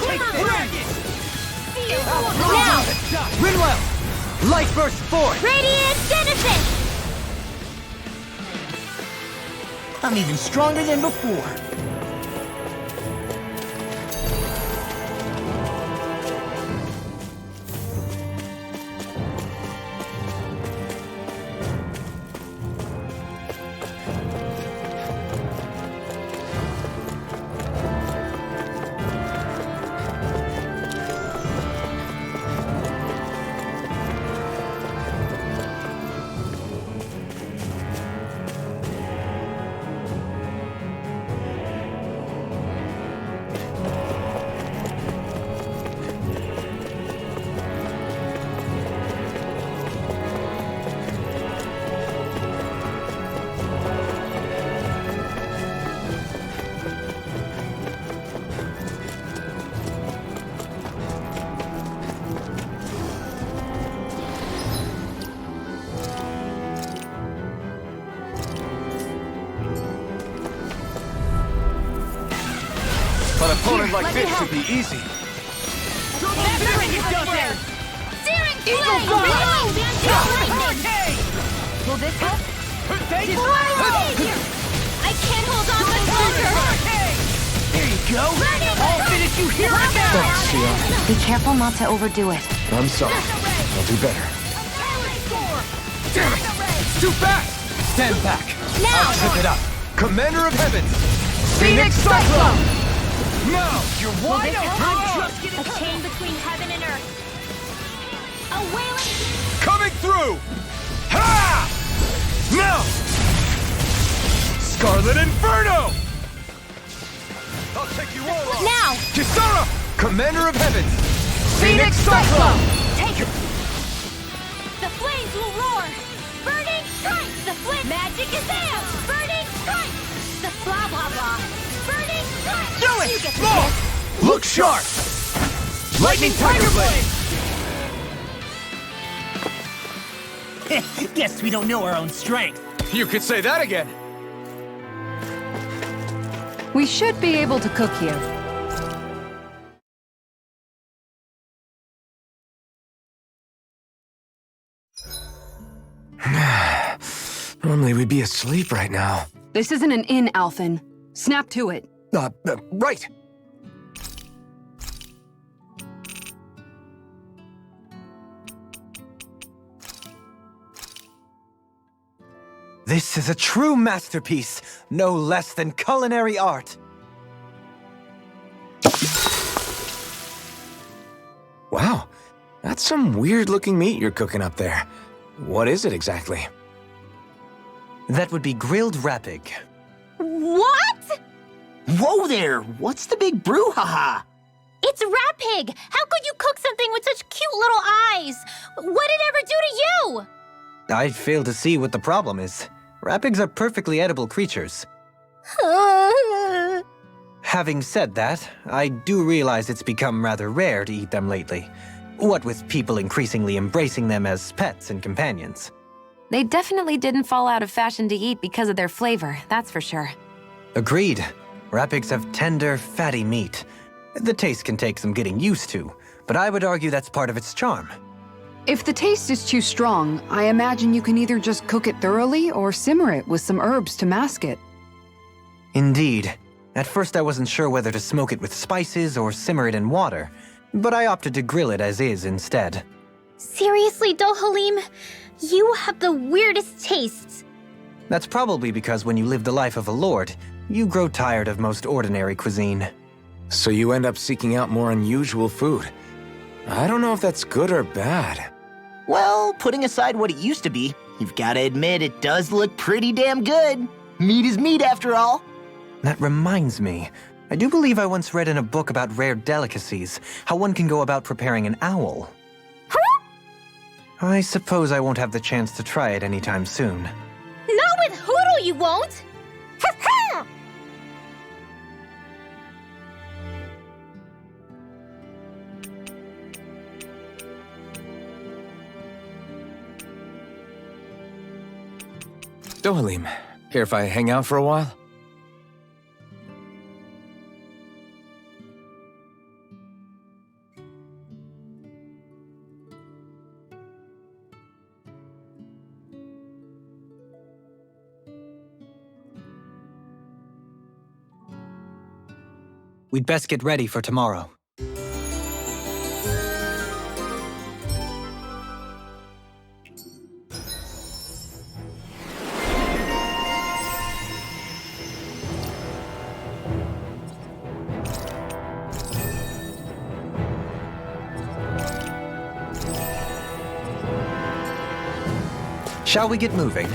Take the dragon! Now! Rinwell! Light Burst Force! Radiant Genesis! I'm even stronger than before. An opponent like this should be easy. Searing Flame! Reload! Lightning! Will this help? I can't hold on much longer! There you go! I'll finish you here and now! Thanks, Shield. Be careful not to overdo it. I'm sorry. I'll do better. Damn it! It's too fast! Stand back! Now! Zip it up! Commander of Heavens! Phoenix Cyclone! Now! You're wide this open! help? A chain between heaven and earth. A wailing... Coming through! Ha! Now! Scarlet Inferno! I'll take you all on! Now! Kisara! Commander of Heavens! Phoenix Cyclone! Take it! The flames will roar! Burning strike! The flame magic is there! Burning strike! The blah blah blah! Burning strike! Do it! You get the More! gist. Look sharp! Lightning Tiger Blade! Guess we don't know our own strength. You could say that again! We should be able to cook here. Normally we'd be asleep right now. This isn't an inn, Alphen. Snap to it. Right. This is a true masterpiece, no less than culinary art. Wow. That's some weird-looking meat you're cooking up there. What is it exactly? That would be grilled rapig. What? Whoa there! What's the big brouhaha? It's Rapig! How could you cook something with such cute little eyes? What did it ever do to you? I fail to see what the problem is. Rapigs are perfectly edible creatures. Having said that, I do realize it's become rather rare to eat them lately. What with people increasingly embracing them as pets and companions. They definitely didn't fall out of fashion to eat because of their flavor, that's for sure. Agreed. Rapigs have tender, fatty meat. The taste can take some getting used to, but I would argue that's part of its charm. If the taste is too strong, I imagine you can either just cook it thoroughly or simmer it with some herbs to mask it. Indeed. At first I wasn't sure whether to smoke it with spices or simmer it in water, but I opted to grill it as is instead. Seriously, Dohalim? You have the weirdest tastes. That's probably because when you live the life of a lord, you grow tired of most ordinary cuisine. So you end up seeking out more unusual food. I don't know if that's good or bad. Well, putting aside what it used to be, you've gotta admit it does look pretty damn good. Meat is meat after all. That reminds me, I do believe I once read in a book about rare delicacies, how one can go about preparing an owl. I suppose I won't have the chance to try it anytime soon. Not with Hoodle, you won't! Dohalim, care if I hang out for a while? We'd best get ready for tomorrow. Shall we get moving?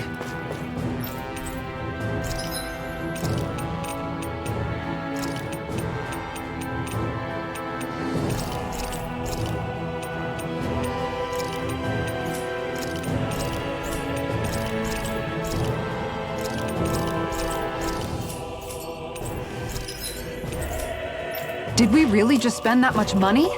Did we really just spend that much money?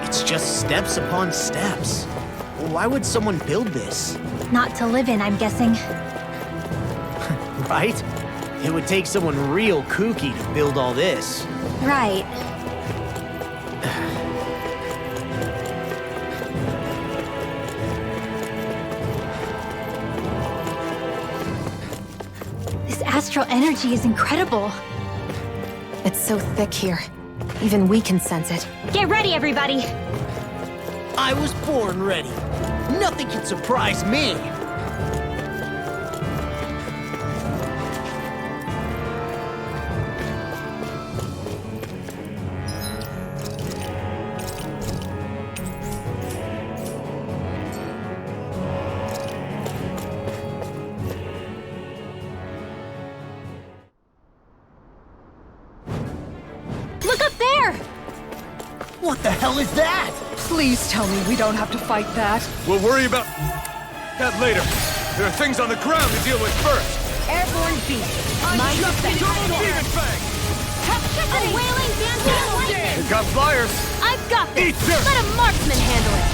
It's just steps upon steps. Why would someone build this? Not to live in, I'm guessing. Right? It would take someone real kooky to build all this. Right. This astral energy is incredible. It's so thick here. Even we can sense it. Get ready, everybody! I was born ready. Nothing can surprise me. Look up there! What the hell is that? Please tell me we don't have to fight that. We'll worry about that later. There are things on the ground to deal with first. Airborne beast. My Turbo Demon Fang! A wailing dancing lightning! You got flyers. I've got this! Eat dirt. Let a marksman handle it!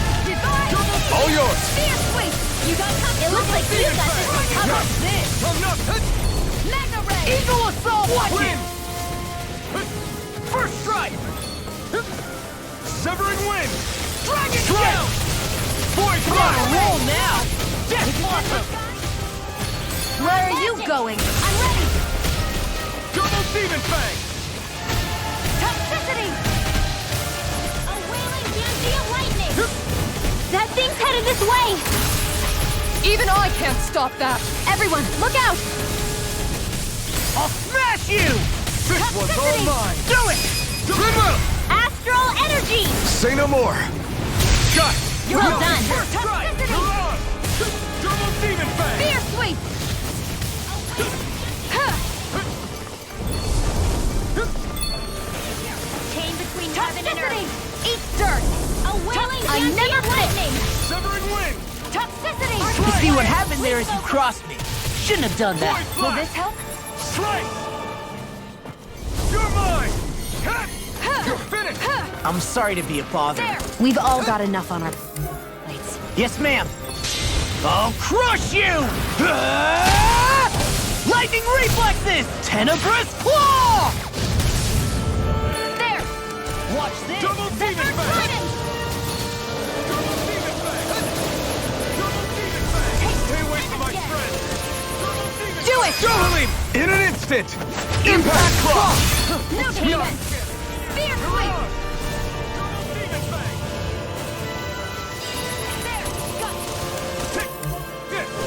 All yours. Fierce sweep! You got it looks like you got this covered! Come up. Mega ray. Eagle assault! Win. First strike. Severing wind. Dragon Strike. Void fire. roll now. Death blossom. Where are you going? I'm ready. Turbo Demon Fang. Toxicity. A wailing dancing lightning! That thing's headed this way! Even I can't stop that. Everyone, look out! I'll smash you! This one's all mine. Do it! Remove. Astral energy! Say no more! Got. Well done! First strike. You're on. Turbo Demon Fang. Fierce sweep. Chain between heaven and Toxicity. earth! Eat dirt. A wailing I dancing never lightning! Severing wind. Toxicity. You see what happened there as you crossed me. Shouldn't have done that. Void Will flash. this help? Strike. You're mine. Cut. You're finished. I'm sorry to be a bother. There. We've all got enough on our plates. Yes, ma'am. I'll crush you! Ah! Lightning reflexes! Tenebrous claw! There. Watch this! Double Demon Fang. Trident. Double Demon Fang. Double Demon Fang. Stay away from my friend. Double Demon Do it. Dohalim! In an instant! Impact Cross! No chance. Fierce sweep. Double Demon Fang! There. Got. Take this!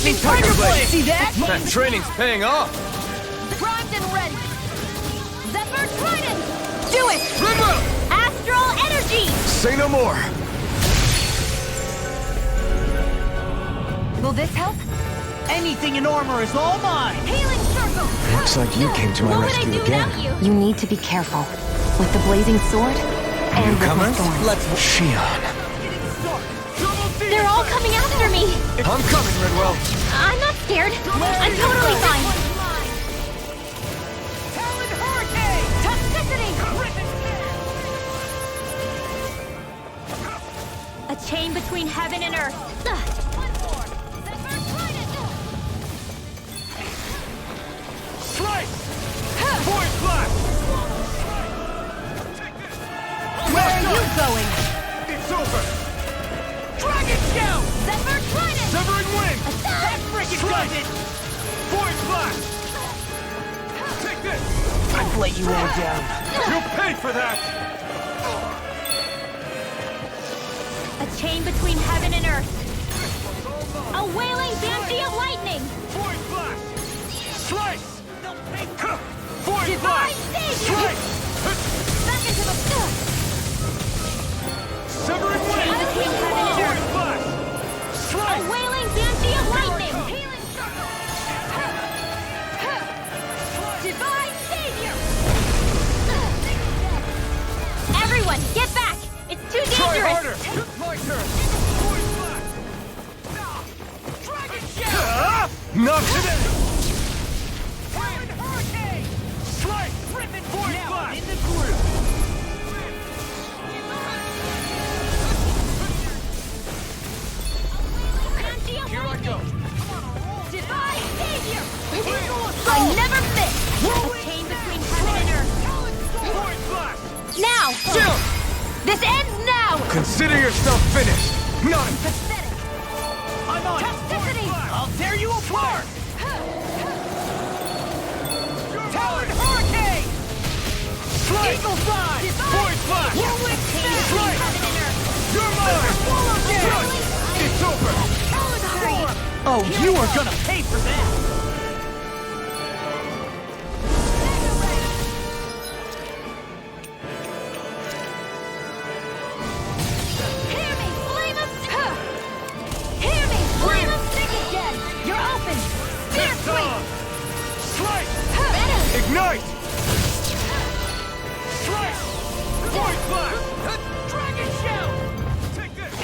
Lightning Tiger Blade! See that? That training's paying off! Primed and ready. Zephyr Trident. Do it. Rimbo! Astral energy! Say no more! Will this help? Anything in armor is all mine! Healing circle. Looks like you came to my What would I rescue do again. without you? You need to be careful. With the blazing sword and with my Newcomers? thorns. Let's... Shion. They're all coming after me! I'm coming, Redwell. I'm not scared. I'm totally fine. Talon Hurricane. Toxicity. A chain between heaven and earth. One more. Zephyr Trident. Slice! Void Blast! Where are you going? It's over! Dragon Shout. Zephyr Trident. Severing Wind! That freaking does it. Void Blast! Take this! I've let you all down. You'll pay for that! A chain between heaven and earth. A wailing banshee of lightning. Void Blast! Slice! Void Divine Blast! Savior. Slice! Back into the. Severing Wind! Chain between heaven and Void earth. Blast! A Slice! wailing banshee of lightning. Healing circle. Divine Savior. Everyone, get back! It's too Try dangerous! harder! My turn! Void Blast! Dragon Shout. Not today! Talon Hurricane. Slice! Ripping Void now Blast! in the groove. Banshee of Here I lightning. go! Divine Savior. I never miss! A chain between heaven and earth. Void Blast! Now! This ends now! Consider yourself finished. None. Pathetic. I'm on it! Toxicity. I'll tear you apart! Talon Hurricane. Eagle Fly! Void Blast! Whirlwind Snap. Slice! Heaven and earth. You're mine! Done! It's over! Talon Storm. Oh, you are gonna pay for that! Hear me, flame of Hear me, flame of stick again. You're open. Spear It's sweep. on! Slice! Venom. Ignite! Slice! Void Blast! Dragon Shout. Take this!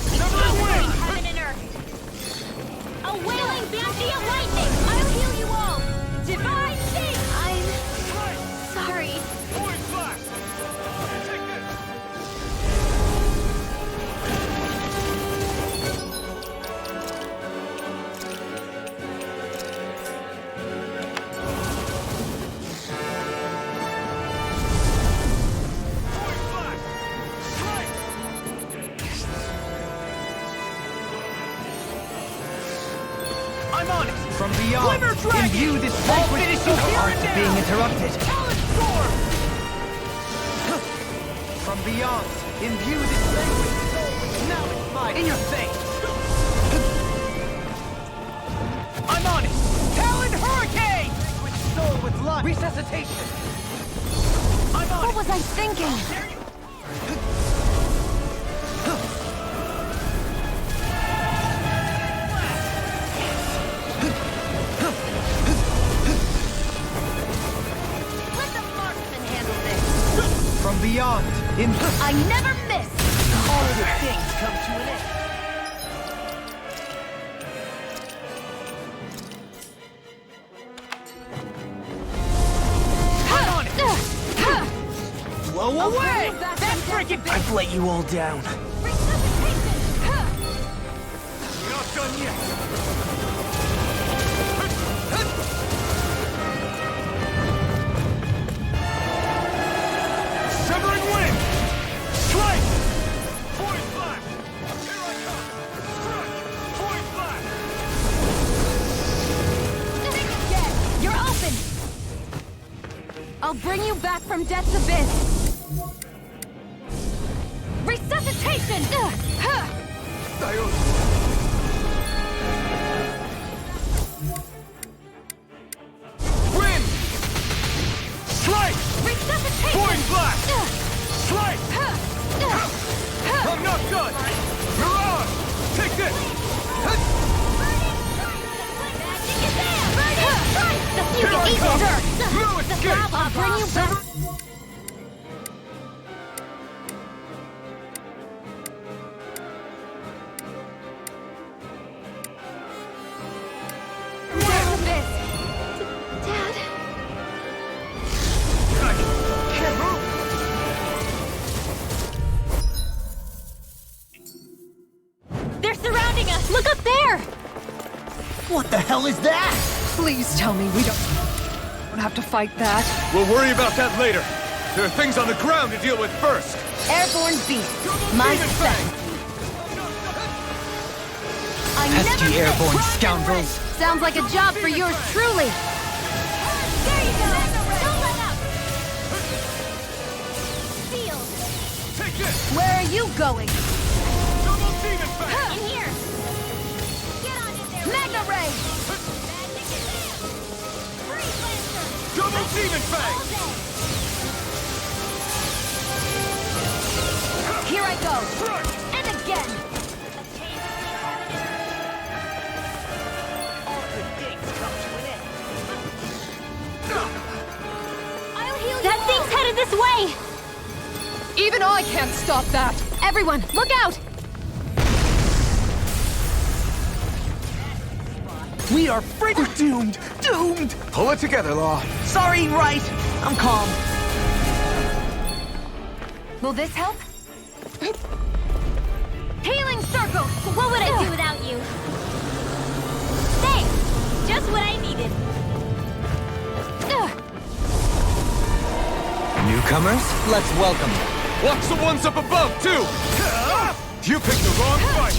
Chain Severing between Wind! heaven and earth. A wailing banshee of lightning. I'll heal you all. Divine Savior. I'm Slice! sorry. Void Blast! Take this! Void Blast! Slice! I'm on it! From beyond, Glimmer Dragon! imbue this I'll vanquish finish you here heart and to now! being interrupted. Talon Storm. From beyond, imbue this vanquished soul. Now it's mine. In your face! I'm on it! Talon Hurricane! Vanquished soul with life. Resuscitation! I'm on What it! was I thinking? Let the marksman handle this. From beyond, I never miss. all good things come to an end. I'm on it! Blow away! That's freaking I've let you all down. resuscitation. You're not done yet! Severing Wind! Strike! Void Blast! Here I come! Strike! Void Blast! Stick again. You're open. I'll bring you back from death's abyss. Resuscitation. Dios! gate! I'll bring you back. Dad? Can't move! They're surrounding us! Look up there! What the hell is that? Please tell me we don't have to fight that. We'll worry about that later. There are things on the ground to deal with first. Airborne beast. My Demon spec. I Pesky never airborne miss. scoundrels! Sounds like a job for yours truly. There you go. Don't let up. Seal. Take this! Where are you going? Double demon fang! In here. Get on in there. Mega ray. Freeze lancer. Double demon fang! Here I go. Crush! And again. All good things come to an end. I'll heal That you thing's all. headed this way! Even I can't stop that. Everyone, look out! We are freaking doomed! Doomed! Pull it together, Law. Sorry, right. I'm calm. Will this help? Healing circle. What would I do without you? Thanks! Just what I needed. Newcomers, let's welcome them. Watch the ones up above, too! You picked the wrong fight!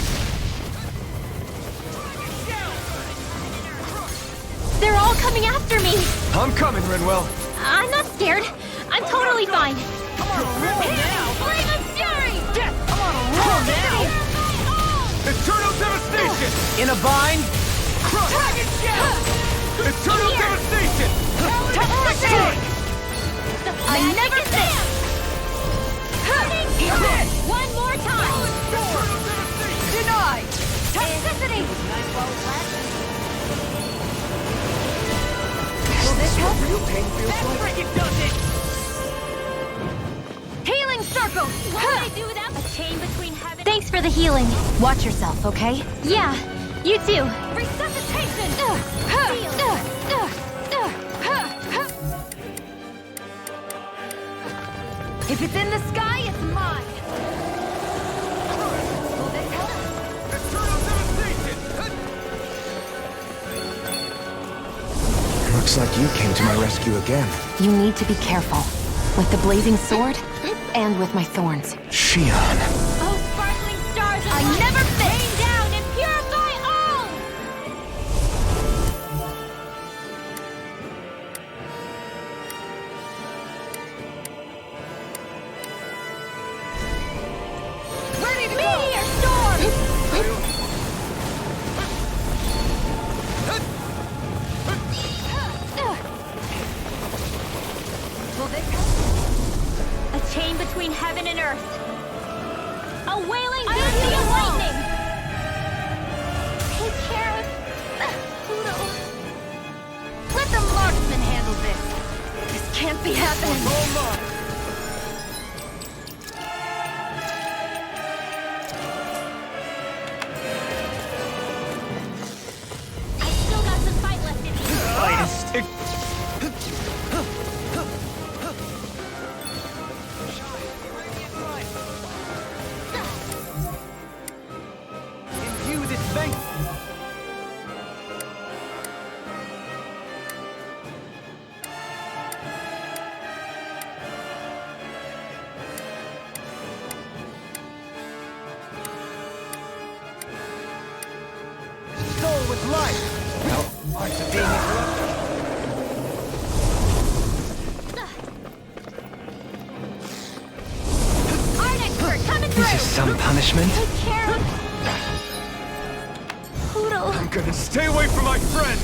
They're all coming after me! I'm coming, Rinwell. I'm not scared. I'm totally fine. Flame of fury. Eternal devastation! In a bind? Dragon shell! Eternal Here. devastation! Strike. I never miss. One more time! Denied. Toxicity. Will this help? Freaking does it! Healing circle. What would I do without a chain between heaven? Thanks for the healing. Watch yourself, okay? Yeah, you too. Resuscitation. If it's in the sky, it's mine. Will this help? Eternal devastation! Looks like you came to my rescue again. You need to be careful. With the blazing sword, and with my thorns. Shion. Oh, sparkling stars of I light, never fail. rain down and purify all! Ready to go. Meteor storm! Will this help? A chain between heaven and earth. A wailing booming of lightning! Take care of Pluto. Let the marksman handle this. This can't be happening. I still got some fight left in me. I stick. Imbue this bank. Soul with life. No, arts of being interrupted. Art expert coming This is through! some punishment. Take care of Pluto. I'm gonna stay away from my friend!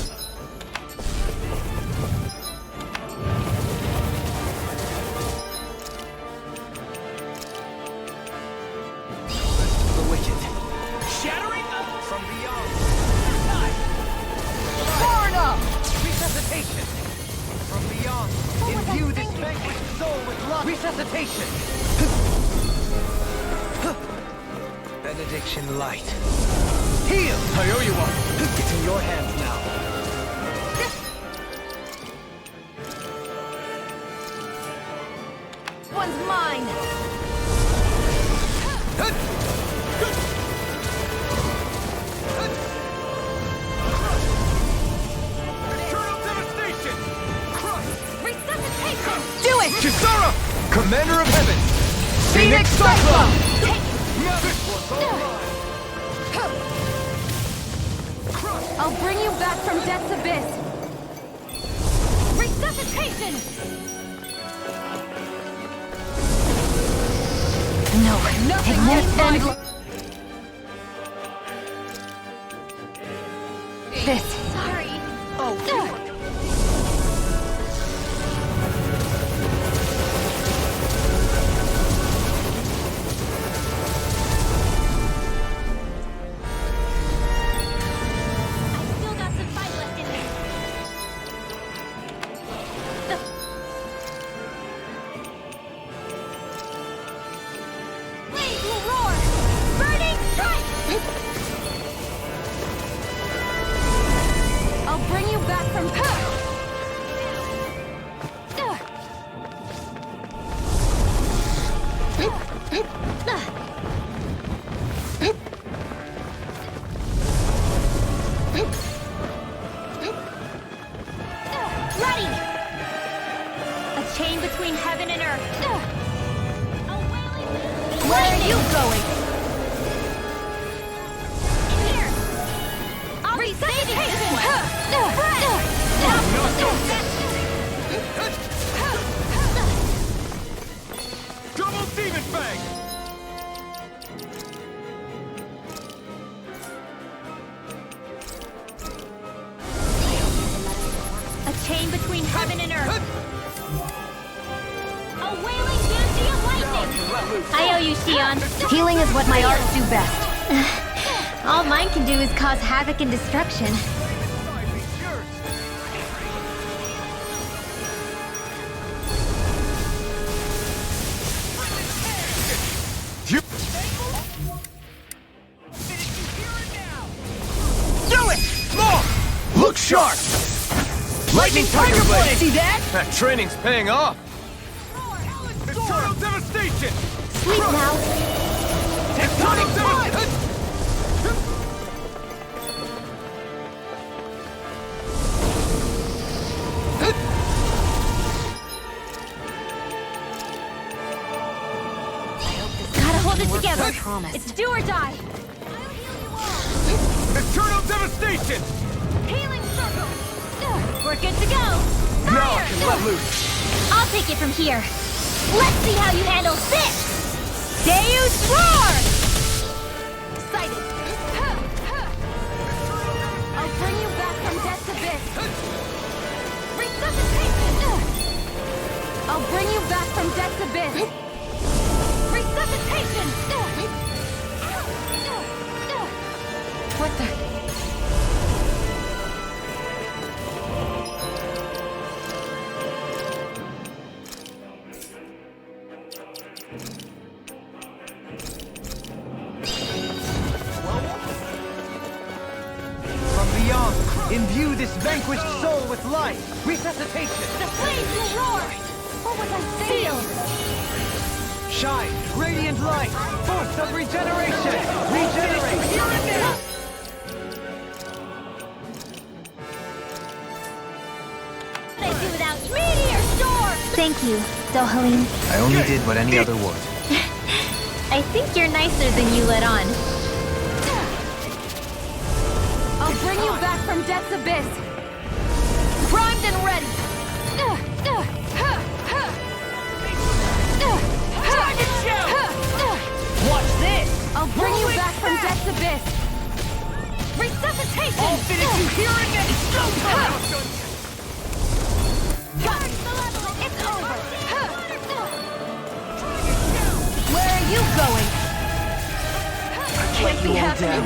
The wicked. Shattering from beyond. Born up. Resuscitation from beyond. Resuscitation! Benediction light. Heal! I owe you one. It's in your hands now. One's mine! Eternal devastation! Crush! Resuscitation! Do it! Kisara! Commander of Heaven! Phoenix Cyclone! This one's all mine! I'll bring you back from death's abyss! Resuscitation! No, nothing won't end. This. Sorry. I still got some fight left in me. Blaze will roar! Burning strike! I'll bring you back from Ready! A chain between heaven and earth. Where are you going? In here! I'll be saving this one! Double Demon Fang! A chain between heaven and earth. A wailing beauty of lightning! I owe you, Xion. Healing is what my arts do best. All mine can do is cause havoc and destruction. Look sharp! Lightning Tiger Blade! See that? That training's paying off! Eternal devastation! Sleep now. Eternal devastation! Gotta hold it together. promise. It's do or die. Eternal devastation! Healing circle. We're good to go. Now I can let loose! I'll take it from here. Let's see how you handle this. Deus Roar! Sighted. I'll bring you back from death's abyss. Resuscitation! I'll bring you back from death's abyss. Resuscitation! What the? From beyond, imbue this vanquished soul with life. Resuscitation. The flames will roar. What was I saying? Shine, radiant light. Force of regeneration. Regenerate. Here and now. What I do without you? Meteor storm. Thank you, Dohalim. I only did what any other would. I think you're nicer than you let on. I'll bring you back from death's abyss. Primed and ready. Dragon shout! Watch this. I'll bring you back from death's abyss. Resuscitation! I'll finish you here and now. It's showtime. It's over. Where are you going? Can't be happening.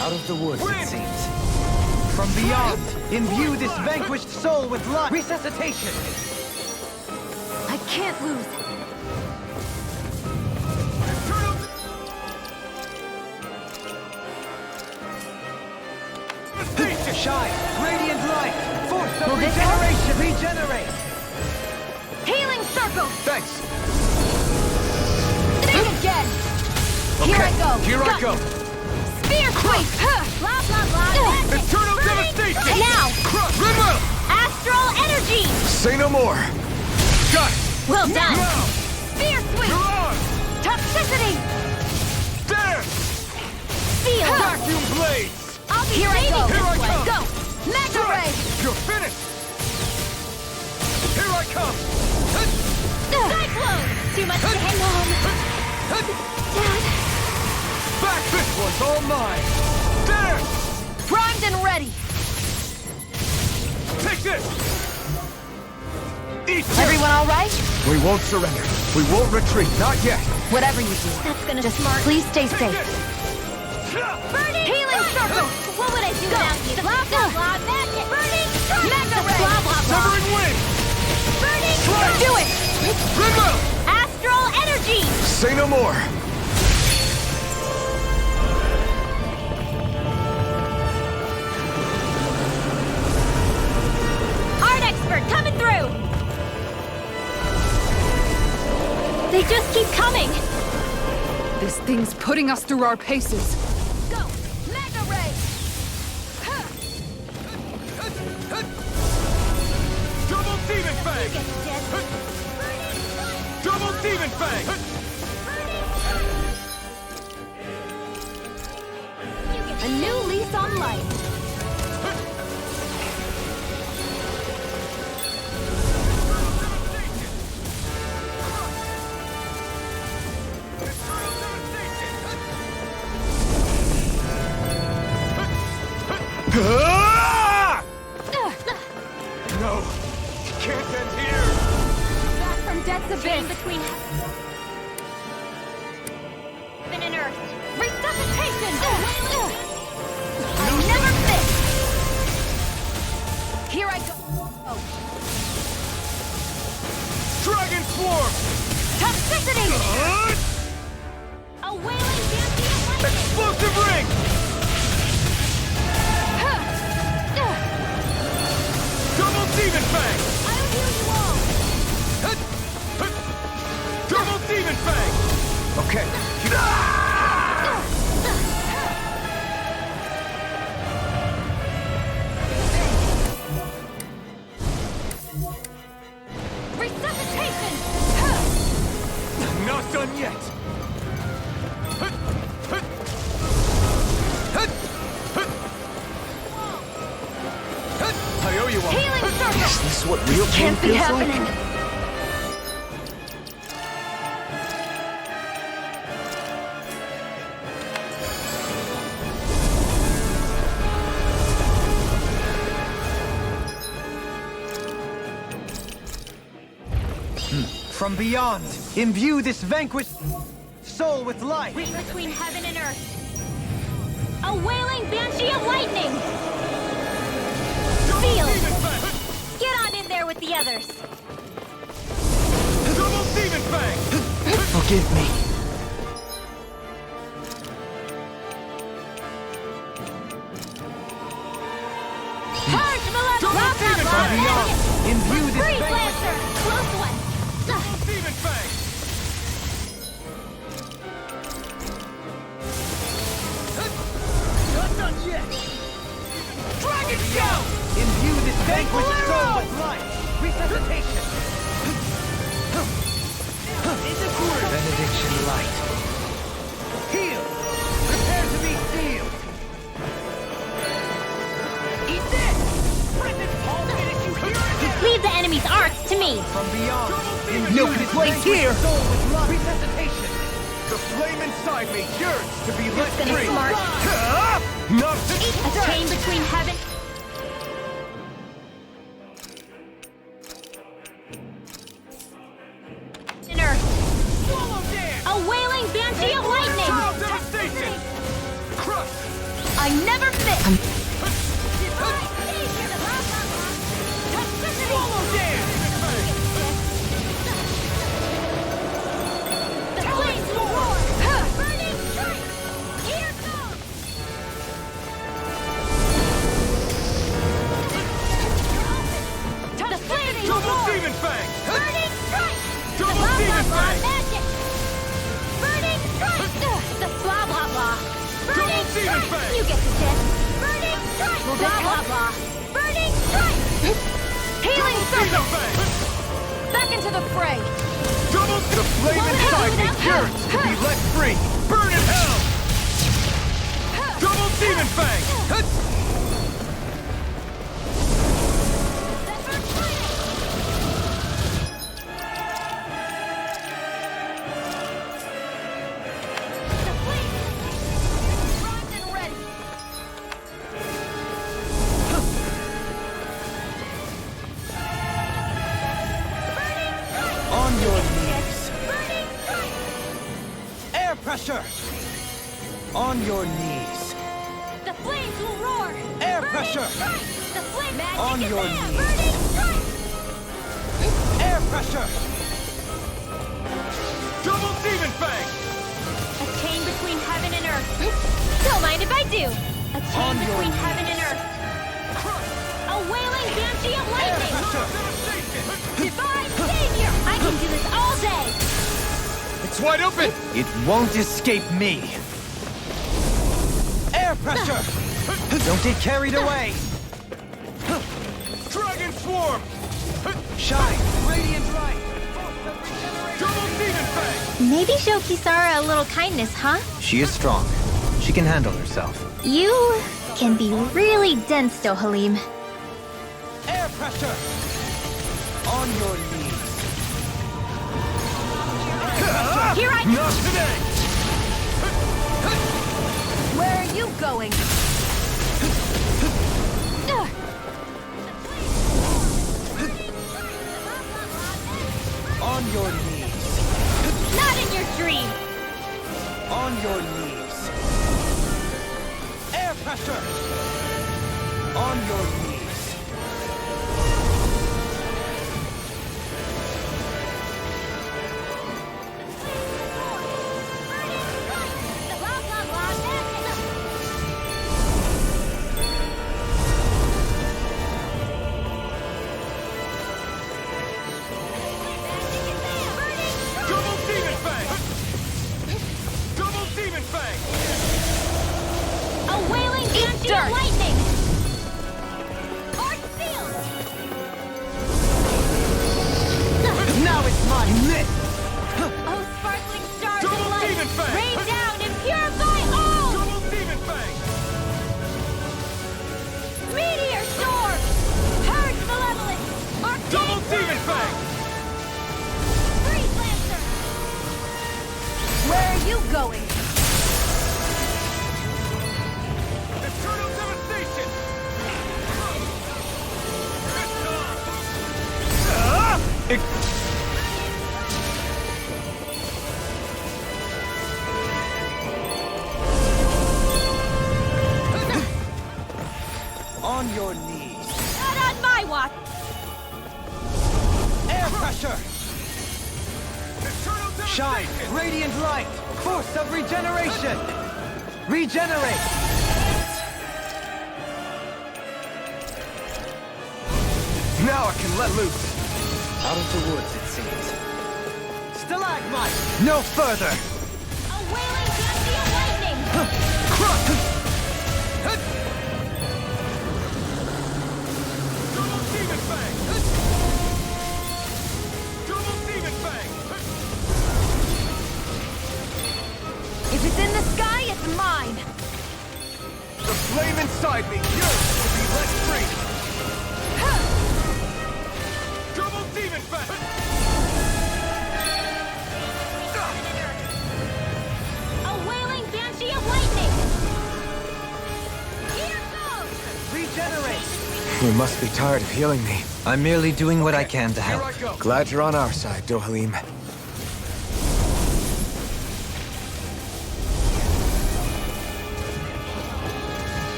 Out of the woods, it seems. From beyond, imbue this vanquished soul with life. Resuscitation! I can't lose. Shine! Radiant light! Force of Will this help? regeneration! Regenerate! Healing circle! Thanks. Think again! Here I go! Here I go. Spear sweep! Blah, blah, blah. Eternal devastation! Now! Rimwell! Astral energy! Say no more. Got it. Well done! Now! Spear sweep! You're on! Toxicity! There! Seal! Vacuum blades! I'll be Here I saving go! this Here I one. come! Go! Mega ray! You're finished! Here I come! Cyclone! Too much to handle. Dad, Back! This one's all mine! There! Primed and ready! Take this! Eat this! Everyone all right? We won't surrender. We won't retreat. Not yet. Whatever you do, that's gonna just smart. please stay safe. Burning Healing circle! What would I do without you? Blah, blah, blah. Magic. Burning Mega ray! Blah, blah, blah. Severing wind! Burning Do it! Rimwell! Astral energy! Say no more. Art expert coming through! They just keep coming! This thing's putting us through our paces. Go! Mega ray! Double demon fang! Double demon fang! A new lease on life. Ah! No, it can't end here. Back from death's Chain abyss. between heaven and earth. Resuscitation! I never miss! Here I go. Oh. Dragon swarm! Toxicity! A wailing dancing of lightning! Explosive ring! Double demon fang! I'll heal you all! Double demon fang! Okay. Resuscitation! Not done yet. I owe you one. Healing circle! Is this what real pain Can't be feels happening. like? From beyond, imbue this vanquished soul with life. Between heaven and earth. A wailing banshee of lightning! Seal! Get on in there with the others! Double demon fang! Forgive me. Purge malevolence! demon Blah, fang! blah, blah. Imbue this Freeze vanquished Lancer! Close one! Demon fang! Not done yet. Dragon shout! Imbue this vanquished soul with life. Resuscitation. Benediction light. Heal. Prepare to be sealed. Eat this! Present pulse as you hear it! Leave the enemy's arts to me! From beyond, imbue No this complaints vanquished here. soul with life. Resuscitation. The flame inside me yearns to be let gonna free! smart. Not to A chain between heaven and earth. swallow dance! A wailing banshee of lightning! Eternal devastation! Crush! I never miss! Swallow dance! The flames will roar! Burning strike! Here goes! The flames will Double roar! Demon Fang! Burning strike! Double Blah, Demon blah, blah, Fang! magic! Burning strike! The blah, blah, blah! Burning Double Demon strike! Fang! You get the gist! Burning strike! Blah, blah, blah! Burning strike! Healing Demon circle! Fang! Back into the fray! Double the flame inside me yearns to be let free! Burn in hell! Double Demon Fang! The flames! Primed and ready! On your knees. Burning strike! Air pressure. On your knees. The flames will roar! Air Burning pressure. strike! The flames magic On is your there! knees. Burning strike! Air pressure. Double Demon Fang! A chain between heaven and earth. Don't mind if I do. A chain On your between knees. heaven and earth. A wailing banshee of Air lightning. pressure. Divine savior! I can do this all day. It's wide open! It won't escape me. Air pressure. Don't get carried away. Dragon Swarm! Shine. Radiant light. Double Demon Fang! Maybe show Kisara a little kindness, huh? She is strong. She can handle herself. You can be really dense, though, Halim. Air pressure. On your knees. Here I Not today! Where are you going? On your knees. Not in your dream. On your knees. Air pressure. On your knees. The blah blah blah magic. Double Demon Fang! Double Demon Fang! A wailing banshee dirt. of lightning. Arch sealed. Now it's mine. Oh, sparkling stars Double of light, Demon Fang. rain down and purify all! Double Demon Fang! Meteor storm! Purge malevolence! Arcane Double Demon fireball! Fang! Freeze lancer! Where are you going? Eternal Devastation! On your knees. Not on my watch! Air pressure. Eternal Shine. Devastation! Radiant light. Force of regeneration. Regenerate. Now I can let loose! Out of the woods, it seems. Stalagmite. No further. A wailing banshee of lightning! Double Demon Fang! Double Demon Fang! If it's in the sky, it's mine! The flame inside me yearns to be let free! Double Demon Fang! A wailing banshee of lightning! Here goes! Regenerate. You must be tired of healing me. I'm merely doing what I can to Here help. I go! Glad you're on our side, Dohalim.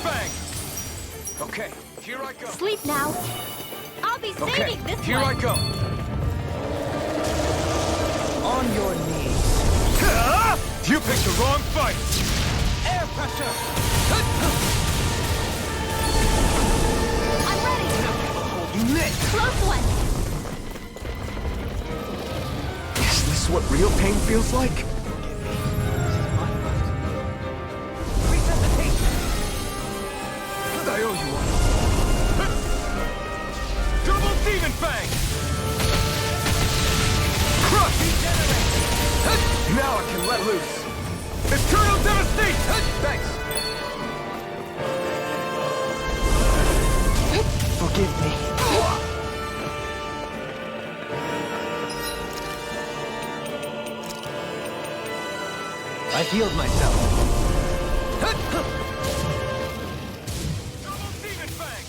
Fang! Okay, here I go. Sleep now. I'll be Okay, saving this here one. I go. On your knees. You picked the wrong fight! Air pressure. I'm ready. Close one. Is this what real pain feels like? Resuscitation. I owe you one. Double Demon Fang! Crush! Now I can let loose. Eternal Devastation! Thanks. Forgive me. I've healed myself. Double Demon Fang!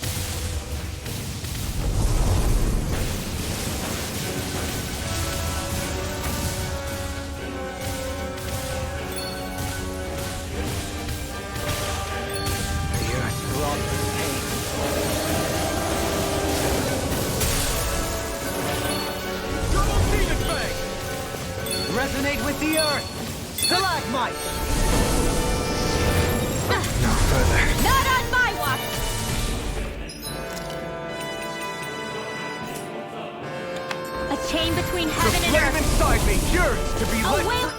The earth throbs with pain. Double Demon Fang! Resonate with the earth. Stalagmite. No further. Not on my watch. A chain between The heaven and flame earth. inside me yearns to be Oh, lit. wait.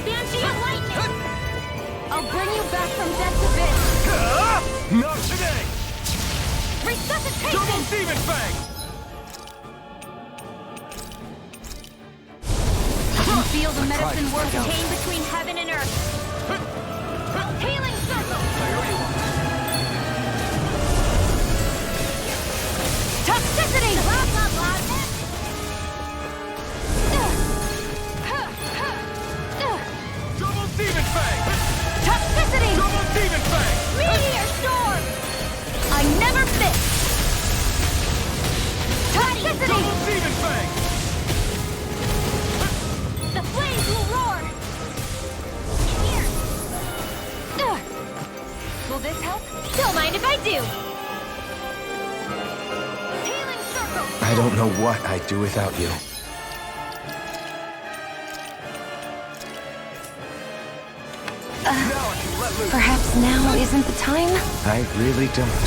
Banshee of lightning. I'll bring you back from death's abyss. Not today! Resuscitation. Double Demon Fang! I can feel the medicine work chain between heaven and earth. Healing circle. Toxicity. Blah blah blah. Double Demon Fang! Toxicity. Double Demon Fang! Meteor storm. I never miss. Toxicity. Double Demon Fang! The flames will roar. Here. Will this help? Don't mind if I do. Healing circle. I don't know what I'd do without you. Now I can let loose. Perhaps now isn't the time? I really don't.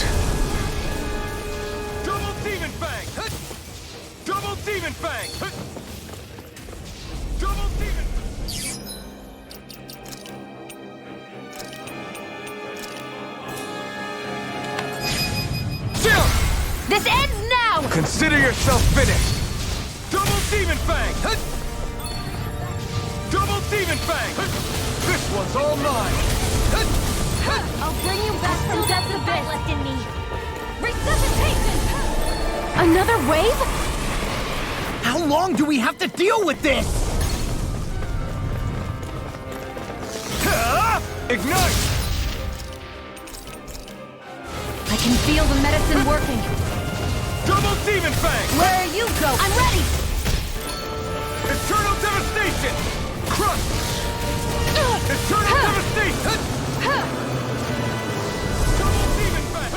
Double Demon Fang! Double Demon Fang! Double Demon... Chill! This ends now. Consider yourself finished! Double Demon Fang! Double Demon Fang! This one's all mine! I'll bring you back from death's abyss. Left in me. Resuscitation. Another wave? How long do we have to deal with this? Ignite! I can feel the medicine working. Double Demon Fang! Where are you going? I'm ready! Eternal Devastation! Crush! Eternal Devastation! Double Demon Fang!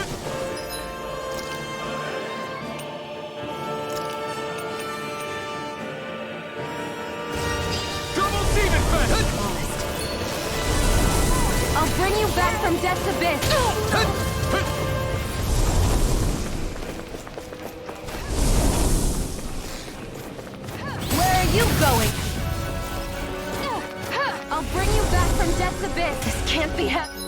Double Demon Fang! I'll bring you back from death's abyss. Where are you going? I'll bring you back from death's abyss. This can't be happening.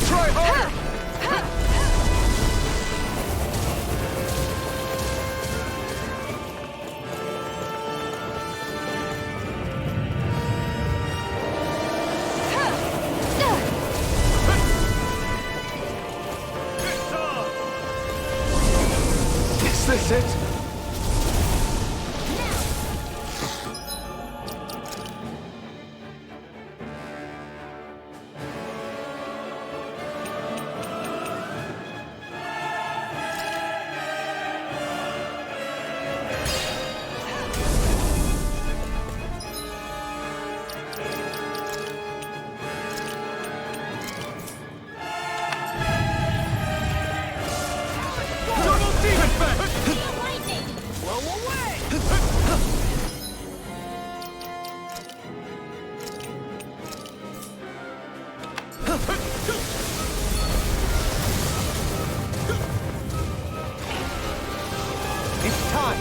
Try harder! time!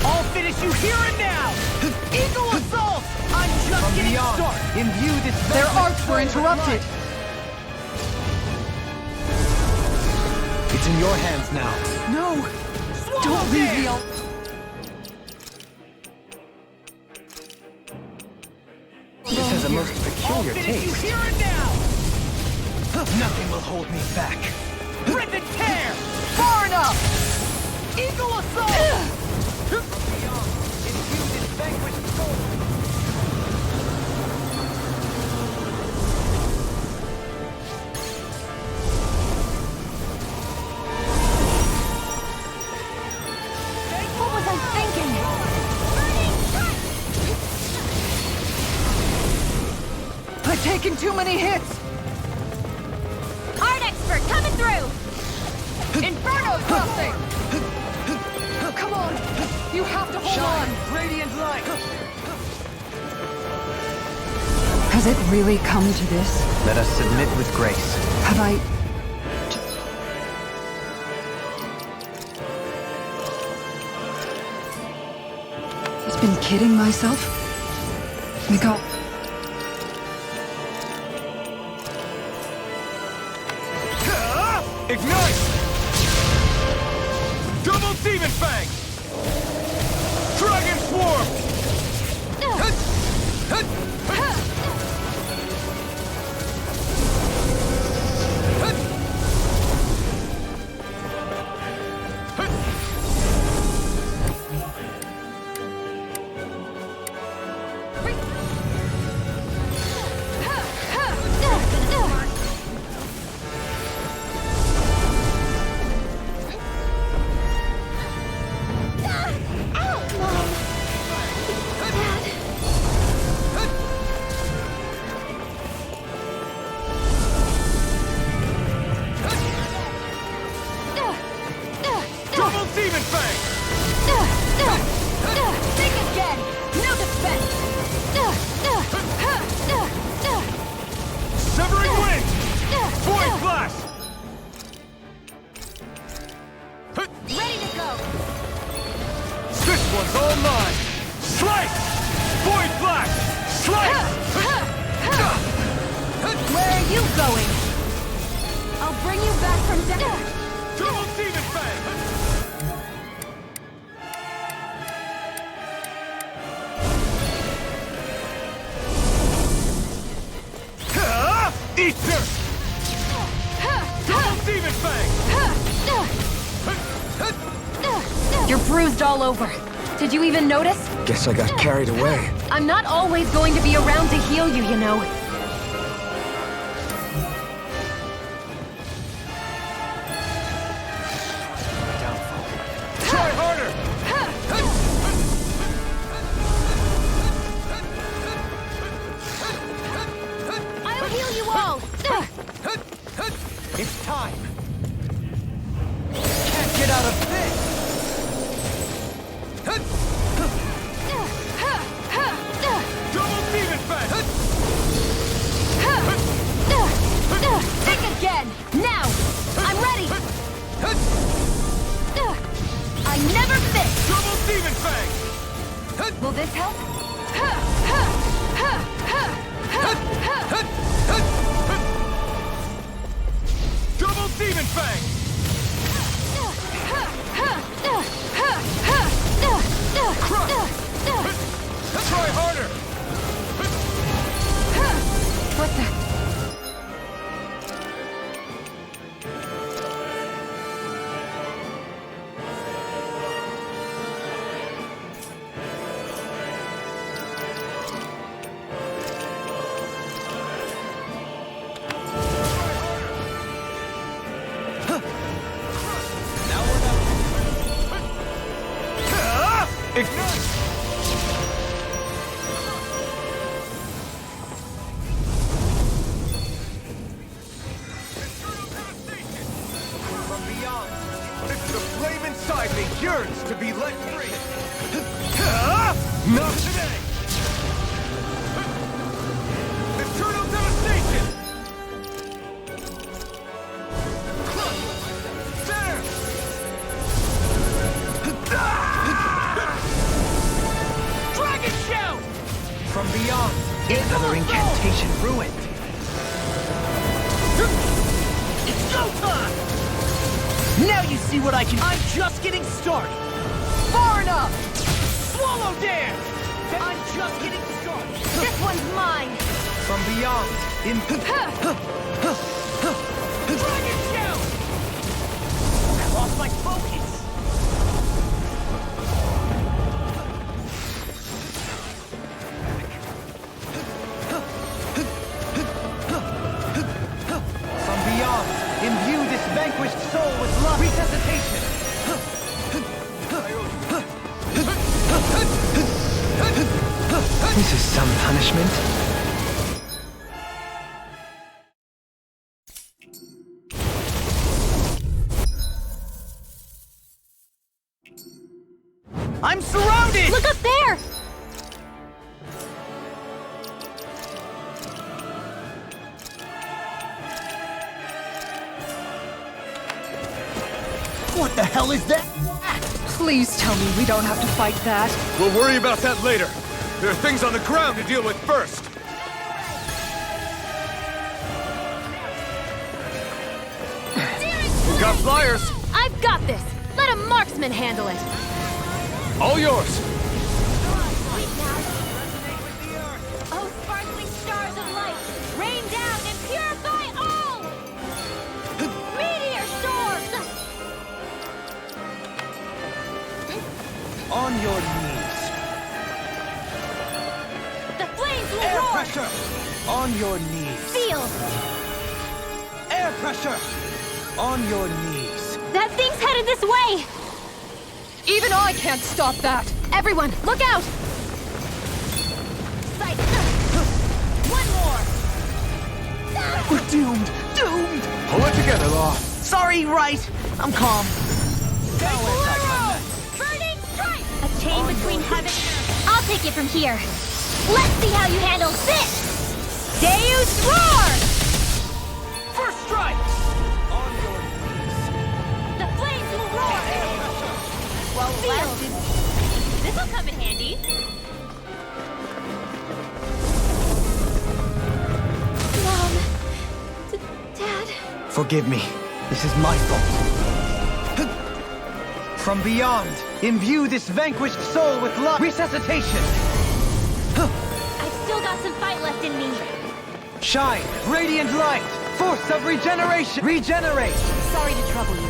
I'll finish you here and now! Eagle Assault! I'm just From getting beyond. started! Imbue this Their vanquished arcs were soul with interrupted. light. It's in your hands now. No! Swallow Don't leave dance! me al- This has a most I'll peculiar finish you taste. here and now! Nothing will hold me back. Rip and tear! Far enough! Eagle Assault! From beyond, imbue this vanquished soul. What was I thinking? I've taken too many hits! Art expert coming through! Inferno crossing! Come on! You have to hold on! Radiant light! Has it really come to this? Let us submit with grace. Have I... I've been kidding myself? Miguel... Ignite! Double Demon Fang! Dragon Swarm! Double Demon Fang! Think again! No defense! Severing Wind! Void Flash! Ready to go! This one's all mine! Slice! Void Flash! Slice! Where are you going? I'll bring you back from death! Double Demon Fang! Easter! Double Demon Fang! You're bruised all over. Did you even notice? Guess I got carried away. I'm not always going to be around to heal you, you know. Try harder! I'll heal you all! It's time! Can't get out of this! Double Demon Fang! Think again! Now! I'm ready! I never fit! Double Demon Fang! Will this help? Double Demon Fang! Try harder! What the... Ignite! From beyond, the flame inside me yearns to be let free. Not today! Eternal devastation! There! Another incantation ruined. It's go time! Now you see what I can. I'm just getting started. Far enough! Swallow dance! I'm just getting started. This one's mine! From beyond, Dragon Shout! I lost my focus. From beyond, imbue this vanquished soul with love. Resuscitation! This is some punishment. I'm surrounded! Look up there! What the hell is that? Please tell me we don't have to fight that. We'll worry about that later. There are things on the ground to deal with first. We got flyers. I've got this! Let a marksman handle it! All yours. Oh, sparkling stars of light! Rain down and purify all! Meteor storms! On your knees. The flames will Air roar! pressure! On your knees. Sealed! Air pressure! On your knees. That thing's headed this way! Even I can't stop that! Everyone, look out! Sight! One more! We're doomed! Doomed! Pull it together, Law. Sorry, right. I'm calm. Burning strike! A chain between heaven and earth. I'll take it from here. Let's see how you handle this! Deus Roar! First strike! On your knees. The flames will roar! Well, lasted. This'll come in handy. Mom. Dad. Forgive me. This is my fault. From beyond, imbue this vanquished soul with love. Resuscitation! I've still got some fight left in me. Shine, radiant light, force of regeneration. Regenerate! Sorry to trouble you.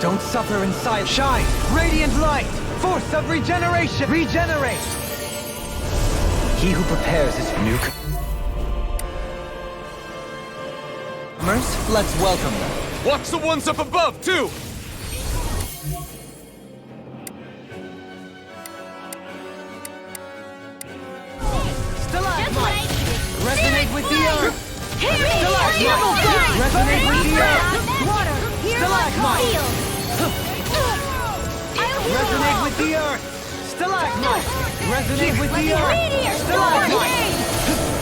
Don't suffer in silence. Shine, radiant light, force of regeneration. Regenerate! He who prepares his nuke. Let's welcome them. Watch the ones up above, too. Stalagmite! Resonate with the earth! Stalagmite! Resonate with the earth! Water! Stalagmite! Resonate with the earth! Stalagmite! Resonate with the earth! Meteor! Stalagmite!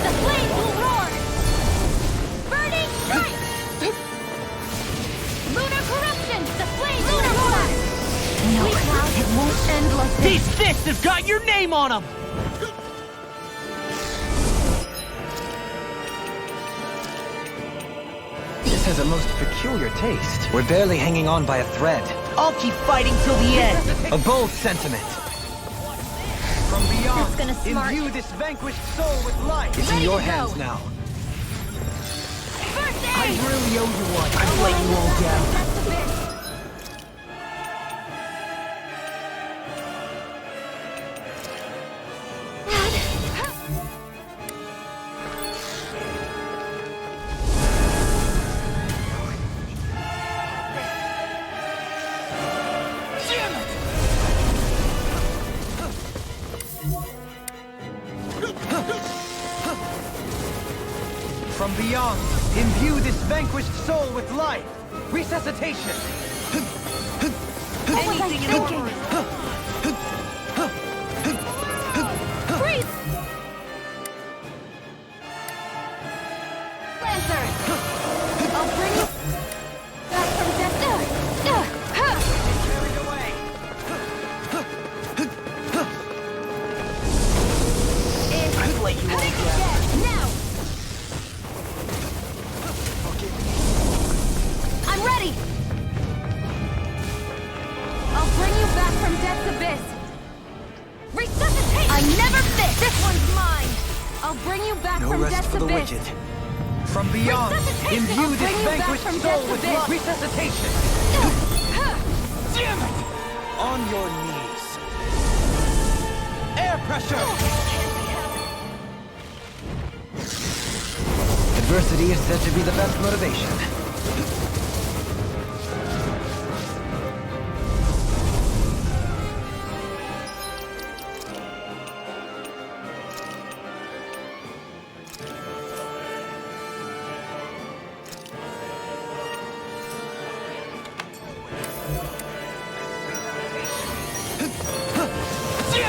The flames will roar! Burning strike! Lunar corruption! The flames will roar! No, it won't end like this. These fists have got your name on them! This has a most peculiar taste. We're barely hanging on by a thread. I'll keep fighting till the end. A bold sentiment. From beyond, That's gonna smart. imbue this vanquished soul with light. It's in your hands now. First I aid! really owe you one. I've let you all down. That's a bit. From beyond, imbue this vanquished soul with life. Resuscitation. Anything in order. Freeze! Lancer! I'll bring you back from death. Carried away. back from death's abyss. Resuscitate! I never miss! This one's mine! I'll bring you back No from rest death's for the abyss. wicked. From beyond, Resuscitation! imbue I'll this bring you back vanquished from soul death's with abyss. love. Resuscitation! Damn it! On your knees. Air pressure! Adversity is said to be the best motivation.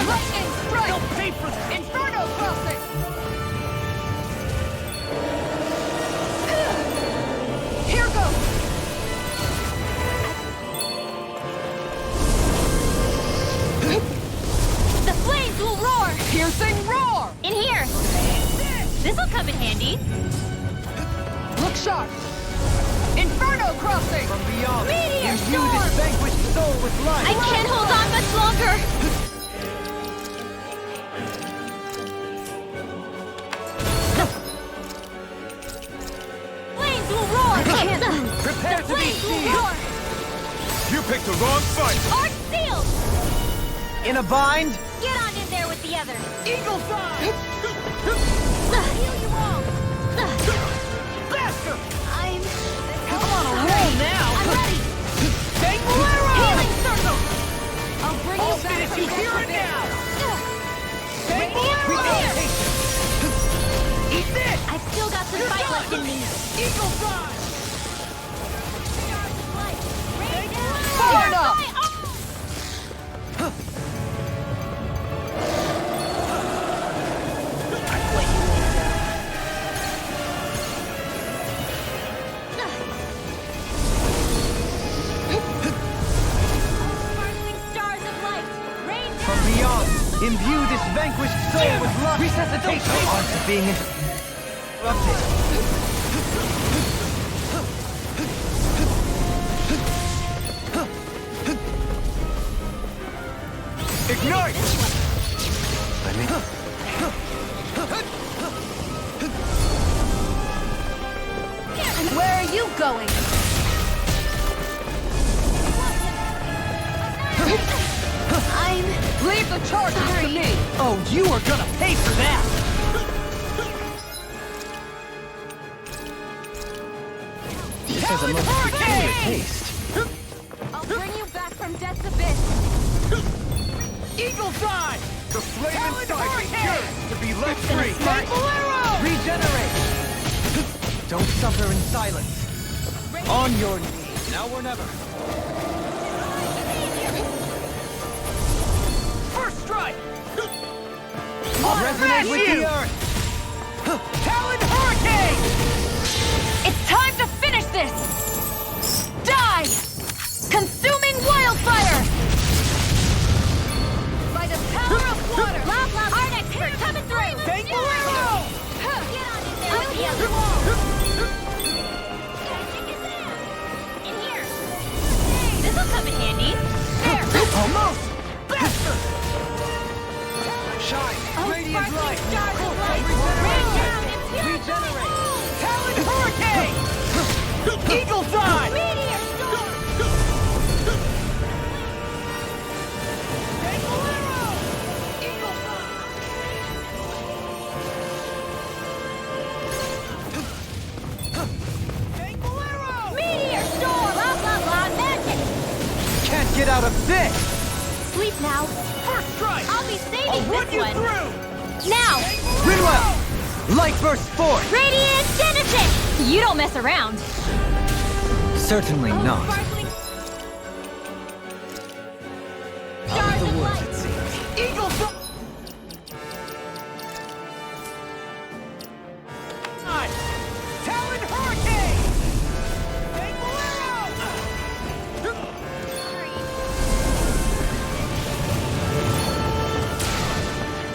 Lightning strike! They'll pay for this! Inferno crossing! Here goes! The flames will roar! Piercing roar! In here! This'll come in handy. Look sharp! Inferno crossing! From beyond, Meteor imbue storm! this vanquished soul with life. I can't hold on much longer! Flames will roar! Prepare The to be flames will seized. roar! You picked the wrong fight! Arc sealed! In a bind? Get on in there with the others! Eagle fly! Heal you all! Faster! I'm on a roll now! I'm ready! Bang Bolero! Healing circle! I'll bring you back from you hear it now! Bang Bolero! Resuscitation! Eat this! I've still got some fight left in me. Eagle fly! Rain down! Forward up! Sparkling stars of light! Rain down! From beyond, imbue this vanquished soul with love. Resuscitation! No art of being interrupted. Ignite! Where are you going? Leave the charges to me! Oh, you are gonna pay for that! This has a most peculiar taste. I'll bring you back from death's abyss. Eagle fly! The flame inside me yearns to be let free! Regenerate! Don't suffer in silence. On your knees, now or never. First strike! Resonate with the earth! Talon Hurricane! It's time to finish this! Die! Consuming wildfire! By the power of water! Blah, blah, art expert coming through! Bang Bolero! Get on in there with the others! In here! This'll come in handy! There! Almost! Bastard! Shine! Radiant light! Stars of light! Rain down and purify Regenerate! all! Talon Hurricane! Eagle fly! Meteor storm! Bang Bolero! Eagle fly! Bang Bolero! Meteor storm! Blah, blah, blah, magic! Can't get out of this! Sleep now. First strike! I'll be saving I'll run this you one. through! Now! Rinwell! Light burst forth! Radiant Genesis! You don't mess around. Certainly not. Sparkling stars of light! Eagle fly! Talon Hurricane! Bang Bolero!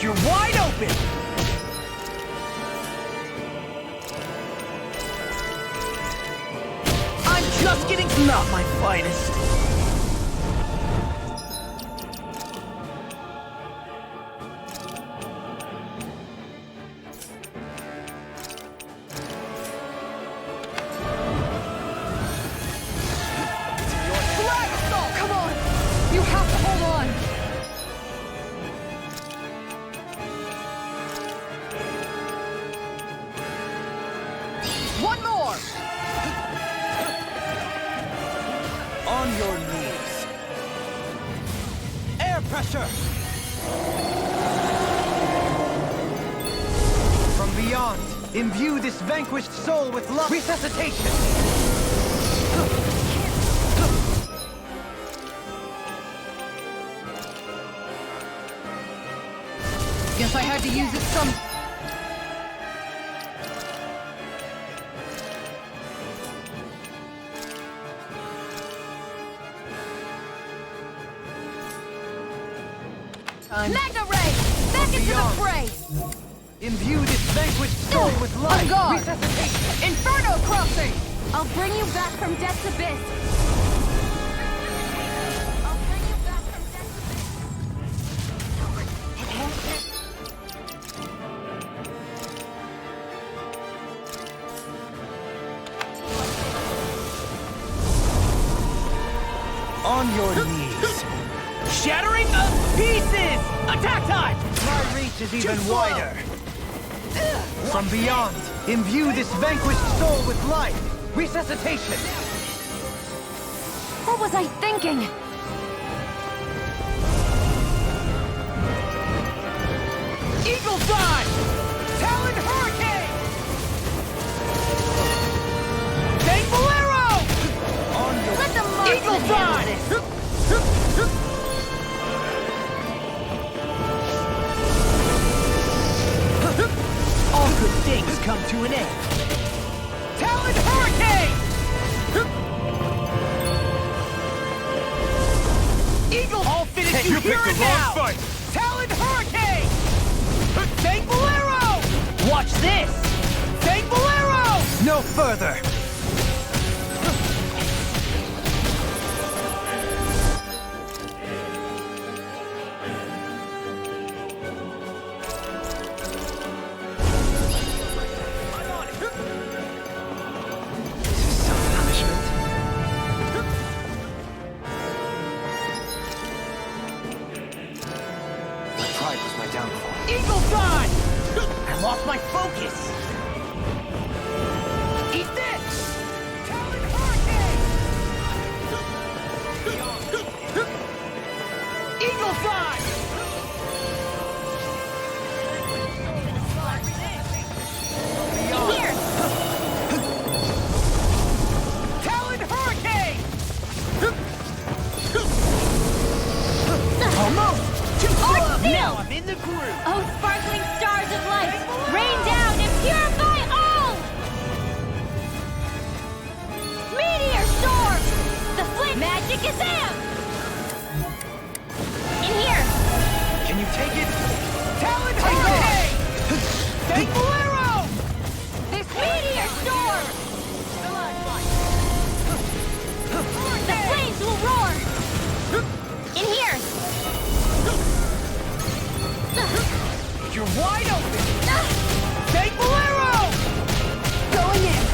You're wide open! I'm just getting not my finest. Hold on! One more! On your knees. Air pressure! From beyond, imbue this vanquished soul with love. Resuscitation! Guess I had to use it some... Mega Ray! Back into the fray! Imbue this vanquished soul with On life. guard! Resuscitation! Inferno crossing! I'll bring you back from death's abyss! I'll bring you back from death's On your knees. Shattering of pieces! Attack time! My reach is even wider. From beyond, imbue this vanquished soul with life. Resuscitation! What was I thinking? Eagle Dive! Talon Hurricane! Thankful Arrow! On your Let the marksman Eagle handle Dive! All good things come to an end. Talon Hurricane! Eagle! I'll finish you here and now! Talon Hurricane! Thankful Arrow! Watch this! Thankful Arrow! No further! Pride was my downfall. Eagle Dive! I lost my focus! Eat this! Talon Hurricane! Eagle Dive! Here! Talon Hurricane! Almost! Too close! Now I'm in the groove! Oh, sparkling stars of light, rain down and purify all! Meteor storm! The flame magic is in! In here! Can you take it? Talon Hurricane! Thankful Arrow! This meteor storm! The flames will roar! In here! You're wide open! Thankful Arrow! Going in!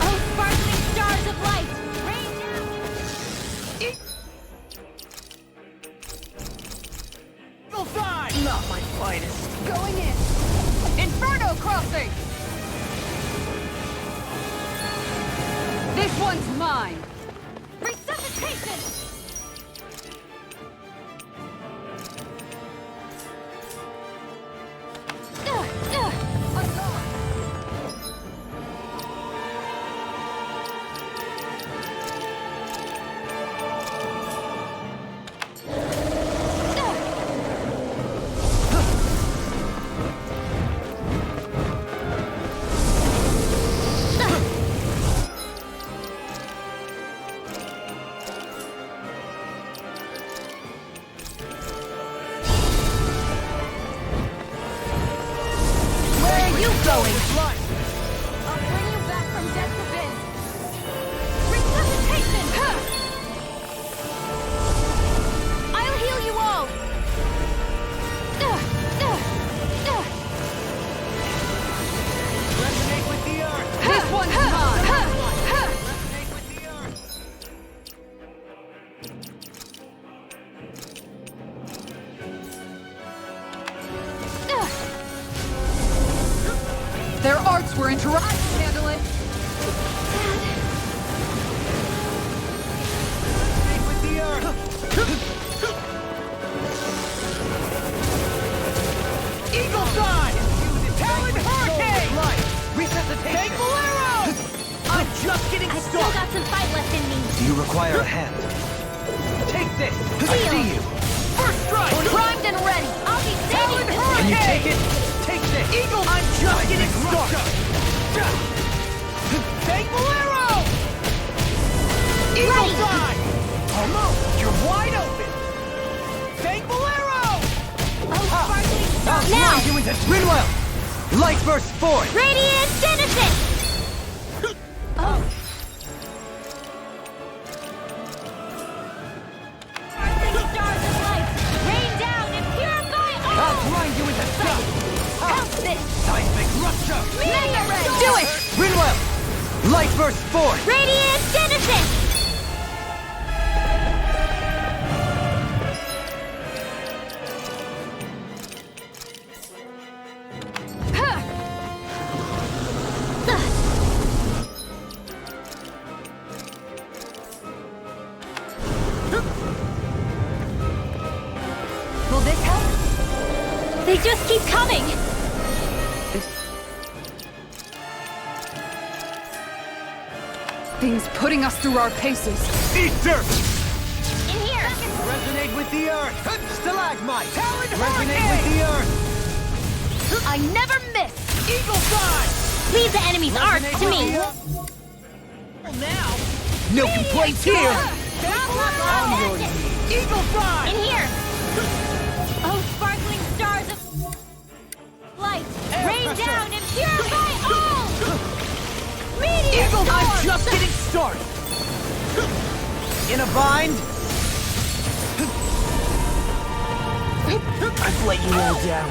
Oh, sparkling stars of light, rain down! Eagle Dive! Not my finest. Going in! Inferno crossing! This one's mine! Resuscitation! Going! I'll bring you back from death's abyss! Resuscitation! I'll heal you all! Their arts were interrupted. Handle it. With the earth. Eagle Side! Talon Hurricane! Resuscitation! Take Bolero! I'm just getting I've still started! got some fight left in me. Do you require a hand? Take this! I Deal. see you! First strike! Primed and ready. I'll be Talon saving Hurricane! Can you take it? Take this! Eagle! I'm just getting started! Take Bolero! Eagle Ready. Side! Almost! You're wide open! Take Bolero! Now! Rinwell! Light burst forth! Radiant Genesis! Sparkling stars of light, rain down and purify all! I'll grind you into dust! Help this! Seismic rupture! Mega Red! Do it! Rinwell! Light burst forth! Radiant Genesis! Will this help? They just keep coming! Things putting us through our paces. Eat dirt! In here! Resonate with the earth! Stalagmite! Talon Resonate with the earth! I never miss! Eagle Side! Leave the enemy's arts Resonate to with me! the earth. No complaints here! On your knees! Eagle Side! In here! Oh, sparkling stars of light, rain pressure. down and purify all! Meteor Eagle, I'm storm! just getting started! In a bind? I've let you all down.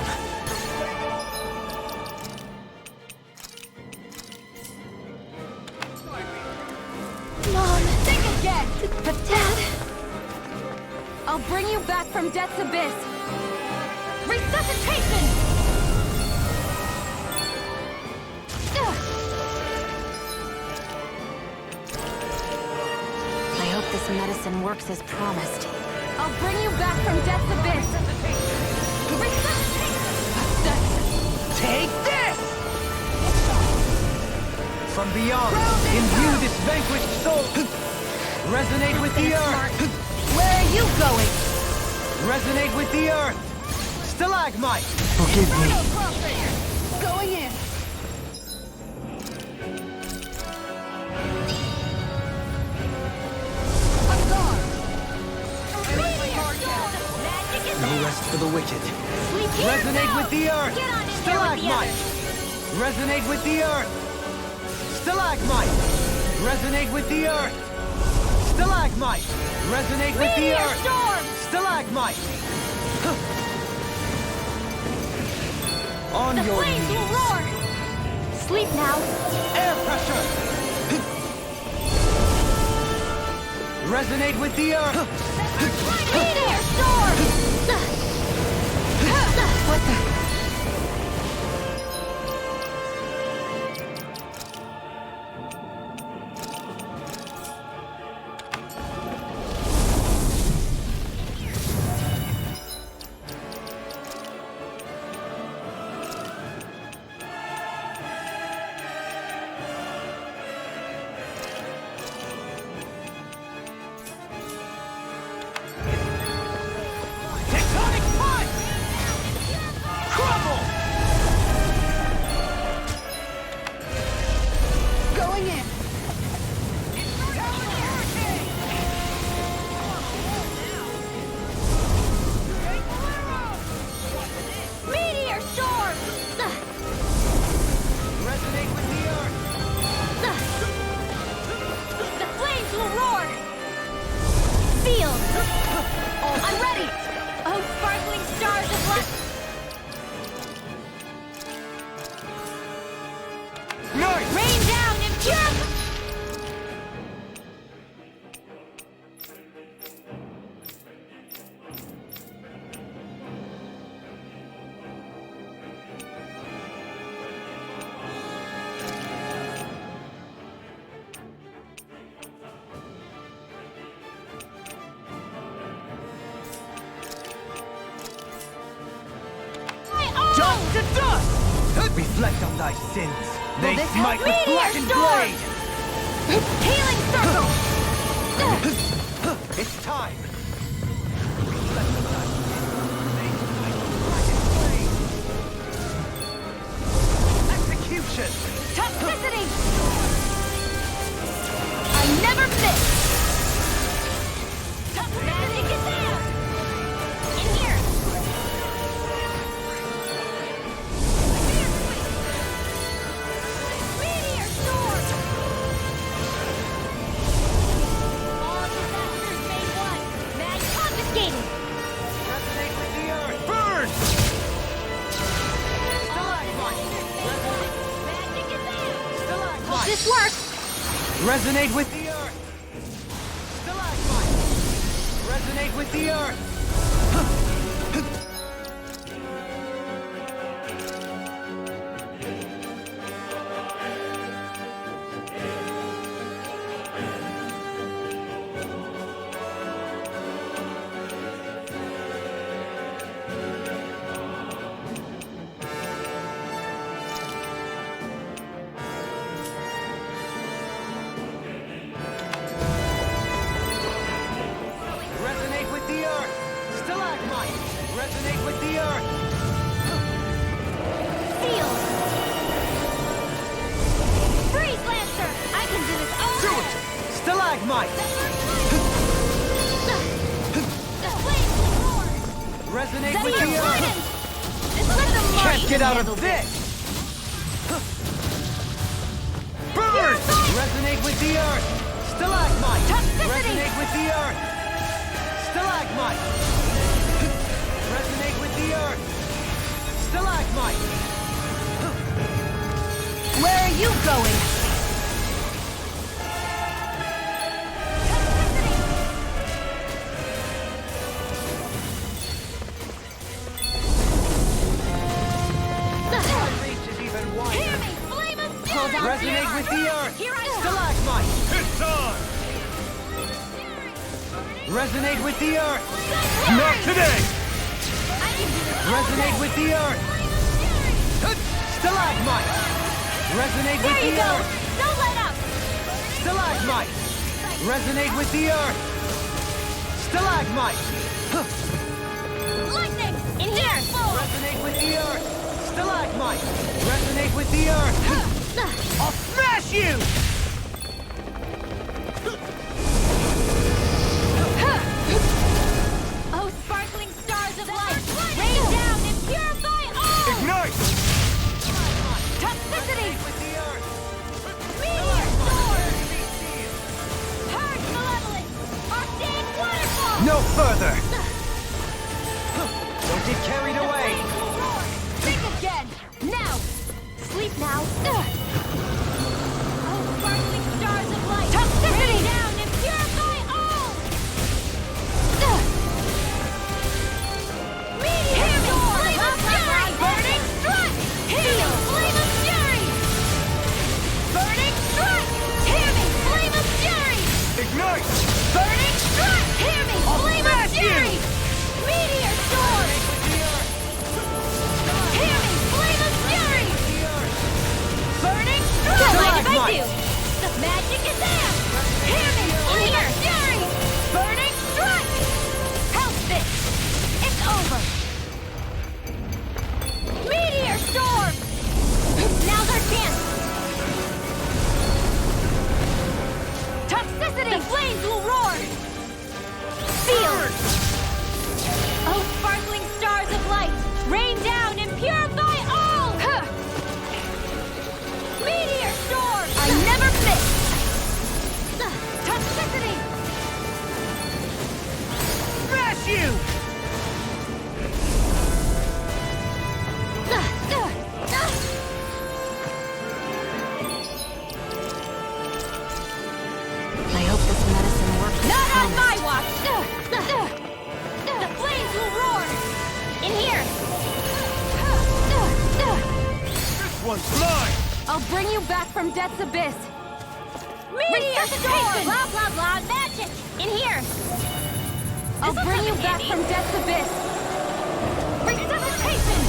Mom, think again! But Dad... I'll bring you back from death's abyss. Resuscitation! I hope this medicine works as promised. I'll bring you back from death's abyss. Take this! From beyond, imbue this vanquished soul. Resonate with the earth. Where are you going? Resonate with the earth. Stalagmite. Forgive me. Going in. Magic is No rest for the wicked. Sleep here Resonate now. with the earth. Get on in Stalagmite. there with Resonate with the earth. Stalagmite. Resonate with the earth. Stalagmite. Resonate with the Meteor earth. storm! Stalagmite. On The your flames will knees. roar! Sleep now. Air pressure. Resonate with the earth. Meteor storm! What the? Tectonic punch. Crumble. Going in. Meteor storm! Resonate with the earth. The flames will roar! Sealed! I'm ready! Oh, sparkling stars of light! Nice. Rain down and purify! to dust! Reflect on thy sins. They this smite help? with Meteor blackened storm! blade! Healing circle! It's time! Execution! Toxicity! I never miss! Magic is there! In here! Meteor sword! All disasters made one! Mag confiscated! Resonate with the earth! Burn! Stalagmite! Magic is there! Stalagmite! This works! Resonate with the earth! Stalagmite! Resonate with the earth! Resonate with the earth! Stalagmite! Resonate with the earth! Seal! Freeze Lancer! I can do this all day! Stalagmite! The flames will roar! Resonate Set with your the earth! cannons! Let them Can't get out handle of this! Burn! Resonate with the earth! Stalagmite! Toxicity! Resonate with the earth! Stalagmite! Resonate with the earth! Stalagmite! Where are you going? My reach is even Hear wider! me! Flame of fury! Resonate with the earth! Here I come! Stalagmite! It's on! Resonate with the earth! Not today! I can do this all Resonate day. with the earth! Stalagmite! Resonate with There you the go! earth! Don't let up! Stalagmite! Resonate with the earth! Stalagmite! Lightning! In here! Resonate with the earth! Stalagmite! Resonate with the earth! I'll smash you! Oh, sparkling stars of light! Rain down and purify all! Ignite! Toxicity! With the earth! Meteor sword! Purge malevolence! Arcane waterfall! No further! Don't get carried away! Think again! Now! Sleep now! Oh, sparkling stars of light! Toxicity! Rain down and purify all! Meteor sword! Flame of fury! Burning strike! Heal! Flame of fury! Burning strike! Hear me! Flame of fury! Ignite! Burning strike! Hear me! Flame of fury! Meteor sword! Hear me! Flame of fury! Burning strike! Mind if I do? The magic is there! Hear me! Flame of fury! Burning strike! Help this! It's over! Meteor storm! Now's our chance! Toxicity! The flames will roar! Sealed! Oh, sparkling stars of light! Rain down and purify all! Meteor storm! I never miss! Toxicity! Smash you! I hope this medicine works as Not on promised. my watch! The flames will roar! In here! This one's mine! I'll bring you back from death's abyss. Meteor storm! Blah, blah, blah, magic! In here! I'll This'll bring come you in back handy. from death's abyss. Resuscitation!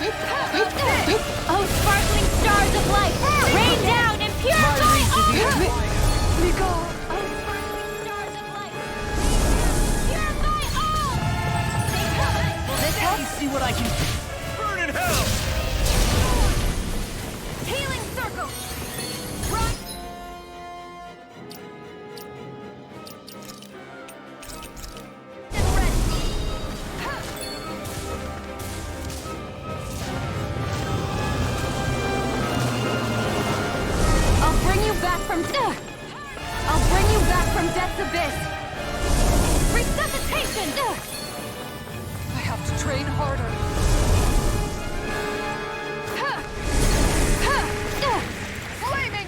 Oh, sparkling stars of light, rain down and purify all! Miguel! Oh, sparkling stars of light, purify all! Will this help? See what I can... Burn in hell! Healing circle! Run! And ready! I'll bring you back from I'll bring you back from death's abyss. Resuscitation! I have to train harder.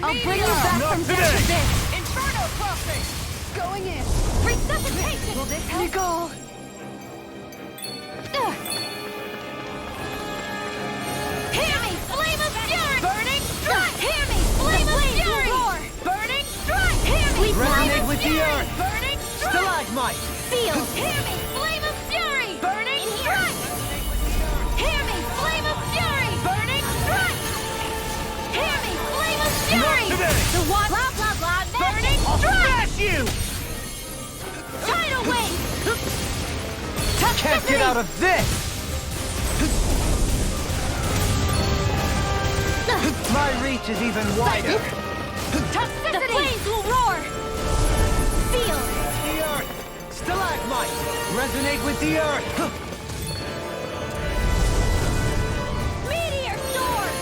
I'll bring you back Not from today. death's abyss. Inferno crossing! Going in. Resuscitation! Will this help? Miguel! Hear me, flame of fury! Burning strike! Hear me, flame of fury! Roar! Burning strike! Hear me, Resonate with the earth! Burning strike! Stalagmite! Feel! Hear me, flame of fury! Burning strike! Hear me, flame of fury! Burning strike! Hear me, flame of fury! today. The one blah blah blah burning strike! Smash you! Tidal wave! Can't get out of this! My reach is even wider! The flames will roar! Feel! The earth! Stalagmite! Resonate with the earth! Meteor sword!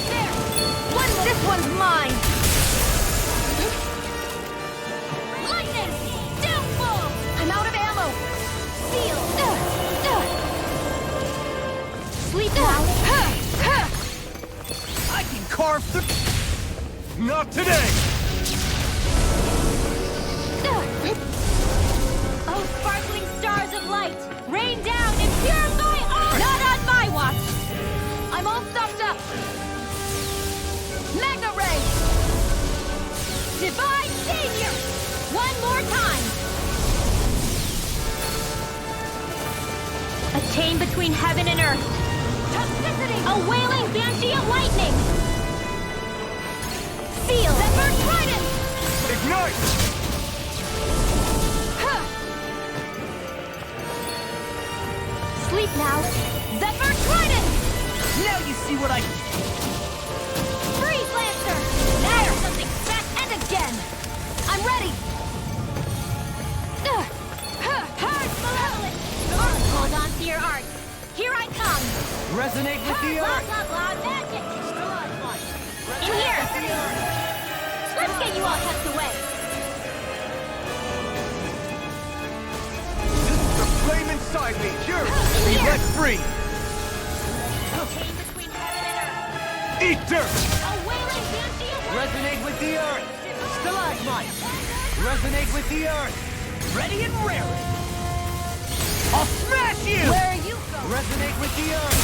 There! This one's mine! Lightning! Downfall! I'm out of ammo! Feel! Sleep now! I can carve through... Not today! Oh, sparkling stars of light! Rain down and purify all! Not on my watch! I'm all stuffed up! Magna Ray! Divine Savior! One more time! A chain between heaven and earth! Toxicity! A wailing banshee of lightning! Feel! Zephyr Trident! Ignite! Sleep now! Zephyr Trident! Now you see what I... Freeze Lancer! Now something fast and again! I'm ready! Heart Malevolent! Hold on to your art! Here I come! Resonate with the Blah earth! blah blah magic! Stalagmite! In here! Let's get you all tucked away! The flame inside me, yours! In here! Let free! Chain between heaven and earth! Eat dirt! A wailing banshee of Resonate with the earth! Stalagmite! Resonate with the earth! Ready and raring! I'll smash you! Where are you going? Resonate with the earth!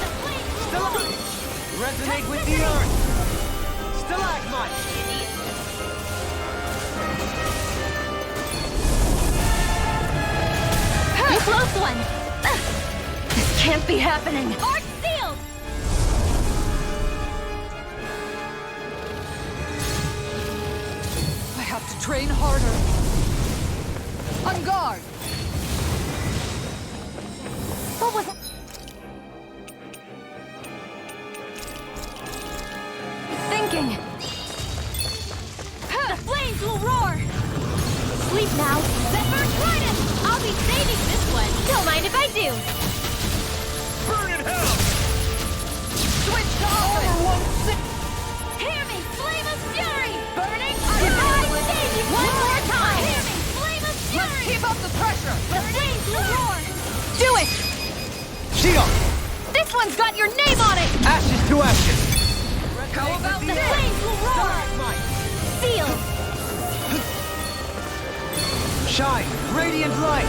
The flames will roar! Stalagmite! Resonate with the earth! Stalagmite! A close one! This can't be happening. Art sealed! I have to train harder. On guard! What was it? Thinking. The flames will roar! Sleep now! Zephyr Trident! I'll be saving this one! Don't mind if I do! Burn in hell! Switch to offense! Hear me, flame of fury! Burning! Divine Savior! One more time! Hear me, flame of fury! Let's keep up the pressure! The flames will roar! Do it! Shion! This one's got your name on it! Ashes to ashes! How about The this? flames will roar! Stalagmite! Seal! Shine! Radiant light!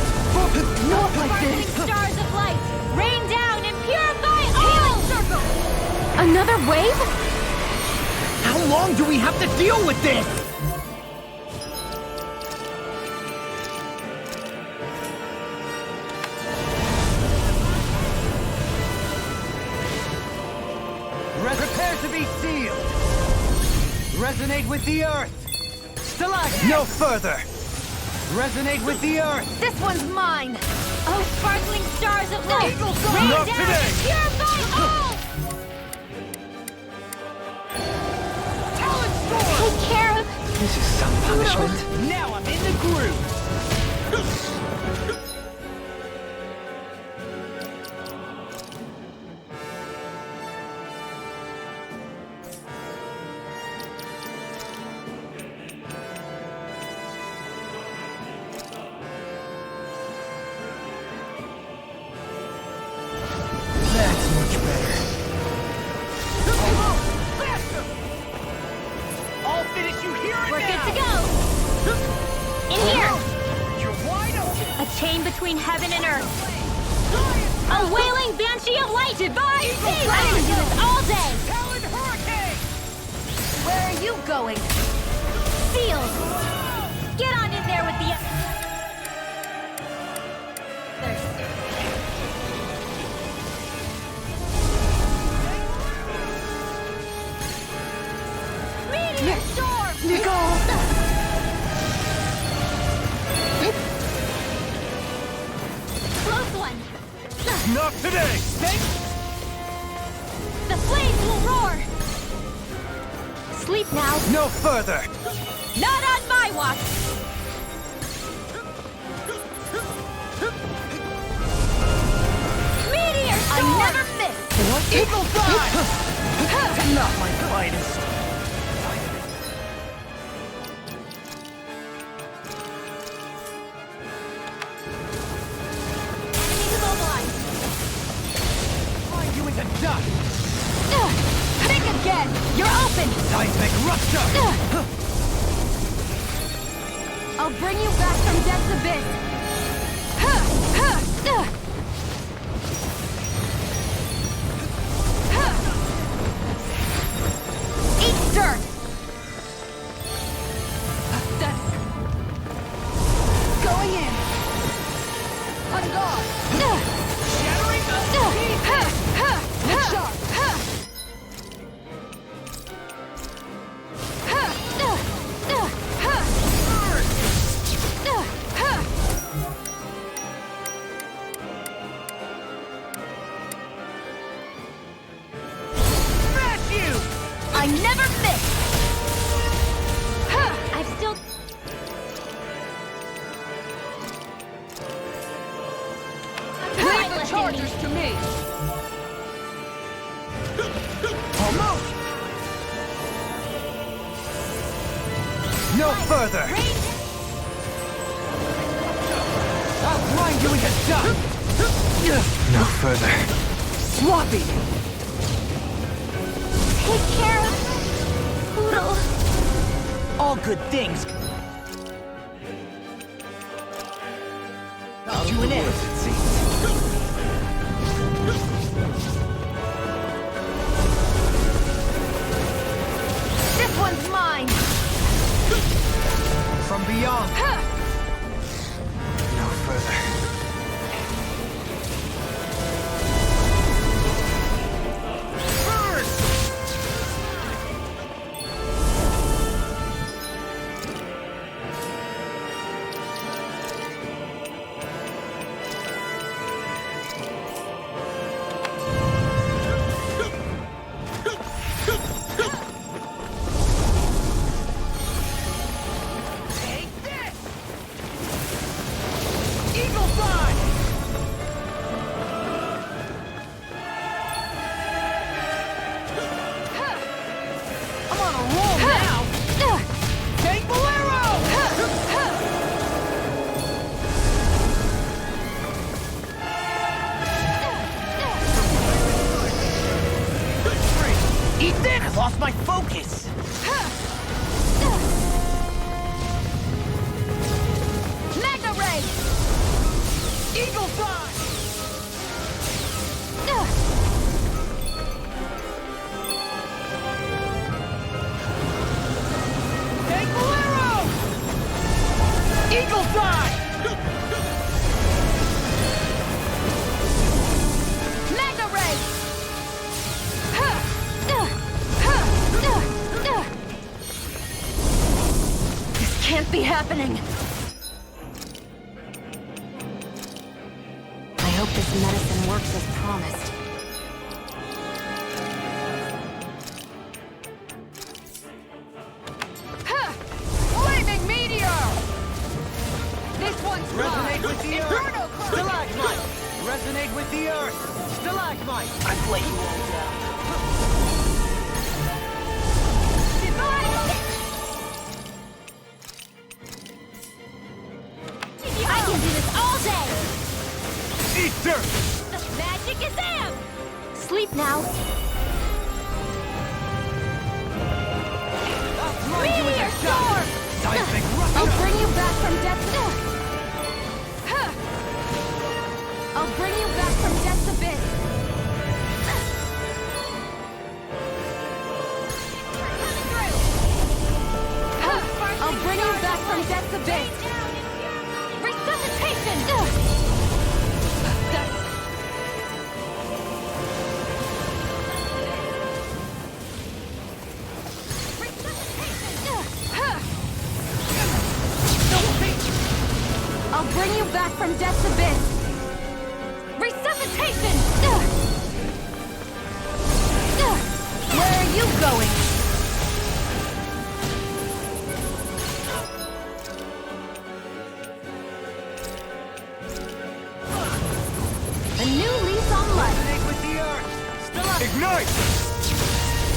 Not like Sparkling this! stars of light! Rain down and purify all! Healing circle! Another wave? How long do we have to deal with this? be sealed! Resonate with the earth! Stalagmite! No further! Resonate with the earth! This one's mine! Oh, sparkling stars of light! Eagle's Rain Not down today. and purify all! Talon Storm! Take care of... This is some punishment. Now I'm in the groove! That's much better. Faster! I'll finish you here and We're now! good to go! In here! You're wide open! A chain between heaven and earth. A wailing banshee of light! Goodbye! I can do this all day! Talon Hurricane! Where are you going? Sealed! Get on in there with the... Meteor storm! Nicole! Close one! Not today! The flames will roar! Sleep now! No further! Not on my watch! Meteor storm! I never miss! Eagle Fly! Not my finest! Enemy immobilized! Find you in the dust! Think again! You're open! Seismic rupture! I'll bring you back from death's abyss! Eat dirt! Going in! On guard! Shattering the Look sharp! Smash you! I never miss! I've still... Leave the chargers to me! Almost! No further! I'll grind you into dust! No further. Sloppy! Take care of... Poodle. All good things. Got you an end. This one's mine! From beyond. No further. Burn! Take this! Eagle Fly! I'm on a roll now! Take Bolero! Eat this! I lost my focus! Mega Ray! Eagle Fly! Take Bolero! Eagle Fly! Mega Ray! happening? I hope this medicine works as promised. Flaming meteor! This one's Resonate mine! with the Inferno earth! Stalagmite! Resonate with the earth! Stalagmite! I've let you all down. I can do this all day! Eat dirt! Magic is Am! Sleep now. Meteor storm! Seismic I'll bring you back from death's I'll bring you back from death's abyss. I'll bring you back from death's abyss. Resuscitation! I'll bring you back from death's abyss. Resuscitation! Where are you going? A new lease on life. Resonate with the earth! Stalagmite! Ignite!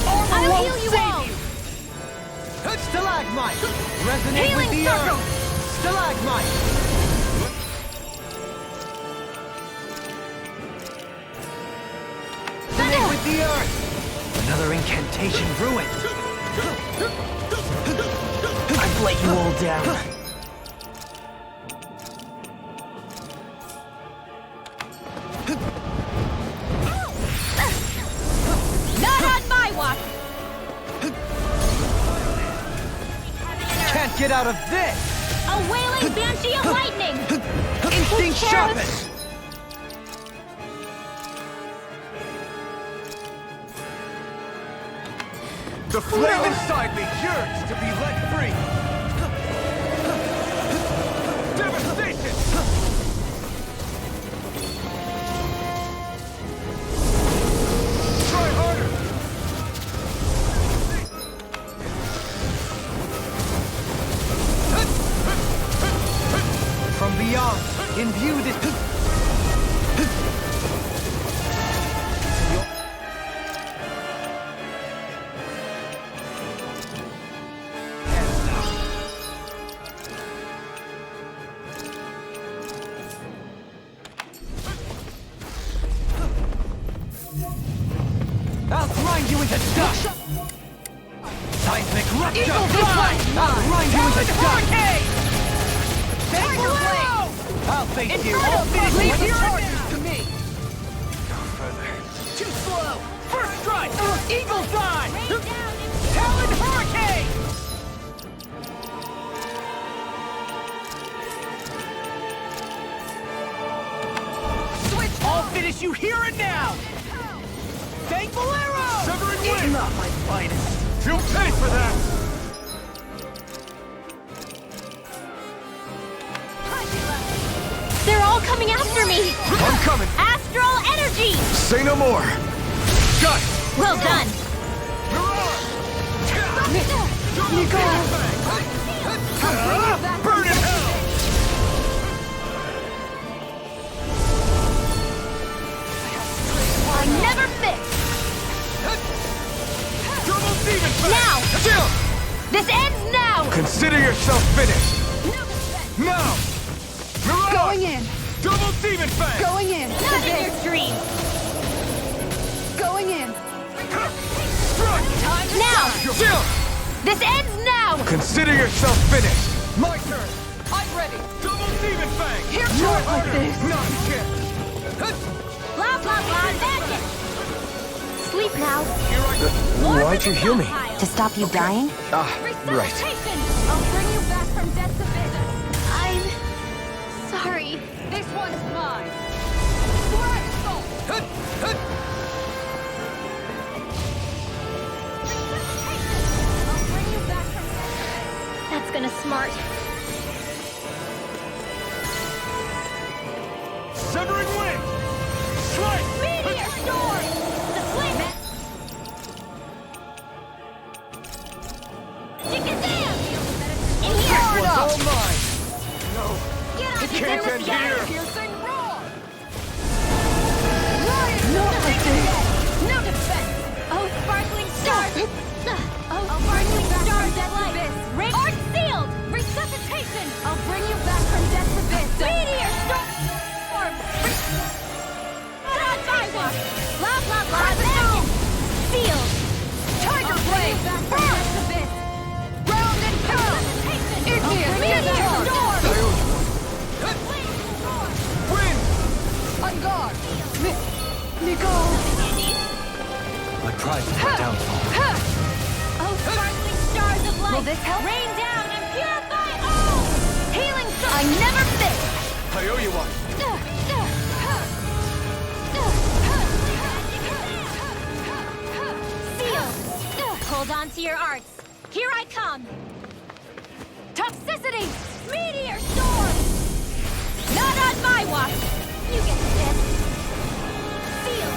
I'll heal you all! Stalagmite! Resonate Healing with the circle! earth! Stalagmite! Resonate with the earth! Another incantation ruined! I've let you all down. Not on my watch! Can't get out of this! A wailing banshee of lightning! Instinct cares? sharpened! The flame inside me yearns to be let free! Devastation! Try harder! From beyond, imbue this... I'll grind you into dust! Seismic rupture! I'll grind you into dust! I'll face you! All finish Leave you! your charges to me. Too slow! First strike! Eagle's Eye! Talon Hurricane! Switch! I'll finish you here and now! Thankful Arrow! Severing Wind! Not my finest! You'll pay for that! They're all coming after me! I'm coming! Astral energy! Say no more! Got it! Well done! Burn in hell! I never miss! Double Demon Fang! Now! Chill! This ends now! Consider yourself finished! Now! Mirage! Going in! Double Demon Fang! Going in! Not in your dreams! Going in! Strike! Now! Chill! This ends now! Consider yourself finished! My turn! I'm ready! Double Demon Fang! Here, not like this! Not again! Blah blah blah magic! Sleep now. Why'd you heal me? To stop you dying? Ah, right. Resuscitation! I'll bring you back from death's abyss. I'm sorry. This one's mine. Black Salt! Resuscitation! I'll bring you back from death's abyss. That's gonna smart. back from this abyss. Round and pound. Igneous discharge. Wind! On guard. Miguel. My pride is my downfall. Oh, sparkling stars of light! Will this help? Rain down and purify all! Healing sun. I never miss. I owe you one. Seal! Hold on to your arts. Here I come! Toxicity. Meteor storm! Not on my watch! You get this! Seal!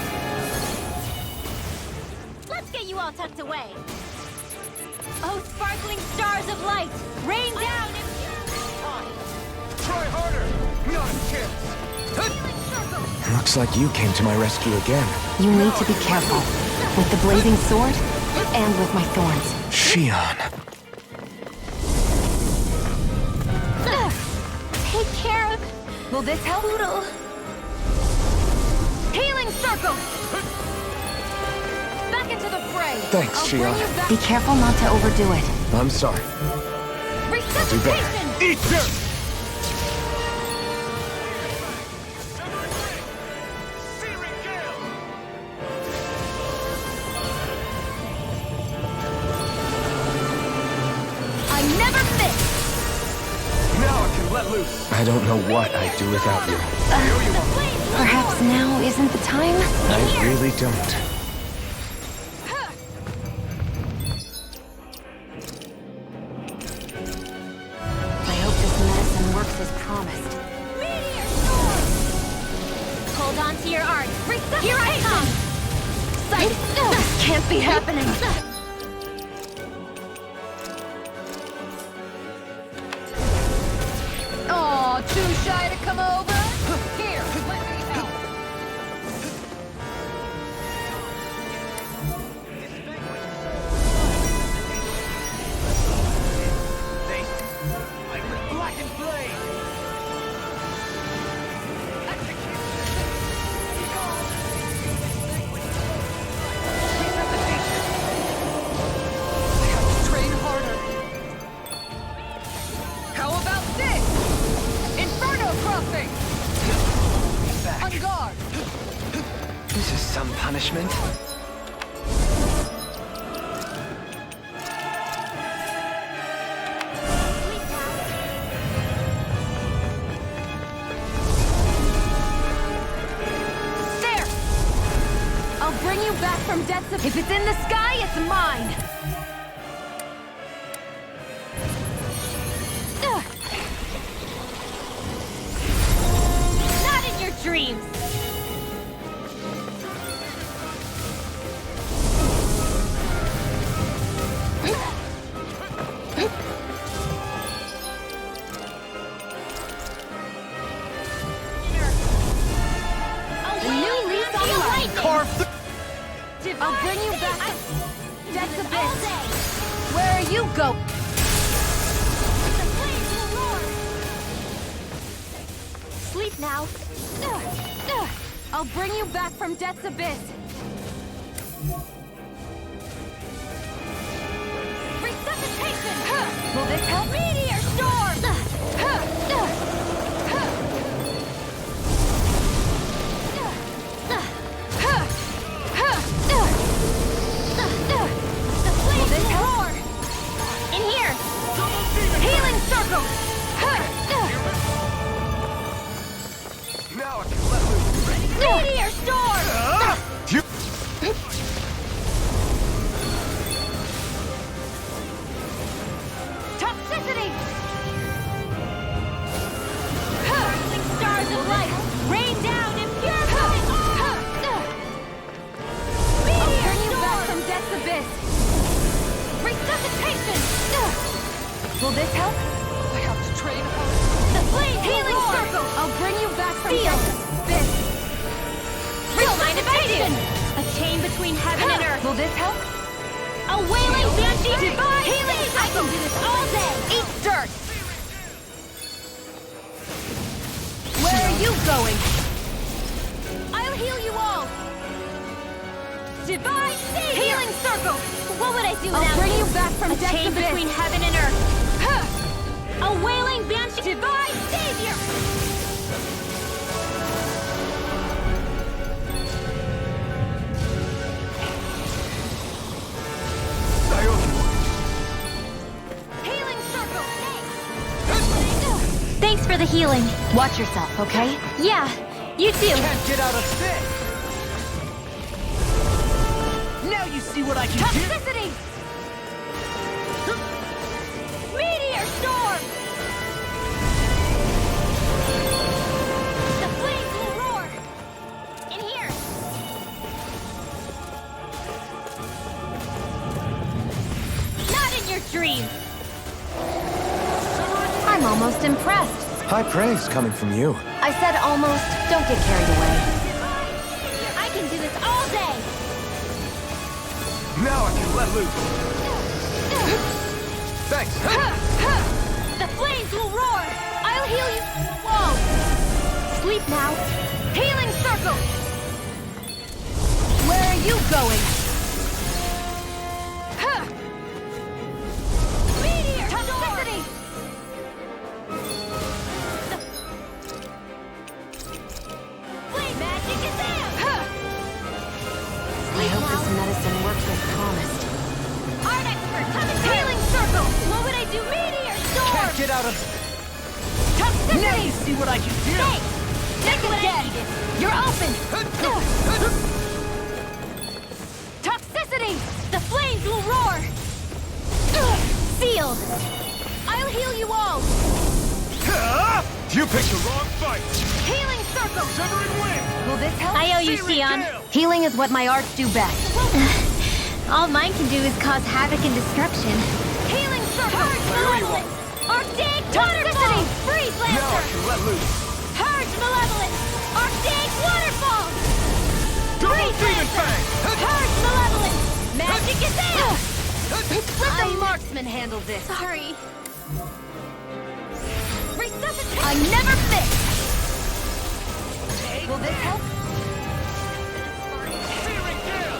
Let's get you all tucked away. Oh, sparkling stars of light! Rain down and Try harder! Not a chance! Looks like you came to my rescue again. You need to be careful. With the blazing sword, and with my thorns. Shion. take care of... Will this help? Poodle. Healing circle. Back into the fray. Thanks, I'll Shion. bring you back. Be careful not to overdo it. I'm sorry. Resuscitation. Eat dirt! I never miss. Now I can let loose. I don't know what I'd do without you. Perhaps now isn't the time? I really don't. I hope this medicine works as promised. Meteor storm! Hold on to your art. Here I come! Sight. This can't be happening. Aw, too shy to come over? Here, let me help. Blackened blade! Train harder. How about this? Inferno crossing! On guard! This is some punishment. There! I'll bring you back from death's If it's in the sky, it's mine! Not in your dreams! A new lease on life! I'll bring you back to death's abyss! Where are you go? Sleep now. I'll bring you back from death's abyss! Resuscitation! Will this help? Meteor storm! The flames roar! In here! Healing circle! Now I can let loose. Meteor storm! Toxicity! Sparkling stars of light! Rain down and purify all! I'll bring you back from death's abyss! Resuscitation! Will this help? I have to train hard. The flames Healing roar! circle! I'll bring you back from Seal. death's abyss! Don't mind if I do! A chain between heaven and earth! Will this help? A wailing banshee! Divine Healing! I can do this all day! Eat dirt! Where are you going? I'll heal you all! Divine Savior! healing circle! What would I do I'll without bring you? you back from A death's chain abyss. between heaven and earth. A wailing banshee. Divine savior. Healing circle. Thanks for the healing. Watch yourself, okay? Yeah, you too. Can't get out of this! Now you see what I can do! Toxicity! Meteor storm! The flames will roar! In here! Not in your dreams! I'm almost impressed. High praise coming from you. I said almost. Don't get carried away. I can do this all day! Now I can let loose. Thanks. The flames will roar! I'll heal you! Whoa! Sleep now! Healing circle! Where are you going? Meteor toxicity! Flame magic is in! I hope this medicine works as promised. Art expert, coming! Healing circle! What would I do? Meteor storm! Can't get out of... Toxicity! Now you see what I can do! Thanks! That's what I needed! You're open! Toxicity! The flames will roar! Sealed! I'll heal you all! You picked the wrong fight. Healing circle! Severing wind. Will this help? I owe you, Sion. Healing is what my arts do best. All mine can do is cause havoc and destruction. Healing circle! Malevolent! Arctic waterfall! Freeze Now I lancer! can let loose. Purge malevolent! Arctic waterfall! Double Freeze demon lancer! fang. Purge malevolent! Magic is in! Let the marksman handle this. Sorry. Resuscitate! I never fit! Will this help? Searing gale.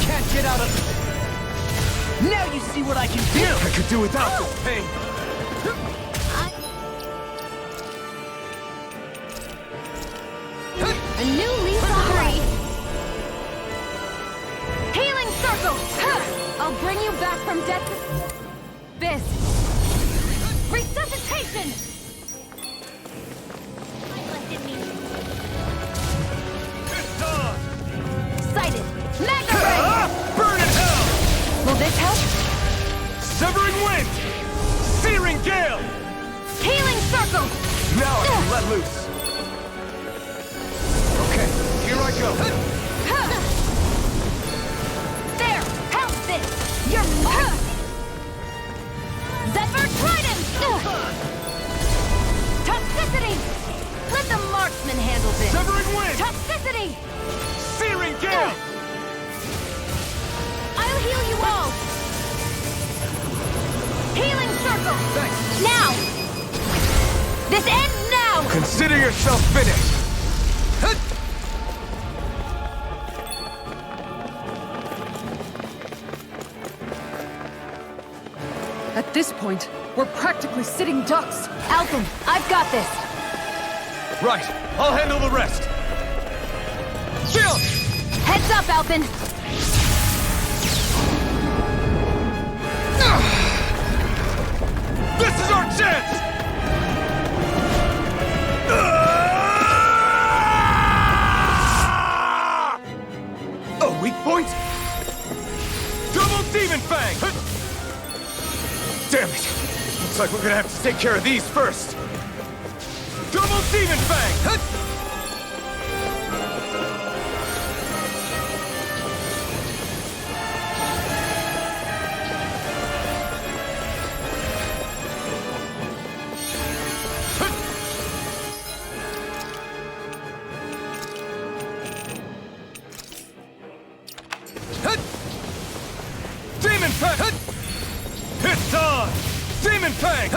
Can't get out of... Now you see what I can do! I could do without this pain. A new leaf on life. Healing circle! I'll bring you back from death's abyss. Resuscitation! I left in me. It's done. Sighted. Mega ray! Burn in hell. Will this help? Severing wind. Searing gale. Healing circle! Now I can let loose. Okay, here I go. There! Help this! You're Zephyr Trident! Toxicity! Let the marksman handle this. Severing wind. Toxicity! Searing gale. I'll heal you all! Healing circle! Thanks. Now! This ends now! Consider yourself finished. At this point, we're practically sitting ducks. Alton, I've got this. Right, I'll handle the rest. Shield! Heads up, Alton. This is our chance! A weak point? Double demon fang! Damn it! Looks like we're gonna have to take care of these first. Double demon fang! Demon fang! It's on! Demon fang!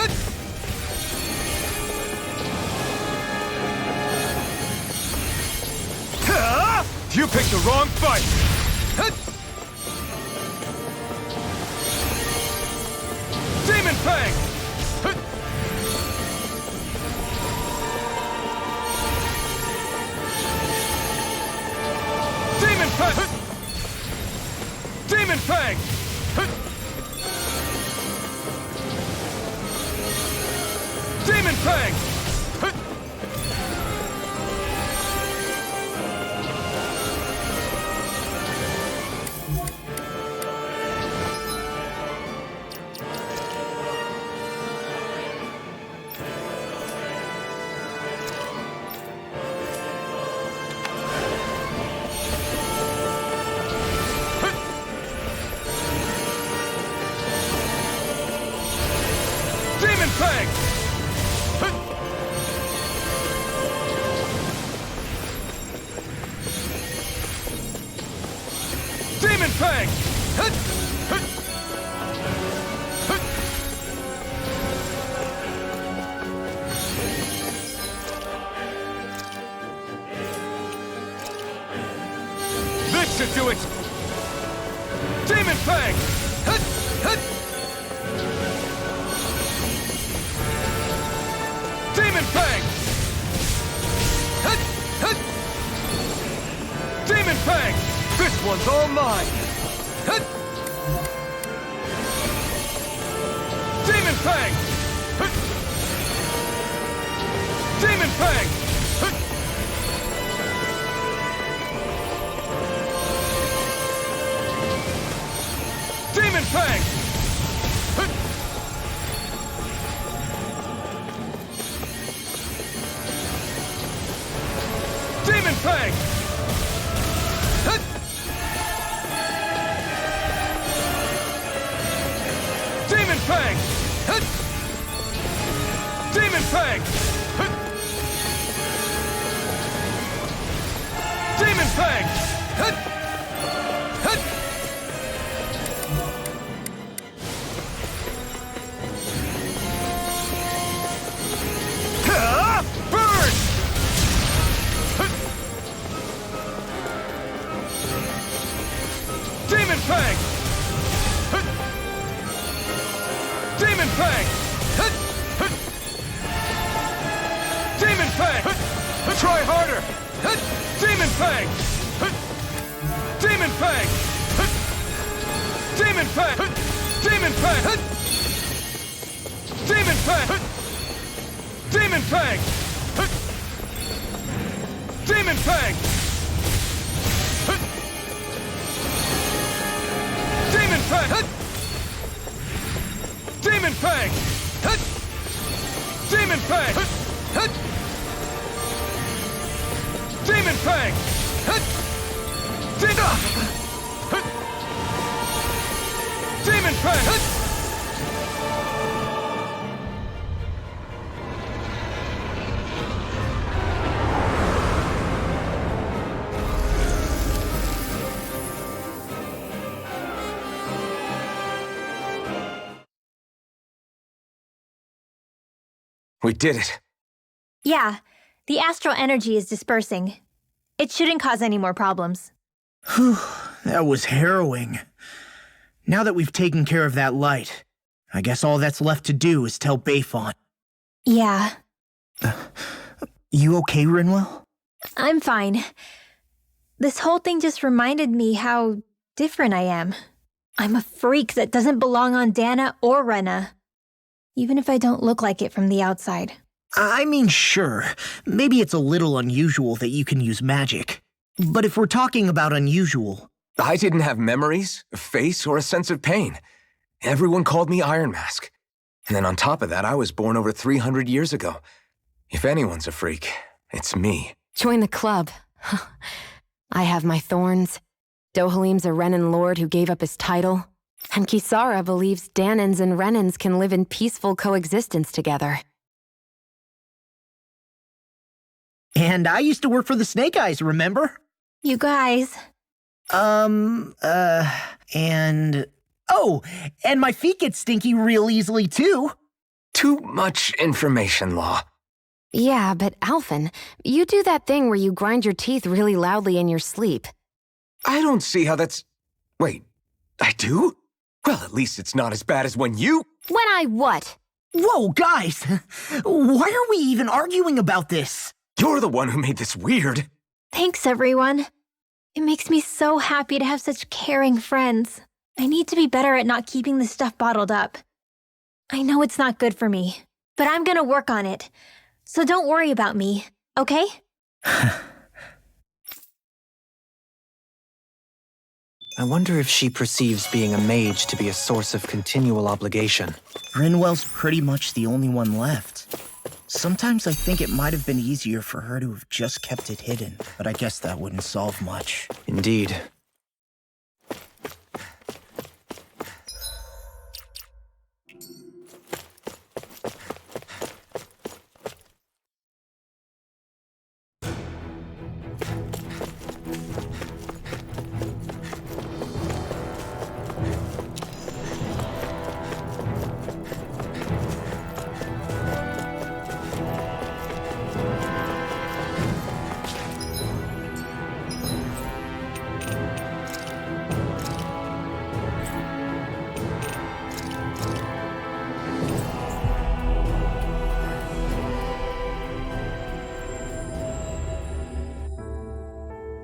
You picked the wrong fight! Demon Fang! Demon Fang! Demon Fang! Demon Fang! Demon Fang! Demon Fang! This should do it! Demon Fang! Demon Fang! Demon Fang! This one's all mine! Demon Fang! Demon Fang! Demon Fang! Demon Fang! Demon Fang! Demon Fang! Demon Fang! Burn! Demon Fang! Demon Fang! Demon Fang! Try harder! Demon Fang! Demon Fang! Demon Fang! Demon Fang! Demon Fang! Demon Fang! Demon Fang! Demon Fang! Demon Fang! Demon Fang! Demon Fang! Demon Fang! We did it. Yeah, the astral energy is dispersing. It shouldn't cause any more problems. Whew, that was harrowing. Now that we've taken care of that light, I guess all that's left to do is tell Bayfont. Yeah. You okay, Rinwell? I'm fine. This whole thing just reminded me how different I am. I'm a freak that doesn't belong on Dana or Rena, even if I don't look like it from the outside. I mean, sure, maybe it's a little unusual that you can use magic. But if we're talking about unusual... I didn't have memories, a face, or a sense of pain. Everyone called me Iron Mask. And then on top of that, I was born over 300 years ago. If anyone's a freak, it's me. Join the club. I have my thorns. Dohalim's a Renan lord who gave up his title. And Kisara believes Danans and Renans can live in peaceful coexistence together. And I used to work for the Snake Eyes, remember? You guys... and... Oh, and my feet get stinky real easily, too. Too much information, Law. Yeah, but Alphen, you do that thing where you grind your teeth really loudly in your sleep. I don't see how that's... Wait, I do? Well, at least it's not as bad as when you... When I what? Whoa, guys! Why are we even arguing about this? You're the one who made this weird. Thanks, everyone. It makes me so happy to have such caring friends. I need to be better at not keeping this stuff bottled up. I know it's not good for me, but I'm gonna work on it. So don't worry about me, okay? I wonder if she perceives being a mage to be a source of continual obligation. Rinwell's pretty much the only one left. Sometimes I think it might have been easier for her to have just kept it hidden, but I guess that wouldn't solve much. Indeed.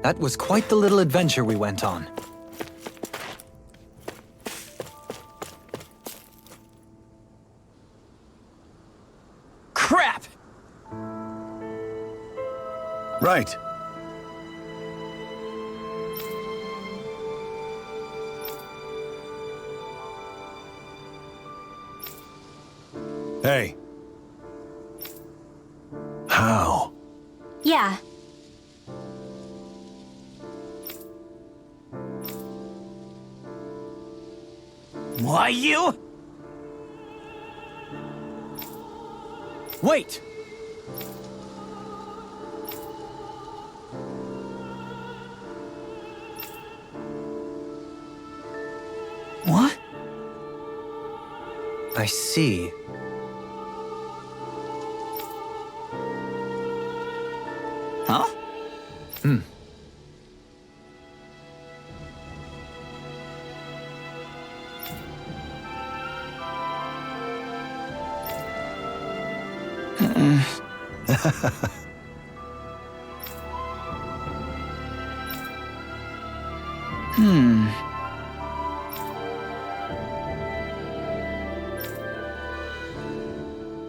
That was quite the little adventure we went on. Crap! Right. Hey. How? Yeah. Why you? Wait! What? I see. Huh?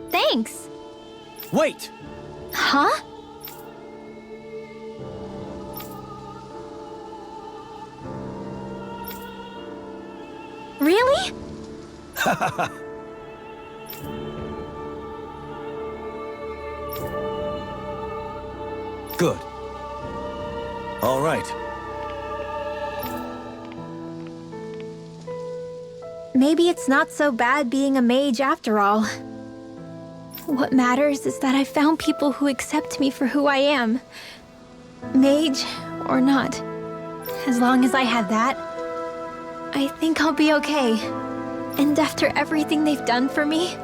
Thanks. Wait! Huh? Really? Good. All right. Maybe it's not so bad being a mage after all. What matters is that I found people who accept me for who I am. Mage or not. As long as I have that, I think I'll be okay. And after everything they've done for me,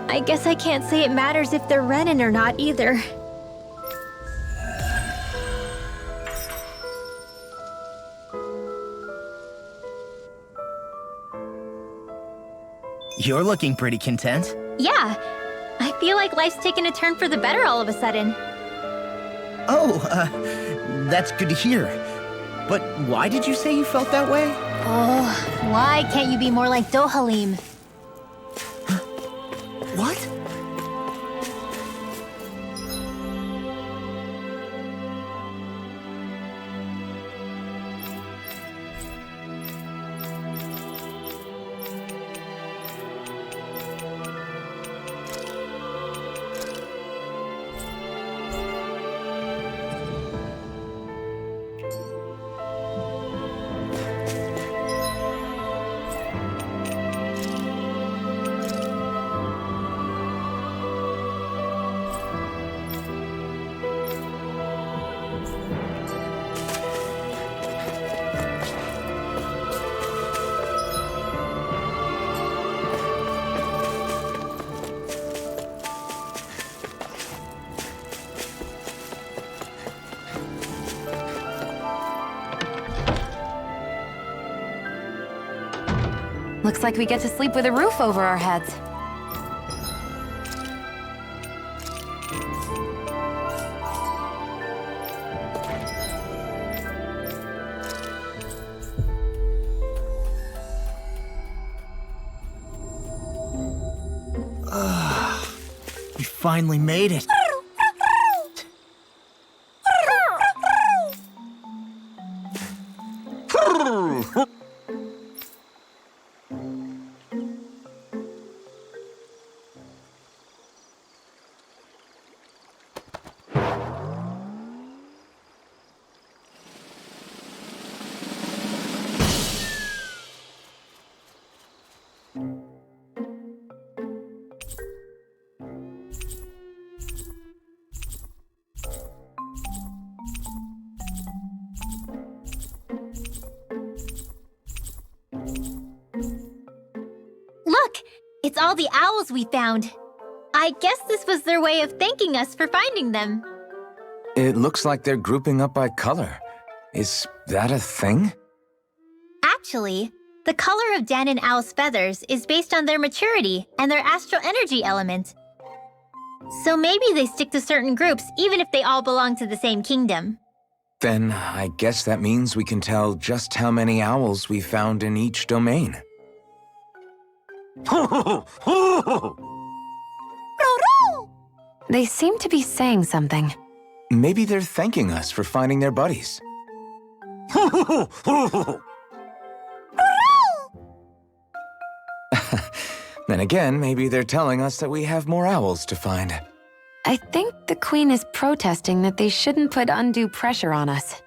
I guess I can't say it matters if they're Renin or not either. You're looking pretty content. Yeah, I feel like life's taken a turn for the better all of a sudden. Oh, that's good to hear. But why did you say you felt that way? Oh, why can't you be more like Dohalim? What? Looks like we get to sleep with a roof over our heads. We finally made it. Look! It's all the owls we found. I guess this was their way of thanking us for finding them. It looks like they're grouping up by color. Is that a thing? Actually, the color of Dan and Owl's feathers is based on their maturity and their astral energy element. So maybe they stick to certain groups even if they all belong to the same kingdom. Then I guess that means we can tell just how many owls we found in each domain. They seem to be saying something. Maybe they're thanking us for finding their buddies. Then again, maybe they're telling us that we have more owls to find. I think the Queen is protesting that they shouldn't put undue pressure on us.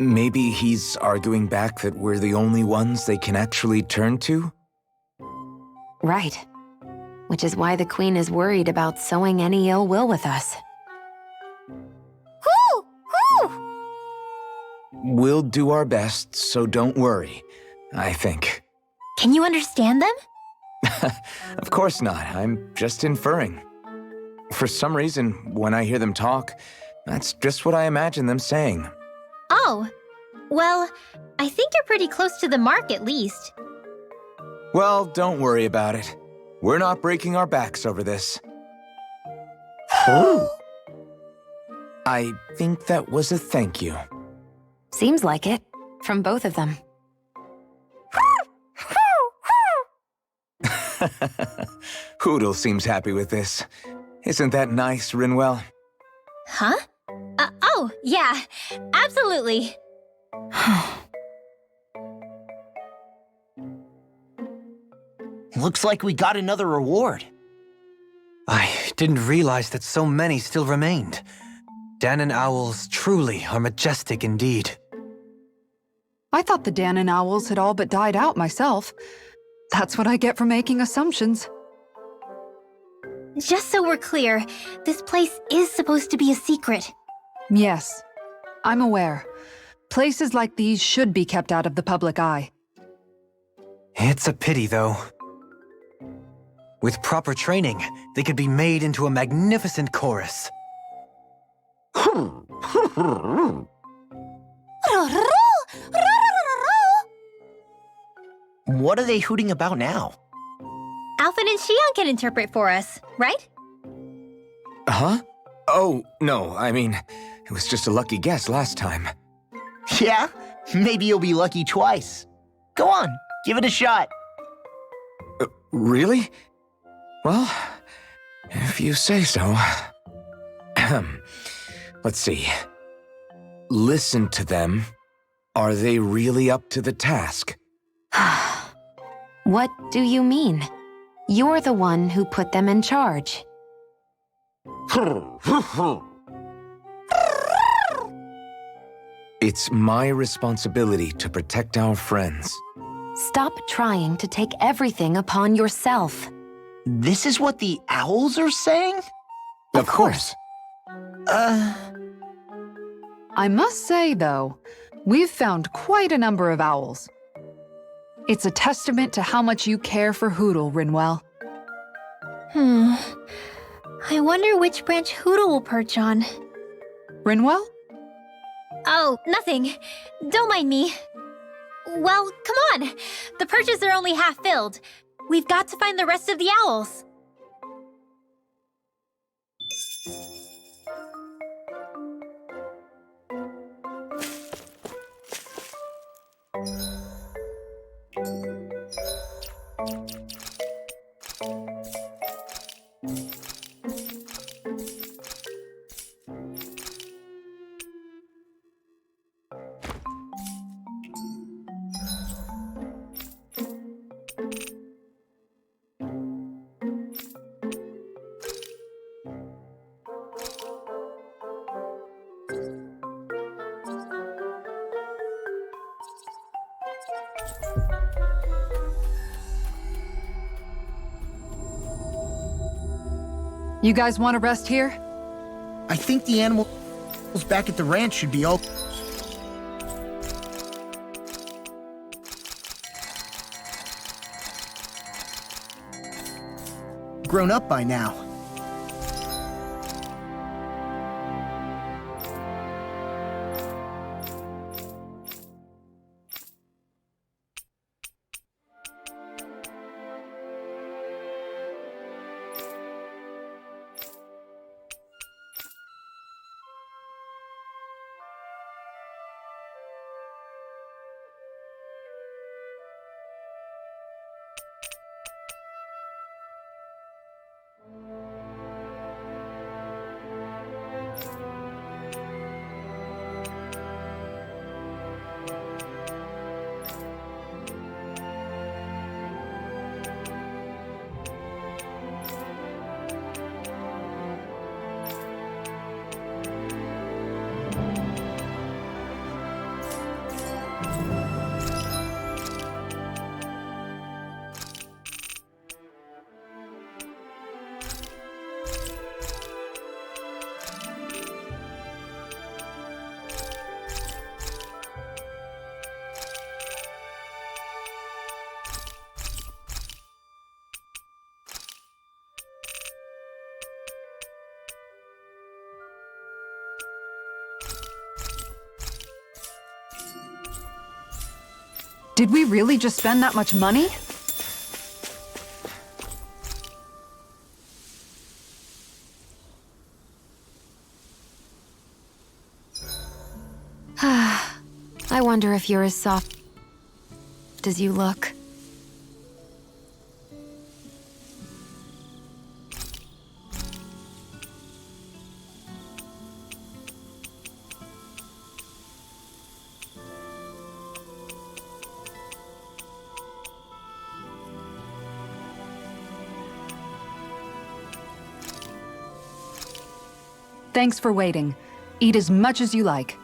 Maybe he's arguing back that we're the only ones they can actually turn to? Right. Which is why the Queen is worried about sowing any ill will with us. We'll do our best, so don't worry, I think. Can you understand them? Of course not, I'm just inferring. For some reason, when I hear them talk, that's just what I imagine them saying. Oh, well, I think you're pretty close to the mark at least. Well, don't worry about it. We're not breaking our backs over this. I think that was a thank you. Seems like it, from both of them. Hootle seems happy with this. Isn't that nice, Rinwell? Huh? Oh, yeah, absolutely. Looks like we got another reward. I didn't realize that so many still remained. Dan and Owls truly are majestic indeed. I thought the Dan and Owls had all but died out myself. That's what I get for making assumptions. Just so we're clear, this place is supposed to be a secret. Yes, I'm aware. Places like these should be kept out of the public eye. It's a pity, though. With proper training, they could be made into a magnificent chorus. What are they hooting about now? Alphen and Xion can interpret for us, right? Huh? Oh, no, I mean, it was just a lucky guess last time. Yeah? Maybe you'll be lucky twice. Go on, give it a shot. Really? Well, if you say so. Let's see. Listen to them. Are they really up to the task? What do you mean? You're the one who put them in charge. It's my responsibility to protect our friends. Stop trying to take everything upon yourself. This is what the owls are saying? Of course. I must say, though, we've found quite a number of owls. It's a testament to how much you care for Hootle, Rinwell. I wonder which branch Hootle will perch on. Rinwell? Oh, nothing. Don't mind me. Well, come on. The perches are only half filled. We've got to find the rest of the owls. You guys want to rest here? I think the animals back at the ranch should be all grown up by now. Did we really just spend that much money? I wonder if you're as soft as you look. Thanks for waiting. Eat as much as you like.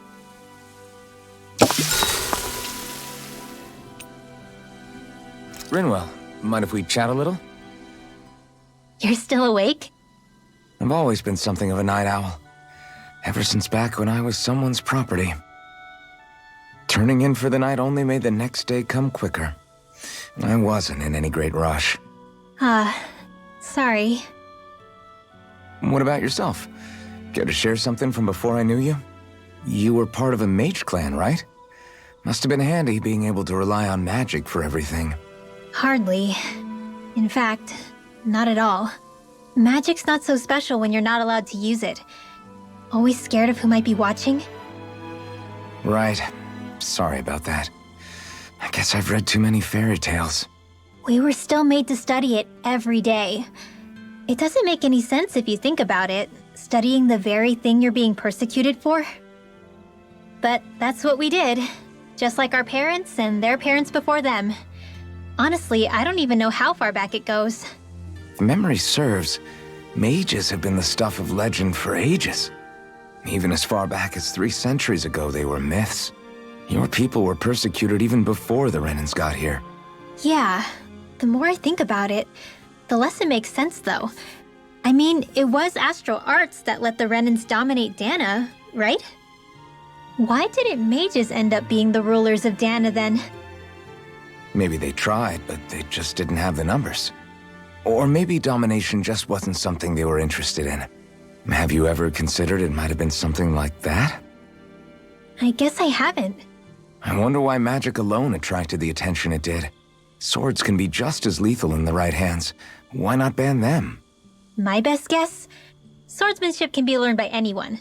Rinwell, mind if we chat a little? You're still awake? I've always been something of a night owl. Ever since back when I was someone's property. Turning in for the night only made the next day come quicker. I wasn't in any great rush. Sorry. What about yourself? Care to share something from before I knew you? You were part of a mage clan, right? Must have been handy being able to rely on magic for everything. Hardly. In fact, not at all. Magic's not so special when you're not allowed to use it. Always scared of who might be watching? Right. Sorry about that. I guess I've read too many fairy tales. We were still made to study it every day. It doesn't make any sense if you think about it, studying the very thing you're being persecuted for. But that's what we did, just like our parents and their parents before them. Honestly, I don't even know how far back it goes. If memory serves, mages have been the stuff of legend for ages. Even as far back as 3 centuries ago, they were myths. Your people were persecuted even before the Renans got here. Yeah, the more I think about it, the less it makes sense though. I mean, it was Astral Arts that let the Renans dominate Dana, right? Why didn't mages end up being the rulers of Dana then? Maybe they tried, but they just didn't have the numbers. Or maybe domination just wasn't something they were interested in. Have you ever considered it might have been something like that? I guess I haven't. I wonder why magic alone attracted the attention it did. Swords can be just as lethal in the right hands. Why not ban them? My best guess? Swordsmanship can be learned by anyone.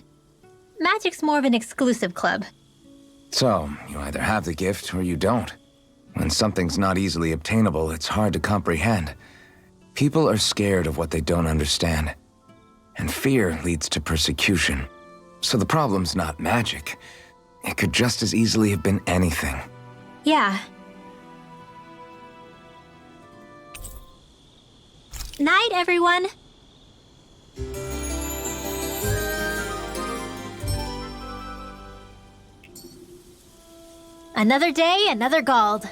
Magic's more of an exclusive club. So, you either have the gift or you don't. When something's not easily obtainable, it's hard to comprehend. People are scared of what they don't understand. And fear leads to persecution. So the problem's not magic. It could just as easily have been anything. Yeah. Night, everyone! Another day, another Gald.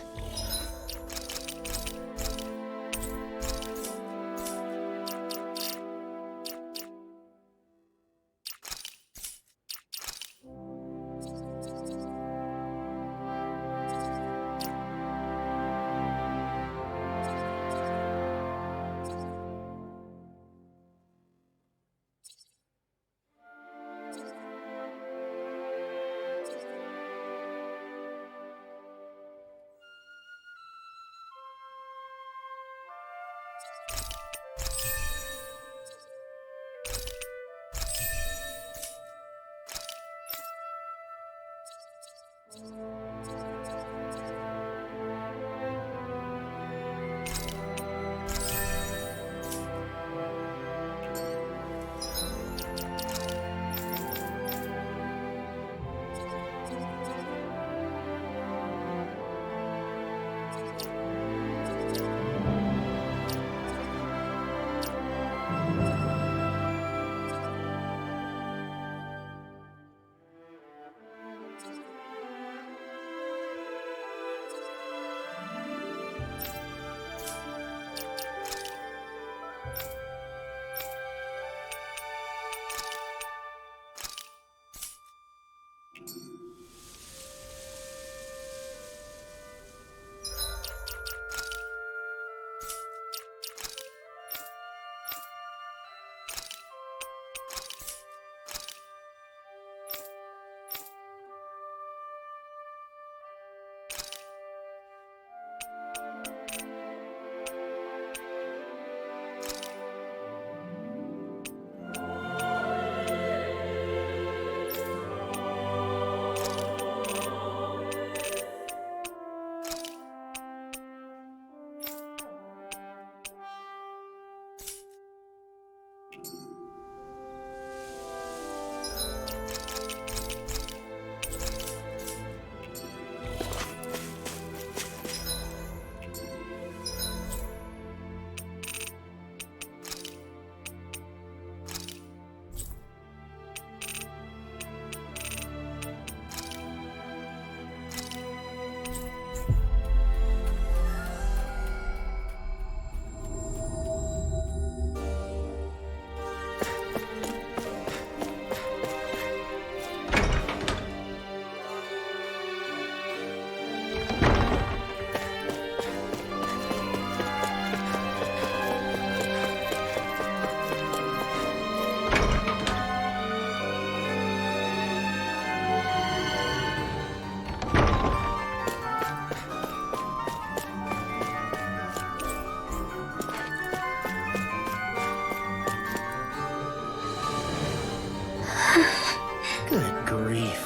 Good grief.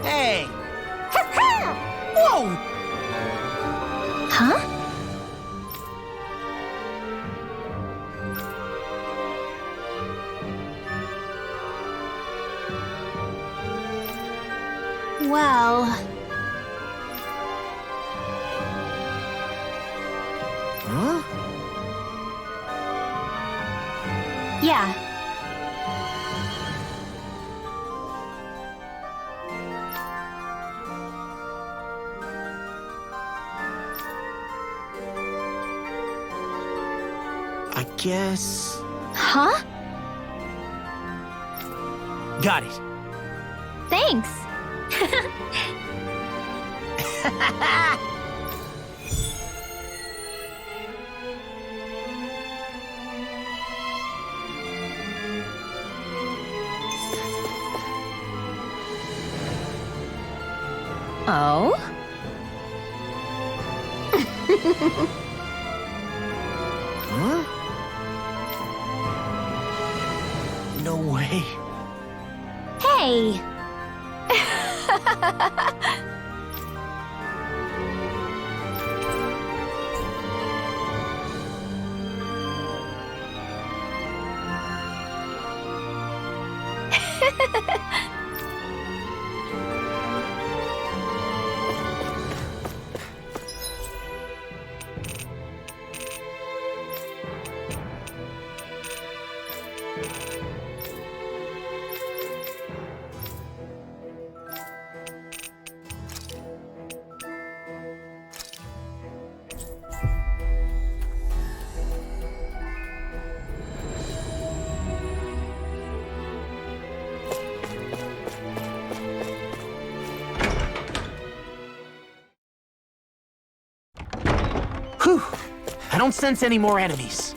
Hey! Whoa! Huh? Well... Huh? Yeah. I guess... Huh? Got it. Thanks. Oh? Huh? No way. Hey! Whew! I don't sense any more enemies.